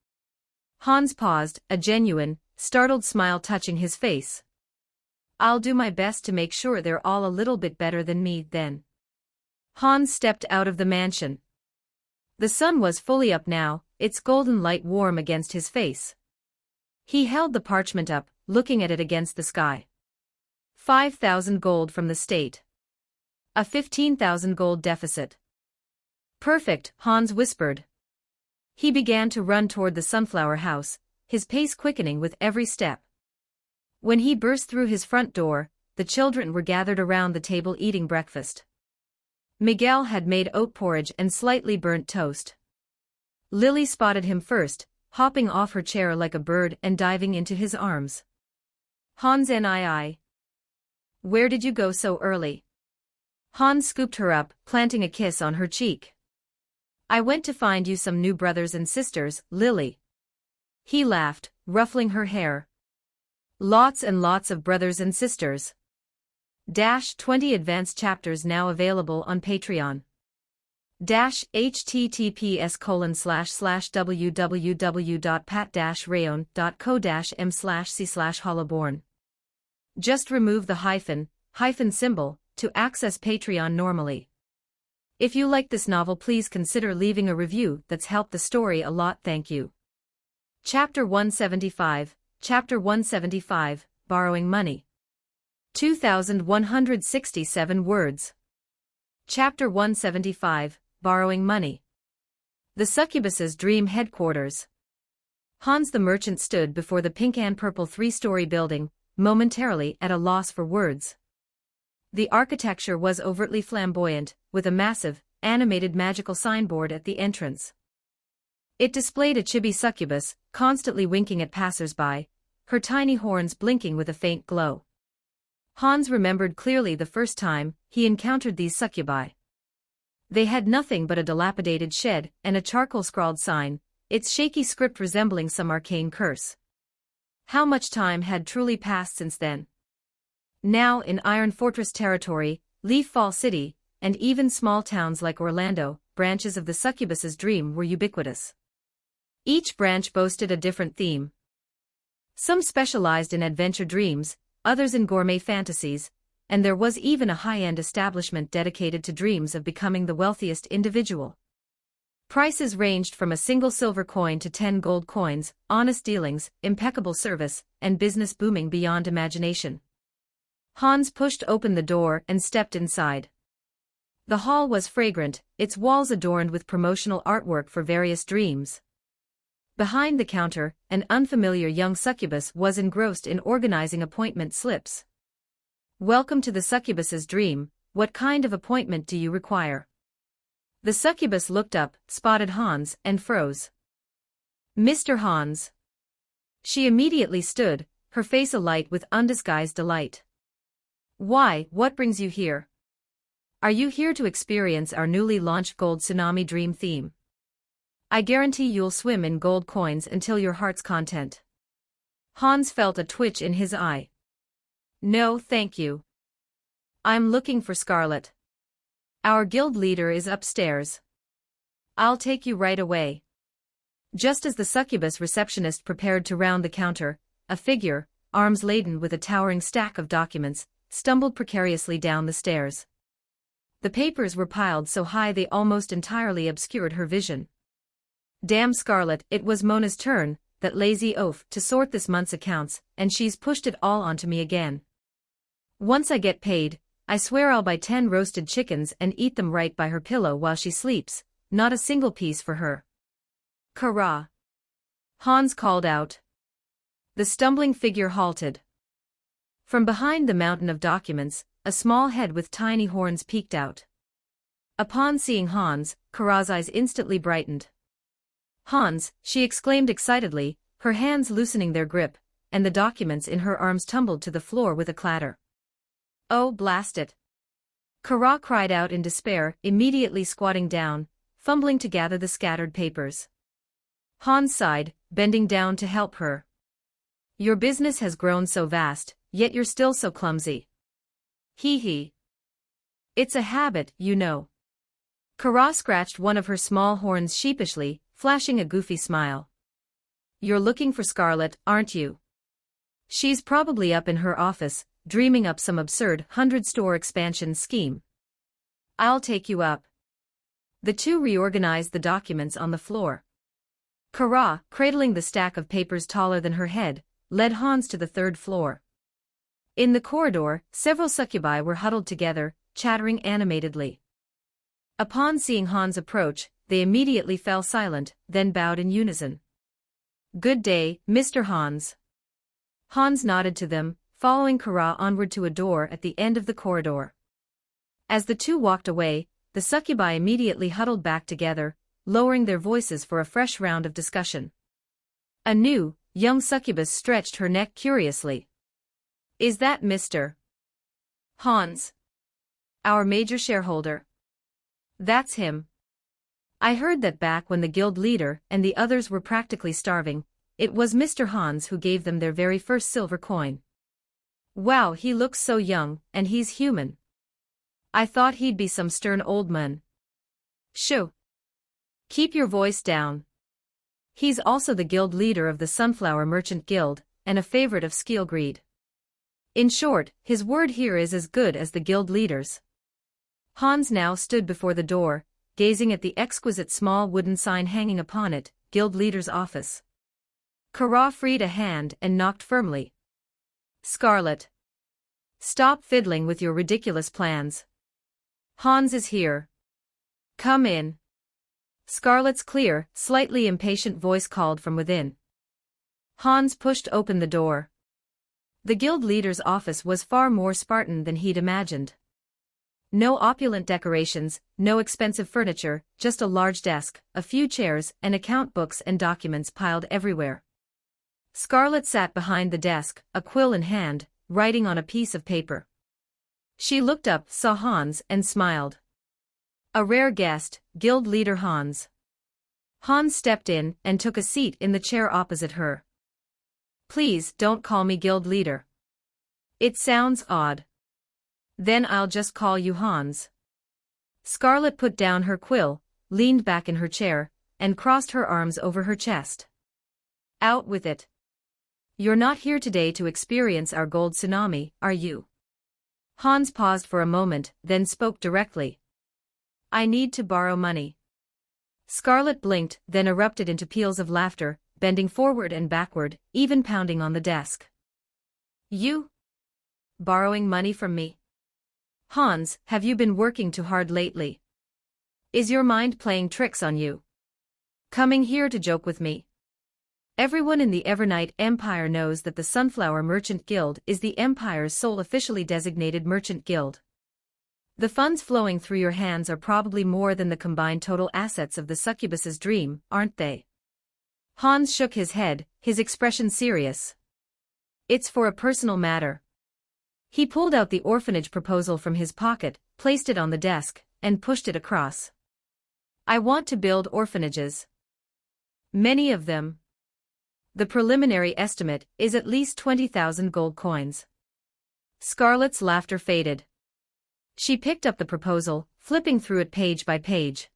Hans paused, a genuine, startled smile touching his face. I'll do my best to make sure they're all a little bit better than me, then. Hans stepped out of the mansion. The sun was fully up now, its golden light warm against his face. He held the parchment up, looking at it against the sky. 5,000 gold from the state. A 15,000 gold deficit. Perfect, Hans whispered. He began to run toward the Sunflower House, his pace quickening with every step. When he burst through his front door, the children were gathered around the table eating breakfast. Miguel had made oat porridge and slightly burnt toast. Lily spotted him first, hopping off her chair like a bird and diving into his arms. Hans nii. Where did you go so early? Hans scooped her up, planting a kiss on her cheek. I went to find you some new brothers and sisters, Lily. He laughed, ruffling her hair. Lots and lots of brothers and sisters. 20 advanced chapters now available on Patreon. https://www.pat-rayon.co-m/c/hollowborn. Just remove the hyphen symbol to access Patreon normally. If you like this novel, please consider leaving a review. That's helped the story a lot. Thank you. Chapter 175, Borrowing Money. 2,167 words. Chapter 175, borrowing money. The succubus's dream headquarters. Hans the merchant stood before the pink and purple three-story building, momentarily at a loss for words. The architecture was overtly flamboyant, with a massive, animated magical signboard at the entrance. It displayed a chibi succubus, constantly winking at passers-by, her tiny horns blinking with a faint glow. Hans remembered clearly the first time he encountered these succubi. They had nothing but a dilapidated shed and a charcoal-scrawled sign, its shaky script resembling some arcane curse. How much time had truly passed since then? Now in Iron Fortress territory, Leaf Fall City, and even small towns like Orlando, branches of the succubus's dream were ubiquitous. Each branch boasted a different theme. Some specialized in adventure dreams, others in gourmet fantasies, and there was even a high-end establishment dedicated to dreams of becoming the wealthiest individual. Prices ranged from a single silver coin to 10 gold coins, honest dealings, impeccable service, and business booming beyond imagination. Hans pushed open the door and stepped inside. The hall was fragrant, its walls adorned with promotional artwork for various dreams. Behind the counter, an unfamiliar young succubus was engrossed in organizing appointment slips. "Welcome to the succubus's dream, what kind of appointment do you require?" The succubus looked up, spotted Hans, and froze. "Mr. Hans." She immediately stood, her face alight with undisguised delight. "Why, what brings you here? Are you here to experience our newly launched Gold Tsunami Dream theme? I guarantee you'll swim in gold coins until your heart's content." Hans felt a twitch in his eye. "No, thank you. I'm looking for Scarlet. Our guild leader is upstairs. I'll take you right away." Just as the succubus receptionist prepared to round the counter, a figure, arms laden with a towering stack of documents, stumbled precariously down the stairs. The papers were piled so high they almost entirely obscured her vision. "Damn Scarlet," it was Mona's turn, that lazy oaf, to sort this month's accounts, and she's pushed it all onto me again. Once I get paid, I swear I'll buy 10 roasted chickens and eat them right by her pillow while she sleeps, not a single piece for her. "Kara!" Hans called out. The stumbling figure halted. From behind the mountain of documents, a small head with tiny horns peeked out. Upon seeing Hans, Kara's eyes instantly brightened. "Hans," she exclaimed excitedly, her hands loosening their grip, and the documents in her arms tumbled to the floor with a clatter. "Oh, blast it!" Kara cried out in despair, immediately squatting down, fumbling to gather the scattered papers. Hans sighed, bending down to help her. "Your business has grown so vast, yet you're still so clumsy." "Hee hee. It's a habit, you know." Kara scratched one of her small horns sheepishly, flashing a goofy smile. "You're looking for Scarlet, aren't you? She's probably up in her office, dreaming up some absurd 100-store expansion scheme. I'll take you up." The two reorganized the documents on the floor. Kara, cradling the stack of papers taller than her head, led Hans to the 3rd floor. In the corridor, several succubi were huddled together, chattering animatedly. Upon seeing Hans approach, they immediately fell silent, then bowed in unison. "Good day, Mr. Hans." Hans nodded to them, following Kara onward to a door at the end of the corridor. As the two walked away, the succubi immediately huddled back together, lowering their voices for a fresh round of discussion. A new, young succubus stretched her neck curiously. "Is that Mr. Hans? Our major shareholder?" "That's him. I heard that back when the guild leader and the others were practically starving, it was Mr. Hans who gave them their very first silver coin. Wow, he looks so young, and he's human. I thought he'd be some stern old man." "Shoo. Keep your voice down. He's also the guild leader of the Sunflower Merchant Guild, and a favorite of Skeelgreed. In short, his word here is as good as the guild leader's." Hans now stood before the door, gazing at the exquisite small wooden sign hanging upon it, Guild Leader's Office. Kara freed a hand and knocked firmly. "Scarlet. Stop fiddling with your ridiculous plans. Hans is here." Come in. Scarlett's clear, slightly impatient voice called from within. Hans pushed open the door. The guild leader's office was far more Spartan than he'd imagined. No opulent decorations, no expensive furniture, just a large desk, a few chairs, and account books and documents piled everywhere. Scarlett sat behind the desk, a quill in hand, writing on a piece of paper. She looked up, saw Hans, and smiled. A rare guest, guild leader Hans. Hans stepped in and took a seat in the chair opposite her. Please don't call me guild leader. It sounds odd. Then I'll just call you Hans. Scarlett put down her quill, leaned back in her chair, and crossed her arms over her chest. Out with it. You're not here today to experience our gold tsunami, are you? Hans paused for a moment, then spoke directly. I need to borrow money. Scarlett blinked, then erupted into peals of laughter, bending forward and backward, even pounding on the desk. You? Borrowing money from me? Hans, have you been working too hard lately? Is your mind playing tricks on you? Coming here to joke with me? Everyone in the Evernight Empire knows that the Sunflower Merchant Guild is the Empire's sole officially designated merchant guild. The funds flowing through your hands are probably more than the combined total assets of the succubus's dream, aren't they? Hans shook his head, his expression serious. It's for a personal matter. He pulled out the orphanage proposal from his pocket, placed it on the desk, and pushed it across. I want to build orphanages. Many of them. The preliminary estimate is at least 20,000 gold coins. Scarlett's laughter faded. She picked up the proposal, flipping through it page by page.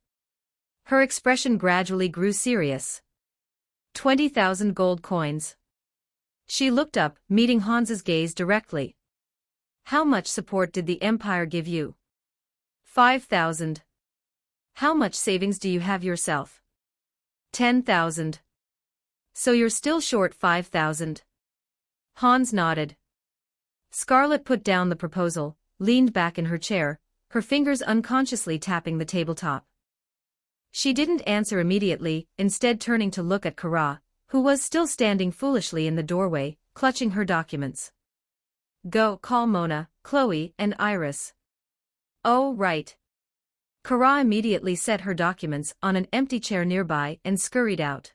Her expression gradually grew serious. 20,000 gold coins. She looked up, meeting Hans's gaze directly. How much support did the Empire give you? 5,000. How much savings do you have yourself? 10,000. So you're still short 5,000. Hans nodded. Scarlett put down the proposal, leaned back in her chair, her fingers unconsciously tapping the tabletop. She didn't answer immediately, instead turning to look at Kara, who was still standing foolishly in the doorway, clutching her documents. Go call Mona, Chloe, and Iris. Oh, right. Kara immediately set her documents on an empty chair nearby and scurried out.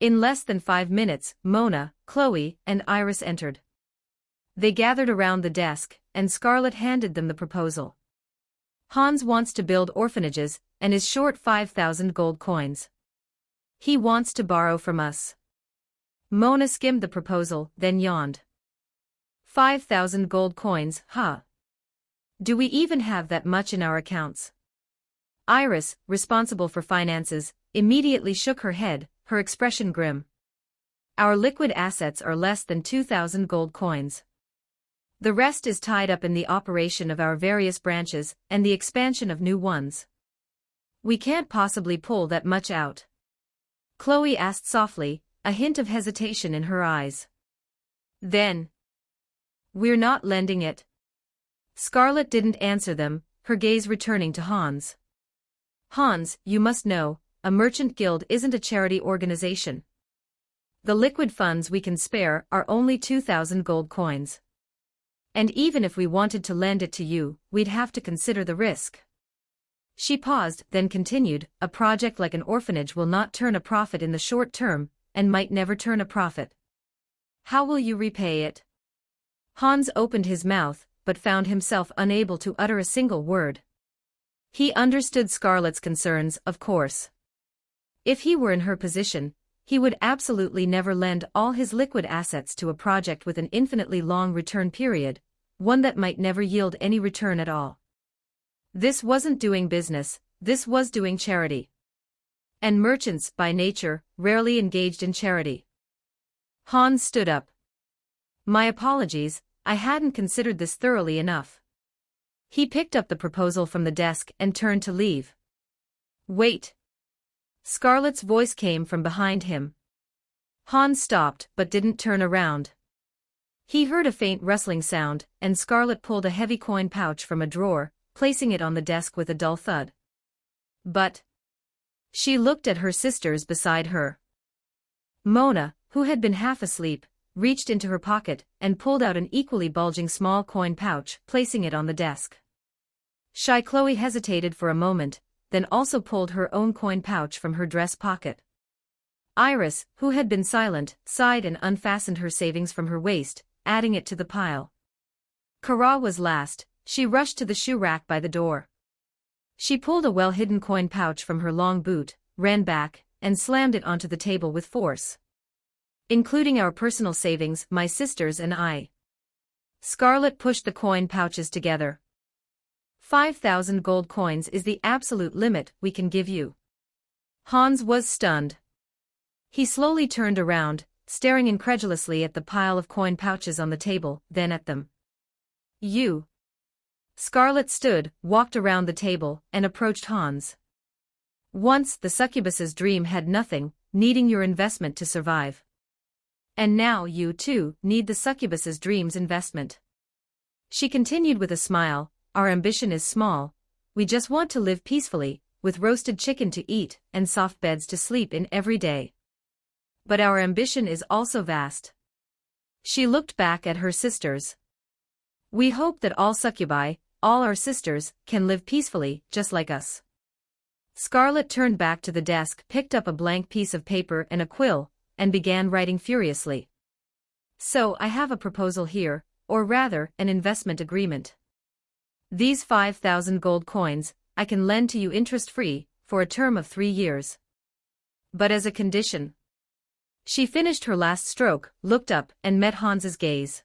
In less than 5 minutes, Mona, Chloe, and Iris entered. They gathered around the desk, and Scarlett handed them the proposal. Hans wants to build orphanages, and is short 5,000 gold coins. He wants to borrow from us. Mona skimmed the proposal, then yawned. 5,000 gold coins, huh? Do we even have that much in our accounts? Iris, responsible for finances, immediately shook her head, her expression grim. Our liquid assets are less than 2,000 gold coins. The rest is tied up in the operation of our various branches and the expansion of new ones. We can't possibly pull that much out. Chloe asked softly, a hint of hesitation in her eyes. Then, we're not lending it. Scarlett didn't answer them, her gaze returning to Hans. Hans, you must know, a merchant guild isn't a charity organization. The liquid funds we can spare are only 2,000 gold coins. And even if we wanted to lend it to you, we'd have to consider the risk. She paused, then continued, a project like an orphanage will not turn a profit in the short term, and might never turn a profit. How will you repay it? Hans opened his mouth, but found himself unable to utter a single word. He understood Scarlett's concerns, of course. If he were in her position, he would absolutely never lend all his liquid assets to a project with an infinitely long return period, one that might never yield any return at all. This wasn't doing business, this was doing charity. And merchants, by nature, rarely engaged in charity. Hans stood up. My apologies, I hadn't considered this thoroughly enough. He picked up the proposal from the desk and turned to leave. Wait. Scarlett's voice came from behind him. Hans stopped but didn't turn around. He heard a faint rustling sound, and Scarlett pulled a heavy coin pouch from a drawer, placing it on the desk with a dull thud. But she looked at her sisters beside her. Mona, who had been half asleep, reached into her pocket and pulled out an equally bulging small coin pouch, placing it on the desk. Shy Chloe hesitated for a moment, then also pulled her own coin pouch from her dress pocket. Iris, who had been silent, sighed and unfastened her savings from her waist, adding it to the pile. Kara was last. She rushed to the shoe rack by the door. She pulled a well-hidden coin pouch from her long boot, ran back, and slammed it onto the table with force. Including our personal savings, my sisters and I. Scarlet pushed the coin pouches together. 5,000 gold coins is the absolute limit we can give you. Hans was stunned. He slowly turned around, staring incredulously at the pile of coin pouches on the table, then at them. You. Scarlet stood, walked around the table, and approached Hans. Once the succubus's dream had nothing, needing your investment to survive. And now you, too, need the succubus's dream's investment. She continued with a smile, our ambition is small, we just want to live peacefully, with roasted chicken to eat and soft beds to sleep in every day. But our ambition is also vast. She looked back at her sisters. We hope that all succubi, all our sisters, can live peacefully, just like us. Scarlet turned back to the desk, picked up a blank piece of paper and a quill, and began writing furiously. So I have a proposal here, or rather, an investment agreement. These 5,000 gold coins, I can lend to you interest-free, for a term of 3 years. But as a condition. She finished her last stroke, looked up, and met Hans's gaze.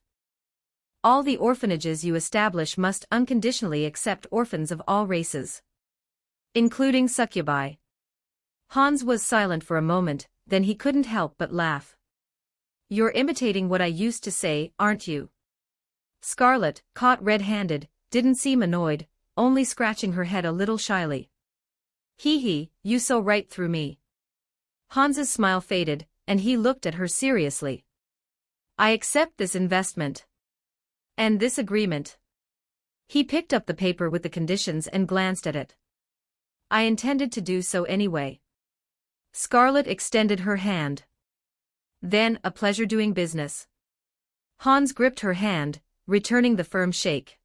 All the orphanages you establish must unconditionally accept orphans of all races. Including succubi. Hans was silent for a moment, then he couldn't help but laugh. You're imitating what I used to say, aren't you? Scarlet, caught red-handed, didn't seem annoyed, only scratching her head a little shyly. Hee, you saw right through me. Hans's smile faded, and he looked at her seriously. I accept this investment. And this agreement. He picked up the paper with the conditions and glanced at it. I intended to do so anyway. Scarlet extended her hand. Then, a pleasure doing business. Hans gripped her hand, returning the firm shake.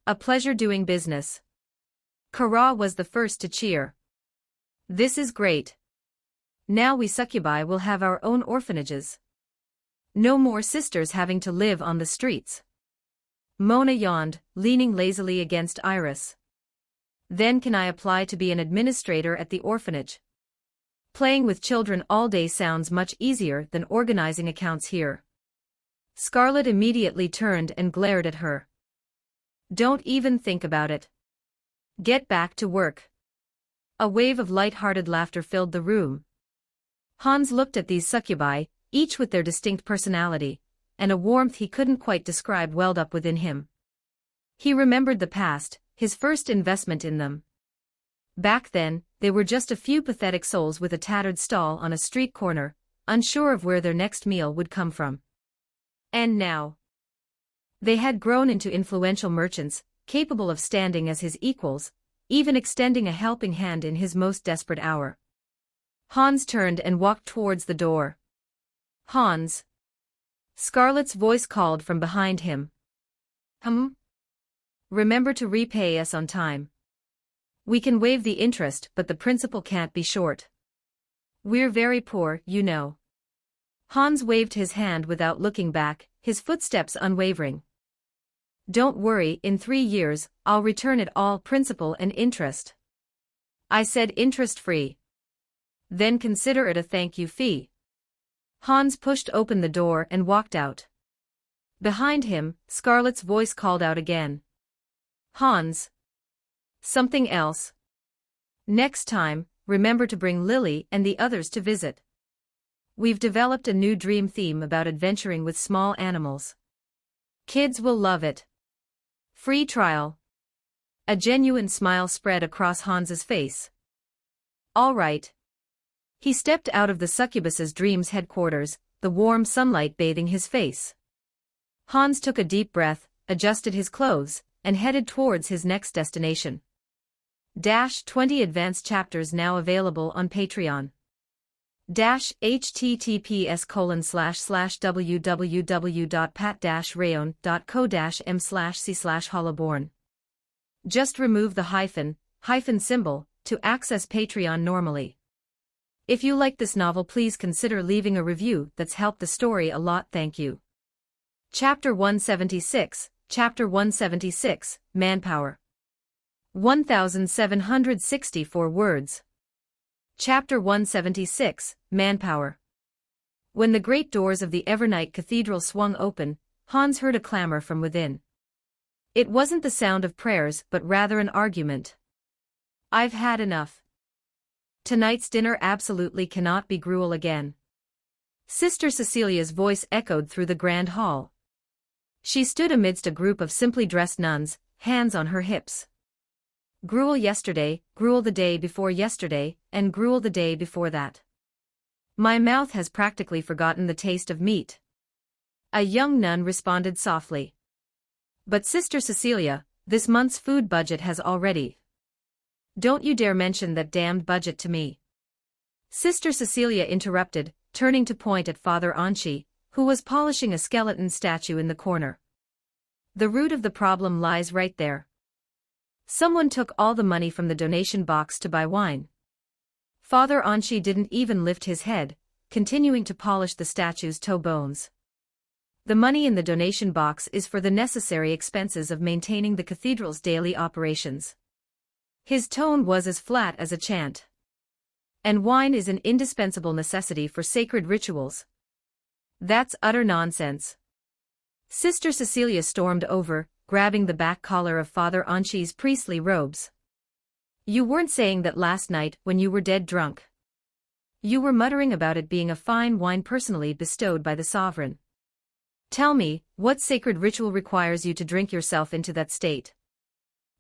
A pleasure doing business. Kara was the first to cheer. This is great. Now we succubi will have our own orphanages. No more sisters having to live on the streets. Mona yawned, leaning lazily against Iris. Then can I apply to be an administrator at the orphanage? Playing with children all day sounds much easier than organizing accounts here. Scarlet immediately turned and glared at her. Don't even think about it. Get back to work. A wave of light-hearted laughter filled the room. Hans looked at these succubi, each with their distinct personality, and a warmth he couldn't quite describe welled up within him. He remembered the past, his first investment in them. Back then, they were just a few pathetic souls with a tattered stall on a street corner, unsure of where their next meal would come from. And now, they had grown into influential merchants, capable of standing as his equals, even extending a helping hand in his most desperate hour. Hans turned and walked towards the door. Hans. Scarlet's voice called from behind him. Remember to repay us on time. We can waive the interest, but the principal can't be short. We're very poor, you know. Hans waved his hand without looking back, his footsteps unwavering. Don't worry, in 3 years, I'll return it all, principal and interest. I said interest-free. Then consider it a thank you fee. Hans pushed open the door and walked out. Behind him, Scarlet's voice called out again. Hans. Something else. Next time, remember to bring Lily and the others to visit. We've developed a new dream theme about adventuring with small animals. Kids will love it. Free trial. A genuine smile spread across Hans's face. All right. He stepped out of the succubus's dreams headquarters, the warm sunlight bathing his face. Hans took a deep breath, adjusted his clothes, and headed towards his next destination. -20 advanced chapters now available on Patreon. https://www.pat-rayon.co-m/c/hollaborn. Just remove the hyphen symbol to access Patreon normally. If you like this novel, please consider leaving a review. That's helped the story a lot. Thank you. Chapter 176, Manpower. 1764 words. Chapter 176, Manpower. When the great doors of the Evernight Cathedral swung open, Hans heard a clamor from within. It wasn't the sound of prayers but rather an argument. "I've had enough. Tonight's dinner absolutely cannot be gruel again." Sister Cecilia's voice echoed through the grand hall. She stood amidst a group of simply dressed nuns, hands on her hips. "Gruel yesterday, gruel the day before yesterday, and gruel the day before that. My mouth has practically forgotten the taste of meat." A young nun responded softly. "But Sister Cecilia, this month's food budget has already—" "Don't you dare mention that damned budget to me," Sister Cecilia interrupted, turning to point at Father Anchi, who was polishing a skeleton statue in the corner. "The root of the problem lies right there. Someone took all the money from the donation box to buy wine." Father Anchi didn't even lift his head, continuing to polish the statue's toe bones. "The money in the donation box is for the necessary expenses of maintaining the cathedral's daily operations." His tone was as flat as a chant. "And wine is an indispensable necessity for sacred rituals." "That's utter nonsense." Sister Cecilia stormed over, grabbing the back collar of Father Anchi's priestly robes. "You weren't saying that last night when you were dead drunk. You were muttering about it being a fine wine personally bestowed by the sovereign. Tell me, what sacred ritual requires you to drink yourself into that state?"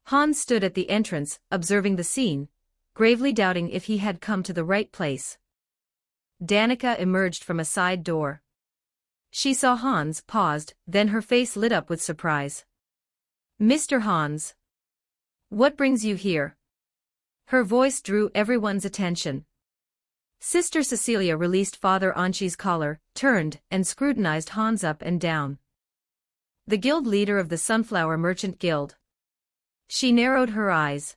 Hans stood at the entrance, observing the scene, gravely doubting if he had come to the right place. Danica emerged from a side door. She saw Hans, paused, then her face lit up with surprise. "Mr. Hans. What brings you here?" Her voice drew everyone's attention. Sister Cecilia released Father Anchi's collar, turned, and scrutinized Hans up and down. "The guild leader of the Sunflower Merchant Guild." She narrowed her eyes.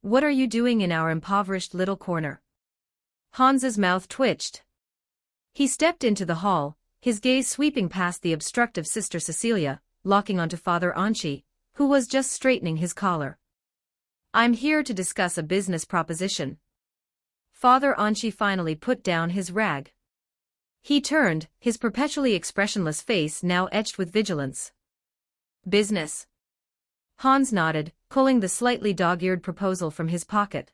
"What are you doing in our impoverished little corner?" Hans's mouth twitched. He stepped into the hall, his gaze sweeping past the obstructive Sister Cecilia, locking onto Father Anchi, who was just straightening his collar. "I'm here to discuss a business proposition." Father Anchi finally put down his rag. He turned, his perpetually expressionless face now etched with vigilance. "Business?" Hans nodded, pulling the slightly dog-eared proposal from his pocket.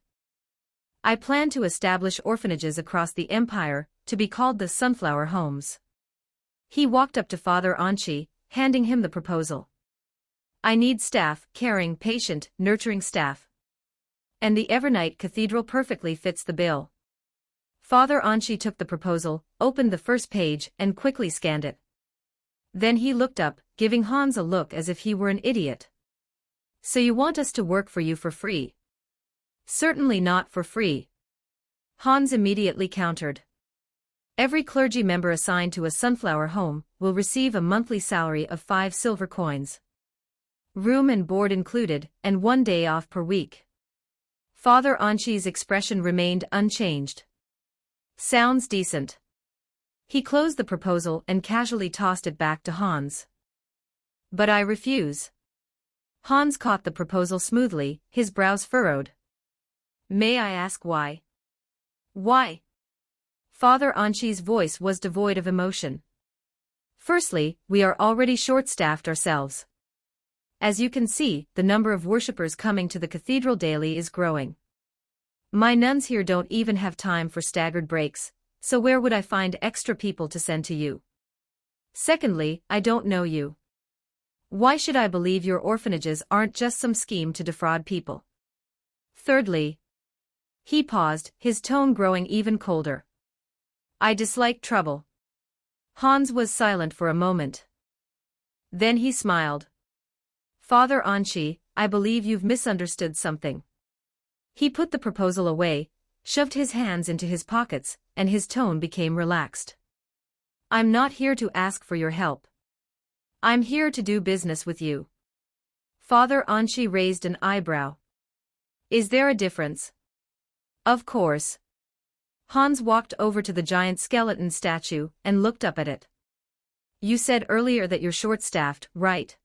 "I plan to establish orphanages across the empire, to be called the Sunflower Homes." He walked up to Father Anchi, handing him the proposal. "I need staff, caring, patient, nurturing staff. And the Evernight Cathedral perfectly fits the bill." Father Anchi took the proposal, opened the first page, and quickly scanned it. Then he looked up, giving Hans a look as if he were an idiot. "So you want us to work for you for free?" "Certainly not for free," Hans immediately countered. "Every clergy member assigned to a Sunflower Home will receive a monthly salary of 5 silver coins. Room and board included, and 1 day off per week." Father Anchi's expression remained unchanged. "Sounds decent." He closed the proposal and casually tossed it back to Hans. "But I refuse." Hans caught the proposal smoothly, his brows furrowed. "May I ask why?" "Why?" Father Anchi's voice was devoid of emotion. "Firstly, we are already short-staffed ourselves. As you can see, the number of worshippers coming to the cathedral daily is growing. My nuns here don't even have time for staggered breaks, so where would I find extra people to send to you? Secondly, I don't know you. Why should I believe your orphanages aren't just some scheme to defraud people? Thirdly," he paused, his tone growing even colder, "I dislike trouble." Hans was silent for a moment. Then he smiled. "Father Anchi, I believe you've misunderstood something. He put the proposal away, shoved his hands into his pockets, and his tone became relaxed. I'm not here to ask for your help. I'm here to do business with you. Father Anchi raised an eyebrow. Is there a difference? Of course. Hans walked over to the giant skeleton statue and looked up at it. You said earlier that you're short-staffed, right?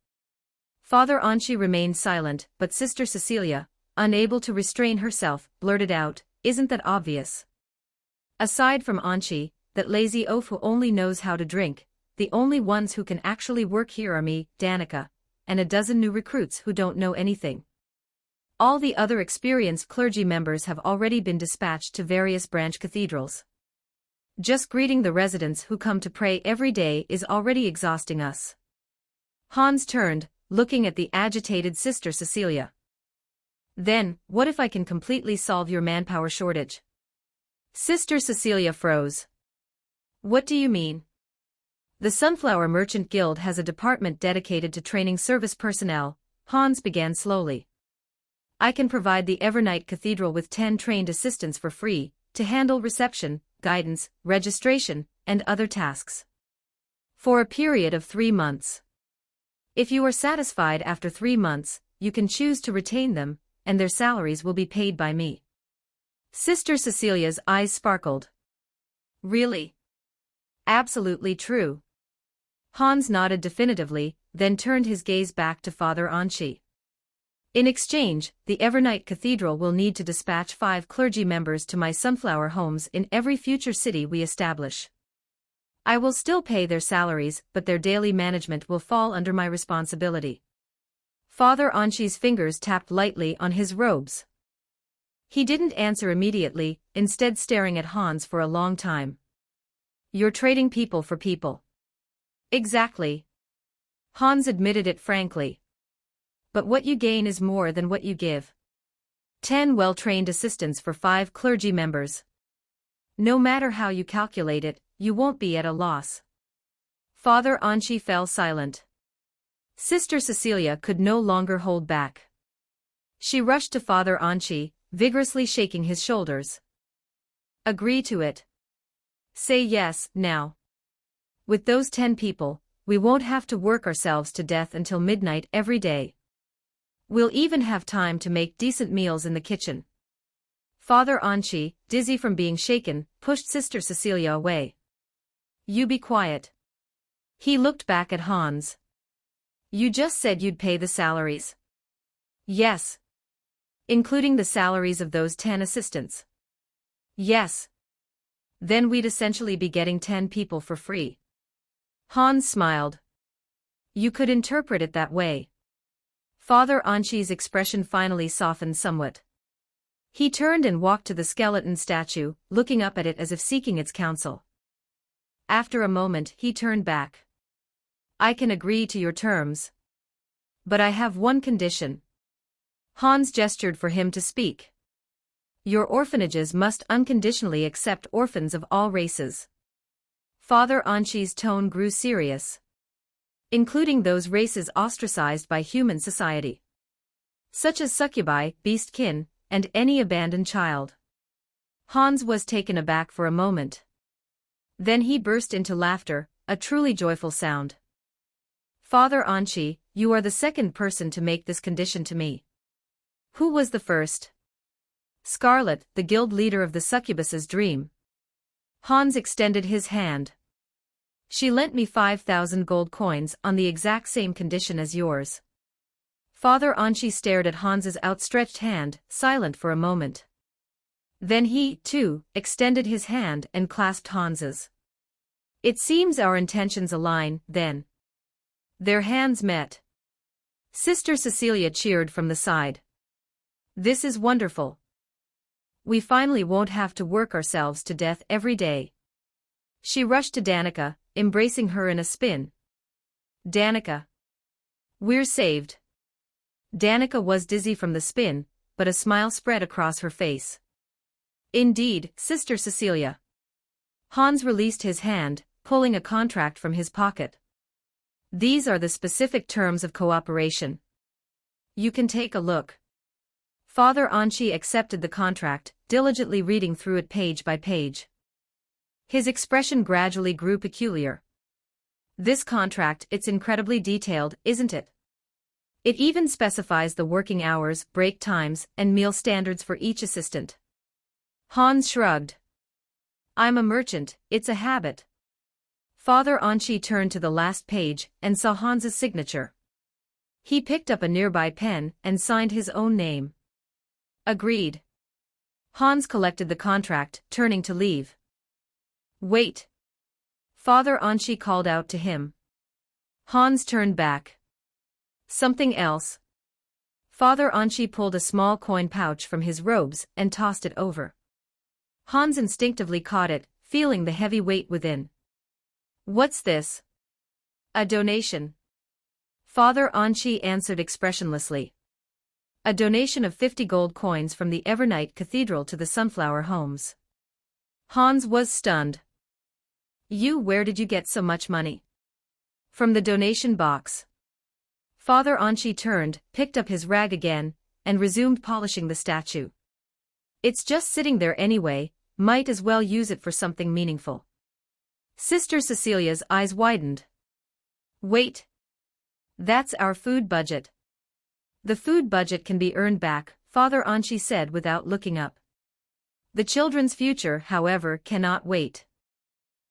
Father Anchi remained silent, but Sister Cecilia, unable to restrain herself, blurted out, Isn't that obvious? Aside from Anchi, that lazy oaf who only knows how to drink, the only ones who can actually work here are me, Danica, and a dozen new recruits who don't know anything. All the other experienced clergy members have already been dispatched to various branch cathedrals. Just greeting the residents who come to pray every day is already exhausting us. Hans turned, looking at the agitated Sister Cecilia. Then, what if I can completely solve your manpower shortage? Sister Cecilia froze. What do you mean? The Sunflower Merchant Guild has a department dedicated to training service personnel, Hans began slowly. I can provide the Evernight Cathedral with 10 trained assistants for free, to handle reception, guidance, registration, and other tasks. For a period of 3 months. If you are satisfied after 3 months, you can choose to retain them, and their salaries will be paid by me. Sister Cecilia's eyes sparkled. Really? Absolutely true. Hans nodded definitively, then turned his gaze back to Father Anchi. In exchange, the Evernight Cathedral will need to dispatch 5 clergy members to my sunflower homes in every future city we establish. I will still pay their salaries, but their daily management will fall under my responsibility. Father Anchi's fingers tapped lightly on his robes. He didn't answer immediately, instead staring at Hans for a long time. You're trading people for people. Exactly. Hans admitted it frankly. But what you gain is more than what you give. 10 well-trained assistants for 5 clergy members. No matter how you calculate it, you won't be at a loss. Father Anchi fell silent. Sister Cecilia could no longer hold back. She rushed to Father Anchi, vigorously shaking his shoulders. Agree to it. Say yes, now. With those 10 people, we won't have to work ourselves to death until midnight every day. We'll even have time to make decent meals in the kitchen. Father Anchi, dizzy from being shaken, pushed Sister Cecilia away. You be quiet. He looked back at Hans. You just said you'd pay the salaries. Yes. Including the salaries of those 10 assistants. Yes. Then we'd essentially be getting 10 people for free. Hans smiled. You could interpret it that way. Father Anchi's expression finally softened somewhat. He turned and walked to the skeleton statue, looking up at it as if seeking its counsel. After a moment, he turned back. I can agree to your terms. But I have one condition. Hans gestured for him to speak. Your orphanages must unconditionally accept orphans of all races. Father Anchi's tone grew serious. Including those races ostracized by human society. Such as succubi, beastkin, and any abandoned child. Hans was taken aback for a moment. Then he burst into laughter, a truly joyful sound. Father Anchi, you are the second person to make this condition to me. Who was the first? Scarlet, the guild leader of the succubus's dream. Hans extended his hand. She lent me 5,000 gold coins on the exact same condition as yours. Father Anchi stared at Hans's outstretched hand, silent for a moment. Then he, too, extended his hand and clasped Hans's. It seems our intentions align, then. Their hands met. Sister Cecilia cheered from the side. This is wonderful. We finally won't have to work ourselves to death every day. She rushed to Danica, embracing her in a spin. Danica. We're saved. Danica was dizzy from the spin, but a smile spread across her face. Indeed, Sister Cecilia. Hans released his hand, pulling a contract from his pocket. These are the specific terms of cooperation. You can take a look. Father Anchi accepted the contract, diligently reading through it page by page. His expression gradually grew peculiar. This contract, it's incredibly detailed, isn't it? It even specifies the working hours, break times, and meal standards for each assistant. Hans shrugged. I'm a merchant, it's a habit. Father Anchi turned to the last page and saw Hans's signature. He picked up a nearby pen and signed his own name. Agreed. Hans collected the contract, turning to leave. Wait. Father Anchi called out to him. Hans turned back. Something else. Father Anchi pulled a small coin pouch from his robes and tossed it over. Hans instinctively caught it, feeling the heavy weight within. What's this? A donation. Father Anchi answered expressionlessly. A donation of 50 gold coins from the Evernight Cathedral to the Sunflower Homes. Hans was stunned. Where did you get so much money? From the donation box. Father Anchi turned, picked up his rag again, and resumed polishing the statue. It's just sitting there anyway, might as well use it for something meaningful. Sister Cecilia's eyes widened. Wait. That's our food budget. The food budget can be earned back, Father Anchi said without looking up. The children's future, however, cannot wait.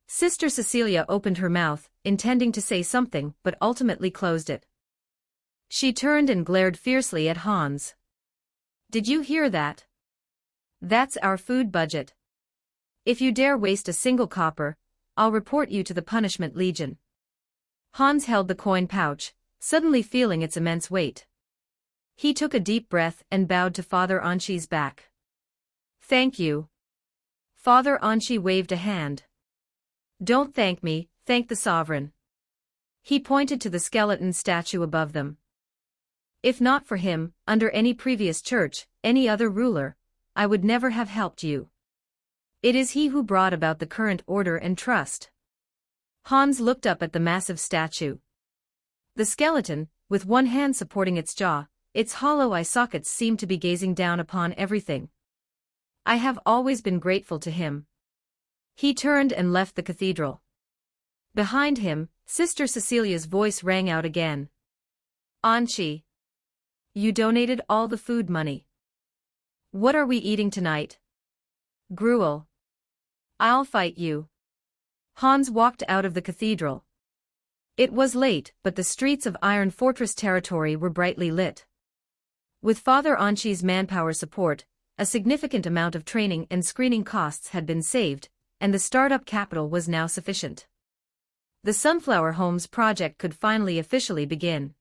Sister Cecilia opened her mouth, intending to say something, but ultimately closed it. She turned and glared fiercely at Hans. Did you hear that? That's our food budget. If you dare waste a single copper, I'll report you to the Punishment Legion. Hans held the coin pouch, suddenly feeling its immense weight. He took a deep breath and bowed to Father Anchi's back. Thank you. Father Anchi waved a hand. Don't thank me, thank the sovereign. He pointed to the skeleton statue above them. If not for him, under any previous church, any other ruler, I would never have helped you. It is he who brought about the current order and trust. Hans looked up at the massive statue. The skeleton, with one hand supporting its jaw, its hollow eye sockets seemed to be gazing down upon everything. I have always been grateful to him. He turned and left the cathedral. Behind him, Sister Cecilia's voice rang out again. Anchi. You donated all the food money. What are we eating tonight? Gruel. I'll fight you. Hans walked out of the cathedral. It was late, but the streets of Iron Fortress territory were brightly lit. With Father Anchi's manpower support, a significant amount of training and screening costs had been saved, and the startup capital was now sufficient. The Sunflower Homes project could finally officially begin.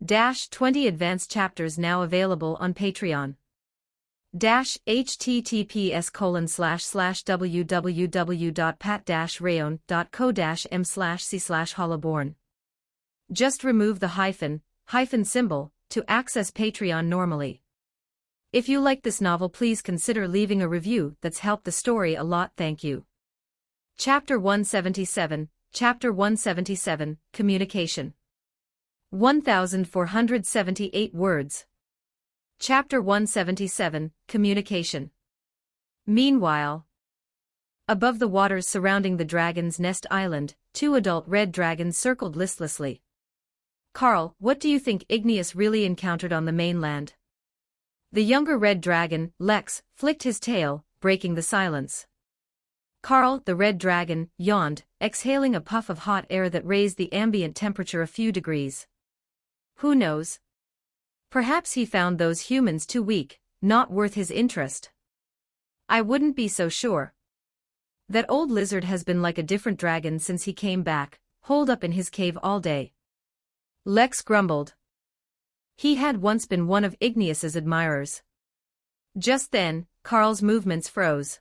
20 advanced chapters now available on Patreon. https://www.pat-rayon.co-m/c/hollaborn. Just remove the hyphen symbol to access Patreon normally. If you like this novel, please consider leaving a review. That's helped the story a lot. Thank you. Chapter 177, Communication. 1478 words. Chapter 177, Communication. Meanwhile, above the waters surrounding the Dragon's Nest Island, 2 adult red dragons circled listlessly. Carl, what do you think Igneous really encountered on the mainland? The younger red dragon, Lex, flicked his tail, breaking the silence. Carl, the red dragon, yawned, exhaling a puff of hot air that raised the ambient temperature a few degrees. Who knows? Perhaps he found those humans too weak, not worth his interest. I wouldn't be so sure. That old lizard has been like a different dragon since he came back, holed up in his cave all day. Lex grumbled. He had once been one of Igneous's admirers. Just then, Carl's movements froze.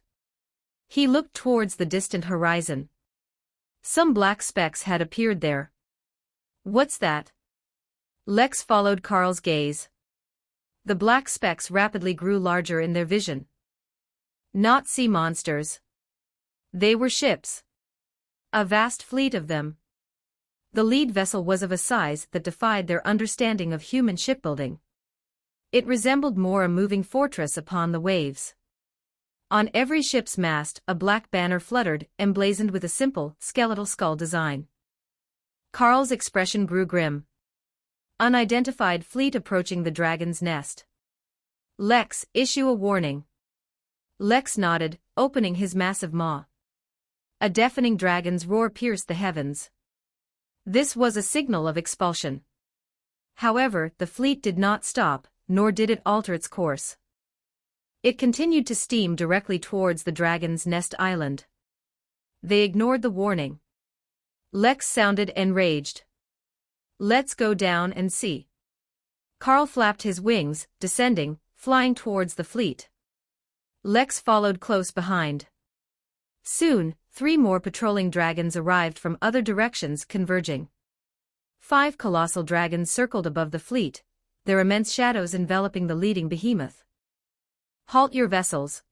He looked towards the distant horizon. Some black specks had appeared there. What's that? Lex followed Carl's gaze. The black specks rapidly grew larger in their vision. Not sea monsters. They were ships. A vast fleet of them. The lead vessel was of a size that defied their understanding of human shipbuilding. It resembled more a moving fortress upon the waves. On every ship's mast a black banner fluttered, emblazoned with a simple, skeletal skull design. Carl's expression grew grim. Unidentified fleet approaching the dragon's nest. Lex, issue a warning. Lex nodded, opening his massive maw. A deafening dragon's roar pierced the heavens. This was a signal of expulsion. However, the fleet did not stop, nor did it alter its course. It continued to steam directly towards the dragon's nest island. They ignored the warning. Lex sounded enraged. Let's go down and see. Carl flapped his wings, descending, flying towards the fleet. Lex followed close behind. Soon, 3 more patrolling dragons arrived from other directions converging. 5 colossal dragons circled above the fleet, their immense shadows enveloping the leading behemoth. Halt your vessels.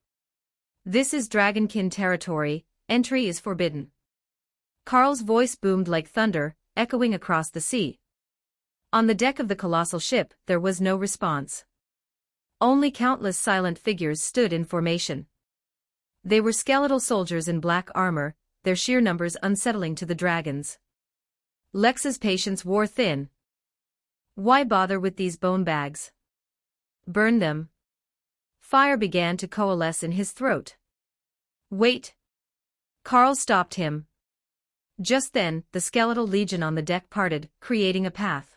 This is Dragonkin territory, entry is forbidden. Carl's voice boomed like thunder, echoing across the sea. On the deck of the colossal ship, there was no response. Only countless silent figures stood in formation. They were skeletal soldiers in black armor, their sheer numbers unsettling to the dragons. Lex's patience wore thin. Why bother with these bone bags? Burn them. Fire began to coalesce in his throat. Wait. Carl stopped him. Just then, the skeletal legion on the deck parted, creating a path.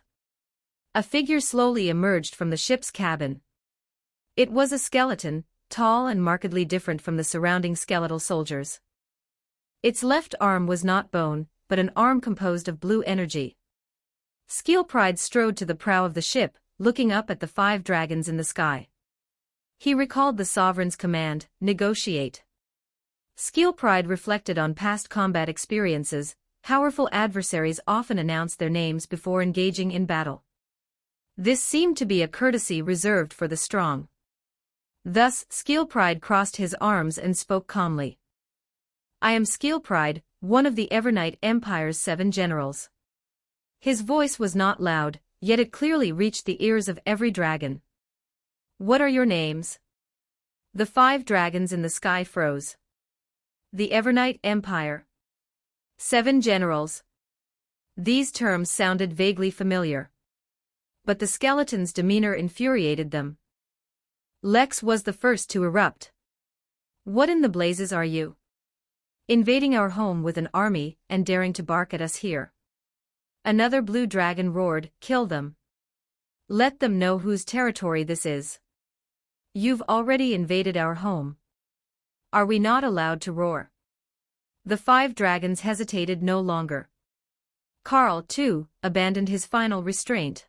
A figure slowly emerged from the ship's cabin. It was a skeleton, tall and markedly different from the surrounding skeletal soldiers. Its left arm was not bone, but an arm composed of blue energy. Skillpride strode to the prow of the ship, looking up at the 5 dragons in the sky. He recalled the Sovereign's command, negotiate. Skillpride reflected on past combat experiences. Powerful adversaries often announce their names before engaging in battle. This seemed to be a courtesy reserved for the strong. Thus, Skillpride crossed his arms and spoke calmly. I am Skillpride, one of the Evernight Empire's 7 generals. His voice was not loud, yet it clearly reached the ears of every dragon. What are your names? The 5 dragons in the sky froze. The Evernight Empire. 7 generals. These terms sounded vaguely familiar. But the skeleton's demeanor infuriated them. Lex was the first to erupt. What in the blazes are you? Invading our home with an army and daring to bark at us here. Another blue dragon roared, kill them. Let them know whose territory this is. You've already invaded our home. Are we not allowed to roar? The 5 dragons hesitated no longer. Carl, too, abandoned his final restraint.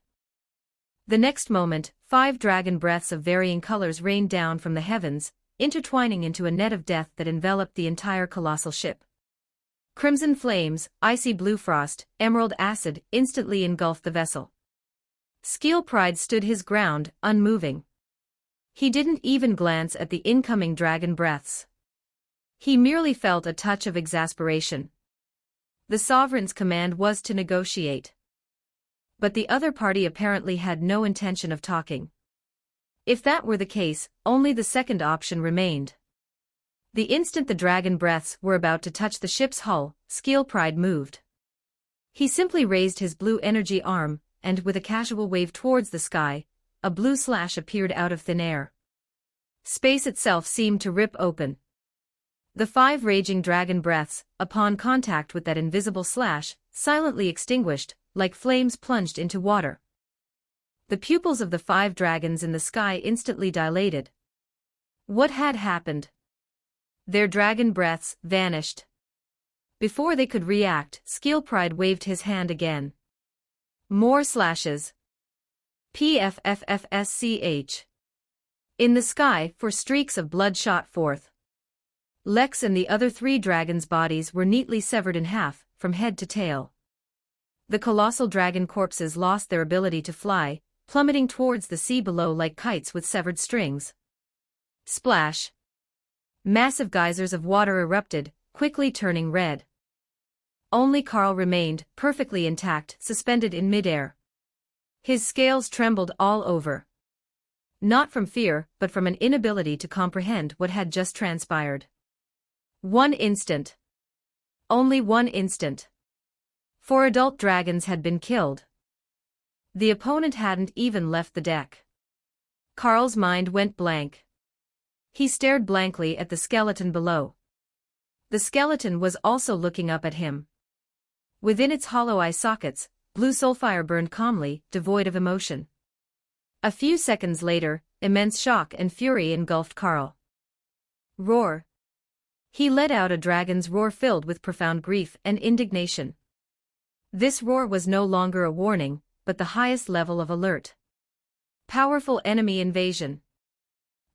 The next moment, 5 dragon breaths of varying colors rained down from the heavens, intertwining into a net of death that enveloped the entire colossal ship. Crimson flames, icy blue frost, emerald acid instantly engulfed the vessel. Skillpride stood his ground, unmoving. He didn't even glance at the incoming dragon breaths. He merely felt a touch of exasperation. The Sovereign's command was to negotiate. But the other party apparently had no intention of talking. If that were the case, only the second option remained. The instant the dragon breaths were about to touch the ship's hull, Skillpride moved. He simply raised his blue energy arm, and with a casual wave towards the sky, a blue slash appeared out of thin air. Space itself seemed to rip open. The 5 raging dragon breaths, upon contact with that invisible slash, silently extinguished, like flames plunged into water. The pupils of the 5 dragons in the sky instantly dilated. What had happened? Their dragon breaths vanished. Before they could react, Skillpride waved his hand again. More slashes. PFFFSCH. In the sky, 4 streaks of blood shot forth. Lex and the other 3 dragons' bodies were neatly severed in half, from head to tail. The colossal dragon corpses lost their ability to fly, plummeting towards the sea below like kites with severed strings. Splash! Massive geysers of water erupted, quickly turning red. Only Carl remained, perfectly intact, suspended in midair. His scales trembled all over. Not from fear, but from an inability to comprehend what had just transpired. 1 instant. Only 1 instant. 4 adult dragons had been killed. The opponent hadn't even left the deck. Carl's mind went blank. He stared blankly at the skeleton below. The skeleton was also looking up at him. Within its hollow eye sockets, blue soulfire burned calmly, devoid of emotion. A few seconds later, immense shock and fury engulfed Carl. Roar. He let out a dragon's roar filled with profound grief and indignation. This roar was no longer a warning, but the highest level of alert. Powerful enemy invasion.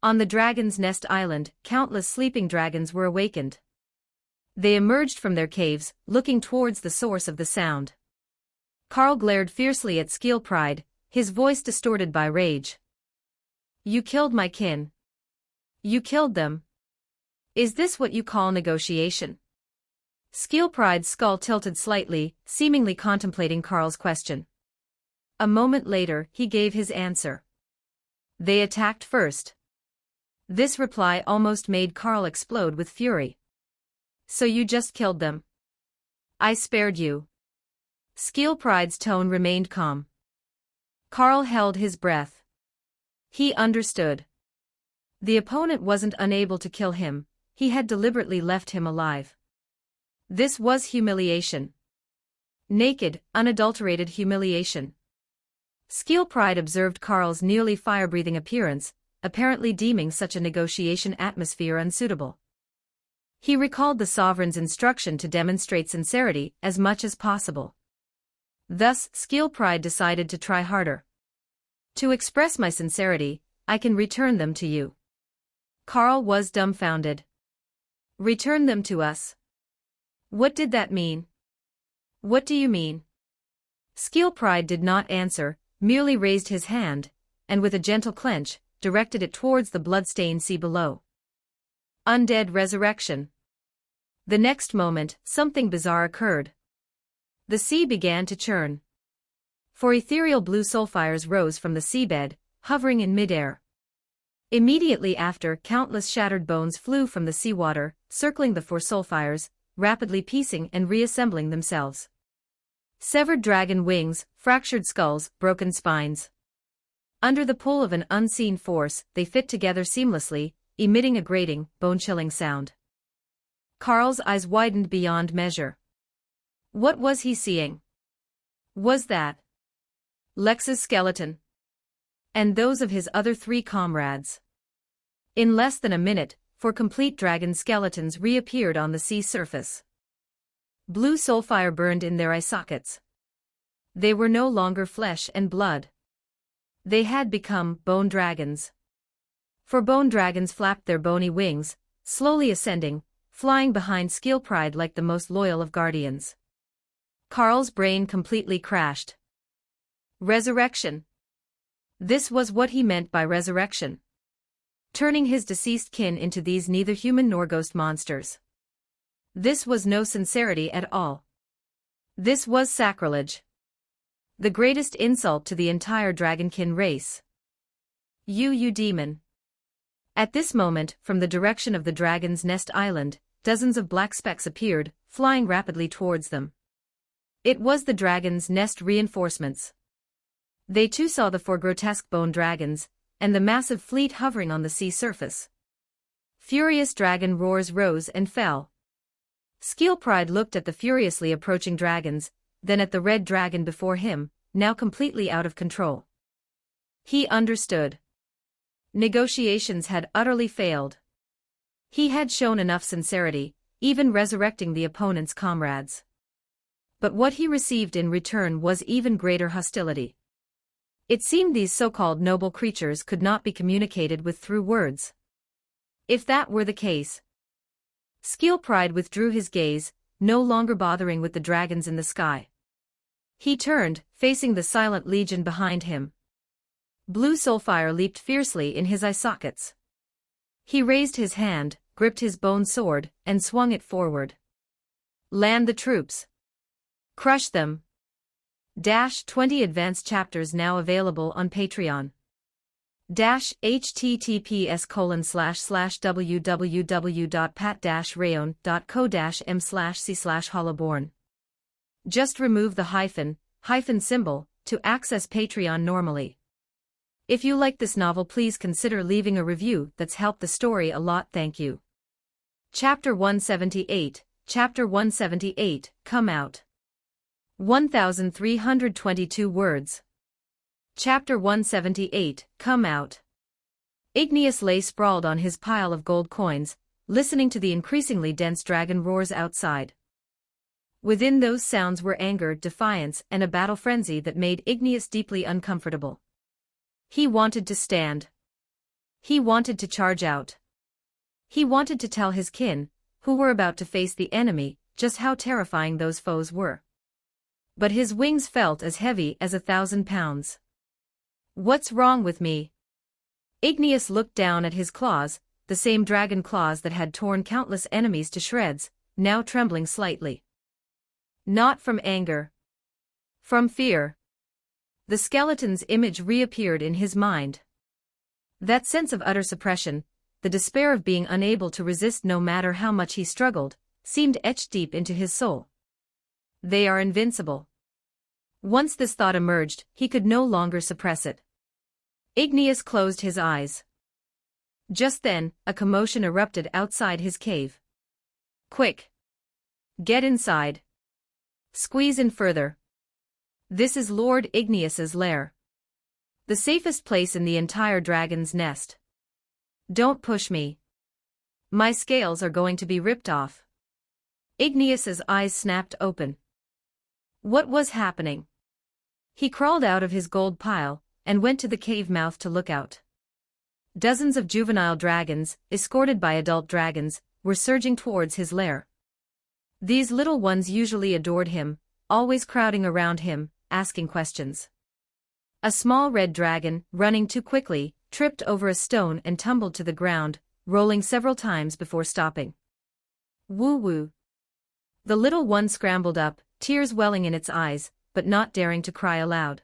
On the Dragon's Nest Island, countless sleeping dragons were awakened. They emerged from their caves, looking towards the source of the sound. Carl glared fiercely at Skeel Pride, his voice distorted by rage. You killed my kin. You killed them. Is this what you call negotiation? Skeel Pride's skull tilted slightly, seemingly contemplating Carl's question. A moment later, he gave his answer. They attacked first. This reply almost made Carl explode with fury. So you just killed them? I spared you. Skeel Pride's tone remained calm. Carl held his breath. He understood. The opponent wasn't unable to kill him, he had deliberately left him alive. This was humiliation. Naked, unadulterated humiliation. Skeel Pride observed Carl's nearly fire-breathing appearance, apparently deeming such a negotiation atmosphere unsuitable. He recalled the sovereign's instruction to demonstrate sincerity as much as possible. Thus, Skeel Pride decided to try harder. To express my sincerity, I can return them to you. Carl was dumbfounded. Return them to us. What did that mean? What do you mean? Skeel Pride did not answer, merely raised his hand, and with a gentle clench, directed it towards the blood-stained sea below. Undead resurrection. The next moment, something bizarre occurred. The sea began to churn. 4 ethereal blue soulfires rose from the seabed, hovering in midair. Immediately after, countless shattered bones flew from the seawater, circling the 4 soulfires, rapidly piecing and reassembling themselves. Severed dragon wings, fractured skulls, broken spines. Under the pull of an unseen force, they fit together seamlessly, emitting a grating, bone-chilling sound. Carl's eyes widened beyond measure. What was he seeing? Was that Lex's skeleton? And those of his other 3 comrades. In less than a minute, 4 complete dragon skeletons reappeared on the sea surface. Blue soulfire burned in their eye sockets. They were no longer flesh and blood. They had become bone dragons. 4 bone dragons flapped their bony wings, slowly ascending, flying behind Skeel Pride like the most loyal of guardians. Carl's brain completely crashed. Resurrection. This was what he meant by resurrection. Turning his deceased kin into these neither human nor ghost monsters. This was no sincerity at all. This was sacrilege. The greatest insult to the entire dragonkin race. You demon. At this moment, from the direction of the Dragon's Nest Island, dozens of black specks appeared, flying rapidly towards them. It was the Dragon's Nest reinforcements. They too saw the 4 grotesque bone dragons, and the massive fleet hovering on the sea surface. Furious dragon roars rose and fell. Skeel Pride looked at the furiously approaching dragons, then at the red dragon before him, now completely out of control. He understood. Negotiations had utterly failed. He had shown enough sincerity, even resurrecting the opponent's comrades. But what he received in return was even greater hostility. It seemed these so-called noble creatures could not be communicated with through words. If that were the case. Skeel Pride withdrew his gaze, no longer bothering with the dragons in the sky. He turned, facing the silent legion behind him. Blue soulfire leaped fiercely in his eye sockets. He raised his hand, gripped his bone sword, and swung it forward. Land the troops. Crush them. 20 advanced chapters now available on Patreon. https://www.pat-rayon.co-m/c/hollaborn. Just remove the hyphen symbol to access Patreon normally. If you like this novel, please consider leaving a review. That's helped the story a lot. Thank you. Chapter 178. Chapter 178, Come Out. 1322 words. Chapter 178, Come Out. Igneous lay sprawled on his pile of gold coins, listening to the increasingly dense dragon roars outside. Within those sounds were anger, defiance, and a battle frenzy that made Igneous deeply uncomfortable. He wanted to stand. He wanted to charge out. He wanted to tell his kin, who were about to face the enemy, just how terrifying those foes were. But his wings felt as heavy as 1,000 pounds. What's wrong with me? Igneous looked down at his claws, the same dragon claws that had torn countless enemies to shreds, now trembling slightly. Not from anger. From fear. The skeleton's image reappeared in his mind. That sense of utter suppression, the despair of being unable to resist no matter how much he struggled, seemed etched deep into his soul. They are invincible. Once this thought emerged, he could no longer suppress it. Igneous closed his eyes. Just then, a commotion erupted outside his cave. Quick! Get inside. Squeeze in further. This is Lord Igneous's lair. The safest place in the entire dragon's nest. Don't push me. My scales are going to be ripped off. Igneous's eyes snapped open. What was happening? He crawled out of his gold pile and went to the cave mouth to look out. Dozens of juvenile dragons, escorted by adult dragons, were surging towards his lair. These little ones usually adored him, always crowding around him, asking questions. A small red dragon, running too quickly, tripped over a stone and tumbled to the ground, rolling several times before stopping. Woo-woo. The little one scrambled up, tears welling in its eyes, but not daring to cry aloud.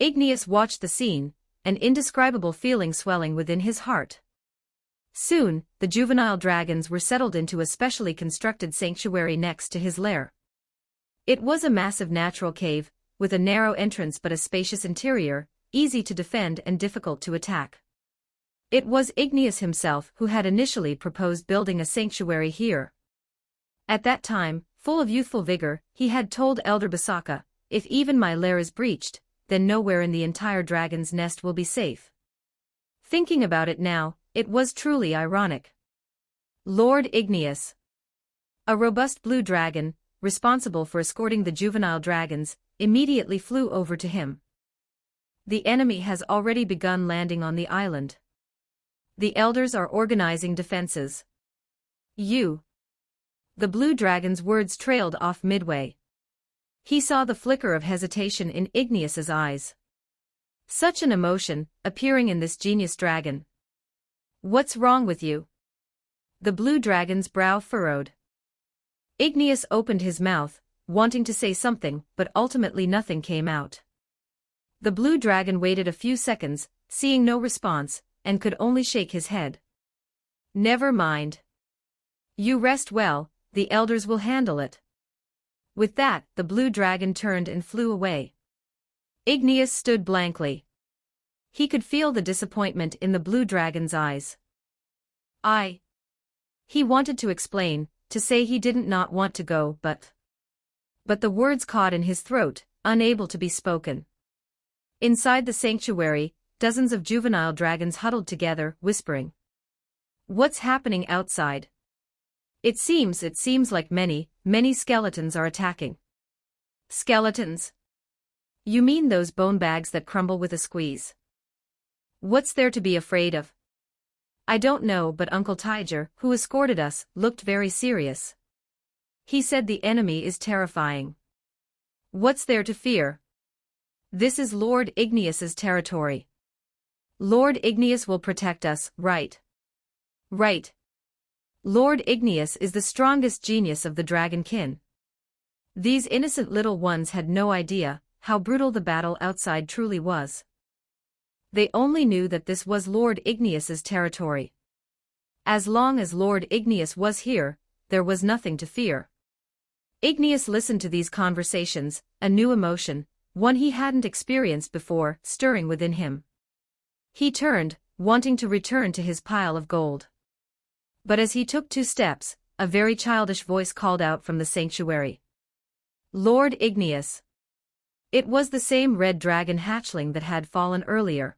Igneous watched the scene, an indescribable feeling swelling within his heart. Soon, the juvenile dragons were settled into a specially constructed sanctuary next to his lair. It was a massive natural cave, with a narrow entrance but a spacious interior, easy to defend and difficult to attack. It was Igneous himself who had initially proposed building a sanctuary here. At that time, full of youthful vigor, he had told Elder Basaka, "If even my lair is breached, then nowhere in the entire dragon's nest will be safe." Thinking about it now, it was truly ironic. Lord Igneous, a robust blue dragon, responsible for escorting the juvenile dragons, immediately flew over to him. The enemy has already begun landing on the island. The elders are organizing defenses. The blue dragon's words trailed off midway. He saw the flicker of hesitation in Igneous's eyes. Such an emotion, appearing in this genius dragon. What's wrong with you? The blue dragon's brow furrowed. Igneous opened his mouth, wanting to say something, but ultimately nothing came out. The blue dragon waited a few seconds, seeing no response, and could only shake his head. Never mind. You rest well, the elders will handle it. With that, the blue dragon turned and flew away. Igneous stood blankly. He could feel the disappointment in the blue dragon's eyes. He wanted to explain, to say he didn't not want to go, but the words caught in his throat, unable to be spoken. Inside the sanctuary, dozens of juvenile dragons huddled together, whispering. What's happening outside? It seems like many skeletons are attacking. Skeletons? You mean those bone bags that crumble with a squeeze? What's there to be afraid of? I don't know, but Uncle Tiger, who escorted us, looked very serious. He said the enemy is terrifying. What's there to fear? This is Lord Igneous's territory. Lord Igneous will protect us, right? Right. Lord Igneous is the strongest genius of the dragon kin. These innocent little ones had no idea how brutal the battle outside truly was. They only knew that this was Lord Igneous's territory. As long as Lord Igneous was here, there was nothing to fear. Igneous listened to these conversations, a new emotion, one he hadn't experienced before, stirring within him. He turned, wanting to return to his pile of gold. But as he took 2 steps, a very childish voice called out from the sanctuary. Lord Igneous. It was the same red dragon hatchling that had fallen earlier.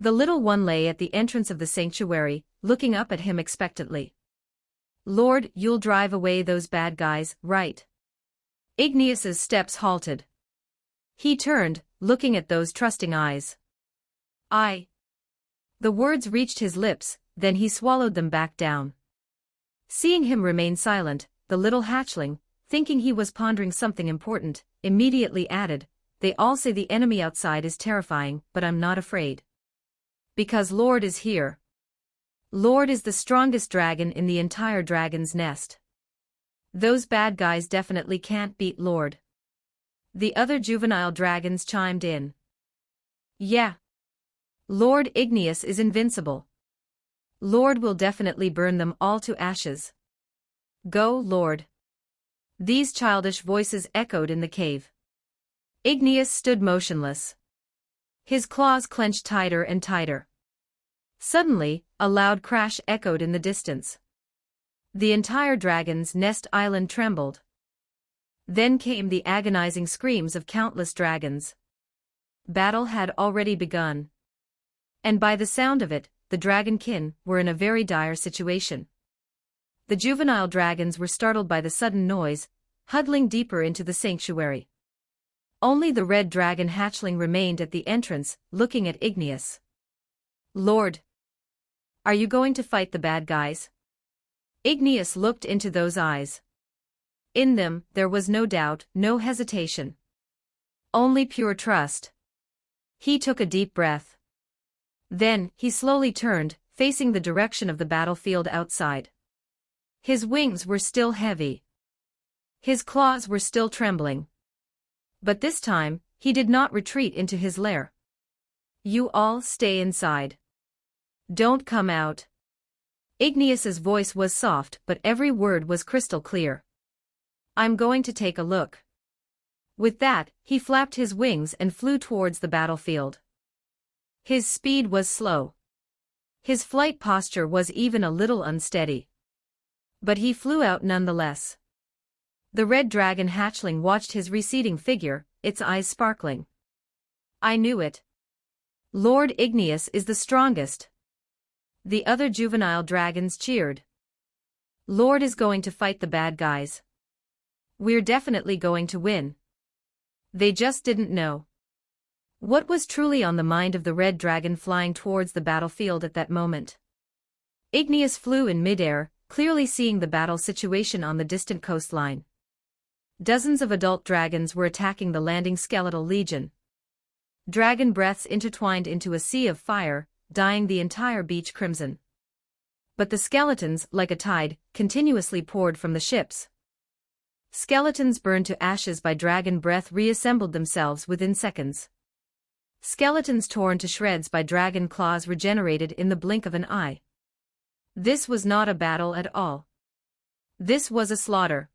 The little one lay at the entrance of the sanctuary, looking up at him expectantly. Lord, you'll drive away those bad guys, right? Igneous's steps halted. He turned, looking at those trusting eyes. I. The words reached his lips, then he swallowed them back down. Seeing him remain silent, the little hatchling, thinking he was pondering something important, immediately added, They all say the enemy outside is terrifying, but I'm not afraid. Because Lord is here. Lord is the strongest dragon in the entire dragon's nest. Those bad guys definitely can't beat Lord. The other juvenile dragons chimed in. Yeah. Lord Igneous is invincible. Lord will definitely burn them all to ashes. Go, Lord. These childish voices echoed in the cave. Igneous stood motionless. His claws clenched tighter and tighter. Suddenly, a loud crash echoed in the distance. The entire dragon's nest island trembled. Then came the agonizing screams of countless dragons. Battle had already begun. And by the sound of it, the dragonkin were in a very dire situation. The juvenile dragons were startled by the sudden noise, huddling deeper into the sanctuary. Only the red dragon hatchling remained at the entrance, looking at Igneous. Lord! Are you going to fight the bad guys? Igneous looked into those eyes. In them, there was no doubt, no hesitation. Only pure trust. He took a deep breath. Then, he slowly turned, facing the direction of the battlefield outside. His wings were still heavy. His claws were still trembling. But this time, he did not retreat into his lair. You all stay inside. Don't come out. Igneous's voice was soft, but every word was crystal clear. I'm going to take a look. With that, he flapped his wings and flew towards the battlefield. His speed was slow. His flight posture was even a little unsteady. But he flew out nonetheless. The red dragon hatchling watched his receding figure, its eyes sparkling. I knew it. Lord Igneous is the strongest. The other juvenile dragons cheered. Lord is going to fight the bad guys. We're definitely going to win. They just didn't know. What was truly on the mind of the red dragon flying towards the battlefield at that moment? Igneous flew in midair, clearly seeing the battle situation on the distant coastline. Dozens of adult dragons were attacking the landing skeletal legion. Dragon breaths intertwined into a sea of fire, dyeing the entire beach crimson. But the skeletons, like a tide, continuously poured from the ships. Skeletons burned to ashes by dragon breath reassembled themselves within seconds. Skeletons torn to shreds by dragon claws regenerated in the blink of an eye. This was not a battle at all. This was a slaughter.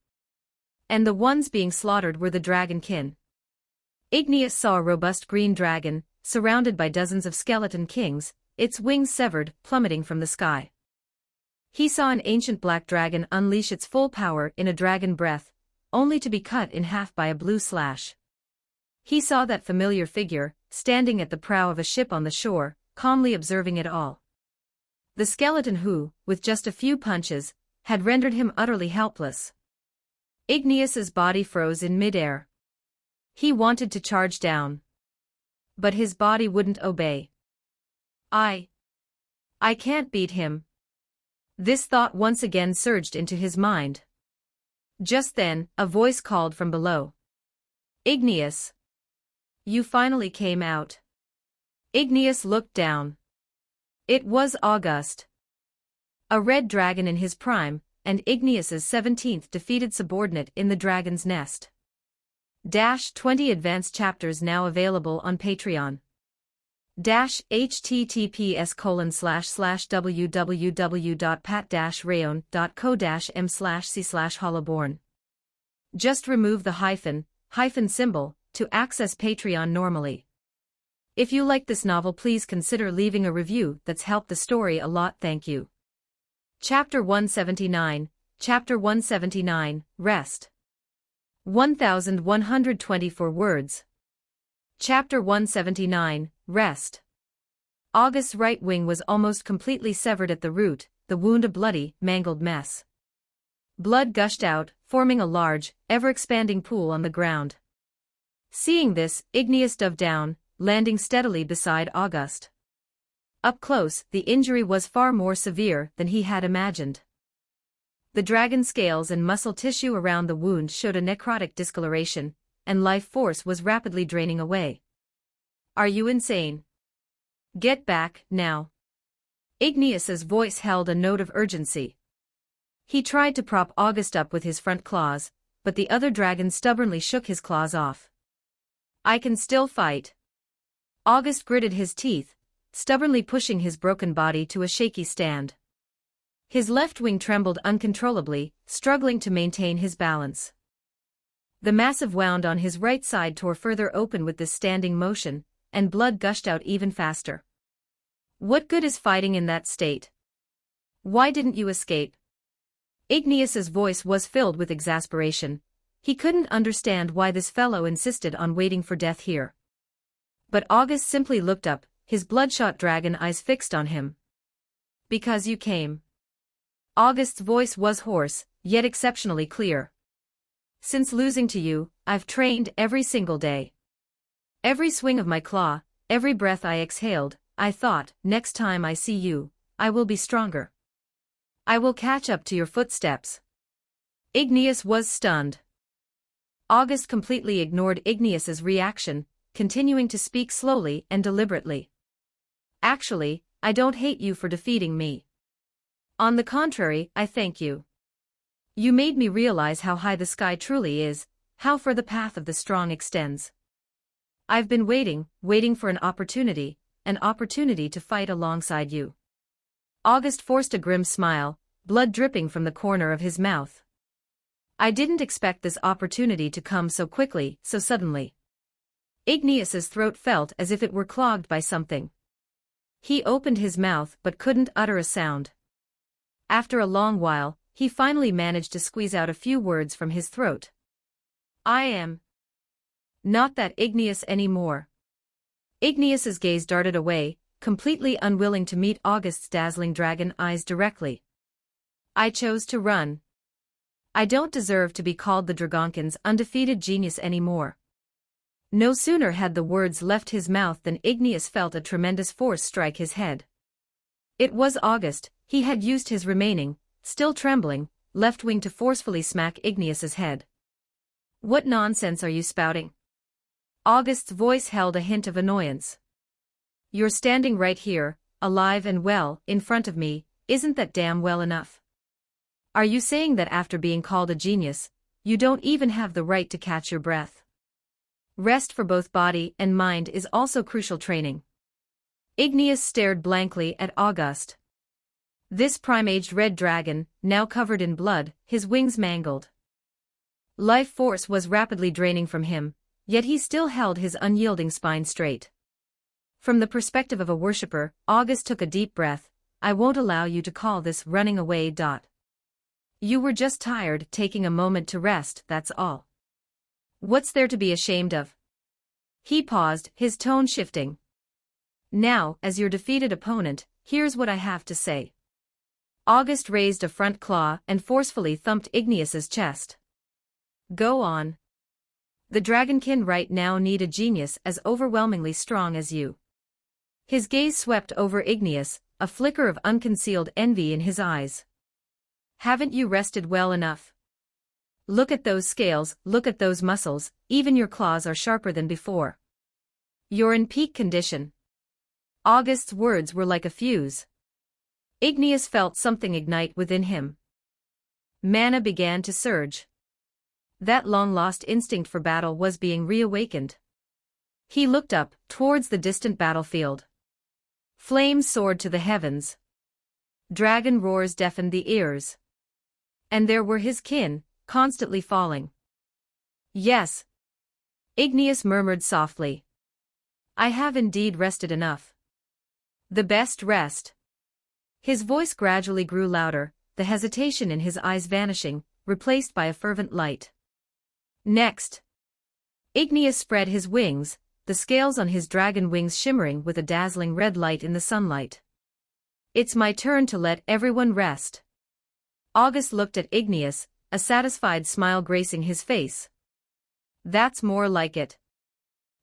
And the ones being slaughtered were the dragonkin. Igneous saw a robust green dragon, surrounded by dozens of skeleton kings, its wings severed, plummeting from the sky. He saw an ancient black dragon unleash its full power in a dragon breath, only to be cut in half by a blue slash. He saw that familiar figure, standing at the prow of a ship on the shore, calmly observing it all. The skeleton who, with just a few punches, had rendered him utterly helpless. Igneous's body froze in midair. He wanted to charge down. But his body wouldn't obey. I can't beat him. This thought once again surged into his mind. Just then, a voice called from below. Igneous. You finally came out. Igneous looked down. It was August. A red dragon in his prime, and Igneous's 17th defeated subordinate in the dragon's nest. 20 advanced chapters now available on Patreon. https://www.pat-rayon.co-m/c/holloborn. Just remove the hyphen symbol to access Patreon normally. If you like this novel, please consider leaving a review. That's helped the story a lot. Thank you. Chapter 179. Chapter 179, Rest. 1124 words. Chapter 179, Rest. August's right wing was almost completely severed at the root, the wound a bloody, mangled mess. Blood gushed out, forming a large, ever-expanding pool on the ground. Seeing this, Igneous dove down, landing steadily beside August. Up close, the injury was far more severe than he had imagined. The dragon scales and muscle tissue around the wound showed a necrotic discoloration, and life force was rapidly draining away. Are you insane? Get back, now. Igneous's voice held a note of urgency. He tried to prop August up with his front claws, but the other dragon stubbornly shook his claws off. I can still fight. August gritted his teeth, stubbornly pushing his broken body to a shaky stand. His left wing trembled uncontrollably, struggling to maintain his balance. The massive wound on his right side tore further open with this standing motion, and blood gushed out even faster. What good is fighting in that state? Why didn't you escape? Igneous's voice was filled with exasperation. He couldn't understand why this fellow insisted on waiting for death here. But August simply looked up, his bloodshot dragon eyes fixed on him. Because you came. August's voice was hoarse, yet exceptionally clear. Since losing to you, I've trained every single day. Every swing of my claw, every breath I exhaled, I thought, next time I see you, I will be stronger. I will catch up to your footsteps. Igneous was stunned. August completely ignored Igneous's reaction, continuing to speak slowly and deliberately. Actually, I don't hate you for defeating me. On the contrary, I thank you. You made me realize how high the sky truly is, how far the path of the strong extends. I've been waiting for an opportunity to fight alongside you. August forced a grim smile, blood dripping from the corner of his mouth. I didn't expect this opportunity to come so quickly, so suddenly. Igneous's throat felt as if it were clogged by something. He opened his mouth but couldn't utter a sound. After a long while, he finally managed to squeeze out a few words from his throat. I am not that Igneous anymore. Igneous's gaze darted away, completely unwilling to meet August's dazzling dragon eyes directly. I chose to run. I don't deserve to be called the Dragonkin's undefeated genius anymore. No sooner had the words left his mouth than Igneous felt a tremendous force strike his head. It was August. He had used his remaining, still trembling, left wing to forcefully smack Igneous's head. What nonsense are you spouting? August's voice held a hint of annoyance. You're standing right here, alive and well, in front of me, isn't that damn well enough? Are you saying that after being called a genius, you don't even have the right to catch your breath? Rest for both body and mind is also crucial training. Igneous stared blankly at August. This prime-aged red dragon, now covered in blood, his wings mangled. Life force was rapidly draining from him, yet he still held his unyielding spine straight. From the perspective of a worshipper, August took a deep breath. I won't allow you to call this running away. You were just tired, taking a moment to rest, that's all. What's there to be ashamed of? He paused, his tone shifting. Now, as your defeated opponent, here's what I have to say. August raised a front claw and forcefully thumped Igneous's chest. Go on. The Dragonkin right now need a genius as overwhelmingly strong as you. His gaze swept over Igneous, a flicker of unconcealed envy in his eyes. Haven't you rested well enough? Look at those scales, look at those muscles, even your claws are sharper than before. You're in peak condition. August's words were like a fuse. Igneous felt something ignite within him. Mana began to surge. That long-lost instinct for battle was being reawakened. He looked up, towards the distant battlefield. Flames soared to the heavens. Dragon roars deafened the ears. And there were his kin, constantly falling. Yes. Igneous murmured softly. I have indeed rested enough. The best rest. His voice gradually grew louder, the hesitation in his eyes vanishing, replaced by a fervent light. Next. Igneous spread his wings, the scales on his dragon wings shimmering with a dazzling red light in the sunlight. It's my turn to let everyone rest. August looked at Igneous, a satisfied smile gracing his face. That's more like it.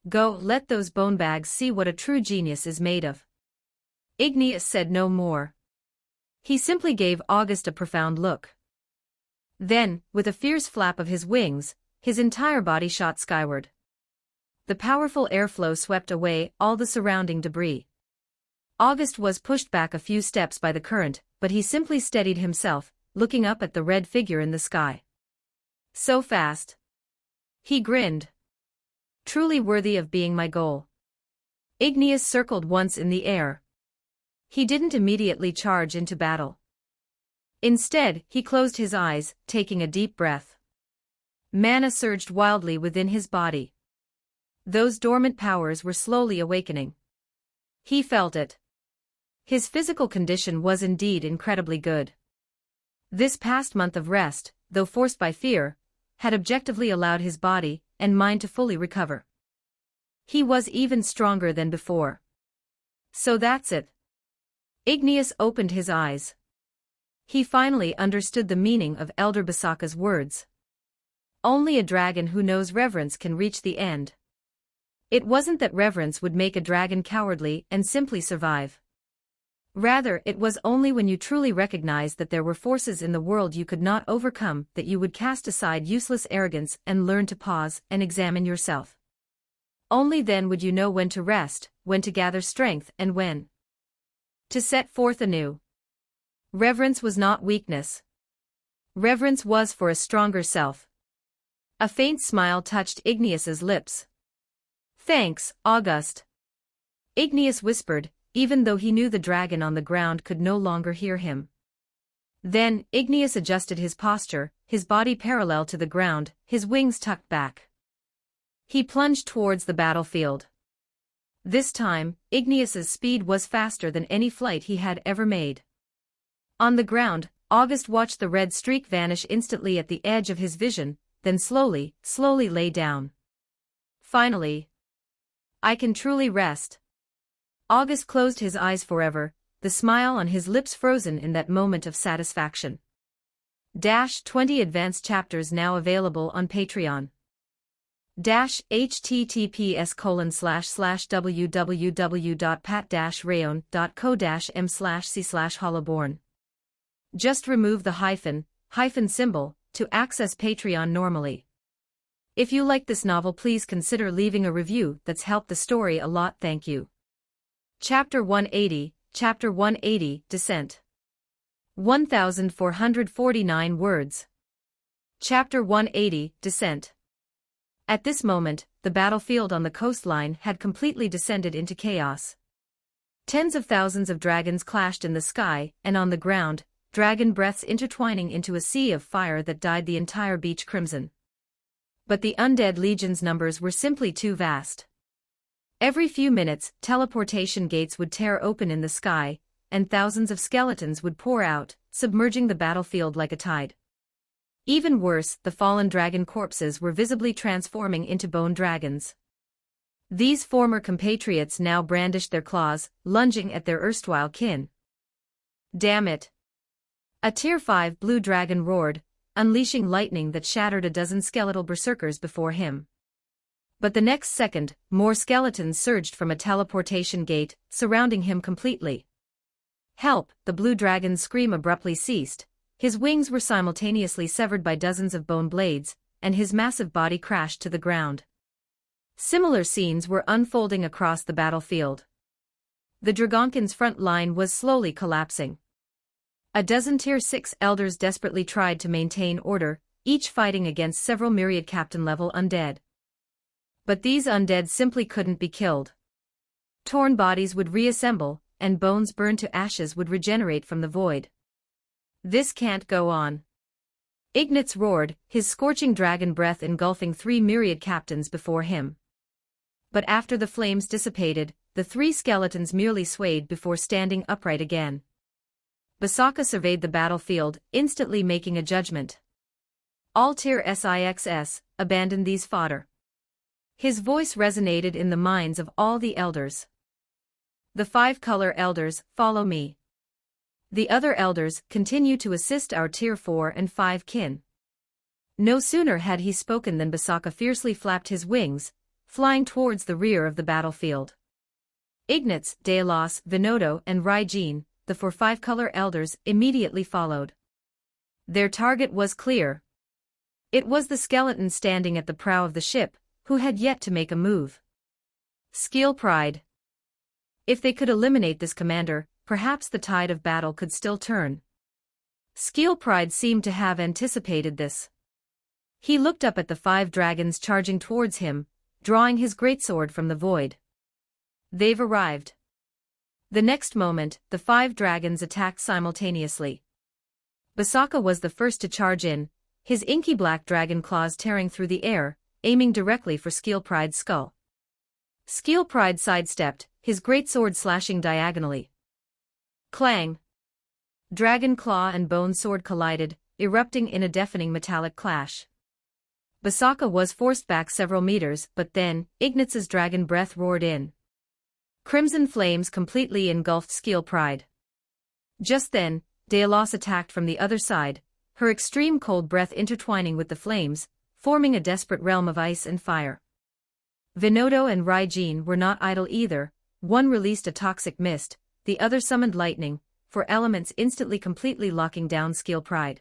Go, let those bone bags see what a true genius is made of. Igneous said no more. He simply gave August a profound look. Then, with a fierce flap of his wings, his entire body shot skyward. The powerful airflow swept away all the surrounding debris. August was pushed back a few steps by the current, but he simply steadied himself, looking up at the red figure in the sky. So fast. He grinned. Truly worthy of being my goal. Igneous circled once in the air. He didn't immediately charge into battle. Instead, he closed his eyes, taking a deep breath. Mana surged wildly within his body. Those dormant powers were slowly awakening. He felt it. His physical condition was indeed incredibly good. This past month of rest, though forced by fear, had objectively allowed his body and mind to fully recover. He was even stronger than before. So that's it. Igneous opened his eyes. He finally understood the meaning of Elder Basaka's words. Only a dragon who knows reverence can reach the end. It wasn't that reverence would make a dragon cowardly and simply survive. Rather, it was only when you truly recognized that there were forces in the world you could not overcome that you would cast aside useless arrogance and learn to pause and examine yourself. Only then would you know when to rest, when to gather strength, and when to set forth anew. Reverence was not weakness. Reverence was for a stronger self. A faint smile touched Igneous's lips. Thanks, August. Igneous whispered, even though he knew the dragon on the ground could no longer hear him. Then, Igneous adjusted his posture, his body parallel to the ground, his wings tucked back. He plunged towards the battlefield. This time, Igneous's speed was faster than any flight he had ever made. On the ground, August watched the red streak vanish instantly at the edge of his vision, then slowly lay down. Finally. I can truly rest. August closed his eyes forever, the smile on his lips frozen in that moment of satisfaction. 20 advanced chapters now available on Patreon. https://www.pat-rayon.co-m/c/hollowborn. Just remove the hyphen symbol to access Patreon normally. If you like this novel, please consider leaving a review. That's helped the story a lot. Thank you. Chapter 180, Descent. 1,449 words. Chapter 180, Descent. At this moment, the battlefield on the coastline had completely descended into chaos. Tens of thousands of dragons clashed in the sky and on the ground, dragon breaths intertwining into a sea of fire that dyed the entire beach crimson. But the undead legion's numbers were simply too vast. Every few minutes, teleportation gates would tear open in the sky, and thousands of skeletons would pour out, submerging the battlefield like a tide. Even worse, the fallen dragon corpses were visibly transforming into bone dragons. These former compatriots now brandished their claws, lunging at their erstwhile kin. Damn it! A Tier 5 blue dragon roared, unleashing lightning that shattered a dozen skeletal berserkers before him. But the next second, more skeletons surged from a teleportation gate, surrounding him completely. Help! The blue dragon's scream abruptly ceased, his wings were simultaneously severed by dozens of bone blades, and his massive body crashed to the ground. Similar scenes were unfolding across the battlefield. The Dragonkin's front line was slowly collapsing. A dozen Tier 6 elders desperately tried to maintain order, each fighting against several myriad captain-level undead. But these undead simply couldn't be killed. Torn bodies would reassemble, and bones burned to ashes would regenerate from the void. This can't go on. Ignatz roared, his scorching dragon breath engulfing 3 myriad captains before him. But after the flames dissipated, the 3 skeletons merely swayed before standing upright again. Basaka surveyed the battlefield, instantly making a judgment. Altair Sixs, abandon these fodder. His voice resonated in the minds of all the elders. The 5 color elders, follow me. The other elders, continue to assist our tier 4 and 5 kin. No sooner had he spoken than Basaka fiercely flapped his wings, flying towards the rear of the battlefield. Ignatz, Delos, Vinodo and Raijin, the 4 5-color elders, immediately followed. Their target was clear. It was the skeleton standing at the prow of the ship, who had yet to make a move. Skill Pride. If they could eliminate this commander, perhaps the tide of battle could still turn. Skill Pride seemed to have anticipated this. He looked up at the 5 dragons charging towards him, drawing his greatsword from the void. They've arrived. The next moment, the 5 dragons attacked simultaneously. Basaka was the first to charge in, his inky black dragon claws tearing through the air, aiming directly for Skill Pride's skull. Skill Pride sidestepped, his greatsword slashing diagonally. Clang! Dragon claw and bone sword collided, erupting in a deafening metallic clash. Basaka was forced back several meters, but then, Ignatz's dragon breath roared in. Crimson flames completely engulfed Skill Pride. Just then, Delos attacked from the other side, her extreme cold breath intertwining with the flames, forming a desperate realm of ice and fire. Vinodo and Raijin were not idle either, one released a toxic mist, the other summoned lightning, 4 elements instantly completely locking down Skill Pride.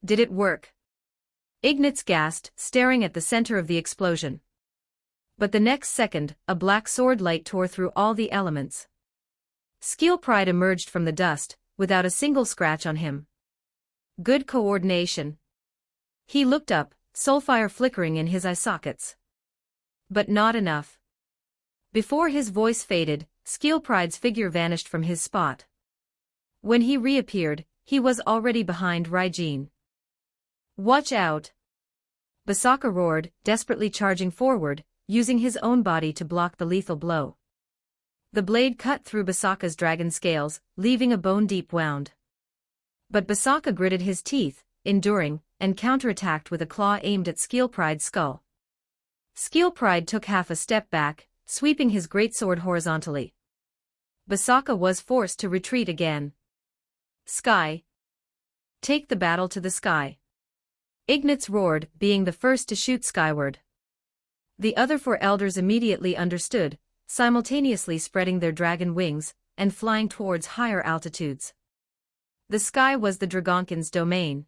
Did it work? Ignatz gasped, staring at the center of the explosion. But the next second, a black sword light tore through all the elements. Skill Pride emerged from the dust, without a single scratch on him. Good coordination. He looked up, soulfire flickering in his eye sockets. But not enough. Before his voice faded, Skill Pride's figure vanished from his spot. When he reappeared, he was already behind Raijin. Watch out! Basaka roared, desperately charging forward, using his own body to block the lethal blow. The blade cut through Basaka's dragon scales, leaving a bone-deep wound. But Basaka gritted his teeth, enduring, and counterattacked with a claw aimed at Skill Pride's skull. Skill Pride took half a step back, sweeping his greatsword horizontally. Basaka was forced to retreat again. Sky. Take the battle to the sky. Ignatz roared, being the first to shoot skyward. The other 4 elders immediately understood, simultaneously spreading their dragon wings, and flying towards higher altitudes. The sky was the Dragonkin's domain.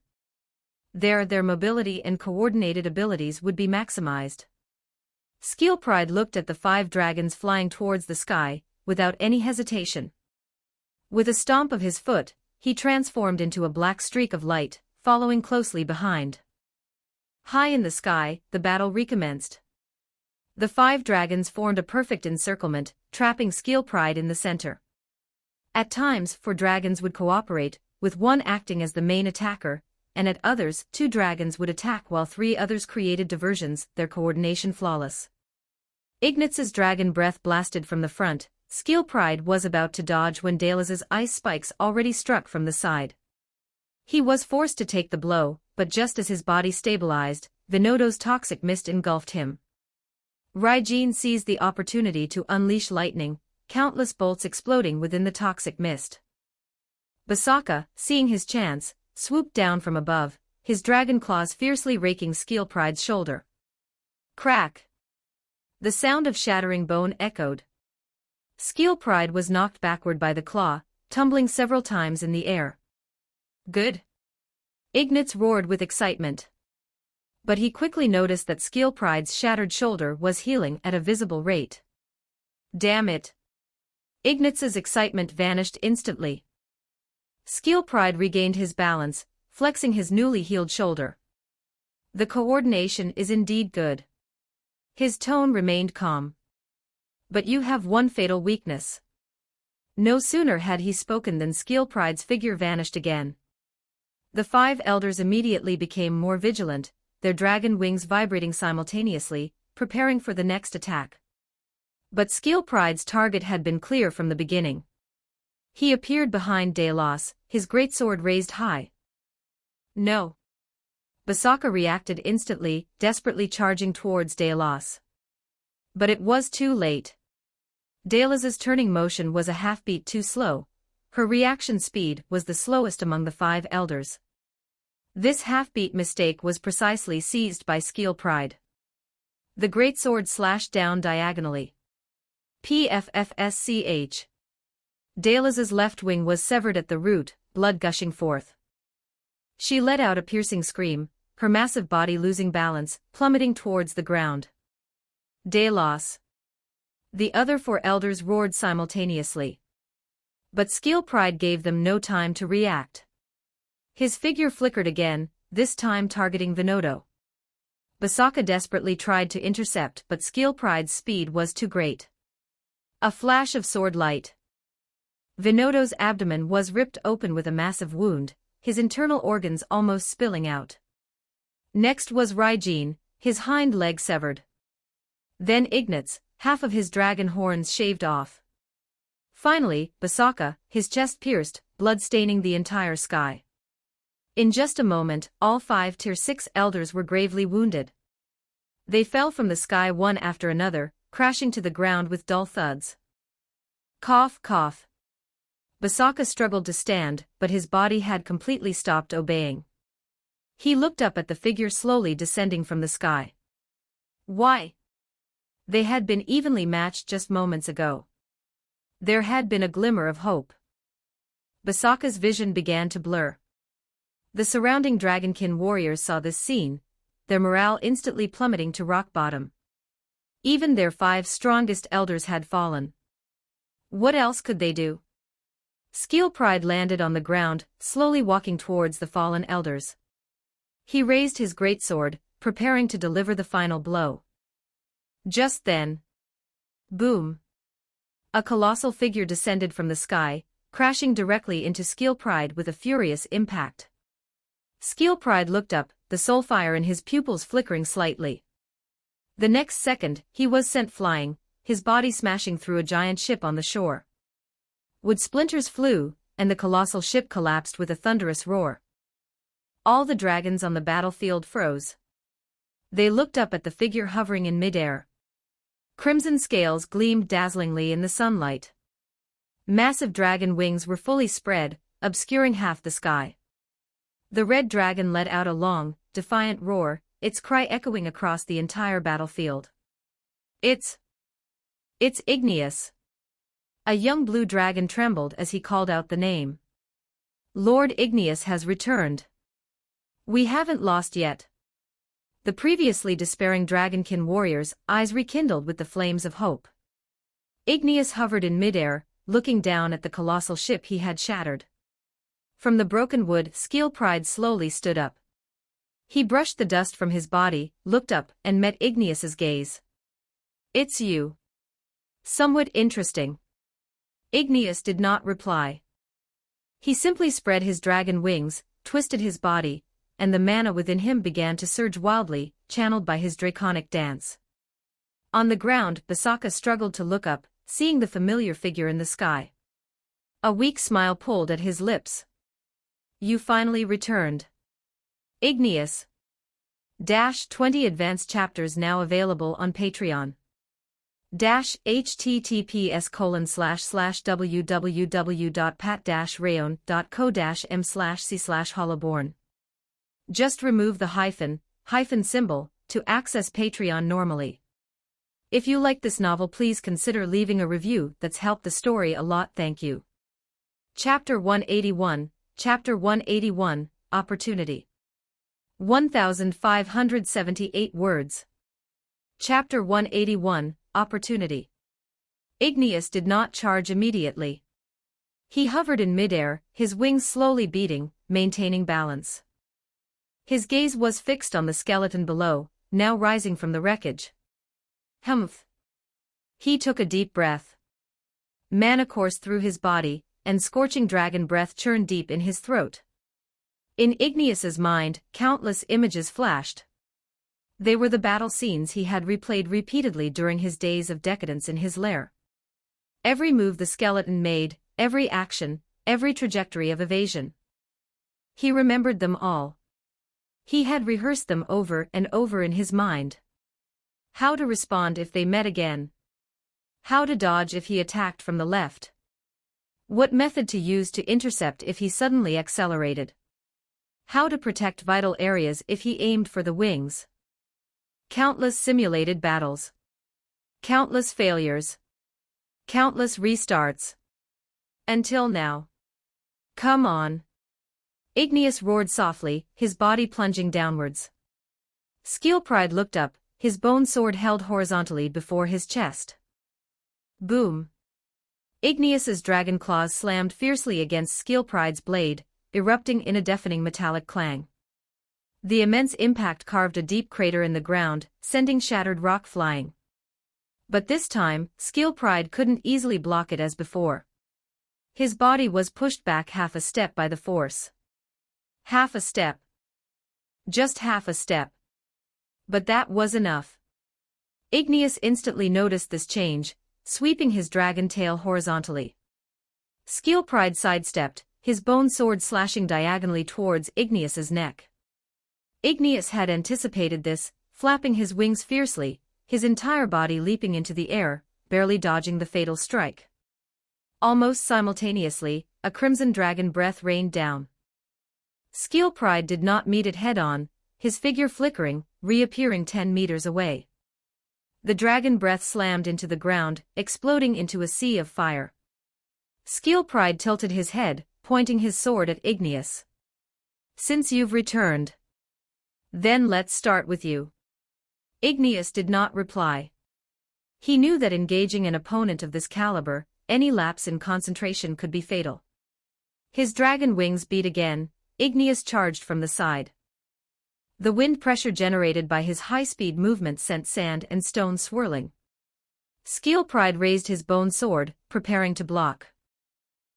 There their mobility and coordinated abilities would be maximized. Skill Pride looked at the 5 dragons flying towards the sky, without any hesitation. With a stomp of his foot, he transformed into a black streak of light, following closely behind. High in the sky, the battle recommenced. The 5 dragons formed a perfect encirclement, trapping Skill Pride in the center. At times, 4 dragons would cooperate, with one acting as the main attacker, and at others, 2 dragons would attack while 3 others created diversions, their coordination flawless. Ignatz's dragon breath blasted from the front. Skill Pride was about to dodge when Dales's ice spikes already struck from the side. He was forced to take the blow, but just as his body stabilized, Vinodo's toxic mist engulfed him. Raijin seized the opportunity to unleash lightning, countless bolts exploding within the toxic mist. Basaka, seeing his chance, swooped down from above, his dragon claws fiercely raking Skill Pride's shoulder. Crack! The sound of shattering bone echoed. Skill Pride was knocked backward by the claw, tumbling several times in the air. Good! Ignatz roared with excitement. But he quickly noticed that Skill Pride's shattered shoulder was healing at a visible rate. Damn it! Ignatz's excitement vanished instantly. Skill Pride regained his balance, flexing his newly healed shoulder. The coordination is indeed good. His tone remained calm. But you have one fatal weakness. No sooner had he spoken than Skillpride's figure vanished again. The 5 elders immediately became more vigilant, their dragon wings vibrating simultaneously, preparing for the next attack. But Skillpride's target had been clear from the beginning. He appeared behind Delos, his greatsword raised high. No. Basaka reacted instantly, desperately charging towards Delos. But it was too late. Delos's turning motion was a half-beat too slow. Her reaction speed was the slowest among the 5 elders. This half-beat mistake was precisely seized by Skillpride. The greatsword slashed down diagonally. Pffsch. Delos's left wing was severed at the root, blood gushing forth. She let out a piercing scream, her massive body losing balance, plummeting towards the ground. Delos. The other 4 elders roared simultaneously. But Skillpride gave them no time to react. His figure flickered again, this time targeting Vinodo. Basaka desperately tried to intercept, but Skillpride's speed was too great. A flash of sword light. Vinodo's abdomen was ripped open with a massive wound, his internal organs almost spilling out. Next was Raijin, his hind leg severed. Then Ignatz, half of his dragon horns shaved off. Finally, Basaka, his chest pierced, blood staining the entire sky. In just a moment, all 5 Tier 6 elders were gravely wounded. They fell from the sky one after another, crashing to the ground with dull thuds. Cough, cough. Basaka struggled to stand, but his body had completely stopped obeying. He looked up at the figure slowly descending from the sky. Why? They had been evenly matched just moments ago. There had been a glimmer of hope. Basaka's vision began to blur. The surrounding Dragonkin warriors saw this scene, their morale instantly plummeting to rock bottom. Even their 5 strongest elders had fallen. What else could they do? Skillpride landed on the ground, slowly walking towards the fallen elders. He raised his greatsword, preparing to deliver the final blow. Just then. Boom. A colossal figure descended from the sky, crashing directly into Skillpride with a furious impact. Skillpride looked up, the soulfire in his pupils flickering slightly. The next second, he was sent flying, his body smashing through a giant ship on the shore. Wood splinters flew, and the colossal ship collapsed with a thunderous roar. All the dragons on the battlefield froze. They looked up at the figure hovering in midair. Crimson scales gleamed dazzlingly in the sunlight. Massive dragon wings were fully spread, obscuring half the sky. The red dragon let out a long, defiant roar, its cry echoing across the entire battlefield. It's Igneous. A young blue dragon trembled as he called out the name. Lord Igneous has returned. We haven't lost yet. The previously despairing Dragonkin warriors' eyes rekindled with the flames of hope. Igneous hovered in midair, looking down at the colossal ship he had shattered. From the broken wood, Skillpride slowly stood up. He brushed the dust from his body, looked up, and met Igneous's gaze. It's you. Somewhat interesting. Igneous did not reply. He simply spread his dragon wings, twisted his body, and the mana within him began to surge wildly, channeled by his draconic dance. On the ground, Basaka struggled to look up, seeing the familiar figure in the sky. A weak smile pulled at his lips. You finally returned. Igneous. 20 advanced chapters now available on Patreon. https://www.pat-rayon.co-m/c/hollowborn. Just remove the hyphen symbol to access Patreon normally. If you like this novel, please consider leaving a review. That's helped the story a lot. Thank you. Chapter 181, Opportunity. 1578 words. Chapter 181, Opportunity. Igneous did not charge immediately. He hovered in midair, his wings slowly beating, maintaining balance. His gaze was fixed on the skeleton below, now rising from the wreckage. Humph. He took a deep breath. Mana coursed through his body, and scorching dragon breath churned deep in his throat. In Igneous's mind, countless images flashed. They were the battle scenes he had replayed repeatedly during his days of decadence in his lair. Every move the skeleton made, every action, every trajectory of evasion. He remembered them all. He had rehearsed them over and over in his mind. How to respond if they met again. How to dodge if he attacked from the left. What method to use to intercept if he suddenly accelerated. How to protect vital areas if he aimed for the wings. Countless simulated battles. Countless failures. Countless restarts. Until now. Come on. Igneous roared softly, his body plunging downwards. Skillpride looked up, his bone sword held horizontally before his chest. Boom. Igneous's dragon claws slammed fiercely against Skillpride's blade, erupting in a deafening metallic clang. The immense impact carved a deep crater in the ground, sending shattered rock flying. But this time, Skillpride couldn't easily block it as before. His body was pushed back half a step by the force. Half a step. Just half a step. But that was enough. Igneous instantly noticed this change, sweeping his dragon tail horizontally. Skillpride sidestepped, his bone sword slashing diagonally towards Igneous's neck. Igneous had anticipated this, flapping his wings fiercely, his entire body leaping into the air, barely dodging the fatal strike. Almost simultaneously, a crimson dragon breath rained down. Skillpride did not meet it head-on, his figure flickering, reappearing 10 meters away. The dragon breath slammed into the ground, exploding into a sea of fire. Skillpride tilted his head, pointing his sword at Igneous. "Since you've returned. Then let's start with you." Igneous did not reply. He knew that engaging an opponent of this caliber, any lapse in concentration could be fatal. His dragon wings beat again, Igneous charged from the side. The wind pressure generated by his high-speed movement sent sand and stone swirling. Skillpride raised his bone sword, preparing to block.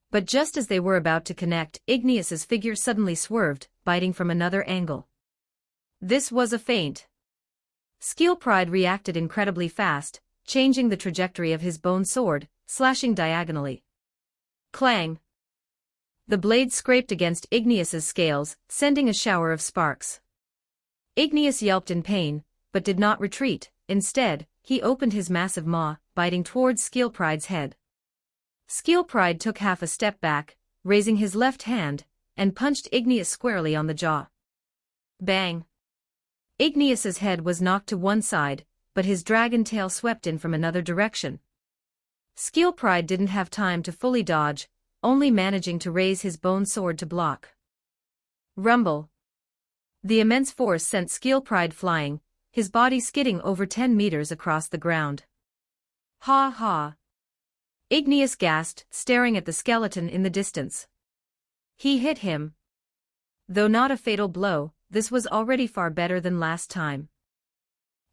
But just as they were about to connect, Igneous's figure suddenly swerved, biting from another angle. This was a feint. Skillpride reacted incredibly fast, changing the trajectory of his bone sword, slashing diagonally. Clang! The blade scraped against Igneous's scales, sending a shower of sparks. Igneous yelped in pain, but did not retreat. Instead, he opened his massive maw, biting towards Skillpride's head. Skillpride took half a step back, raising his left hand, and punched Igneous squarely on the jaw. Bang! Igneous's head was knocked to one side, but his dragon tail swept in from another direction. Skillpride didn't have time to fully dodge, only managing to raise his bone sword to block. Rumble! The immense force sent Skillpride flying, his body skidding over 10 meters across the ground. Ha ha! Igneous gasped, staring at the skeleton in the distance. He hit him. Though not a fatal blow, this was already far better than last time.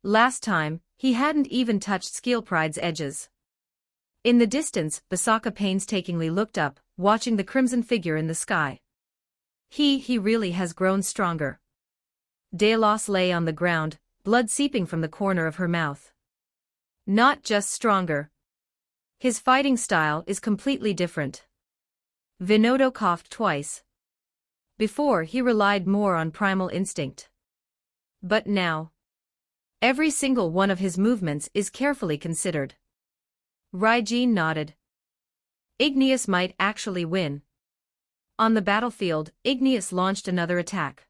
Last time, he hadn't even touched Skillpride's edges. In the distance, Basaka painstakingly looked up, watching the crimson figure in the sky. He really has grown stronger. Delos lay on the ground, blood seeping from the corner of her mouth. Not just stronger. His fighting style is completely different. Vinodo coughed twice. Before he relied more on primal instinct. But now, every single one of his movements is carefully considered. Raijin nodded. Igneous might actually win. On the battlefield, Igneous launched another attack.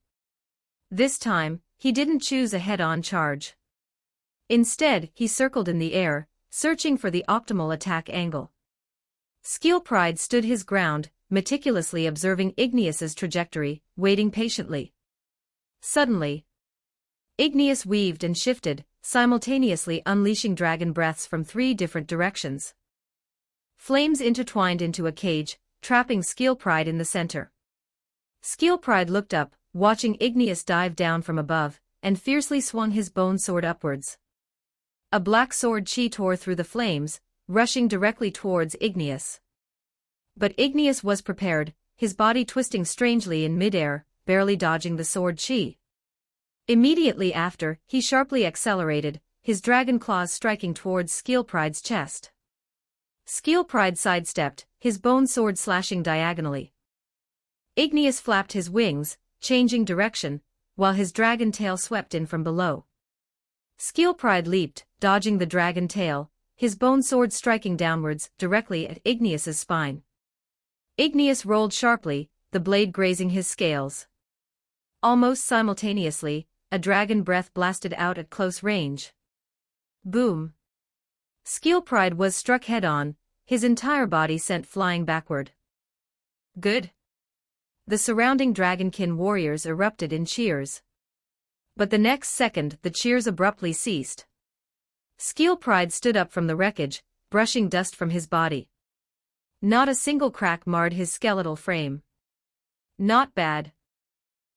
This time, he didn't choose a head-on charge. Instead, he circled in the air, searching for the optimal attack angle. Skillpride stood his ground, meticulously observing Igneous's trajectory, waiting patiently. Suddenly, Igneous weaved and shifted, simultaneously unleashing dragon breaths from 3 different directions. Flames intertwined into a cage, trapping Skillpride in the center. Skillpride looked up, watching Igneous dive down from above, and fiercely swung his bone sword upwards. A black sword chi tore through the flames, rushing directly towards Igneous. But Igneous was prepared, his body twisting strangely in midair, barely dodging the sword chi. Immediately after, he sharply accelerated, his dragon claws striking towards Skeelpride's chest. Skeelpride sidestepped, his bone sword slashing diagonally. Igneous flapped his wings, changing direction, while his dragon tail swept in from below. Skeelpride leaped, dodging the dragon tail, his bone sword striking downwards, directly at Igneous's spine. Igneous rolled sharply, the blade grazing his scales. Almost simultaneously, a dragon breath blasted out at close range. Boom! Skeelpride was struck head-on, his entire body sent flying backward. Good! The surrounding dragonkin warriors erupted in cheers. But the next second the cheers abruptly ceased. Skeelpride stood up from the wreckage, brushing dust from his body. Not a single crack marred his skeletal frame. Not bad.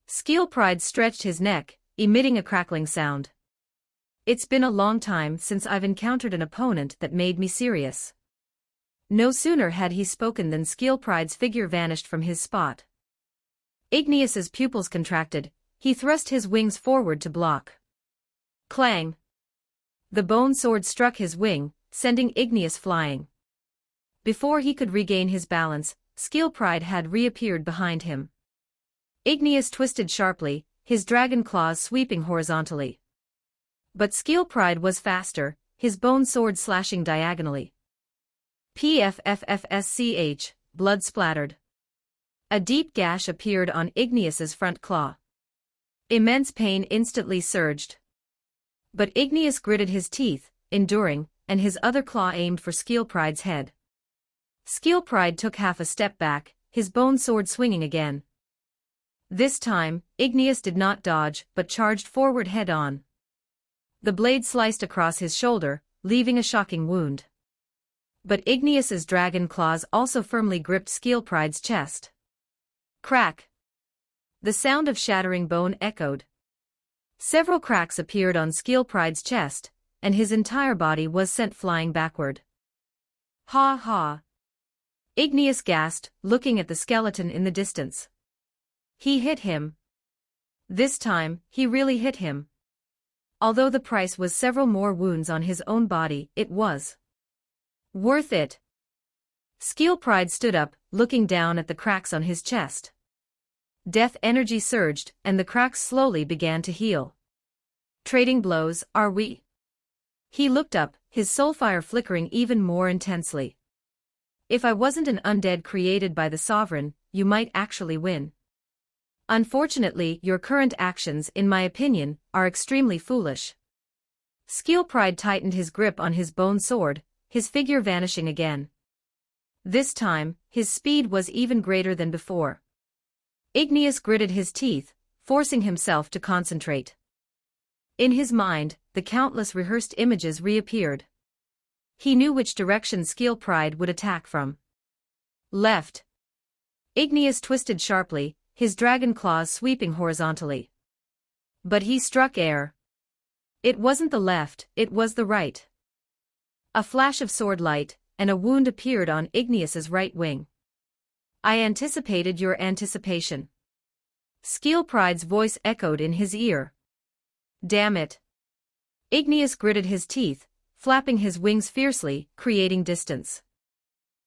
Skeelpride stretched his neck, emitting a crackling sound. It's been a long time since I've encountered an opponent that made me serious. No sooner had he spoken than Skeelpride's figure vanished from his spot. Igneous's pupils contracted, he thrust his wings forward to block. Clang! The bone sword struck his wing, sending Igneous flying. Before he could regain his balance, Skeelpride had reappeared behind him. Igneous twisted sharply, his dragon claws sweeping horizontally. But Skeelpride was faster, his bone sword slashing diagonally. Pffffsch, blood splattered. A deep gash appeared on Igneous's front claw. Immense pain instantly surged. But Igneous gritted his teeth, enduring, and his other claw aimed for Skeelpride's head. Skeelpride took half a step back, his bone sword swinging again. This time, Igneous did not dodge but charged forward head-on. The blade sliced across his shoulder, leaving a shocking wound. But Igneous's dragon claws also firmly gripped Skeelpride's chest. Crack! The sound of shattering bone echoed. Several cracks appeared on Skeelpride's chest, and his entire body was sent flying backward. Ha ha! Igneous gasped, looking at the skeleton in the distance. He hit him. This time, he really hit him. Although the price was several more wounds on his own body, it was worth it. Skeelpride stood up, looking down at the cracks on his chest. Death energy surged, and the cracks slowly began to heal. Trading blows, are we? He looked up, his soulfire flickering even more intensely. If I wasn't an undead created by the Sovereign, you might actually win. Unfortunately, your current actions, in my opinion, are extremely foolish. Skeelpride tightened his grip on his bone sword, his figure vanishing again. This time, his speed was even greater than before. Igneous gritted his teeth, forcing himself to concentrate. In his mind, the countless rehearsed images reappeared. He knew which direction Skeelpride would attack from. Left. Igneous twisted sharply, his dragon claws sweeping horizontally. But he struck air. It wasn't the left, it was the right. A flash of sword light, and a wound appeared on Igneous's right wing. I anticipated your anticipation. Skeelpride's voice echoed in his ear. Damn it. Igneous gritted his teeth, flapping his wings fiercely, creating distance.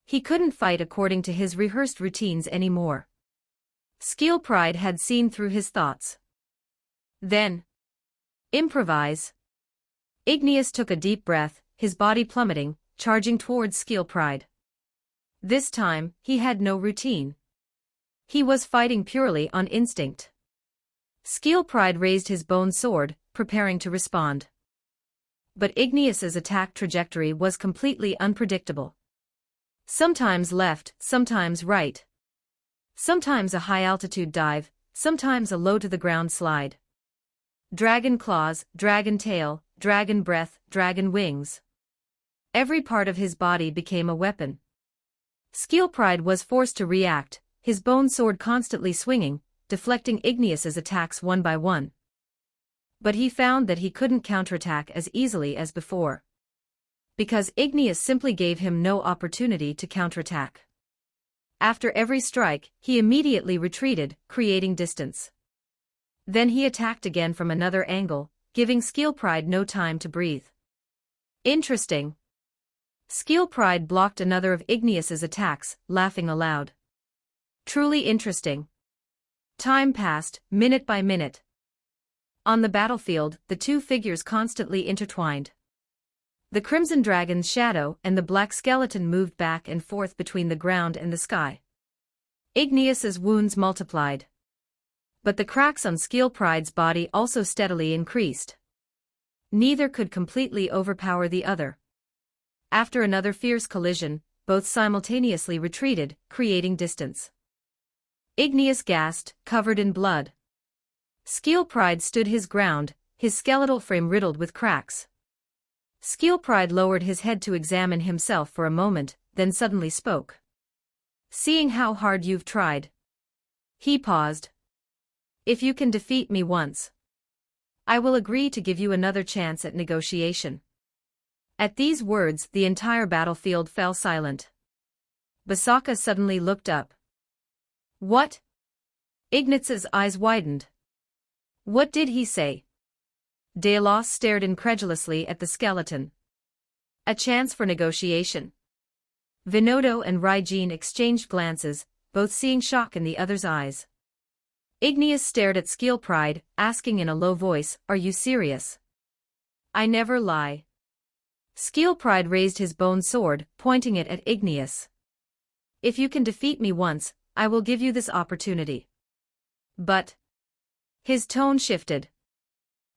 He couldn't fight according to his rehearsed routines anymore. Skeelpride had seen through his thoughts. Then. Improvise. Igneous took a deep breath, his body plummeting, charging towards Skeelpride. This time, he had no routine. He was fighting purely on instinct. Skeelpride raised his bone sword, preparing to respond. But Igneous's attack trajectory was completely unpredictable. Sometimes left, sometimes right. Sometimes a high-altitude dive, sometimes a low-to-the-ground slide. Dragon claws, dragon tail, dragon breath, dragon wings. Every part of his body became a weapon. Skeelpride was forced to react, his bone sword constantly swinging, deflecting Igneous's attacks one by one. But he found that he couldn't counterattack as easily as before. because Igneous simply gave him no opportunity to counterattack. After every strike, he immediately retreated, creating distance. Then he attacked again from another angle, giving Skillpride no time to breathe. Interesting. Skillpride blocked another of Igneous's attacks, laughing aloud. Truly interesting. Time passed, minute by minute. On the battlefield, the two figures constantly intertwined. The Crimson Dragon's shadow and the Black Skeleton moved back and forth between the ground and the sky. Igneous's wounds multiplied. But the cracks on Skillpride's body also steadily increased. Neither could completely overpower the other. After another fierce collision, both simultaneously retreated, creating distance. Igneous gasped, covered in blood. Skillpride stood his ground, his skeletal frame riddled with cracks. Skillpride lowered his head to examine himself for a moment, then suddenly spoke. Seeing how hard you've tried. He paused. If you can defeat me once, I will agree to give you another chance at negotiation. At these words, the entire battlefield fell silent. Basaka suddenly looked up. What? Igneous's eyes widened. What did he say? Delos stared incredulously at the skeleton. A chance for negotiation. Vinodo and Raijin exchanged glances, both seeing shock in the other's eyes. Igneous stared at Skillpride, asking in a low voice, Are you serious? I never lie. Skillpride raised his bone sword, pointing it at Igneous. If you can defeat me once, I will give you this opportunity. But his tone shifted.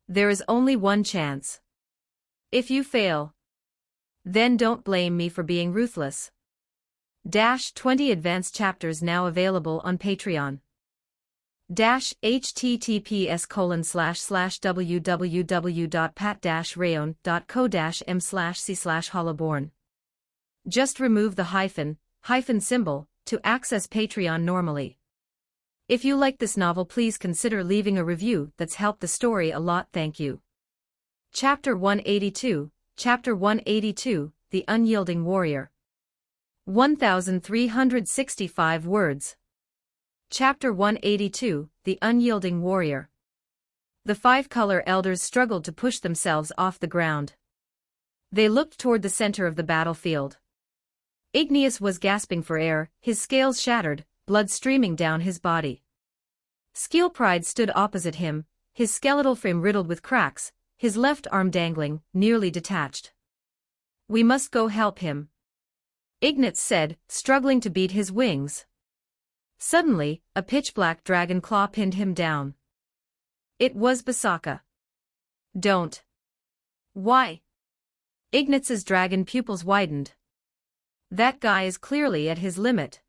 There is only one chance. If you fail, then don't blame me for being ruthless. 20 advanced chapters now available on Patreon. https://www.pat-rayon.co-m/c/hollowborn. Just remove the hyphen symbol to access Patreon normally. If you like this novel, please consider leaving a review. That's helped the story a lot. Thank you. Chapter 182, The Unyielding Warrior. 1,365 words. Chapter 182, The Unyielding Warrior. The five color elders struggled to push themselves off the ground. They looked toward the center of the battlefield. Igneous was gasping for air, his scales shattered, blood streaming down his body. Skillpride stood opposite him, his skeletal frame riddled with cracks, his left arm dangling, nearly detached. We must go help him, Igneous said, struggling to beat his wings. Suddenly, a pitch-black dragon claw pinned him down. It was Basaka. Don't. Why? Igneous's dragon pupils widened. That guy is clearly at his limit.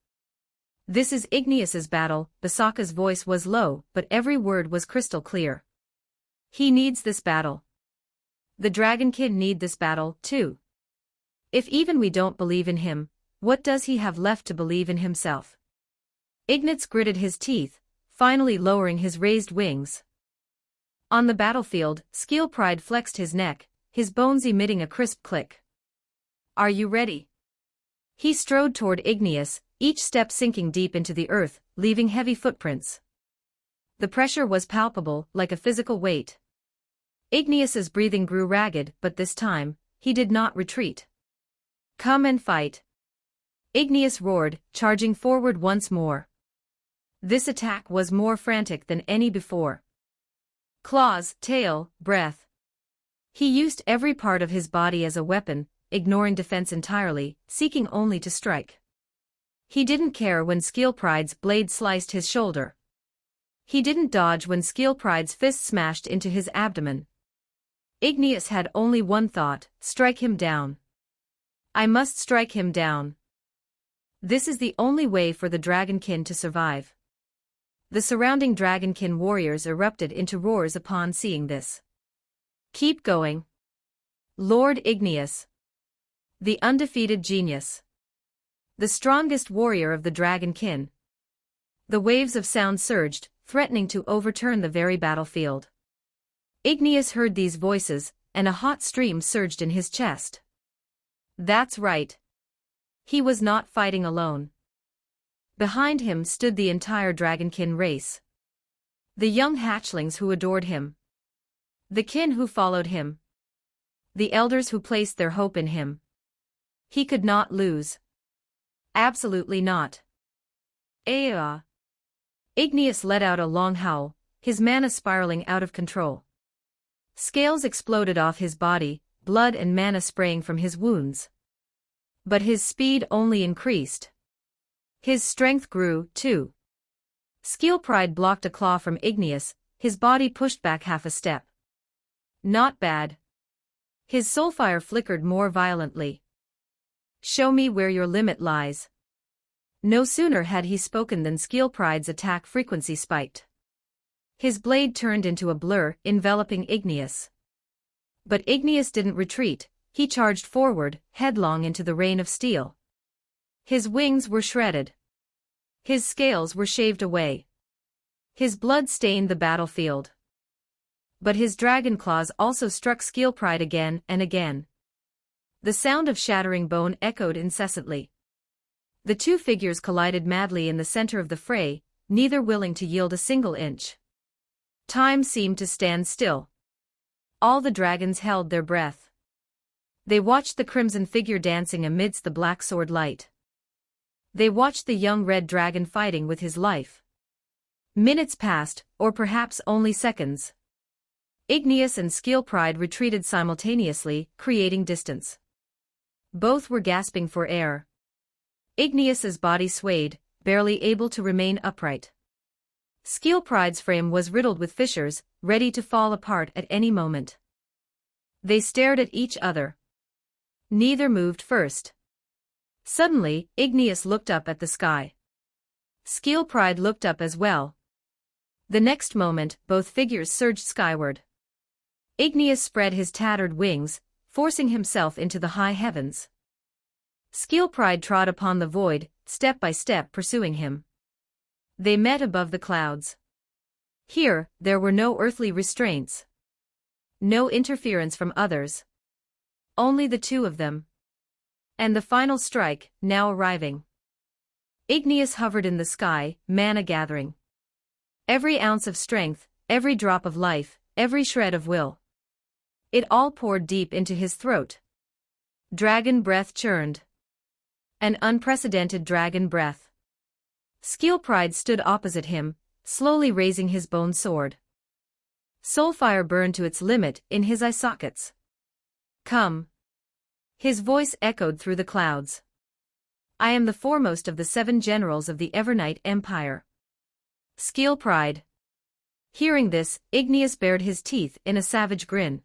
This is Igneous's battle. Basaka's voice was low, but every word was crystal clear. He needs this battle. The Dragonkin need this battle, too. If even we don't believe in him, what does he have left to believe in himself? Igneous gritted his teeth, finally lowering his raised wings. On the battlefield, Skillpride flexed his neck, his bones emitting a crisp click. Are you ready? He strode toward Igneous, each step sinking deep into the earth, leaving heavy footprints. The pressure was palpable, like a physical weight. Igneous's breathing grew ragged, but this time, he did not retreat. Come and fight. Igneous roared, charging forward once more. This attack was more frantic than any before. Claws, tail, breath. He used every part of his body as a weapon, ignoring defense entirely, seeking only to strike. He didn't care when Skillpride's blade sliced his shoulder. He didn't dodge when Skillpride's fist smashed into his abdomen. Igneous had only one thought: strike him down. I must strike him down. This is the only way for the Dragonkin to survive. The surrounding Dragonkin warriors erupted into roars upon seeing this. Keep going. Lord Igneous. The undefeated genius. The strongest warrior of the Dragonkin. The waves of sound surged, threatening to overturn the very battlefield. Igneous heard these voices, and a hot stream surged in his chest. That's right. He was not fighting alone. Behind him stood the entire dragonkin race. The young hatchlings who adored him. The kin who followed him. The elders who placed their hope in him. He could not lose. Absolutely not. Aah! Igneous let out a long howl, his mana spiraling out of control. Scales exploded off his body, blood and mana spraying from his wounds. But his speed only increased. His strength grew, too. Skill Pride blocked a claw from Igneous, his body pushed back half a step. Not bad. His soulfire flickered more violently. Show me where your limit lies. No sooner had he spoken than Skill Pride's attack frequency spiked. His blade turned into a blur, enveloping Igneous. But Igneous didn't retreat, he charged forward, headlong into the rain of steel. His wings were shredded. His scales were shaved away. His blood stained the battlefield. But his dragon claws also struck Skill Pride again and again. The sound of shattering bone echoed incessantly. The two figures collided madly in the center of the fray, neither willing to yield a single inch. Time seemed to stand still. All the dragons held their breath. They watched the crimson figure dancing amidst the black sword light. They watched the young red dragon fighting with his life. Minutes passed, or perhaps only seconds. Igneous and Skill Pride retreated simultaneously, creating distance. Both were gasping for air. Igneous's body swayed, barely able to remain upright. Skill Pride's frame was riddled with fissures, ready to fall apart at any moment. They stared at each other. Neither moved first. Suddenly, Igneous looked up at the sky. Skill Pride looked up as well. The next moment, both figures surged skyward. Igneous spread his tattered wings, forcing himself into the high heavens. Skill Pride trod upon the void, step by step pursuing him. They met above the clouds. Here, there were no earthly restraints. No interference from others. Only the two of them. And the final strike, now arriving. Igneous hovered in the sky, mana gathering. Every ounce of strength, every drop of life, every shred of will. It all poured deep into his throat. Dragon breath churned. An unprecedented dragon breath. Skill Pride stood opposite him, slowly raising his bone sword. Soulfire burned to its limit in his eye sockets. Come. His voice echoed through the clouds. I am the foremost of the 7 generals of the Evernight Empire. Skill Pride. Hearing this, Igneous bared his teeth in a savage grin.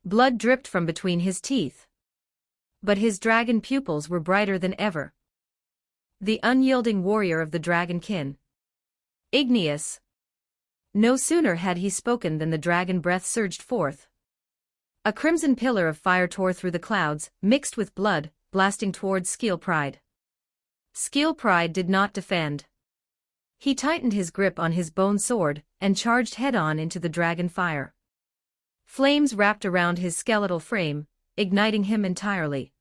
Blood dripped from between his teeth. But his dragon pupils were brighter than ever. The unyielding warrior of the dragon kin. Igneous. No sooner had he spoken than the dragon breath surged forth. A crimson pillar of fire tore through the clouds, mixed with blood, blasting towards Skill Pride. Skill Pride did not defend. He tightened his grip on his bone sword, and charged head-on into the dragon fire. Flames wrapped around his skeletal frame, igniting him entirely.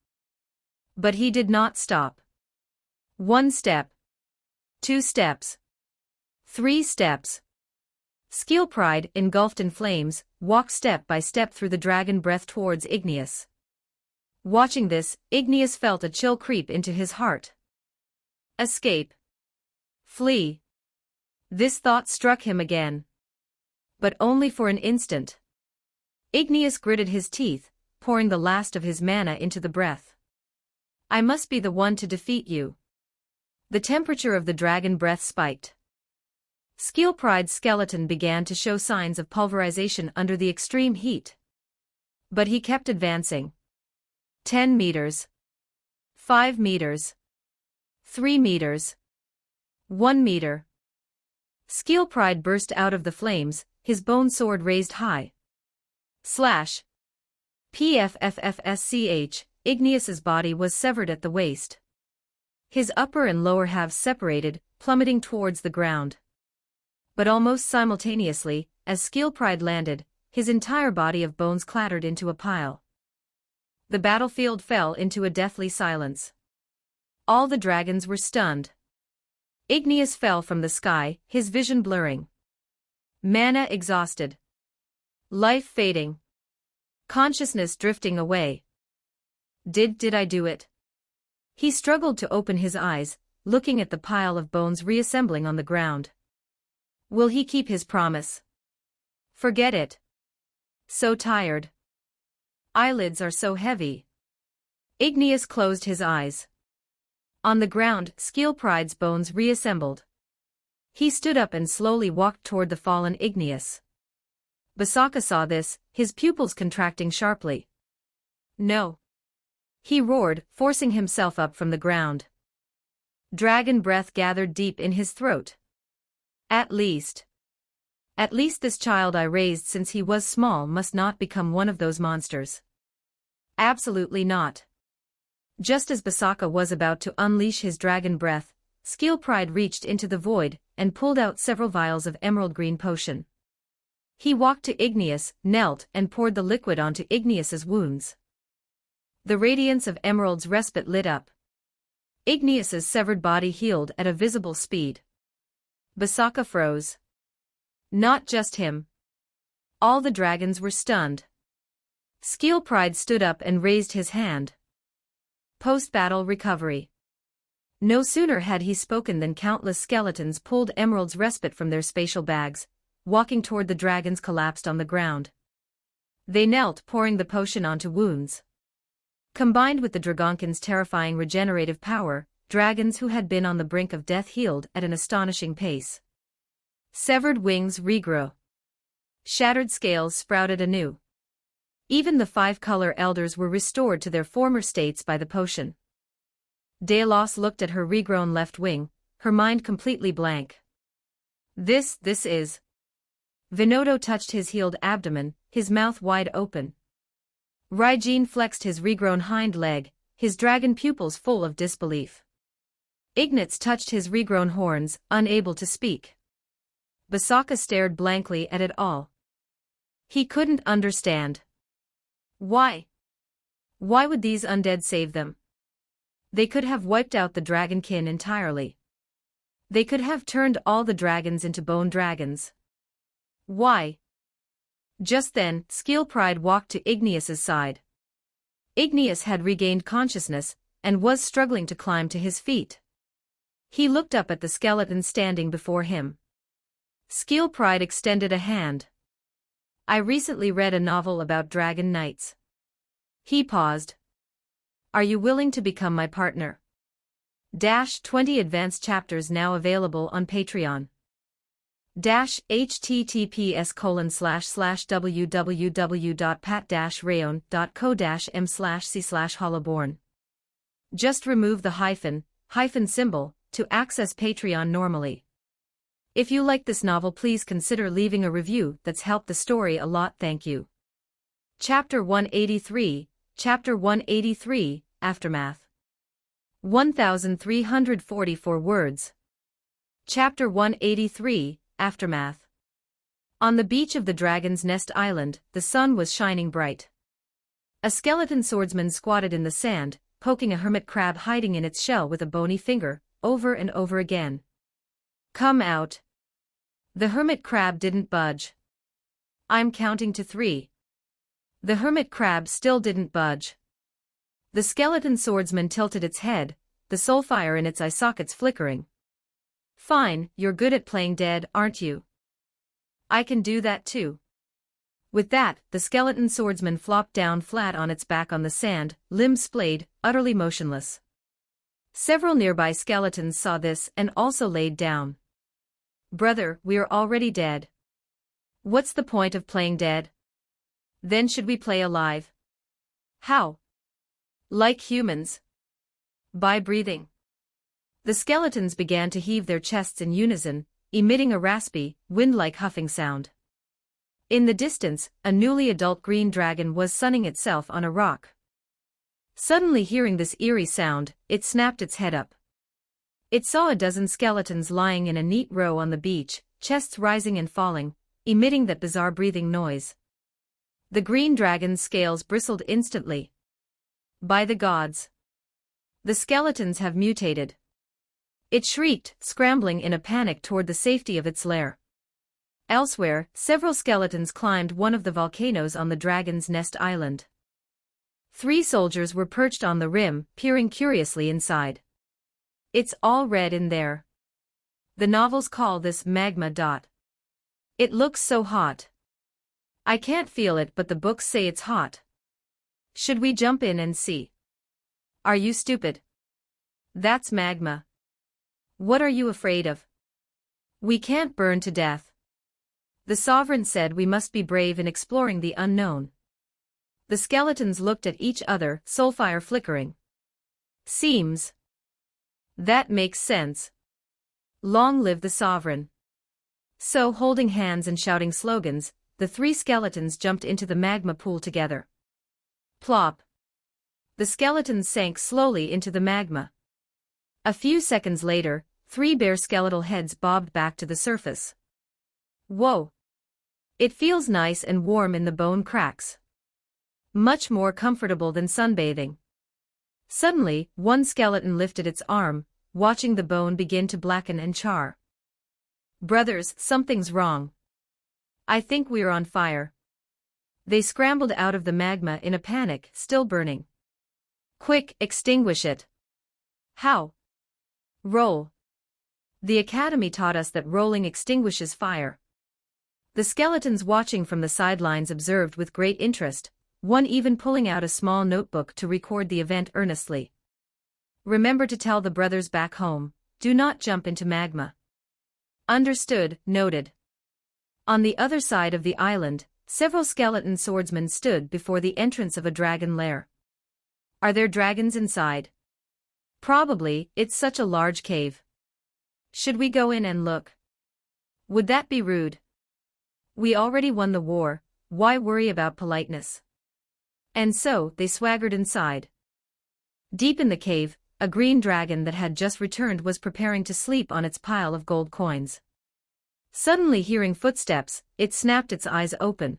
But he did not stop. 1 step. 2 steps. 3 steps. Skill Pride, engulfed in flames, walked step by step through the dragon breath towards Igneous. Watching this, Igneous felt a chill creep into his heart. Escape. Flee. This thought struck him again. But only for an instant. Igneous gritted his teeth, pouring the last of his mana into the breath. I must be the one to defeat you. The temperature of the dragon breath spiked. Skill Pride's skeleton began to show signs of pulverization under the extreme heat. But he kept advancing. 10 meters. 5 meters. 3 meters. 1 meter. Skill Pride burst out of the flames, his bone sword raised high. Slash. Pffffsch, Igneous's body was severed at the waist. His upper and lower halves separated, plummeting towards the ground. But almost simultaneously, as Skill Pride landed, his entire body of bones clattered into a pile. The battlefield fell into a deathly silence. All the dragons were stunned. Igneous fell from the sky, his vision blurring. Mana exhausted. Life fading. Consciousness drifting away. Did I do it? He struggled to open his eyes, looking at the pile of bones reassembling on the ground. Will he keep his promise? Forget it. So tired. Eyelids are so heavy. Igneous closed his eyes. On the ground, Skillpride's bones reassembled. He stood up and slowly walked toward the fallen Igneous. Basaka saw this, his pupils contracting sharply. No. He roared, forcing himself up from the ground. Dragon breath gathered deep in his throat. At least this child I raised since he was small must not become one of those monsters. Absolutely not. Just as Basaka was about to unleash his dragon breath, Skillpride reached into the void and pulled out several vials of emerald green potion. He walked to Igneous, knelt and poured the liquid onto Igneous's wounds. The radiance of Emerald's respite lit up. Igneous's severed body healed at a visible speed. Basaka froze. Not just him. All the dragons were stunned. Skillpride stood up and raised his hand. Post-battle recovery. No sooner had he spoken than countless skeletons pulled Emerald's respite from their spatial bags, walking toward the dragons collapsed on the ground. They knelt, pouring the potion onto wounds. Combined with the Dragonkin's terrifying regenerative power, dragons who had been on the brink of death healed at an astonishing pace. Severed wings regrew. Shattered scales sprouted anew. Even the 5-color elders were restored to their former states by the potion. Delos looked at her regrown left wing, her mind completely blank. This is... Vinodo touched his healed abdomen, his mouth wide open. Raijin flexed his regrown hind leg, his dragon pupils full of disbelief. Ignatz touched his regrown horns, unable to speak. Basaka stared blankly at it all. He couldn't understand. Why? Why would these undead save them? They could have wiped out the dragonkin entirely. They could have turned all the dragons into bone dragons. Why? Just then, Skillpride walked to Igneous's side. Igneous had regained consciousness, and was struggling to climb to his feet. He looked up at the skeleton standing before him. Skillpride extended a hand. I recently read a novel about dragon knights. He paused. Are you willing to become my partner? 20 advanced chapters now available on Patreon. https://www.pat-rayon.co-m/c/hollowborn. Just remove the hyphen symbol to access Patreon normally. If you like this novel, please consider leaving a review. That's helped the story a lot. Thank you. Chapter 183, Aftermath. 1344 words. Chapter 183, Aftermath. On the beach of the Dragon's Nest Island, the sun was shining bright. A skeleton swordsman squatted in the sand, poking a hermit crab hiding in its shell with a bony finger, over and over again. Come out. The hermit crab didn't budge. I'm counting to 3. The hermit crab still didn't budge. The skeleton swordsman tilted its head, the soulfire in its eye sockets flickering. Fine, you're good at playing dead, aren't you? I can do that too. With that, the skeleton swordsman flopped down flat on its back on the sand, limbs splayed, utterly motionless. Several nearby skeletons saw this and also laid down. Brother, we're already dead. What's the point of playing dead? Then should we play alive? How? Like humans. By breathing. The skeletons began to heave their chests in unison, emitting a raspy, wind-like huffing sound. In the distance, a newly adult green dragon was sunning itself on a rock. Suddenly hearing this eerie sound, it snapped its head up. It saw a dozen skeletons lying in a neat row on the beach, chests rising and falling, emitting that bizarre breathing noise. The green dragon's scales bristled instantly. By the gods! The skeletons have mutated. It shrieked, scrambling in a panic toward the safety of its lair. Elsewhere, several skeletons climbed one of the volcanoes on the Dragon's Nest Island. 3 soldiers were perched on the rim, peering curiously inside. It's all red in there. The novels call this magma. It looks so hot. I can't feel it, but the books say it's hot. Should we jump in and see? Are you stupid? That's magma. What are you afraid of? We can't burn to death. The sovereign said we must be brave in exploring the unknown. The skeletons looked at each other, soulfire flickering. Seems. That makes sense. Long live the sovereign. So, holding hands and shouting slogans, the 3 skeletons jumped into the magma pool together. Plop. The skeletons sank slowly into the magma. A few seconds later, 3 bare skeletal heads bobbed back to the surface. Whoa! It feels nice and warm in the bone cracks. Much more comfortable than sunbathing. Suddenly, one skeleton lifted its arm, watching the bone begin to blacken and char. Brothers, something's wrong. I think we're on fire. They scrambled out of the magma in a panic, still burning. Quick, extinguish it. How? Roll. The academy taught us that rolling extinguishes fire. The skeletons watching from the sidelines observed with great interest, one even pulling out a small notebook to record the event earnestly. Remember to tell the brothers back home, do not jump into magma. Understood, noted. On the other side of the island, several skeleton swordsmen stood before the entrance of a dragon lair. Are there dragons inside? Probably, it's such a large cave. Should we go in and look? Would that be rude? We already won the war, why worry about politeness? And so, they swaggered inside. Deep in the cave, a green dragon that had just returned was preparing to sleep on its pile of gold coins. Suddenly hearing footsteps, it snapped its eyes open.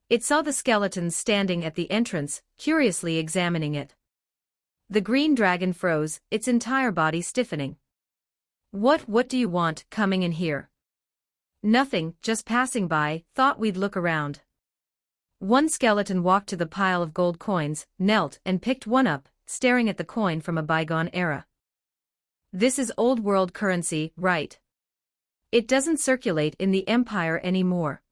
It saw the skeletons standing at the entrance, curiously examining it. The green dragon froze, its entire body stiffening. What do you want, coming in here? Nothing, just passing by, thought we'd look around. One skeleton walked to the pile of gold coins, knelt and picked one up, staring at the coin from a bygone era. This is old world currency, right? It doesn't circulate in the Empire anymore.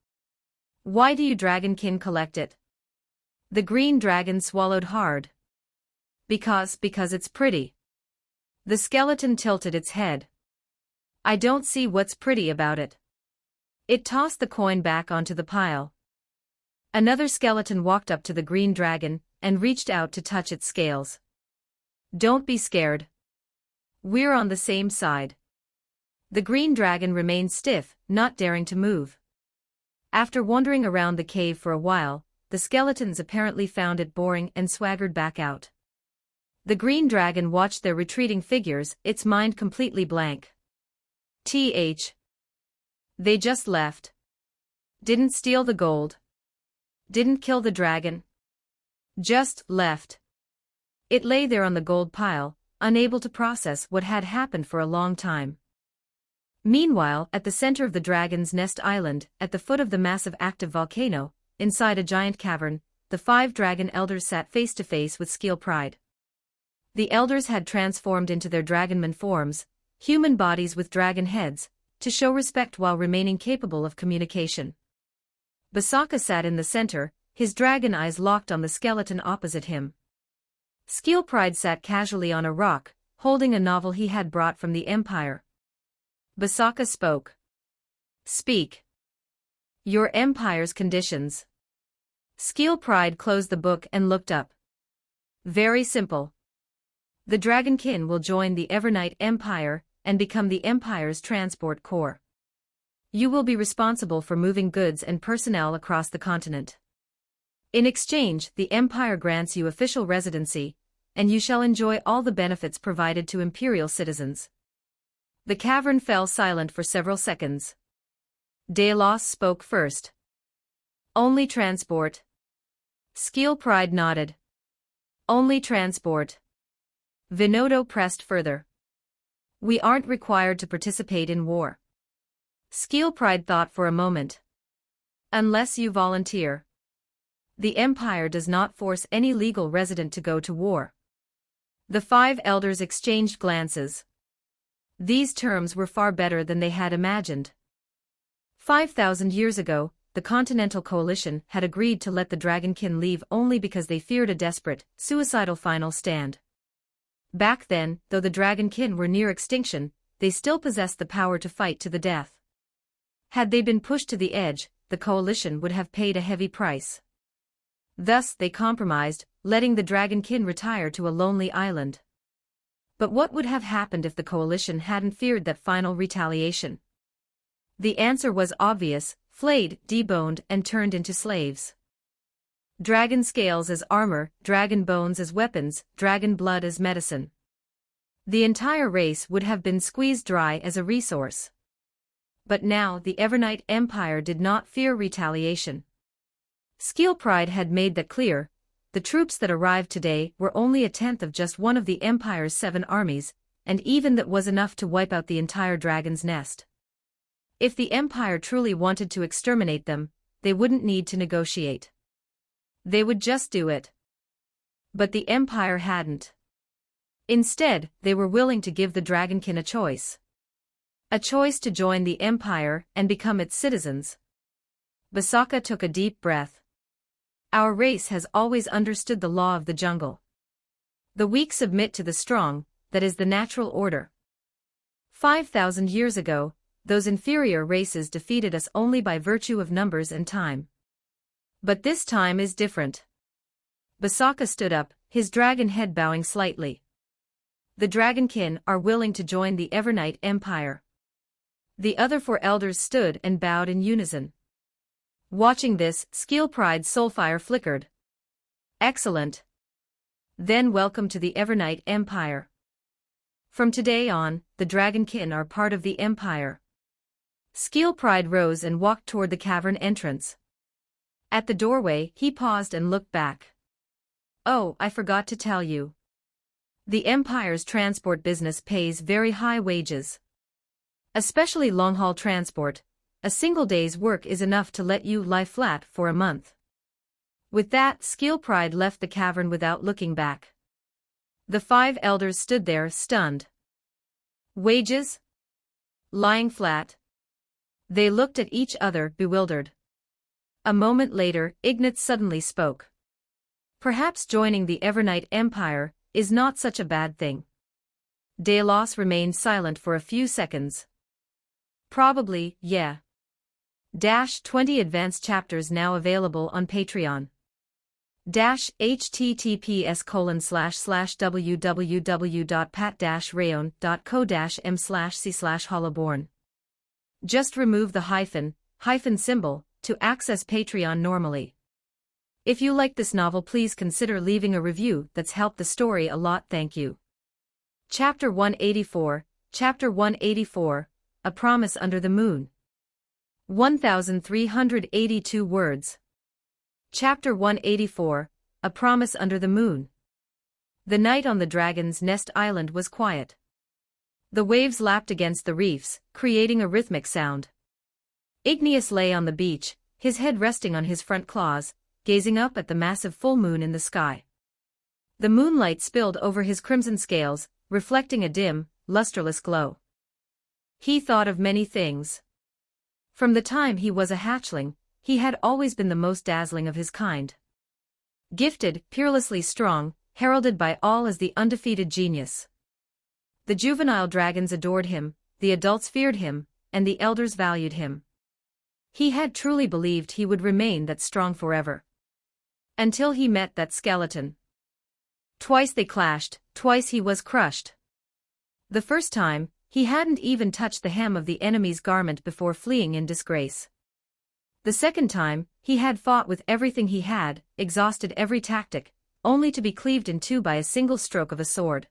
Why do you dragonkin collect it? The green dragon swallowed hard. Because it's pretty. The skeleton tilted its head. I don't see what's pretty about it. It tossed the coin back onto the pile. Another skeleton walked up to the green dragon and reached out to touch its scales. Don't be scared. We're on the same side. The green dragon remained stiff, not daring to move. After wandering around the cave for a while, the skeletons apparently found it boring and swaggered back out. The green dragon watched their retreating figures, its mind completely blank. They just left. Didn't steal the gold. Didn't kill the dragon. Just left. It lay there on the gold pile, unable to process what had happened for a long time. Meanwhile, at the center of the Dragon's Nest Island, at the foot of the massive active volcano, inside a giant cavern, the 5 dragon elders sat face to face with Skeel Pride. The elders had transformed into their dragonman forms, human bodies with dragon heads, to show respect while remaining capable of communication. Basaka sat in the center, his dragon eyes locked on the skeleton opposite him. Skeel Pride sat casually on a rock, holding a novel he had brought from the Empire. Basaka spoke. Speak. Your Empire's conditions. Skeel Pride closed the book and looked up. Very simple. The Dragonkin will join the Evernight Empire and become the Empire's transport corps. You will be responsible for moving goods and personnel across the continent. In exchange, the Empire grants you official residency, and you shall enjoy all the benefits provided to Imperial citizens. The cavern fell silent for several seconds. Delos spoke first. Only transport. Skeel Pride nodded. Only transport. Vinodo pressed further. We aren't required to participate in war. Skillpride thought for a moment. Unless you volunteer. The Empire does not force any legal resident to go to war. The five elders exchanged glances. These terms were far better than they had imagined. 5,000 years ago, the Continental Coalition had agreed to let the Dragonkin leave only because they feared a desperate, suicidal final stand. Back then, though the Dragonkin were near extinction, they still possessed the power to fight to the death. Had they been pushed to the edge, the Coalition would have paid a heavy price. Thus they compromised, letting the Dragonkin retire to a lonely island. But what would have happened if the Coalition hadn't feared that final retaliation? The answer was obvious: flayed, deboned, and turned into slaves. Dragon scales as armor, dragon bones as weapons, dragon blood as medicine. The entire race would have been squeezed dry as a resource. But now the Evernight Empire did not fear retaliation. Skillpride had made that clear. The troops that arrived today were only a tenth of just one of the Empire's 7 armies, and even that was enough to wipe out the entire dragon's nest. If the Empire truly wanted to exterminate them, they wouldn't need to negotiate. They would just do it. But the Empire hadn't. Instead, they were willing to give the Dragonkin a choice. A choice to join the Empire and become its citizens. Basaka took a deep breath. Our race has always understood the law of the jungle. The weak submit to the strong, that is the natural order. 5,000 years ago, those inferior races defeated us only by virtue of numbers and time. But this time is different. Basaka stood up, his dragon head bowing slightly. The Dragonkin are willing to join the Evernight Empire. The other 4 elders stood and bowed in unison. Watching this, Skillpride's soulfire flickered. Excellent. Then welcome to the Evernight Empire. From today on, the Dragonkin are part of the Empire. Skillpride rose and walked toward the cavern entrance. At the doorway, he paused and looked back. Oh, I forgot to tell you. The Empire's transport business pays very high wages. Especially long-haul transport. A single day's work is enough to let you lie flat for a month. With that, Skillpride left the cavern without looking back. The 5 elders stood there, stunned. Wages? Lying flat? They looked at each other, bewildered. A moment later, Ignatz suddenly spoke. Perhaps joining the Evernight Empire is not such a bad thing. Delos remained silent for a few seconds. Probably, yeah. 20 advanced chapters now available on Patreon. https://www.pat-rayon.co-m/c/hollowborn. Just remove the hyphen symbol to access Patreon normally. If you like this novel, please consider leaving a review. That's helped the story a lot. Thank you. Chapter 184, A Promise Under the Moon. 1,382 words. Chapter 184, A Promise Under the Moon. The night on the Dragon's Nest Island was quiet. The waves lapped against the reefs, creating a rhythmic sound. Igneous lay on the beach, his head resting on his front claws, gazing up at the massive full moon in the sky. The moonlight spilled over his crimson scales, reflecting a dim, lusterless glow. He thought of many things. From the time he was a hatchling, he had always been the most dazzling of his kind. Gifted, peerlessly strong, heralded by all as the undefeated genius. The juvenile dragons adored him, the adults feared him, and the elders valued him. He had truly believed he would remain that strong forever. Until he met that skeleton. Twice they clashed, twice he was crushed. The first time, he hadn't even touched the hem of the enemy's garment before fleeing in disgrace. The second time, he had fought with everything he had, exhausted every tactic, only to be cleaved in two by a single stroke of a sword.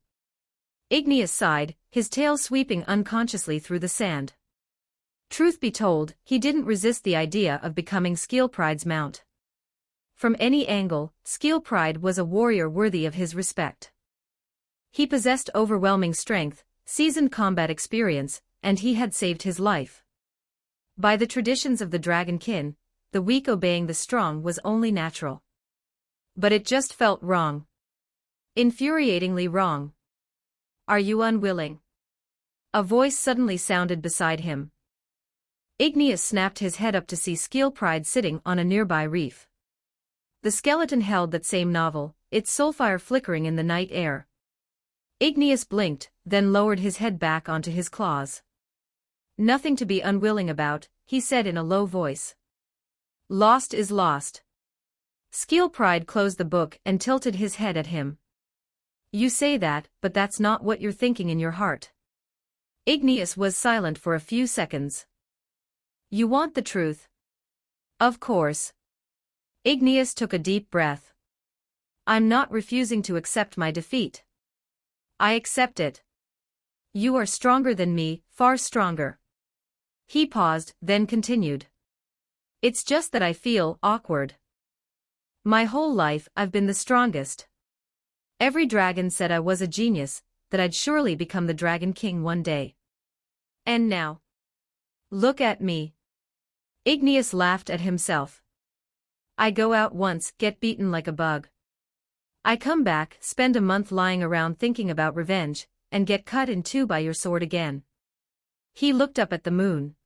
Igneous sighed, his tail sweeping unconsciously through the sand. Truth be told, he didn't resist the idea of becoming Skillpride's mount. From any angle, Skill Pride was a warrior worthy of his respect. He possessed overwhelming strength, seasoned combat experience, and he had saved his life. By the traditions of the Dragonkin, the weak obeying the strong was only natural. But it just felt wrong. Infuriatingly wrong. "Are you unwilling?" A voice suddenly sounded beside him. Igneous snapped his head up to see Skill Pride sitting on a nearby reef. The skeleton held that same novel, its soulfire flickering in the night air. Igneous blinked, then lowered his head back onto his claws. "Nothing to be unwilling about," he said in a low voice. "Lost is lost." Skill Pride closed the book and tilted his head at him. "You say that, but that's not what you're thinking in your heart." Igneous was silent for a few seconds. "You want the truth?" "Of course." Igneous took a deep breath. "I'm not refusing to accept my defeat. I accept it. You are stronger than me, far stronger." He paused, then continued. "It's just that I feel awkward. My whole life I've been the strongest. Every dragon said I was a genius, that I'd surely become the Dragon King one day. And now, look at me." Igneous laughed at himself. "I go out once, get beaten like a bug. I come back, spend a month lying around thinking about revenge, and get cut in two by your sword again." He looked up at the moon.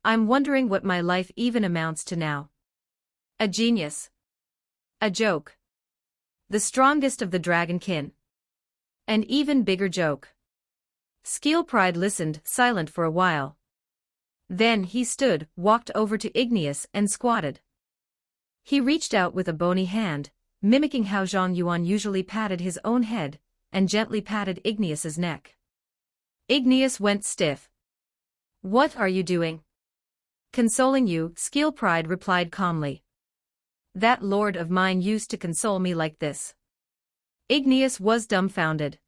"I'm wondering what my life even amounts to now. A genius. A joke. The strongest of the Dragonkin. An even bigger joke." Skill Pride listened, silent for a while. Then he stood, walked over to Igneous and squatted. He reached out with a bony hand, mimicking how Zhang Yuan usually patted his own head, and gently patted Igneous's neck. Igneous went stiff. "What are you doing?" "Consoling you," Skill Pride replied calmly. "That lord of mine used to console me like this." Igneous was dumbfounded.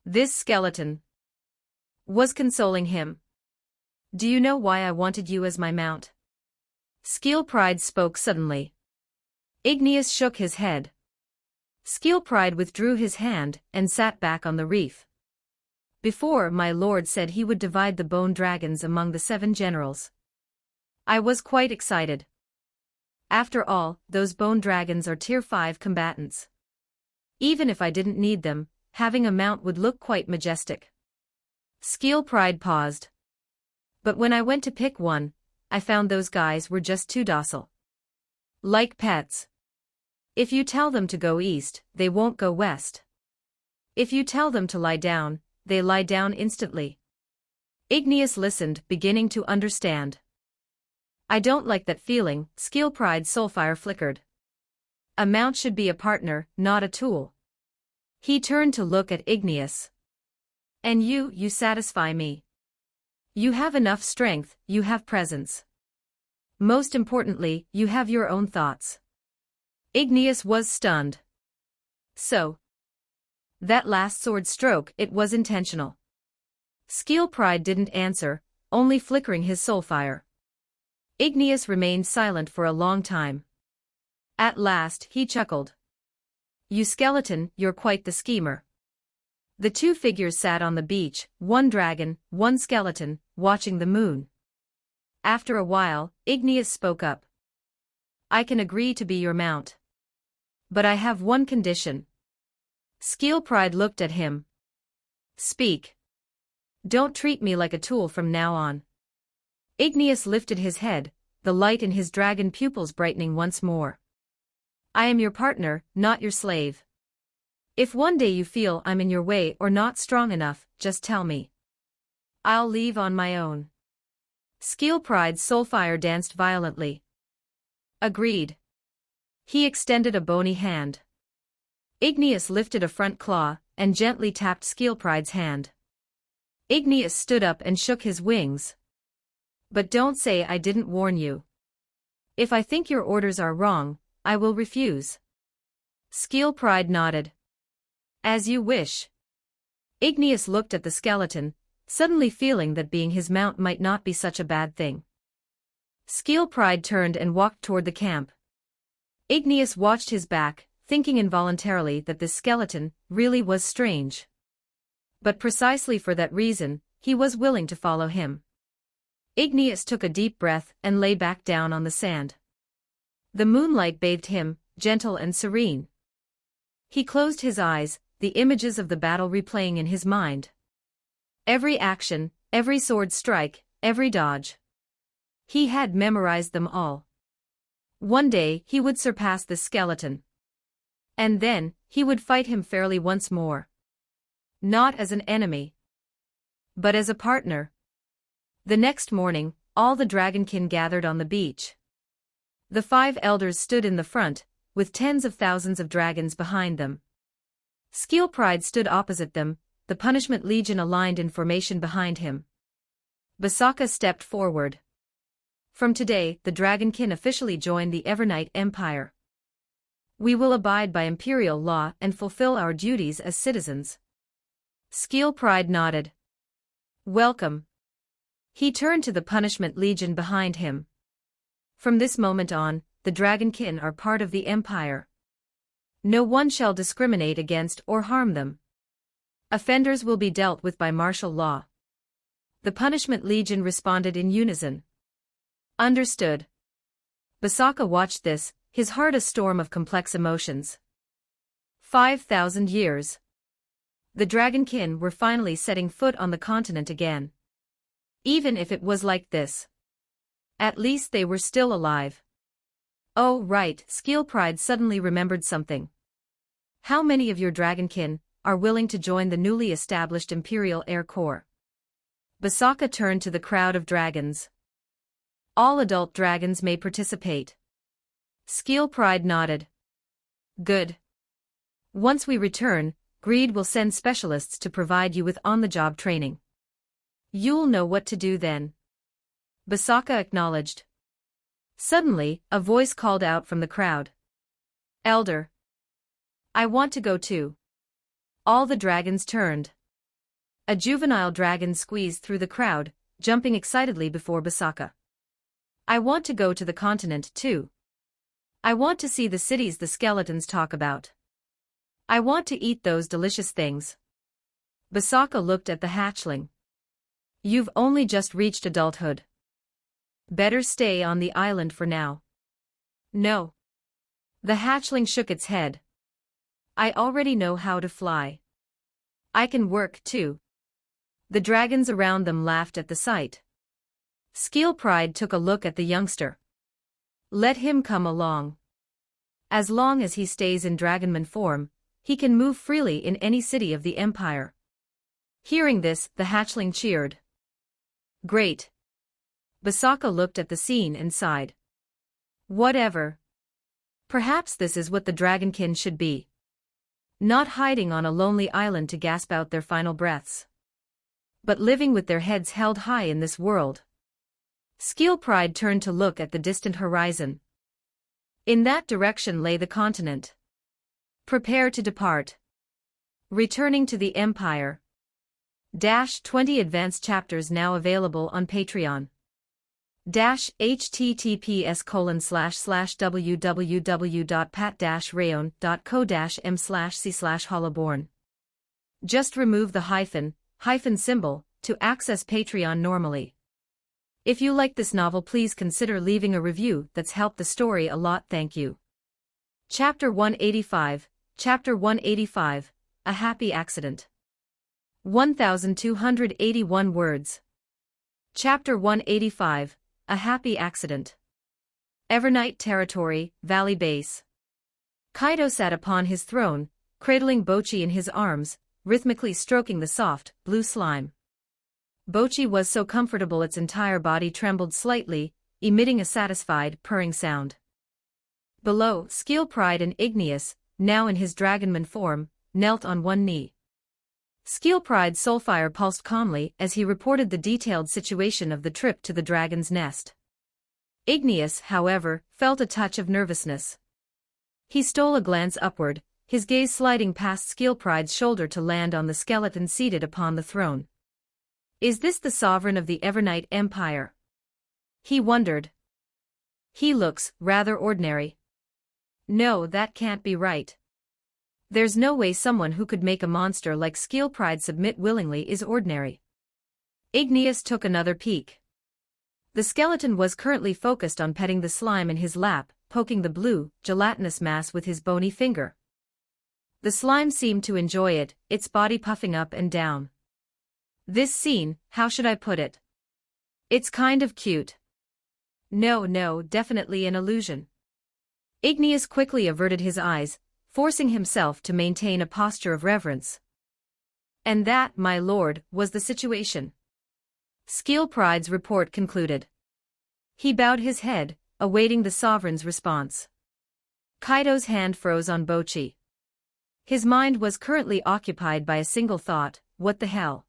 This skeleton was consoling him. "Do you know why I wanted you as my mount?" Skill Pride spoke suddenly. Igneous shook his head. Skill Pride withdrew his hand and sat back on the reef. "Before, my lord said he would divide the bone dragons among the 7 generals. I was quite excited. After all, those bone dragons are tier 5 combatants. Even if I didn't need them, having a mount would look quite majestic." Skill Pride paused. "But when I went to pick one, I found those guys were just too docile. Like pets. If you tell them to go east, they won't go west. If you tell them to lie down, they lie down instantly." Igneous listened, beginning to understand. "I don't like that feeling," Skill Pride's soulfire flickered. "A mount should be a partner, not a tool." He turned to look at Igneous. "And you satisfy me. You have enough strength, you have presence. Most importantly, you have your own thoughts." Igneous was stunned. "So, that last sword stroke, it was intentional?" Skill Pride didn't answer, only flickering his soulfire. Igneous remained silent for a long time. At last, he chuckled. "You skeleton, you're quite the schemer." The 2 figures sat on the beach, one dragon, one skeleton, watching the moon. After a while, Igneous spoke up. "I can agree to be your mount. But I have one condition." Skill Pride looked at him. "Speak. Don't treat me like a tool from now on." Igneous lifted his head, the light in his dragon pupils brightening once more. "I am your partner, not your slave. If one day you feel I'm in your way or not strong enough, just tell me. I'll leave on my own." Skill Pride's soulfire danced violently. "Agreed." He extended a bony hand. Igneous lifted a front claw, and gently tapped Skill Pride's hand. Igneous stood up and shook his wings. "But don't say I didn't warn you. If I think your orders are wrong, I will refuse." Skill Pride nodded. "As you wish." Igneous looked at the skeleton, suddenly feeling that being his mount might not be such a bad thing. Skill Pride turned and walked toward the camp. Igneous watched his back, thinking involuntarily that this skeleton really was strange. But precisely for that reason, he was willing to follow him. Igneous took a deep breath and lay back down on the sand. The moonlight bathed him, gentle and serene. He closed his eyes, the images of the battle replaying in his mind. Every action, every sword strike, every dodge. He had memorized them all. One day he would surpass this skeleton. And then, he would fight him fairly once more. Not as an enemy, but as a partner. The next morning, all the dragonkin gathered on the beach. The 5 elders stood in the front, with tens of thousands of dragons behind them. Skillpride stood opposite them, the Punishment Legion aligned in formation behind him. Basaka stepped forward. From today, the dragonkin officially joined the Evernight Empire. We will abide by imperial law and fulfill our duties as citizens. Skillpride nodded. Welcome. He turned to the Punishment Legion behind him. From this moment on, the dragonkin are part of the Empire. No one shall discriminate against or harm them. Offenders will be dealt with by martial law. The Punishment Legion responded in unison. Understood. Basaka watched this, his heart a storm of complex emotions. 5,000 years. The dragonkin were finally setting foot on the continent again. Even if it was like this. At least they were still alive. Oh right, Skillpride suddenly remembered something. How many of your dragonkin are willing to join the newly established Imperial Air Corps? Basaka turned to the crowd of dragons. All adult dragons may participate. Skillpride nodded. Good. Once we return, Greed will send specialists to provide you with on-the-job training. You'll know what to do then. Basaka acknowledged. Suddenly, a voice called out from the crowd. Elder. I want to go too. All the dragons turned. A juvenile dragon squeezed through the crowd, jumping excitedly before Basaka. I want to go to the continent too. I want to see the cities the skeletons talk about. I want to eat those delicious things. Basaka looked at the hatchling. You've only just reached adulthood. Better stay on the island for now. No. The hatchling shook its head. I already know how to fly. I can work too. The dragons around them laughed at the sight. Skillpride took a look at the youngster. Let him come along. As long as he stays in dragonman form, he can move freely in any city of the Empire. Hearing this, the hatchling cheered. Great. Basaka looked at the scene and sighed. Whatever. Perhaps this is what the dragonkin should be. Not hiding on a lonely island to gasp out their final breaths, but living with their heads held high in this world. Skillpride turned to look at the distant horizon. In that direction lay the continent. Prepare to depart. Returning to the Empire. 20 advanced chapters now available on Patreon. https://www.pat-rayon.co-m/c/hollaborn. Just remove the hyphen symbol to access Patreon normally. If you like this novel, please consider leaving a review. That's helped the story a lot. Thank you. Chapter 185. Chapter 185. A Happy Accident. 1281 words. Chapter 185. A Happy Accident. Evernight Territory, Valley Base. Kaido sat upon his throne, cradling Bochi in his arms, rhythmically stroking the soft, blue slime. Bochi was so comfortable its entire body trembled slightly, emitting a satisfied, purring sound. Below, Skillpride and Igneous, now in his dragonman form, knelt on one knee. Skillpride's soulfire pulsed calmly as he reported the detailed situation of the trip to the dragon's nest. Igneous, however, felt a touch of nervousness. He stole a glance upward, his gaze sliding past Skillpride's shoulder to land on the skeleton seated upon the throne. Is this the sovereign of the Evernight Empire? He wondered. He looks rather ordinary. No, that can't be right. There's no way someone who could make a monster like Skillpride submit willingly is ordinary. Igneous took another peek. The skeleton was currently focused on petting the slime in his lap, poking the blue, gelatinous mass with his bony finger. The slime seemed to enjoy it, its body puffing up and down. This scene, how should I put it? It's kind of cute. No, definitely an illusion. Igneous quickly averted his eyes, forcing himself to maintain a posture of reverence. And that, my lord, was the situation. Skillpride's report concluded. He bowed his head, awaiting the sovereign's response. Kaido's hand froze on Bochi. His mind was currently occupied by a single thought: what the hell?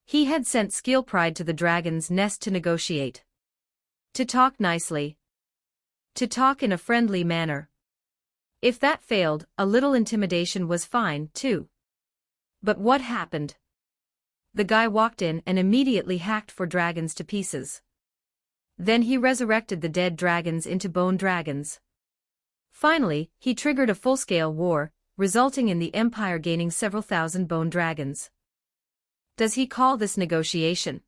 He had sent Skillpride to the dragon's nest to negotiate. To talk nicely. To talk in a friendly manner. If that failed, a little intimidation was fine, too. But what happened? The guy walked in and immediately hacked for dragons to pieces. Then he resurrected the dead dragons into bone dragons. Finally, he triggered a full-scale war, resulting in the Empire gaining several thousand bone dragons. Does he call this negotiation?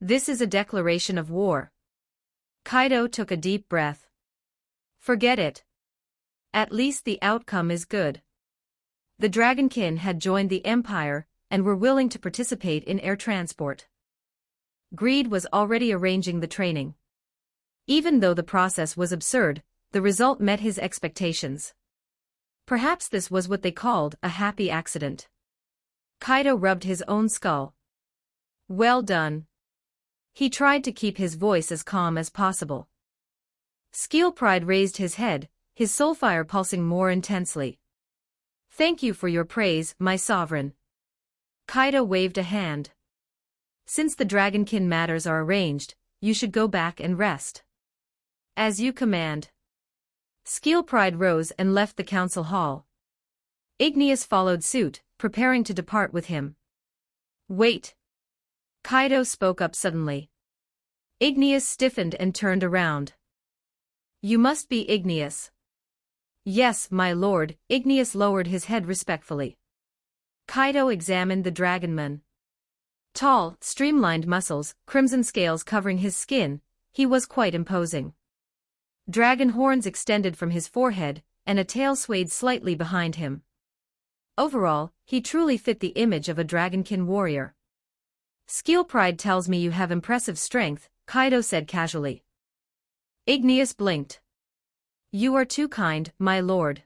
This is a declaration of war. Kaido took a deep breath. Forget it. At least the outcome is good. The Dragonkin had joined the Empire, and were willing to participate in air transport. Greed was already arranging the training. Even though the process was absurd, the result met his expectations. Perhaps this was what they called a happy accident. Kaido rubbed his own skull. Well done. He tried to keep his voice as calm as possible. Skillpride raised his head, his soulfire pulsing more intensely. Thank you for your praise, my sovereign. Kaido waved a hand. Since the Dragonkin matters are arranged, you should go back and rest. As you command. Skillpride rose and left the council hall. Igneous followed suit, preparing to depart with him. Wait. Kaido spoke up suddenly. Igneous stiffened and turned around. You must be Igneous. Yes, my lord. Igneous lowered his head respectfully. Kaido examined the dragonman. Tall, streamlined muscles, crimson scales covering his skin, he was quite imposing. Dragon horns extended from his forehead, and a tail swayed slightly behind him. Overall, he truly fit the image of a Dragonkin warrior. Skillpride tells me you have impressive strength, Kaido said casually. Igneous blinked. You are too kind, my lord.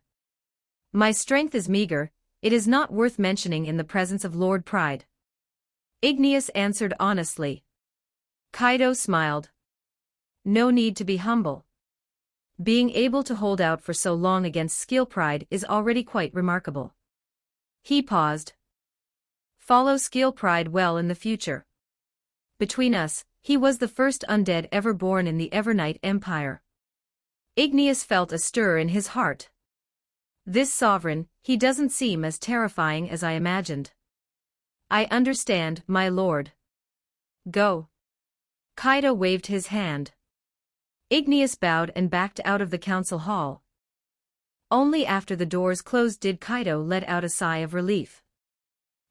My strength is meager, it is not worth mentioning in the presence of Lord Pride. Igneous answered honestly. Kaido smiled. No need to be humble. Being able to hold out for so long against Skillpride is already quite remarkable. He paused. Follow Skillpride well in the future. Between us, he was the first undead ever born in the Evernight Empire. Igneous felt a stir in his heart. This sovereign, he doesn't seem as terrifying as I imagined. I understand, my lord. Go. Kaido waved his hand. Igneous bowed and backed out of the council hall. Only after the doors closed did Kaido let out a sigh of relief.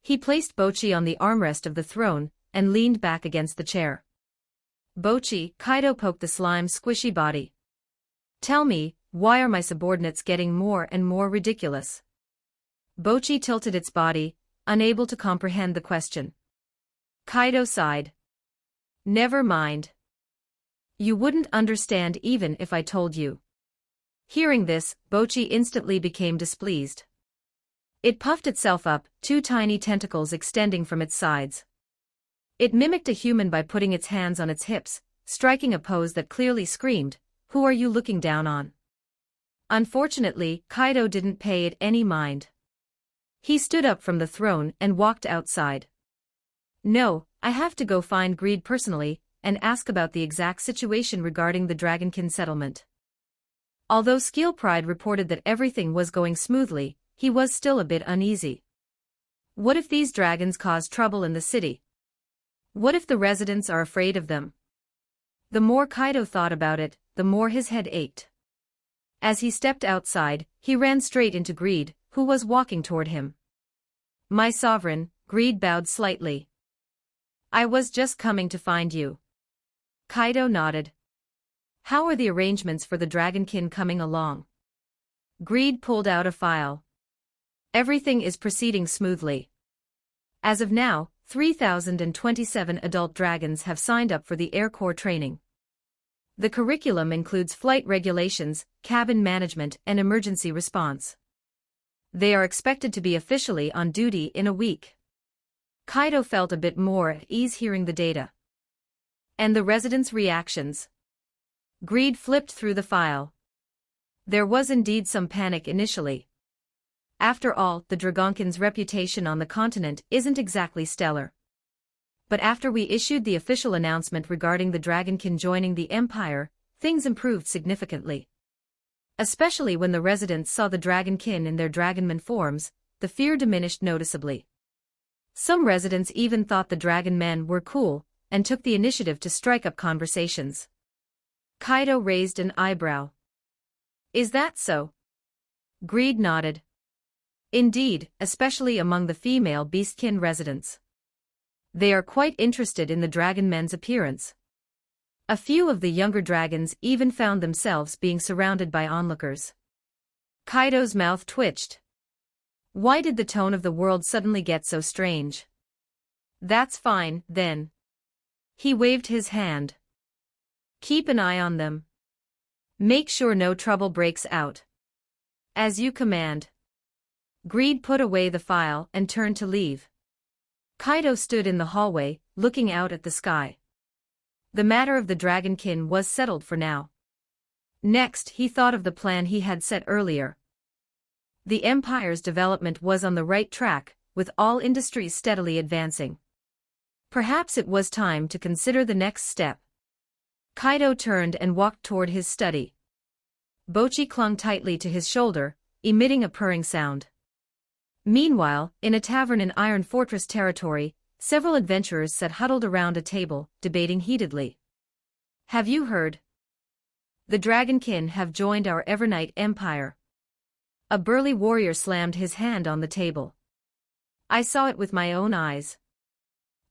He placed Bochi on the armrest of the throne, and leaned back against the chair. Bochi, Kaido poked the slime's squishy body. Tell me, why are my subordinates getting more and more ridiculous? Bochi tilted its body, unable to comprehend the question. Kaido sighed. Never mind. You wouldn't understand even if I told you. Hearing this, Bochi instantly became displeased. It puffed itself up, two tiny tentacles extending from its sides. It mimicked a human by putting its hands on its hips, striking a pose that clearly screamed, "Who are you looking down on?" Unfortunately, Kaido didn't pay it any mind. He stood up from the throne and walked outside. No, I have to go find Greed personally, and ask about the exact situation regarding the Dragonkin settlement. Although Skillpride reported that everything was going smoothly, he was still a bit uneasy. What if these dragons cause trouble in the city? What if the residents are afraid of them? The more Kaido thought about it, the more his head ached. As he stepped outside, he ran straight into Greed, who was walking toward him. "My sovereign," Greed bowed slightly. "I was just coming to find you." Kaido nodded. "How are the arrangements for the Dragonkin coming along?" Greed pulled out a file. "Everything is proceeding smoothly. As of now, 3,027 adult dragons have signed up for the Air Corps training. The curriculum includes flight regulations, cabin management, and emergency response. They are expected to be officially on duty in a week." Kaido felt a bit more at ease hearing the data. "And the residents' reactions?" Greed flipped through the file. There was indeed some panic initially. After all, the Dragonkin's reputation on the continent isn't exactly stellar. But after we issued the official announcement regarding the Dragonkin joining the Empire, things improved significantly. Especially when the residents saw the Dragonkin in their Dragonman forms, the fear diminished noticeably. Some residents even thought the Dragonmen were cool, and took the initiative to strike up conversations. Kaido raised an eyebrow. "Is that so?" Greed nodded. "Indeed, especially among the female Beastkin residents. They are quite interested in the Dragonmen's appearance. A few of the younger dragons even found themselves being surrounded by onlookers." Kaido's mouth twitched. Why did the tone of the world suddenly get so strange? "That's fine, then." He waved his hand. "Keep an eye on them. Make sure no trouble breaks out." "As you command." Greed put away the file and turned to leave. Kaido stood in the hallway, looking out at the sky. The matter of the Dragonkin was settled for now. Next, he thought of the plan he had set earlier. The Empire's development was on the right track, with all industries steadily advancing. Perhaps it was time to consider the next step. Kaido turned and walked toward his study. Bochi clung tightly to his shoulder, emitting a purring sound. Meanwhile, in a tavern in Iron Fortress territory, several adventurers sat huddled around a table, debating heatedly. "Have you heard? The Dragonkin have joined our Evernight Empire." A burly warrior slammed his hand on the table. "I saw it with my own eyes.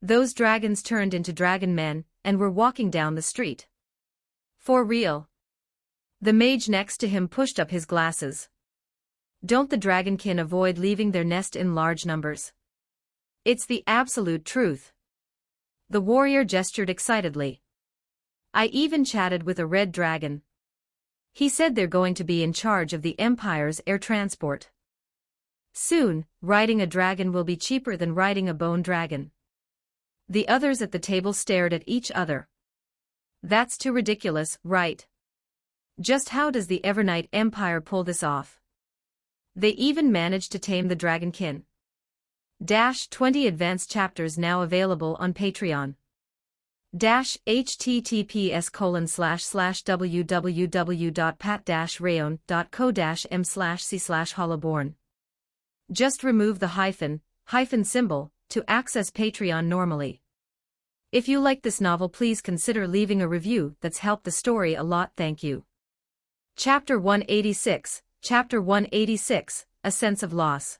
Those dragons turned into dragon men, and were walking down the street." "For real?" The mage next to him pushed up his glasses. "Don't the Dragonkin avoid leaving their nest in large numbers? It's the absolute truth." The warrior gestured excitedly. "I even chatted with a red dragon. He said they're going to be in charge of the Empire's air transport. Soon, riding a dragon will be cheaper than riding a bone dragon." The others at the table stared at each other. "That's too ridiculous, right? Just how does the Evernight Empire pull this off? They even managed to tame the Dragonkin." 20 advanced chapters now available on Patreon. https://www.pat-rayon.co-m/c/hollowborn. Just remove the hyphen symbol to access Patreon normally. If you like this novel, please consider leaving a review. That's helped the story a lot, thank you. Chapter 186, A Sense of Loss.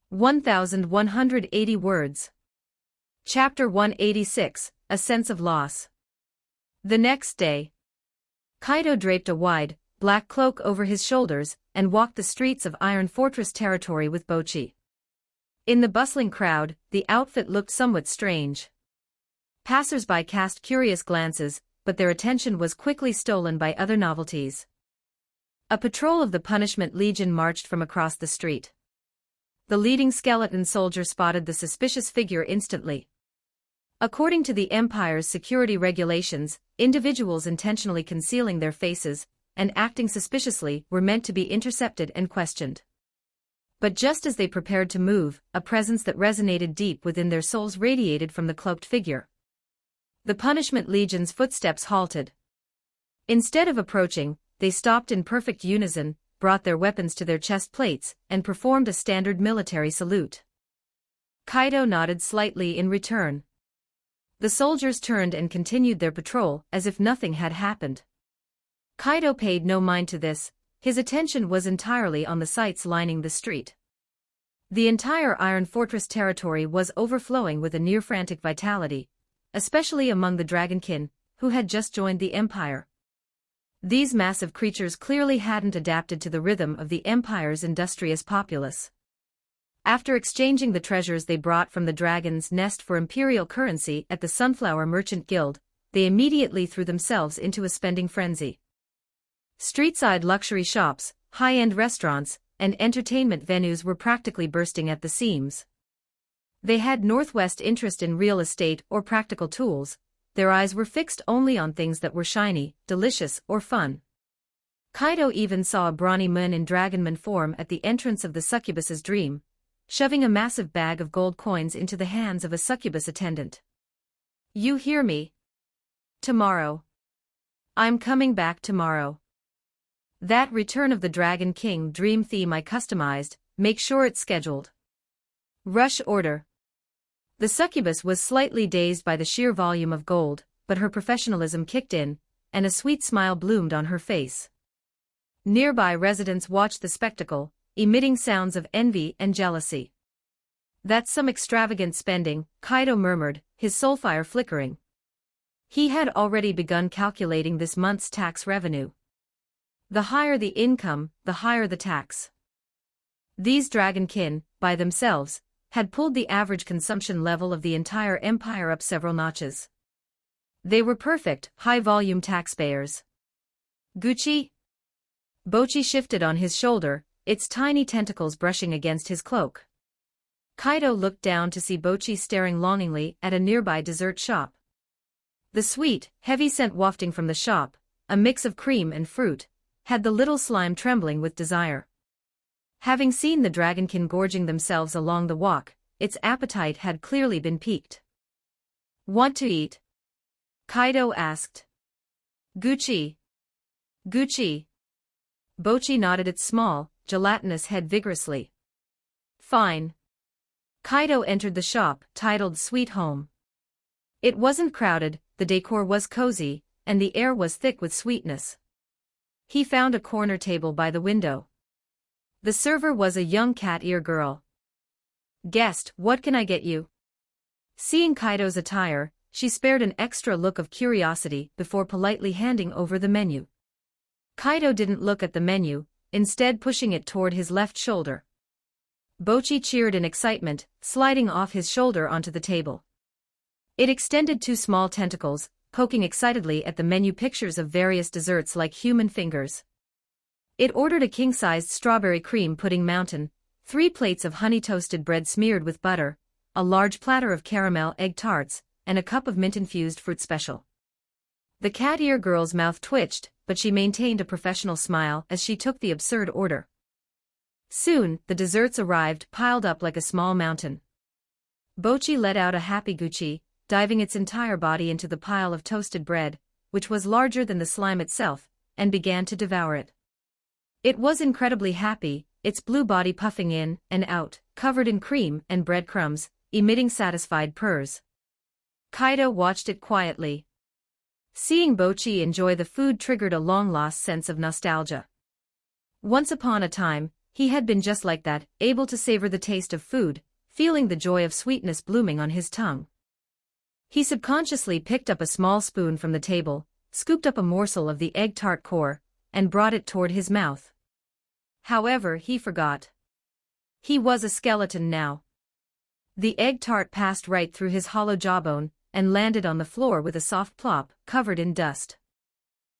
1,180 words. Chapter 186, A Sense of Loss. The next day, Kaido draped a wide, black cloak over his shoulders and walked the streets of Iron Fortress territory with Bochi. In the bustling crowd, the outfit looked somewhat strange. Passers-by cast curious glances, but their attention was quickly stolen by other novelties. A patrol of the Punishment Legion marched from across the street. The leading skeleton soldier spotted the suspicious figure instantly. According to the Empire's security regulations, individuals intentionally concealing their faces and acting suspiciously were meant to be intercepted and questioned. But just as they prepared to move, a presence that resonated deep within their souls radiated from the cloaked figure. The Punishment Legion's footsteps halted. Instead of approaching, they stopped in perfect unison, brought their weapons to their chest plates, and performed a standard military salute. Kaido nodded slightly in return. The soldiers turned and continued their patrol as if nothing had happened. Kaido paid no mind to this, His attention was entirely on the sights lining the street. The entire Iron Fortress territory was overflowing with a near-frantic vitality, especially among the dragonkin, who had just joined the Empire. These massive creatures clearly hadn't adapted to the rhythm of the Empire's industrious populace. After exchanging the treasures they brought from the dragon's nest for imperial currency at the Sunflower Merchant Guild, they immediately threw themselves into a spending frenzy. Street-side luxury shops, high-end restaurants, and entertainment venues were practically bursting at the seams. They had Northwest interest in real estate or practical tools. Their eyes were fixed only on things that were shiny, delicious, or fun. Kaido even saw a brawny man in dragonman form at the entrance of the succubus's dream, shoving a massive bag of gold coins into the hands of a succubus attendant. "You hear me? Tomorrow. I'm coming back tomorrow. That Return of the Dragon King dream theme I customized, make sure it's scheduled. Rush order." The succubus was slightly dazed by the sheer volume of gold, but her professionalism kicked in, and a sweet smile bloomed on her face. Nearby residents watched the spectacle, emitting sounds of envy and jealousy. "That's some extravagant spending," Kaido murmured, his soulfire flickering. He had already begun calculating this month's tax revenue. The higher the income, the higher the tax. These dragonkin, by themselves, had pulled the average consumption level of the entire empire up several notches. They were perfect, high-volume taxpayers. "Gucci?" Bocchi shifted on his shoulder, its tiny tentacles brushing against his cloak. Kaido looked down to see Bocchi staring longingly at a nearby dessert shop. The sweet, heavy scent wafting from the shop, a mix of cream and fruit, had the little slime trembling with desire. Having seen the dragonkin gorging themselves along the walk, its appetite had clearly been piqued. "Want to eat?" Kaido asked. "Gucci. Gucci." Bocchi nodded its small, gelatinous head vigorously. "Fine." Kaido entered the shop, titled Sweet Home. It wasn't crowded, the decor was cozy, and the air was thick with sweetness. He found a corner table by the window. The server was a young cat-ear girl. "Guest, what can I get you?" Seeing Kaido's attire, she spared an extra look of curiosity before politely handing over the menu. Kaido didn't look at the menu, instead pushing it toward his left shoulder. Bocchi cheered in excitement, sliding off his shoulder onto the table. It extended two small tentacles, poking excitedly at the menu pictures of various desserts like human fingers. It ordered a king-sized strawberry cream pudding mountain, 3 plates of honey-toasted bread smeared with butter, a large platter of caramel egg tarts, and a cup of mint-infused fruit special. The cat-ear girl's mouth twitched, but she maintained a professional smile as she took the absurd order. Soon, the desserts arrived, piled up like a small mountain. Bocchi let out a happy Gucci, diving its entire body into the pile of toasted bread, which was larger than the slime itself, and began to devour it. It was incredibly happy, its blue body puffing in and out, covered in cream and breadcrumbs, emitting satisfied purrs. Kaido watched it quietly. Seeing Bocchi enjoy the food triggered a long-lost sense of nostalgia. Once upon a time, he had been just like that, able to savor the taste of food, feeling the joy of sweetness blooming on his tongue. He subconsciously picked up a small spoon from the table, scooped up a morsel of the egg tart core, and brought it toward his mouth. However, he forgot. He was a skeleton now. The egg tart passed right through his hollow jawbone, and landed on the floor with a soft plop, covered in dust.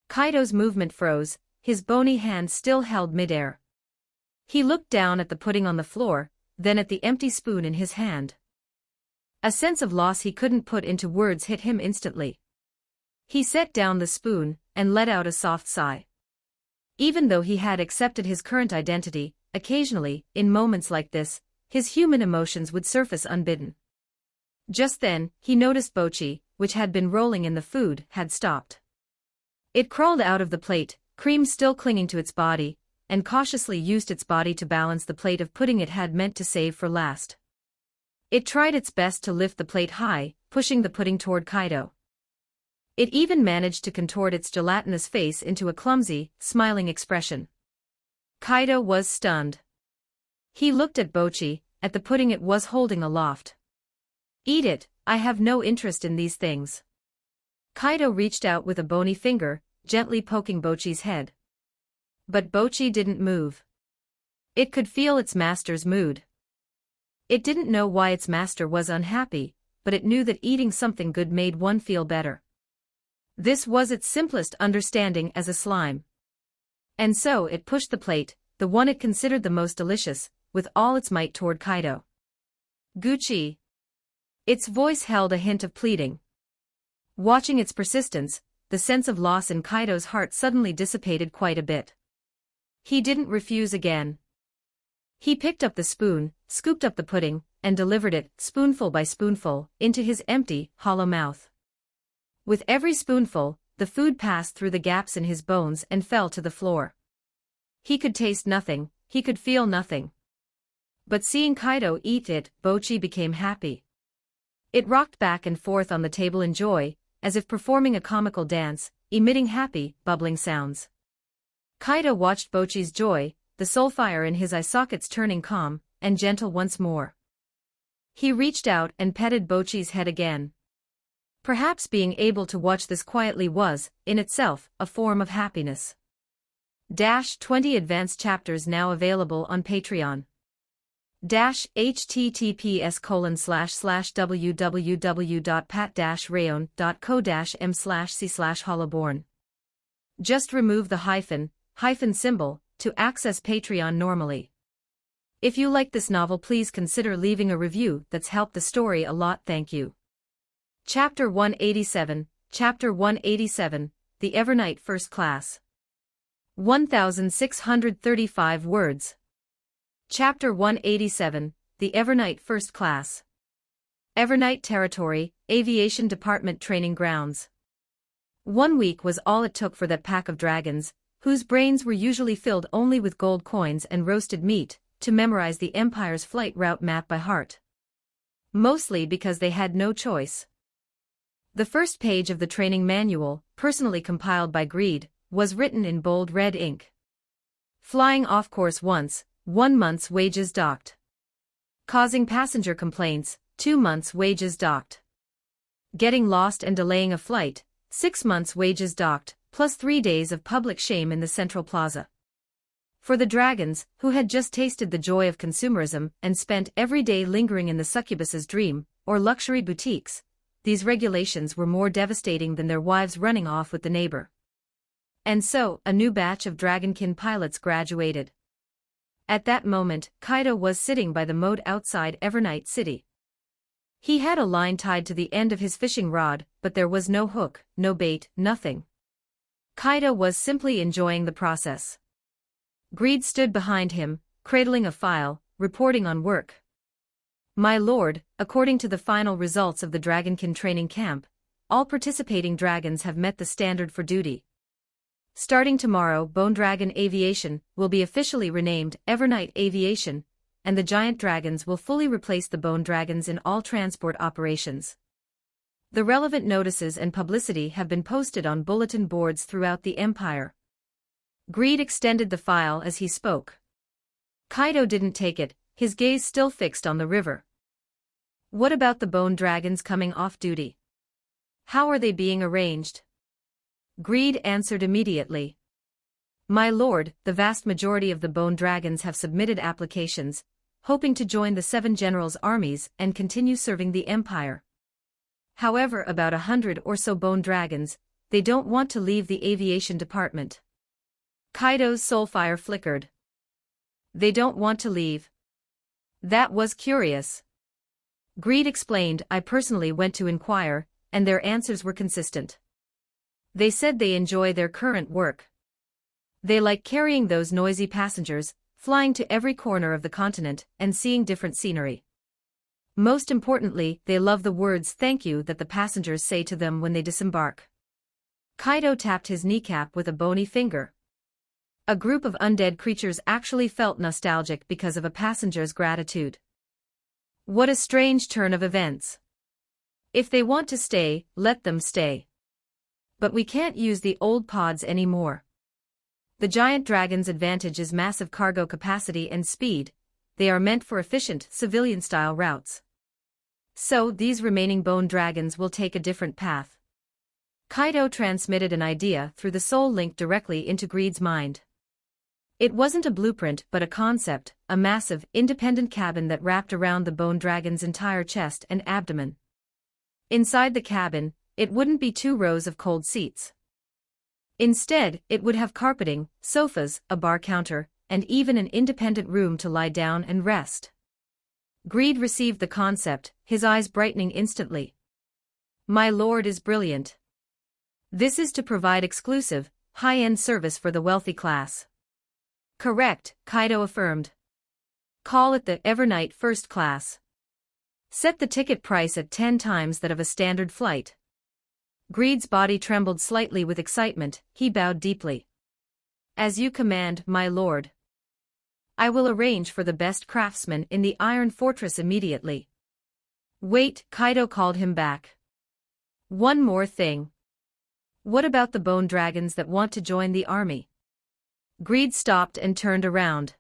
Kaido's movement froze, his bony hand still held midair. He looked down at the pudding on the floor, then at the empty spoon in his hand. A sense of loss he couldn't put into words hit him instantly. He set down the spoon, and let out a soft sigh. Even though he had accepted his current identity, occasionally, in moments like this, his human emotions would surface unbidden. Just then, he noticed Bocchi, which had been rolling in the food, had stopped. It crawled out of the plate, cream still clinging to its body, and cautiously used its body to balance the plate of pudding it had meant to save for last. It tried its best to lift the plate high, pushing the pudding toward Kaido. It even managed to contort its gelatinous face into a clumsy, smiling expression. Kaido was stunned. He looked at Bochi, at the pudding it was holding aloft. Eat it, I have no interest in these things. Kaido reached out with a bony finger, gently poking Bochi's head. But Bochi didn't move. It could feel its master's mood. It didn't know why its master was unhappy, but it knew that eating something good made one feel better. This was its simplest understanding as a slime. And so it pushed the plate, the one it considered the most delicious, with all its might toward Kaido. Gucci. Its voice held a hint of pleading. Watching its persistence, the sense of loss in Kaido's heart suddenly dissipated quite a bit. He didn't refuse again. He picked up the spoon, scooped up the pudding, and delivered it, spoonful by spoonful, into his empty, hollow mouth. With every spoonful, the food passed through the gaps in his bones and fell to the floor. He could taste nothing, he could feel nothing. But seeing Kaido eat it, Bochi became happy. It rocked back and forth on the table in joy, as if performing a comical dance, emitting happy, bubbling sounds. Kaido watched Bochi's joy, the soul fire in his eye sockets turning calm and gentle once more. He reached out and petted Bochi's head again. Perhaps being able to watch this quietly was, in itself, a form of happiness. 20 advanced chapters now available on Patreon. https://www.pat-rayon.co-m/c/hollowborn. Just remove the hyphen symbol to access Patreon normally. If you like this novel, please consider leaving a review. That's helped the story a lot. Thank you. Chapter 187, The Evernight First Class. 1635 words. Chapter 187, The Evernight First Class. Evernight Territory, Aviation Department Training Grounds. 1 week was all it took for that pack of dragons, whose brains were usually filled only with gold coins and roasted meat, to memorize the Empire's flight route map by heart. Mostly because they had no choice. The first page of the training manual, personally compiled by Greed, was written in bold red ink. Flying off course once, 1 month's wages docked. Causing passenger complaints, 2 months' wages docked. Getting lost and delaying a flight, 6 months' wages docked, plus 3 days of public shame in the Central Plaza. For the dragons, who had just tasted the joy of consumerism and spent every day lingering in the succubus's dream, or luxury boutiques, these regulations were more devastating than their wives running off with the neighbor. And so, a new batch of Dragonkin pilots graduated. At that moment, Kaido was sitting by the moat outside Evernight City. He had a line tied to the end of his fishing rod, but there was no hook, no bait, nothing. Kaido was simply enjoying the process. Greed stood behind him, cradling a file, reporting on work. My lord, according to the final results of the Dragonkin training camp, all participating dragons have met the standard for duty. Starting tomorrow, Bone Dragon Aviation will be officially renamed Evernight Aviation, and the giant dragons will fully replace the bone dragons in all transport operations. The relevant notices and publicity have been posted on bulletin boards throughout the Empire. Greed extended the file as he spoke. Kaido didn't take it, his gaze still fixed on the river. What about the bone dragons coming off duty? How are they being arranged? Greed answered immediately. My lord, the vast majority of the bone dragons have submitted applications, hoping to join the 7 generals' armies and continue serving the Empire. However, about 100 or so bone dragons, they don't want to leave the aviation department. Kaido's soulfire flickered. They don't want to leave. That was curious. Greed explained. I personally went to inquire, and their answers were consistent. They said they enjoy their current work. They like carrying those noisy passengers, flying to every corner of the continent and seeing different scenery. Most importantly, they love the words thank you that the passengers say to them when they disembark. Kaido tapped his kneecap with a bony finger. A group of undead creatures actually felt nostalgic because of a passenger's gratitude. What a strange turn of events. If they want to stay, let them stay. But we can't use the old pods anymore. The giant dragon's advantage is massive cargo capacity and speed. They are meant for efficient, civilian-style routes. So, these remaining bone dragons will take a different path. Kaido transmitted an idea through the soul link directly into Greed's mind. It wasn't a blueprint but a concept, a massive, independent cabin that wrapped around the bone dragon's entire chest and abdomen. Inside the cabin, it wouldn't be 2 rows of cold seats. Instead, it would have carpeting, sofas, a bar counter, and even an independent room to lie down and rest. Greed received the concept, his eyes brightening instantly. My lord is brilliant. This is to provide exclusive, high-end service for the wealthy class. Correct, Kaido affirmed. Call it the Evernight First Class. Set the ticket price at 10 times that of a standard flight. Greed's body trembled slightly with excitement, he bowed deeply. As you command, my lord. I will arrange for the best craftsman in the Iron Fortress immediately. Wait, Kaido called him back. One more thing. What about the bone dragons that want to join the army? Greed stopped and turned around.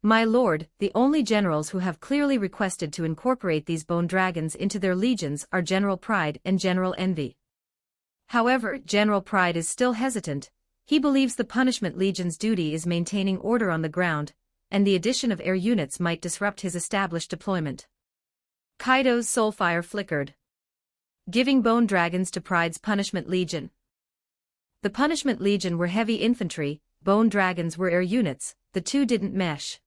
My lord, the only generals who have clearly requested to incorporate these bone dragons into their legions are General Pride and General Envy. However, General Pride is still hesitant. He believes the Punishment Legion's duty is maintaining order on the ground, and the addition of air units might disrupt his established deployment. Kaido's soulfire flickered. Giving bone dragons to Pride's Punishment Legion. The Punishment Legion were heavy infantry, bone dragons were air units, the two didn't mesh.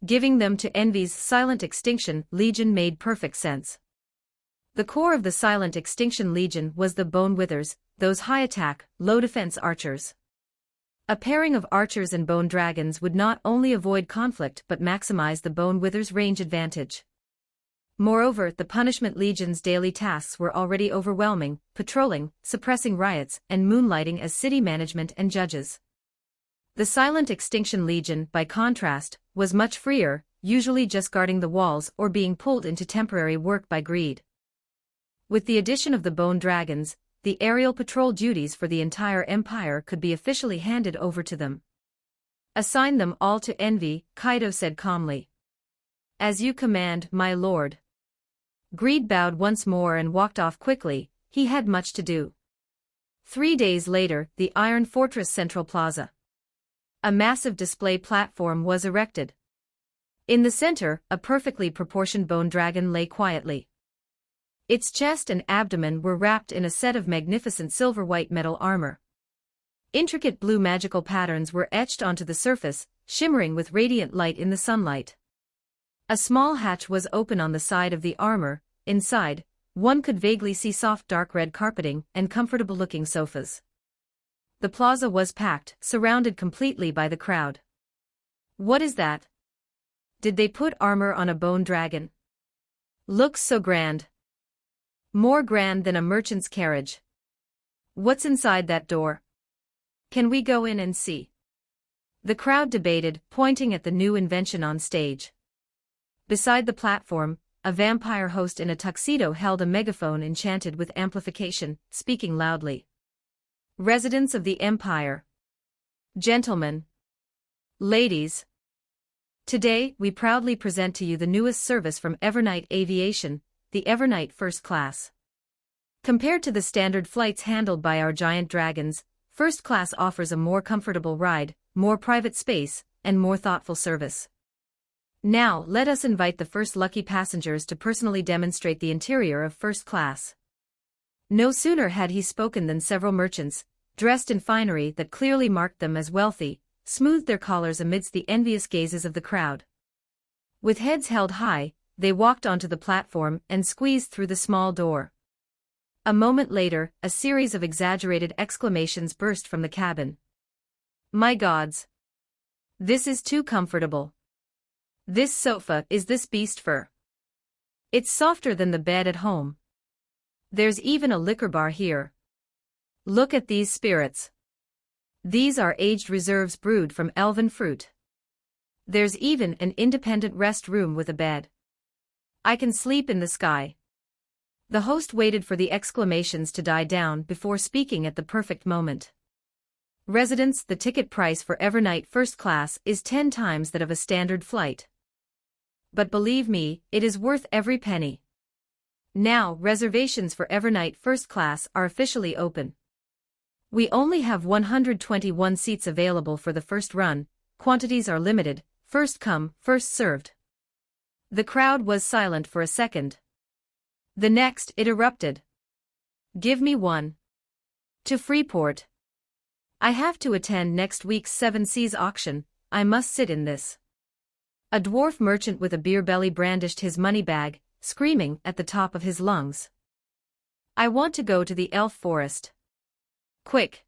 Giving them to Envy's Silent Extinction Legion made perfect sense. The core of the Silent Extinction Legion was the Bone Withers, those high-attack, low-defense archers. A pairing of archers and bone dragons would not only avoid conflict but maximize the Bone Withers' range advantage. Moreover, the Punishment Legion's daily tasks were already overwhelming, patrolling, suppressing riots, and moonlighting as city management and judges. The Silent Extinction Legion, by contrast, was much freer, usually just guarding the walls or being pulled into temporary work by Greed. With the addition of the Bone Dragons, the aerial patrol duties for the entire empire could be officially handed over to them. Assign them all to Envy, Kaido said calmly. As you command, my lord. Greed bowed once more and walked off quickly, he had much to do. 3 days later, the Iron Fortress Central Plaza. A massive display platform was erected. In the center, a perfectly proportioned bone dragon lay quietly. Its chest and abdomen were wrapped in a set of magnificent silver-white metal armor. Intricate blue magical patterns were etched onto the surface, shimmering with radiant light in the sunlight. A small hatch was open on the side of the armor. Inside, one could vaguely see soft dark red carpeting and comfortable-looking sofas. The plaza was packed, surrounded completely by the crowd. What is that? Did they put armor on a bone dragon? Looks so grand. More grand than a merchant's carriage. What's inside that door? Can we go in and see? The crowd debated, pointing at the new invention on stage. Beside the platform, a vampire host in a tuxedo held a megaphone enchanted with amplification, speaking loudly. Residents of the Empire. Gentlemen. Ladies. Today, we proudly present to you the newest service from Evernight Aviation, the Evernight First Class. Compared to the standard flights handled by our giant dragons, First Class offers a more comfortable ride, more private space, and more thoughtful service. Now, let us invite the first lucky passengers to personally demonstrate the interior of First Class. No sooner had he spoken than several merchants, dressed in finery that clearly marked them as wealthy, smoothed their collars amidst the envious gazes of the crowd. With heads held high, they walked onto the platform and squeezed through the small door. A moment later, a series of exaggerated exclamations burst from the cabin. My gods! This is too comfortable. This sofa, is this beast fur? It's softer than the bed at home. There's even a liquor bar here. Look at these spirits. These are aged reserves brewed from elven fruit. There's even an independent rest room with a bed. I can sleep in the sky. The host waited for the exclamations to die down before speaking at the perfect moment. Residents, the ticket price for Evernight First Class is 10 times that of a standard flight. But believe me, it is worth every penny. Now, reservations for Evernight First Class are officially open. We only have 121 seats available for the first run, quantities are limited, first come, first served. The crowd was silent for a second. The next, it erupted. Give me one. To Freeport. I have to attend next week's Seven Seas auction, I must sit in this. A dwarf merchant with a beer belly brandished his money bag, screaming at the top of his lungs. I want to go to the elf forest. Quick.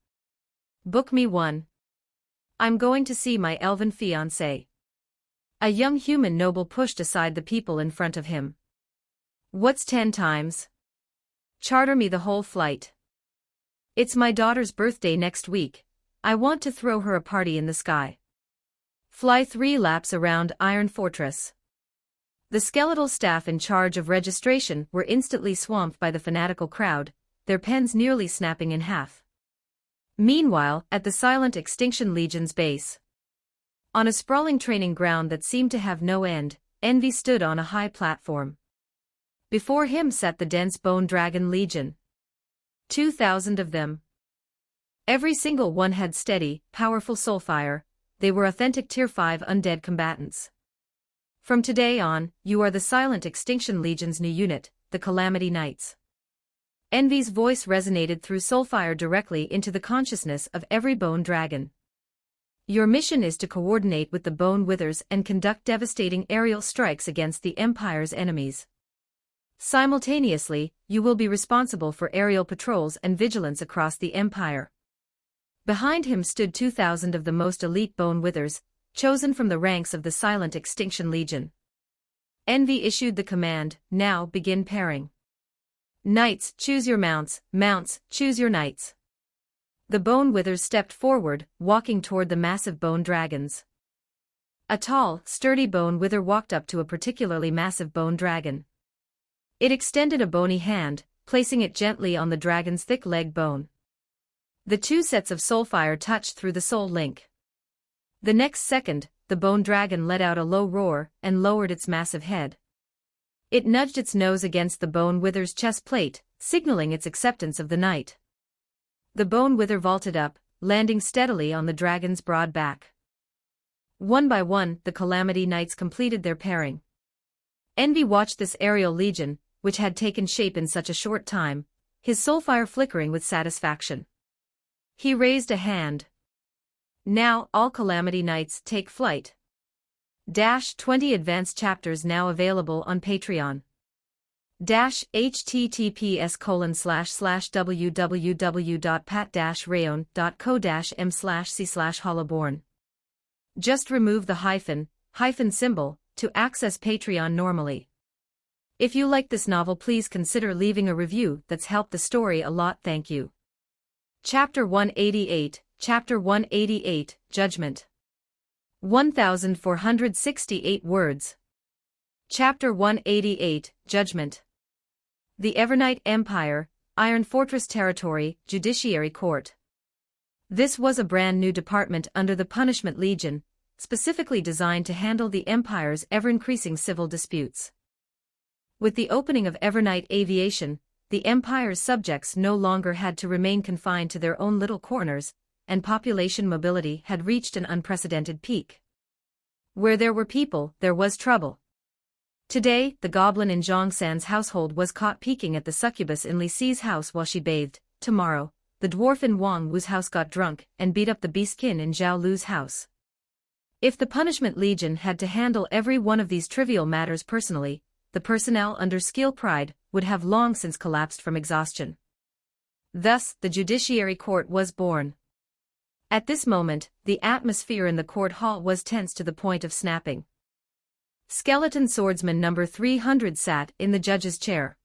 Book me one. I'm going to see my elven fiancé. A young human noble pushed aside the people in front of him. What's 10 times? Charter me the whole flight. It's my daughter's birthday next week. I want to throw her a party in the sky. Fly 3 laps around Iron Fortress. The skeletal staff in charge of registration were instantly swamped by the fanatical crowd, their pens nearly snapping in half. Meanwhile, at the Silent Extinction Legion's base, on a sprawling training ground that seemed to have no end, Envy stood on a high platform. Before him sat the dense Bone Dragon Legion. 2,000 of them. Every single one had steady, powerful soulfire. They were authentic Tier 5 undead combatants. From today on, you are the Silent Extinction Legion's new unit, the Calamity Knights. Envy's voice resonated through soulfire directly into the consciousness of every bone dragon. Your mission is to coordinate with the Bone Withers and conduct devastating aerial strikes against the Empire's enemies. Simultaneously, you will be responsible for aerial patrols and vigilance across the Empire. Behind him stood 2,000 of the most elite Bone Withers, chosen from the ranks of the Silent Extinction Legion. Envy issued the command, now begin pairing. Knights, choose your mounts, mounts, choose your knights. The Bone Withers stepped forward, walking toward the massive bone dragons. A tall, sturdy Bone Wither walked up to a particularly massive bone dragon. It extended a bony hand, placing it gently on the dragon's thick leg bone. The 2 sets of soulfire touched through the soul link. The next second, the bone dragon let out a low roar and lowered its massive head. It nudged its nose against the Bone Wither's chest plate, signaling its acceptance of the night. The Bone Wither vaulted up, landing steadily on the dragon's broad back. One by one, the Calamity Knights completed their pairing. Envy watched this aerial legion, which had taken shape in such a short time, his soulfire flickering with satisfaction. He raised a hand. Now, all Calamity Knights take flight. 20 advanced chapters now available on Patreon. https://www.pat-rayon.co-m/c/hollowborn. Just remove the hyphen symbol to access Patreon normally. If you like this novel, please consider leaving a review. That's helped the story a lot, thank you. Chapter 188, Judgment. 1,468 words. Chapter 188, Judgment. The Evernight Empire, Iron Fortress Territory, Judiciary Court. This was a brand new department under the Punishment Legion, specifically designed to handle the Empire's ever-increasing civil disputes. With the opening of Evernight Aviation, the Empire's subjects no longer had to remain confined to their own little corners, and population mobility had reached an unprecedented peak. Where there were people, there was trouble. Today, the goblin in Zhang San's household was caught peeking at the succubus in Li Si's house while she bathed. Tomorrow, the dwarf in Wang Wu's house got drunk and beat up the beastkin in Zhao Lu's house. If the Punishment Legion had to handle every one of these trivial matters personally, the personnel under Skill Pride would have long since collapsed from exhaustion. Thus, the Judiciary Court was born. At this moment, the atmosphere in the court hall was tense to the point of snapping. Skeleton Swordsman number 300 sat in the judge's chair.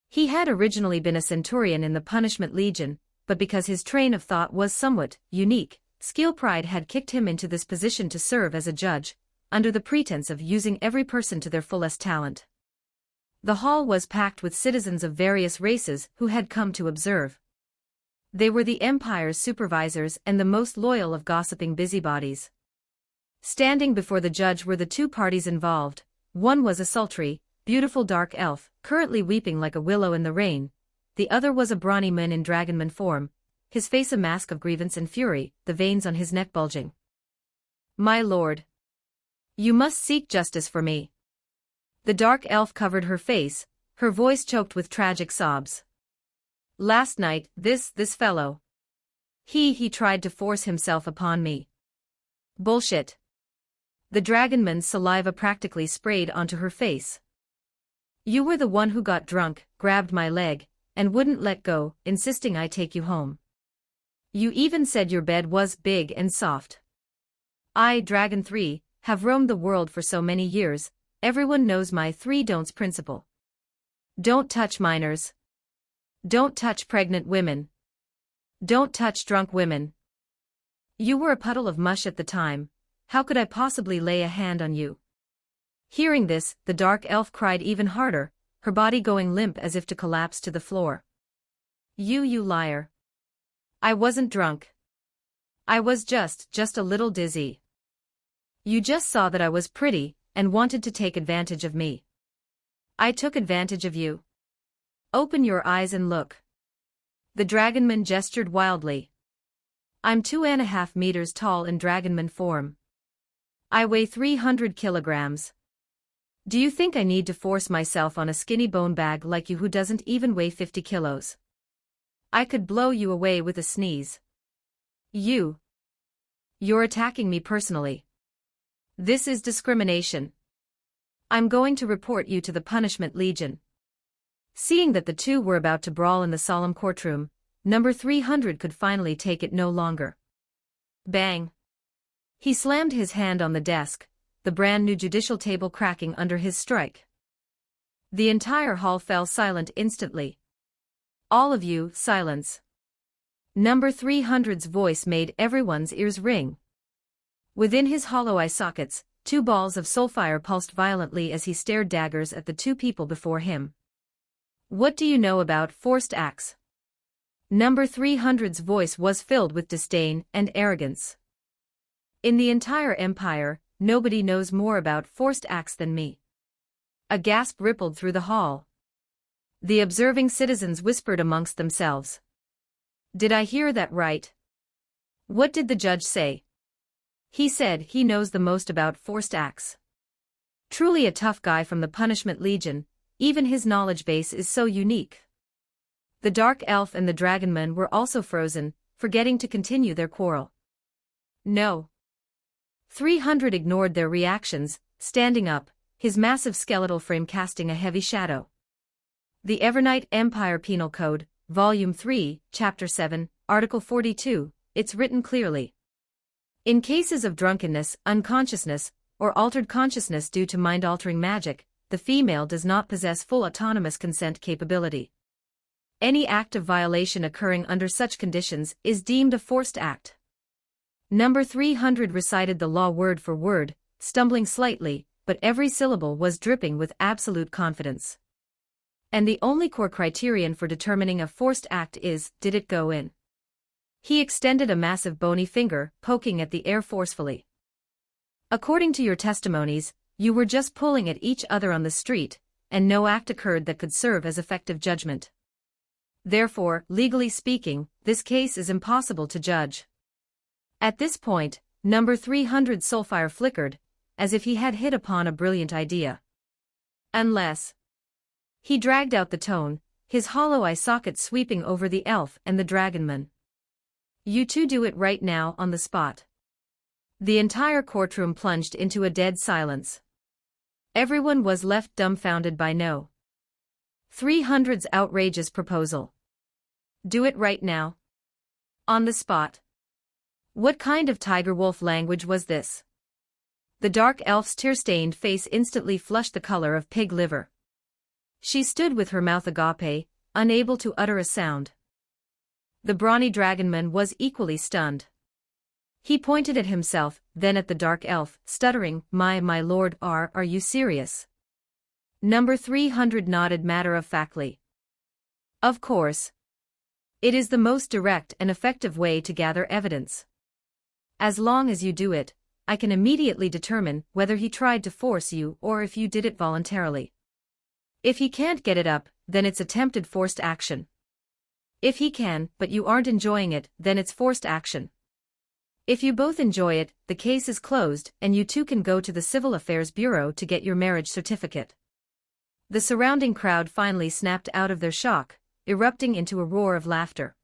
He had originally been a centurion in the Punishment Legion, but because his train of thought was somewhat unique, Skill Pride had kicked him into this position to serve as a judge, under the pretense of using every person to their fullest talent. The hall was packed with citizens of various races who had come to observe. They were the Empire's supervisors and the most loyal of gossiping busybodies. Standing before the judge were the two parties involved. One was a sultry, beautiful dark elf, currently weeping like a willow in the rain. The other was a brawny man in dragonman form, his face a mask of grievance and fury, the veins on his neck bulging. "My lord, you must seek justice for me." The dark elf covered her face, her voice choked with tragic sobs. "Last night, this fellow. He tried to force himself upon me." "Bullshit." The dragonman's saliva practically sprayed onto her face. "You were the one who got drunk, grabbed my leg, and wouldn't let go, insisting I take you home. You even said your bed was big and soft. I, Dragon 3, have roamed the world for so many years, everyone knows my 3 don'ts principle. Don't touch minors. Don't touch pregnant women. Don't touch drunk women. You were a puddle of mush at the time, how could I possibly lay a hand on you?" Hearing this, the dark elf cried even harder, her body going limp as if to collapse to the floor. You liar. I wasn't drunk. I was just a little dizzy. You just saw that I was pretty, and wanted to take advantage of me. I took advantage of you. Open your eyes and look." The dragonman gestured wildly. "I'm 2.5 meters tall in dragonman form. I weigh 300 kilograms. Do you think I need to force myself on a skinny bone bag like you who doesn't even weigh 50 kilos? I could blow you away with a sneeze. You're attacking me personally. This is discrimination. I'm going to report you to the Punishment Legion." Seeing that the two were about to brawl in the solemn courtroom, number 300 could finally take it no longer. Bang! He slammed his hand on the desk, the brand new judicial table cracking under his strike. The entire hall fell silent instantly. "All of you, silence." Number 300's voice made everyone's ears ring. Within his hollow eye sockets, 2 balls of soulfire pulsed violently as he stared daggers at the 2 people before him. "What do you know about forced acts?" Number 300's voice was filled with disdain and arrogance. "In the entire empire, nobody knows more about forced acts than me." A gasp rippled through the hall. The observing citizens whispered amongst themselves. "Did I hear that right? What did the judge say?" "He said he knows the most about forced acts." Truly a tough guy from the Punishment Legion, even his knowledge base is so unique. The dark elf and the dragonman were also frozen, forgetting to continue their quarrel. "No." 300 ignored their reactions, standing up, his massive skeletal frame casting a heavy shadow. The Evernight Empire Penal Code, Volume 3, Chapter 7, Article 42, it's written clearly. In cases of drunkenness, unconsciousness, or altered consciousness due to mind-altering magic, the female does not possess full autonomous consent capability. Any act of violation occurring under such conditions is deemed a forced act. Number 300 recited the law word for word, stumbling slightly, but every syllable was dripping with absolute confidence. And the only core criterion for determining a forced act is, did it go in? He extended a massive bony finger, poking at the air forcefully. "According to your testimonies, you were just pulling at each other on the street, and no act occurred that could serve as effective judgment. Therefore, legally speaking, this case is impossible to judge." At this point, number 300's soulfire flickered, as if he had hit upon a brilliant idea. "Unless..." He dragged out the tone, his hollow eye socket sweeping over the elf and the dragonman. "You two do it right now on the spot." The entire courtroom plunged into a dead silence. Everyone was left dumbfounded by no. 300's outrageous proposal. Do it right now. On the spot. What kind of tiger-wolf language was this? The dark elf's tear-stained face instantly flushed the color of pig liver. She stood with her mouth agape, unable to utter a sound. The brawny dragonman was equally stunned. He pointed at himself, then at the dark elf, stuttering, my lord, are you serious?" Number 300 nodded matter-of-factly. "Of course. It is the most direct and effective way to gather evidence. As long as you do it, I can immediately determine whether he tried to force you or if you did it voluntarily. If he can't get it up, then it's attempted forced action. If he can, but you aren't enjoying it, then it's forced action. If you both enjoy it, the case is closed and you two can go to the Civil Affairs Bureau to get your marriage certificate. The surrounding crowd finally snapped out of their shock, erupting into a roar of laughter.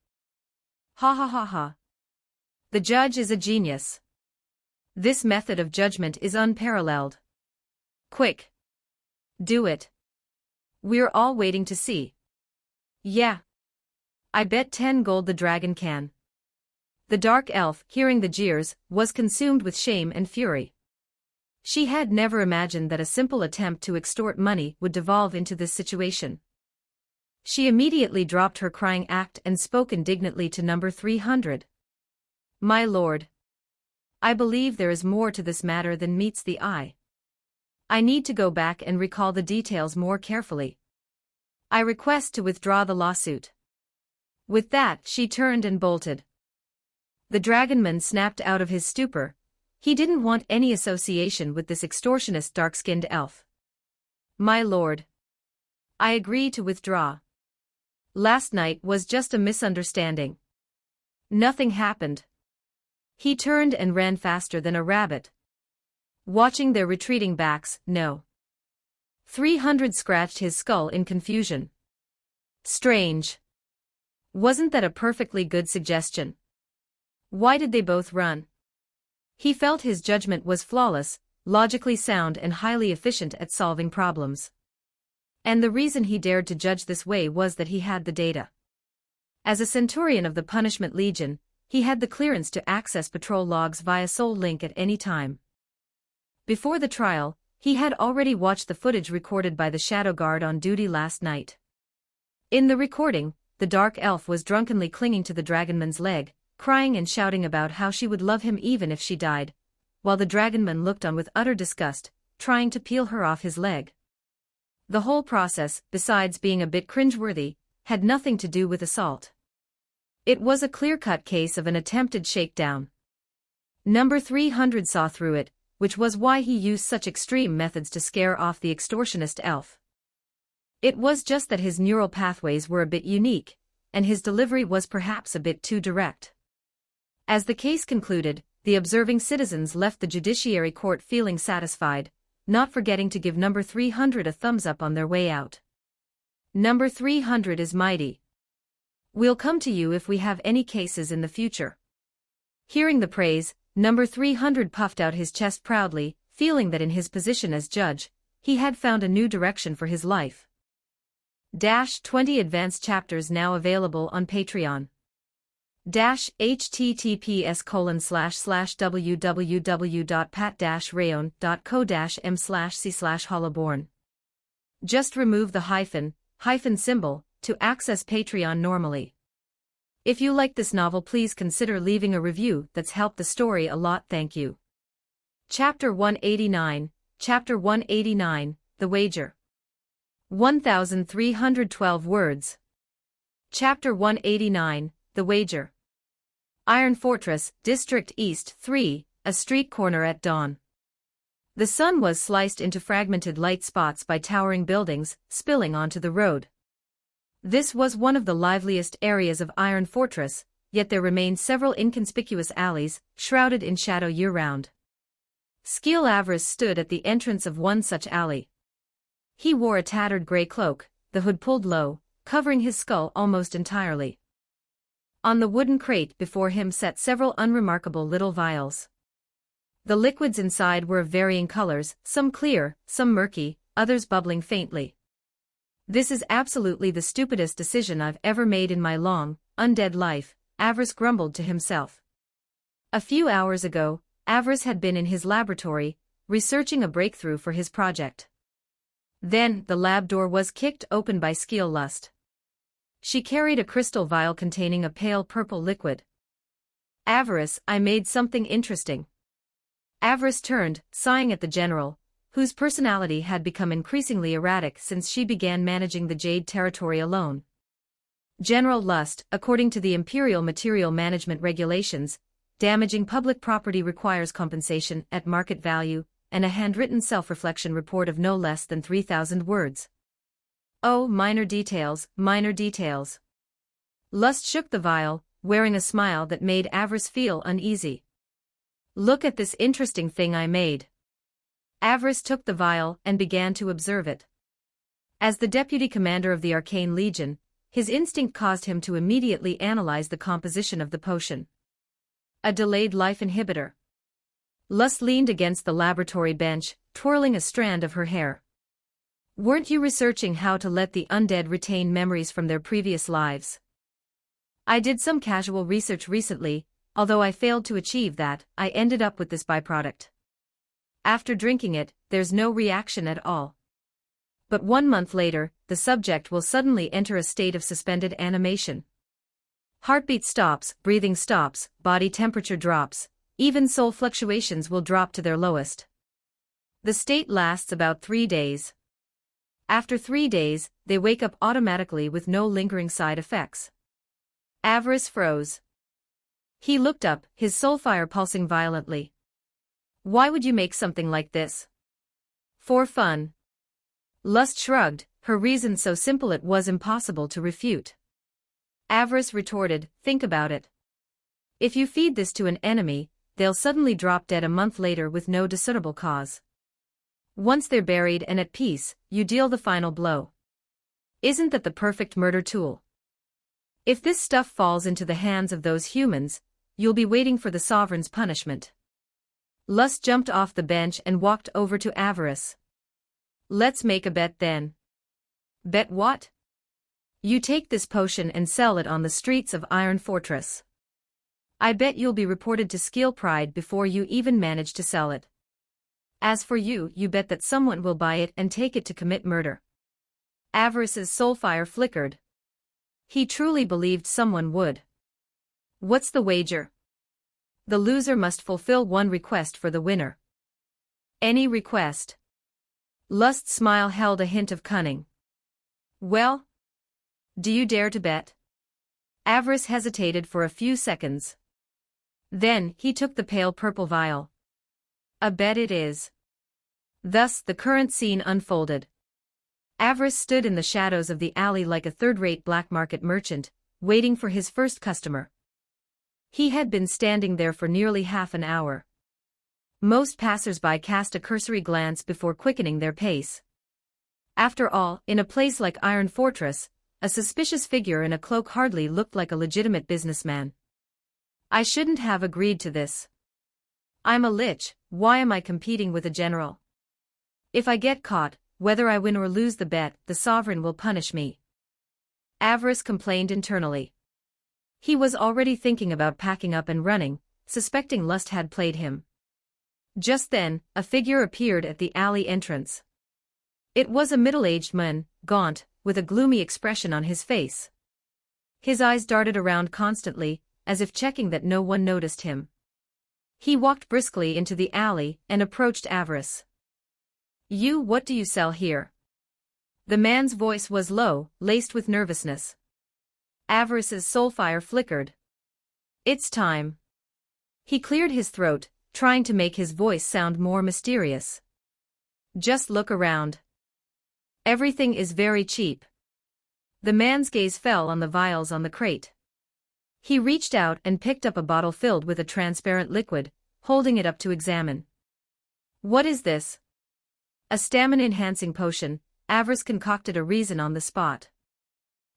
Ha ha ha ha. The judge is a genius. This method of judgment is unparalleled. Quick. Do it. We're all waiting to see. Yeah. I bet 10 gold the dragon can. The dark elf, hearing the jeers, was consumed with shame and fury. She had never imagined that a simple attempt to extort money would devolve into this situation. She immediately dropped her crying act and spoke indignantly to number 300. My lord. I believe there is more to this matter than meets the eye. I need to go back and recall the details more carefully. I request to withdraw the lawsuit. With that, she turned and bolted. The dragonman snapped out of his stupor. He didn't want any association with this extortionist dark-skinned elf. My lord. I agree to withdraw. Last night was just a misunderstanding. Nothing happened. He turned and ran faster than a rabbit. Watching their retreating backs, no. 300 scratched his skull in confusion. Strange. Wasn't that a perfectly good suggestion? Why did they both run? He felt his judgment was flawless, logically sound and highly efficient at solving problems. And the reason he dared to judge this way was that he had the data. As a centurion of the Punishment Legion, he had the clearance to access patrol logs via Soul Link at any time. Before the trial, he had already watched the footage recorded by the Shadow Guard on duty last night. In the recording, the dark elf was drunkenly clinging to the dragonman's leg, crying and shouting about how she would love him even if she died, while the dragonman looked on with utter disgust, trying to peel her off his leg. The whole process, besides being a bit cringeworthy, had nothing to do with assault. It was a clear-cut case of an attempted shakedown. Number 300 saw through it, which was why he used such extreme methods to scare off the extortionist elf. It was just that his neural pathways were a bit unique, and his delivery was perhaps a bit too direct. As the case concluded, the observing citizens left the judiciary court feeling satisfied, not forgetting to give number 300 a thumbs up on their way out. Number 300 is mighty. We'll come to you if we have any cases in the future. Hearing the praise, number 300 puffed out his chest proudly, feeling that in his position as judge, he had found a new direction for his life. 20 advanced chapters now available on Patreon. https://www.pat-rayon.co-m/c/hollowborn. Just remove the hyphen symbol to access Patreon normally. If you like this novel, please consider leaving a review. That's helped the story a lot. Thank you. Chapter 189, The Wager. 1,312 words. Chapter 189, The Wager. Iron Fortress, District East 3, a street corner at dawn. The sun was sliced into fragmented light spots by towering buildings, spilling onto the road. This was one of the liveliest areas of Iron Fortress, yet there remained several inconspicuous alleys, shrouded in shadow year-round. Skill Avarice stood at the entrance of one such alley. He wore a tattered gray cloak, the hood pulled low, covering his skull almost entirely. On the wooden crate before him sat several unremarkable little vials. The liquids inside were of varying colors, some clear, some murky, others bubbling faintly. This is absolutely the stupidest decision I've ever made in my long, undead life, Avarice grumbled to himself. A few hours ago, Avarice had been in his laboratory, researching a breakthrough for his project. Then, the lab door was kicked open by Skill Lust. She carried a crystal vial containing a pale purple liquid. Avarice, I made something interesting. Avarice turned, sighing at the general, whose personality had become increasingly erratic since she began managing the Jade territory alone. General lust, according to the Imperial Material Management Regulations, damaging public property requires compensation at market value, and a handwritten self-reflection report of no less than 3,000 words. Oh, minor details, minor details. Lust shook the vial, wearing a smile that made Avarice feel uneasy. Look at this interesting thing I made. Avarice took the vial and began to observe it. As the deputy commander of the Arcane Legion, his instinct caused him to immediately analyze the composition of the potion. A delayed life inhibitor. Lust leaned against the laboratory bench, twirling a strand of her hair. Weren't you researching how to let the undead retain memories from their previous lives? I did some casual research recently, although I failed to achieve that, I ended up with this byproduct. After drinking it, there's no reaction at all. But 1 month later, the subject will suddenly enter a state of suspended animation. Heartbeat stops, breathing stops, body temperature drops, even soul fluctuations will drop to their lowest. The state lasts about 3 days. After 3 days, they wake up automatically with no lingering side effects. Avarice froze. He looked up, his soulfire pulsing violently. Why would you make something like this? For fun. Lust shrugged, her reason so simple it was impossible to refute. Avarice retorted, think about it. If you feed this to an enemy, they'll suddenly drop dead a month later with no discernible cause. Once they're buried and at peace, you deal the final blow. Isn't that the perfect murder tool? If this stuff falls into the hands of those humans, you'll be waiting for the sovereign's punishment. Lust jumped off the bench and walked over to Avarice. Let's make a bet then. Bet what? You take this potion and sell it on the streets of Iron Fortress. I bet you'll be reported to Skill Pride before you even manage to sell it. As for you, you bet that someone will buy it and take it to commit murder. Avarice's soulfire flickered. He truly believed someone would. What's the wager? The loser must fulfill one request for the winner. Any request? Lust's smile held a hint of cunning. Well? Do you dare to bet? Avarice hesitated for a few seconds. Then, he took the pale purple vial. A bet it is. Thus, the current scene unfolded. Avarice stood in the shadows of the alley like a third-rate black market merchant, waiting for his first customer. He had been standing there for nearly half an hour. Most passers-by cast a cursory glance before quickening their pace. After all, in a place like Iron Fortress, a suspicious figure in a cloak hardly looked like a legitimate businessman. I shouldn't have agreed to this. I'm a lich, why am I competing with a general? If I get caught, whether I win or lose the bet, the sovereign will punish me. Avarice complained internally. He was already thinking about packing up and running, suspecting lust had played him. Just then, a figure appeared at the alley entrance. It was a middle-aged man, gaunt, with a gloomy expression on his face. His eyes darted around constantly, as if checking that no one noticed him. He walked briskly into the alley and approached Avarice. What do you sell here? The man's voice was low, laced with nervousness. Avarice's soulfire flickered. It's time. He cleared his throat, trying to make his voice sound more mysterious. Just look around. Everything is very cheap. The man's gaze fell on the vials on the crate. He reached out and picked up a bottle filled with a transparent liquid, holding it up to examine. What is this? A stamina-enhancing potion. Avarice concocted a reason on the spot.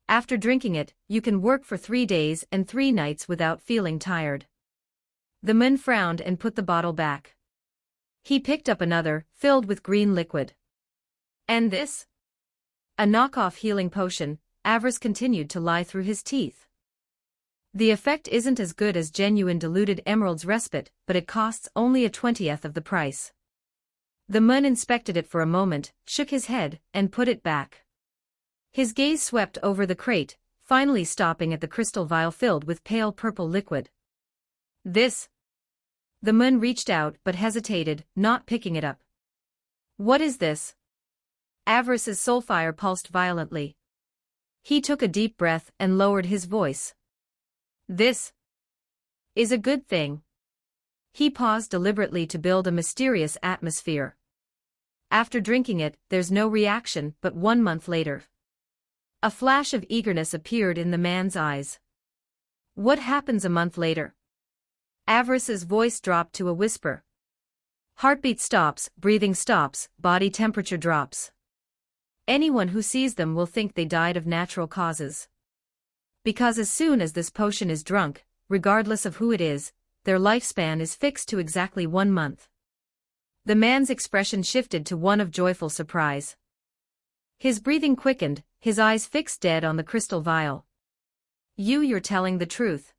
After drinking it, you can work for 3 days and 3 nights without feeling tired. The man frowned and put the bottle back. He picked up another, filled with green liquid. And this? A knockoff healing potion. Avarice continued to lie through his teeth. The effect isn't as good as genuine diluted emerald's respite, but it costs only a 20th of the price. The man inspected it for a moment, shook his head, and put it back. His gaze swept over the crate, finally stopping at the crystal vial filled with pale purple liquid. This? The man reached out but hesitated, not picking it up. What is this? Avarice's soulfire pulsed violently. He took a deep breath and lowered his voice. This is a good thing. He paused deliberately to build a mysterious atmosphere. After drinking it, there's no reaction, but 1 month later. A flash of eagerness appeared in the man's eyes. What happens a month later? Avarice's voice dropped to a whisper. Heartbeat stops, breathing stops, body temperature drops. Anyone who sees them will think they died of natural causes. Because as soon as this potion is drunk, regardless of who it is, their lifespan is fixed to exactly 1 month. The man's expression shifted to one of joyful surprise. His breathing quickened, his eyes fixed dead on the crystal vial. You're telling the truth.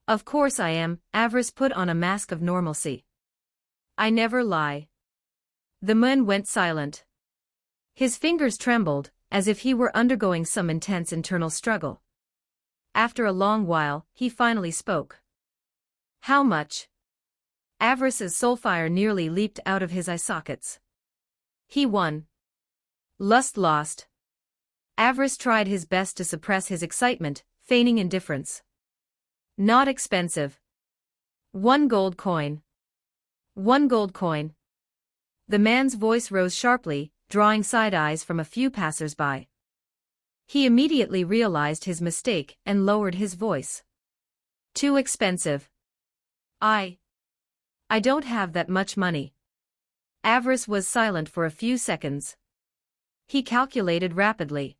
Of course I am, Avarice put on a mask of normalcy. I never lie. The man went silent. His fingers trembled, as if he were undergoing some intense internal struggle. After a long while, he finally spoke. How much? Avarice's soulfire nearly leaped out of his eye sockets. He won. Lust lost. Avarice tried his best to suppress his excitement, feigning indifference. Not expensive. 1 gold coin. 1 gold coin. The man's voice rose sharply, drawing side eyes from a few passers-by. He immediately realized his mistake and lowered his voice. Too expensive. I don't have that much money. Avarice was silent for a few seconds. He calculated rapidly.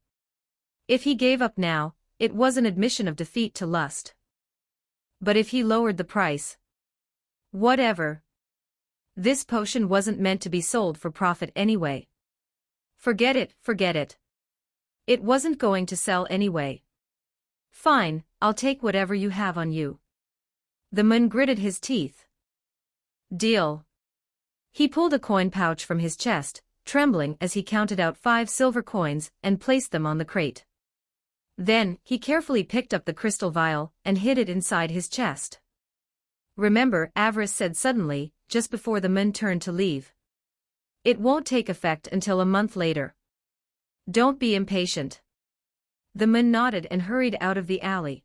If he gave up now, it was an admission of defeat to lust. But if he lowered the price? Whatever. This potion wasn't meant to be sold for profit anyway. Forget it, forget it. It wasn't going to sell anyway. Fine, I'll take whatever you have on you. The man gritted his teeth. Deal. He pulled a coin pouch from his chest, trembling as he counted out 5 silver coins and placed them on the crate. Then, he carefully picked up the crystal vial and hid it inside his chest. Remember, Avarice said suddenly, just before the man turned to leave. It won't take effect until a month later. Don't be impatient. The man nodded and hurried out of the alley.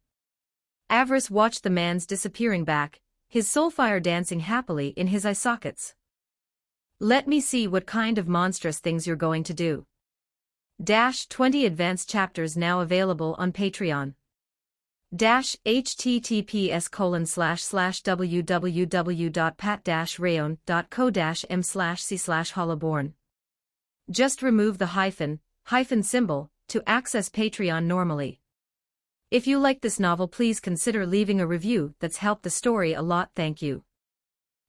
Avarice watched the man's disappearing back, his soulfire dancing happily in his eye sockets. Let me see what kind of monstrous things you're going to do. 20 advanced chapters now available on Patreon. https://www.pat-rayon.co-m/c/hollaborn. Just remove the hyphen symbol to access Patreon normally. If you like this novel, please consider leaving a review. That's helped the story a lot. Thank you.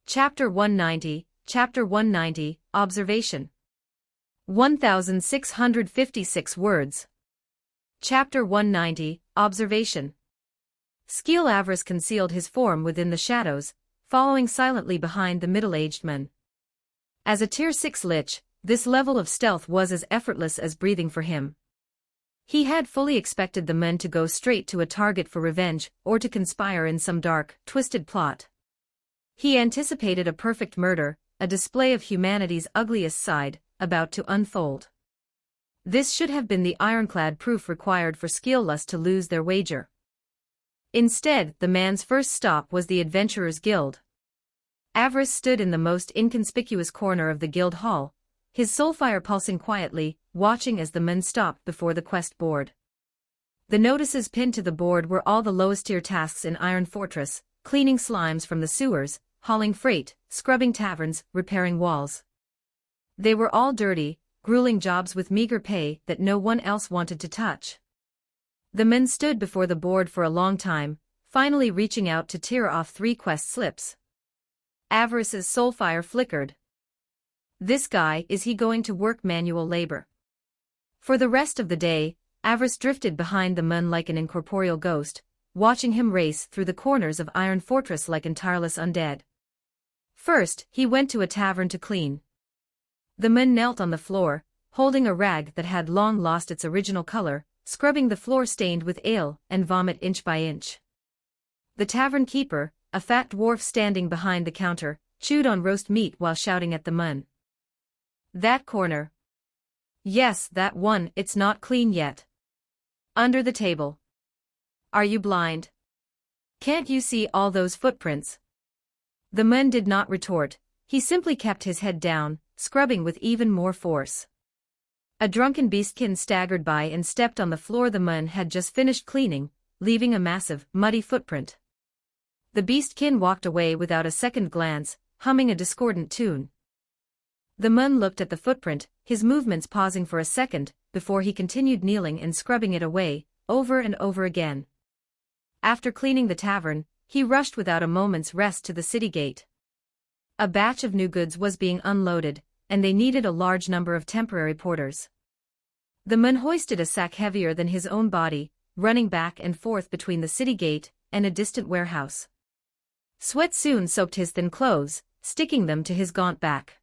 Chapter 190, Observation. 1656 words. Chapter 190, Observation. Skill Avarice concealed his form within the shadows, following silently behind the middle-aged man. As a Tier 6 lich, this level of stealth was as effortless as breathing for him. He had fully expected the man to go straight to a target for revenge or to conspire in some dark, twisted plot. He anticipated a perfect murder, a display of humanity's ugliest side, about to unfold. This should have been the ironclad proof required for Skill-Lust to lose their wager. Instead, the man's first stop was the Adventurers Guild. Avarice stood in the most inconspicuous corner of the guild hall, his soulfire pulsing quietly, watching as the men stopped before the quest board. The notices pinned to the board were all the lowest-tier tasks in Iron Fortress: cleaning slimes from the sewers, hauling freight, scrubbing taverns, repairing walls. They were all dirty, grueling jobs with meager pay that no one else wanted to touch. The men stood before the board for a long time, finally reaching out to tear off 3 quest slips. Avarice's soulfire flickered. This guy, is he going to work manual labor? For the rest of the day, Avarice drifted behind the man like an incorporeal ghost, watching him race through the corners of Iron Fortress like tireless undead. First, he went to a tavern to clean. The man knelt on the floor, holding a rag that had long lost its original color, scrubbing the floor stained with ale and vomit inch by inch. The tavern keeper, a fat dwarf standing behind the counter, chewed on roast meat while shouting at the man. That corner. Yes, that one, it's not clean yet. Under the table. Are you blind? Can't you see all those footprints? The man did not retort, he simply kept his head down, scrubbing with even more force. A drunken beastkin staggered by and stepped on the floor the man had just finished cleaning, leaving a massive, muddy footprint. The beastkin walked away without a second glance, humming a discordant tune. The man looked at the footprint, his movements pausing for a second, before he continued kneeling and scrubbing it away, over and over again. After cleaning the tavern, he rushed without a moment's rest to the city gate. A batch of new goods was being unloaded, and they needed a large number of temporary porters. The man hoisted a sack heavier than his own body, running back and forth between the city gate and a distant warehouse. Sweat soon soaked his thin clothes, sticking them to his gaunt back.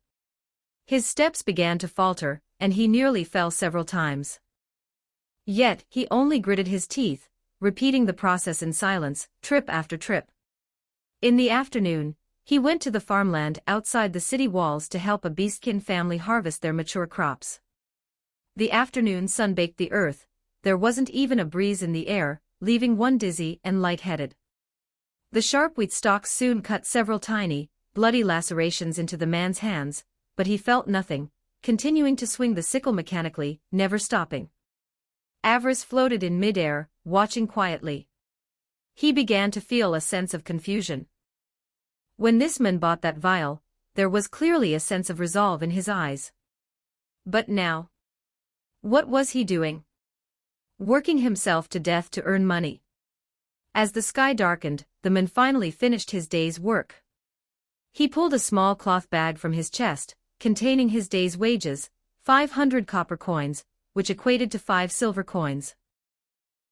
His steps began to falter, and he nearly fell several times. Yet, he only gritted his teeth, repeating the process in silence, trip after trip. In the afternoon, he went to the farmland outside the city walls to help a beastkin family harvest their mature crops. The afternoon sun baked the earth, there wasn't even a breeze in the air, leaving one dizzy and light-headed. The sharp wheat stalks soon cut several tiny, bloody lacerations into the man's hands, but he felt nothing, continuing to swing the sickle mechanically, never stopping. Avarice floated in mid-air, watching quietly. He began to feel a sense of confusion. When this man bought that vial, there was clearly a sense of resolve in his eyes. But now? What was he doing? Working himself to death to earn money. As the sky darkened, the man finally finished his day's work. He pulled a small cloth bag from his chest, containing his day's wages, 500 copper coins, which equated to 5 silver coins.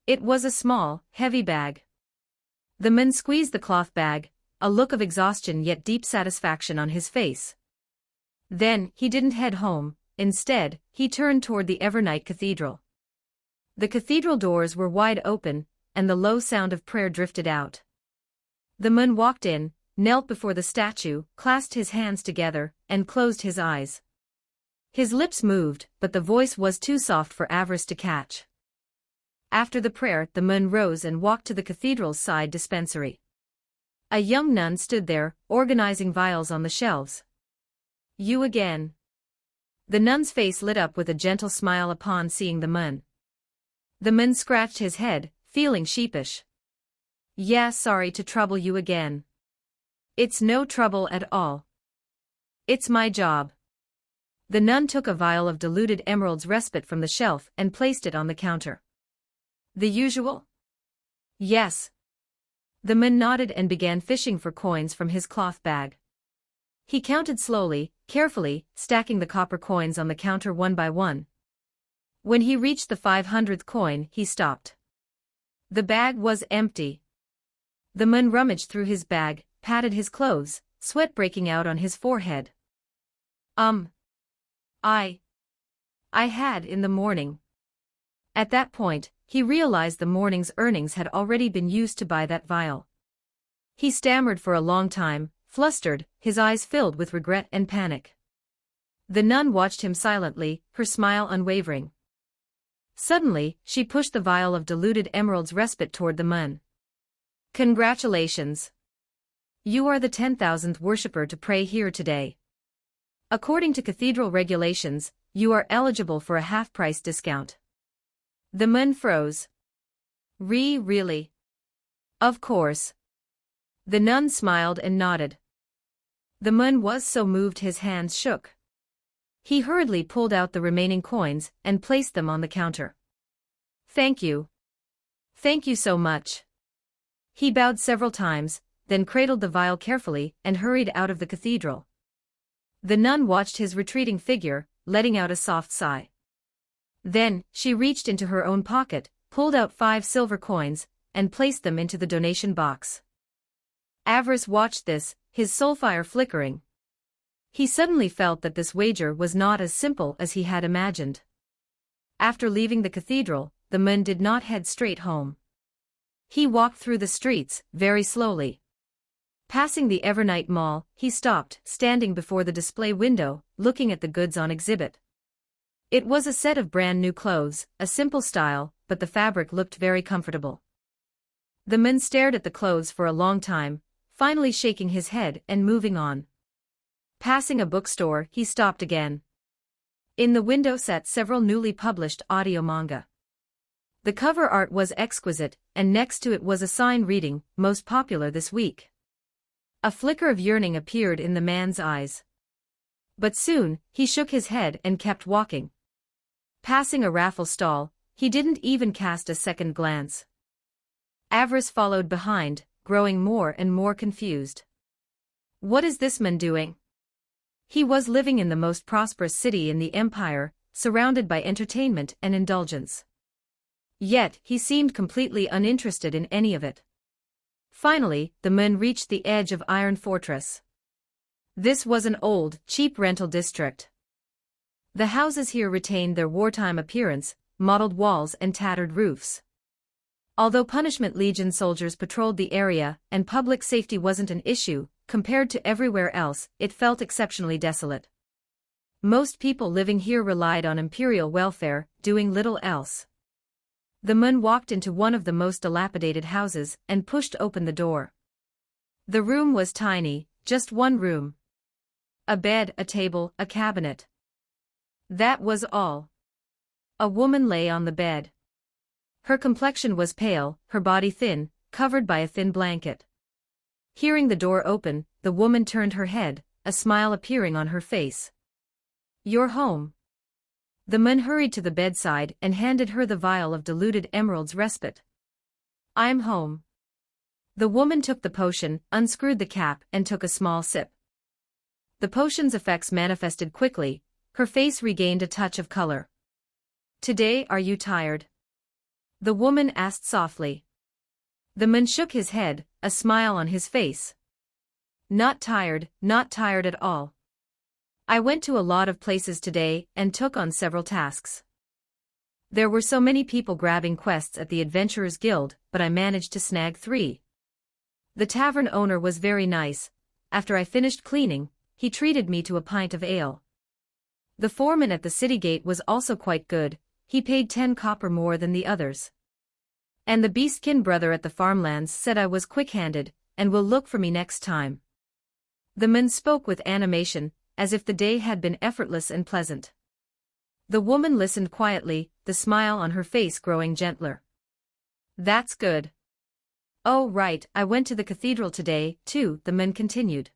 It was a small, heavy bag. The man squeezed the cloth bag, a look of exhaustion yet deep satisfaction on his face. Then, he didn't head home, instead, he turned toward the Evernight Cathedral. The cathedral doors were wide open, and the low sound of prayer drifted out. The man walked in, knelt before the statue, clasped his hands together, and closed his eyes. His lips moved, but the voice was too soft for Avarice to catch. After the prayer, the man rose and walked to the cathedral's side dispensary. A young nun stood there, organizing vials on the shelves. You again. The nun's face lit up with a gentle smile upon seeing the man. The man scratched his head, feeling sheepish. Yeah, sorry to trouble you again. It's no trouble at all. It's my job. The nun took a vial of diluted emerald's respite from the shelf and placed it on the counter. The usual? Yes. The man nodded and began fishing for coins from his cloth bag. He counted slowly, carefully, stacking the copper coins on the counter one by one. When he reached the 500th coin, he stopped. The bag was empty. The man rummaged through his bag, patted his clothes, sweat breaking out on his forehead. I had in the morning. At that point, he realized the morning's earnings had already been used to buy that vial. He stammered for a long time, flustered, his eyes filled with regret and panic. The nun watched him silently, her smile unwavering. Suddenly, she pushed the vial of diluted emerald's respite toward the man. Congratulations! You are the 10,000th worshipper to pray here today. According to cathedral regulations, you are eligible for a half-price discount. The man froze. Really? Of course. The nun smiled and nodded. The man was so moved his hands shook. He hurriedly pulled out the remaining coins and placed them on the counter. Thank you. Thank you so much. He bowed several times, then cradled the vial carefully and hurried out of the cathedral. The nun watched his retreating figure, letting out a soft sigh. Then, she reached into her own pocket, pulled out 5 silver coins, and placed them into the donation box. Avarice watched this, his soul fire flickering. He suddenly felt that this wager was not as simple as he had imagined. After leaving the cathedral, the man did not head straight home. He walked through the streets, very slowly. Passing the Evernight Mall, he stopped, standing before the display window, looking at the goods on exhibit. It was a set of brand new clothes, a simple style, but the fabric looked very comfortable. The man stared at the clothes for a long time, finally shaking his head and moving on. Passing a bookstore, he stopped again. In the window sat several newly published audio manga. The cover art was exquisite, and next to it was a sign reading, "Most popular this week." A flicker of yearning appeared in the man's eyes. But soon, he shook his head and kept walking. Passing a raffle stall, he didn't even cast a second glance. Avarice followed behind, growing more and more confused. What is this man doing? He was living in the most prosperous city in the empire, surrounded by entertainment and indulgence. Yet, he seemed completely uninterested in any of it. Finally, the man reached the edge of Iron Fortress. This was an old, cheap rental district. The houses here retained their wartime appearance, mottled walls and tattered roofs. Although Punishment Legion soldiers patrolled the area and public safety wasn't an issue, compared to everywhere else, it felt exceptionally desolate. Most people living here relied on imperial welfare, doing little else. The man walked into one of the most dilapidated houses and pushed open the door. The room was tiny, just one room. A bed, a table, a cabinet. That was all. A woman lay on the bed. Her complexion was pale, her body thin, covered by a thin blanket. Hearing the door open, the woman turned her head, a smile appearing on her face. "You're home." The man hurried to the bedside and handed her the vial of diluted emerald's respite. "I'm home." The woman took the potion, unscrewed the cap, and took a small sip. The potion's effects manifested quickly, her face regained a touch of color. "Today, are you tired?" the woman asked softly. The man shook his head, a smile on his face. Not tired at all. I went to a lot of places today and took on several tasks. There were so many people grabbing quests at the Adventurers Guild, but I managed to snag 3. The tavern owner was very nice. After I finished cleaning, he treated me to a pint of ale. The foreman at the city gate was also quite good, he paid 10 copper more than the others. And the beastkin brother at the farmlands said I was quick-handed, and will look for me next time. The man spoke with animation, as if the day had been effortless and pleasant. The woman listened quietly, the smile on her face growing gentler. "That's good." "Oh right, I went to the cathedral today, too," the man continued.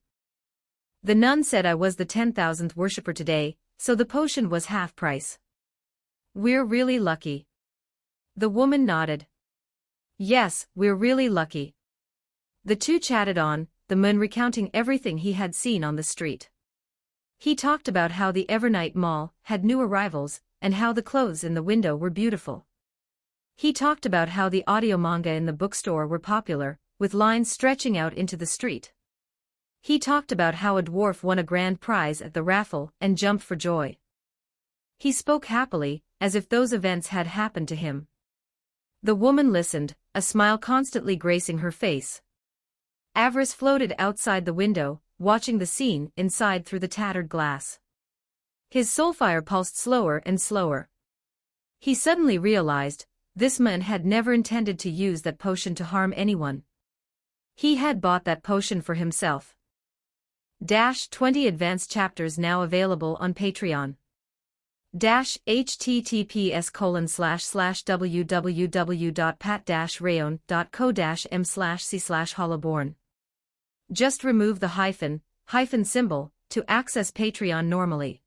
"The nun said I was the 10,000th worshipper today, so the potion was half price." "We're really lucky." The woman nodded. "Yes, we're really lucky." The two chatted on, the man recounting everything he had seen on the street. He talked about how the Evernight Mall had new arrivals, and how the clothes in the window were beautiful. He talked about how the audio manga in the bookstore were popular, with lines stretching out into the street. He talked about how a dwarf won a grand prize at the raffle and jumped for joy. He spoke happily, as if those events had happened to him. The woman listened, a smile constantly gracing her face. Avarice floated outside the window, watching the scene inside through the tattered glass. His soulfire pulsed slower and slower. He suddenly realized, this man had never intended to use that potion to harm anyone. He had bought that potion for himself. 20 advanced chapters now available on Patreon. https://www.pat-rayon.co-m/c/hollowborn. Just remove the hyphen symbol to access Patreon normally.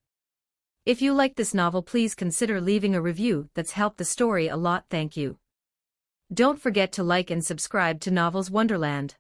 If you like this novel, please consider leaving a review. That's helped the story a lot. Thank you. Don't forget to like and subscribe to Novels Wonderland.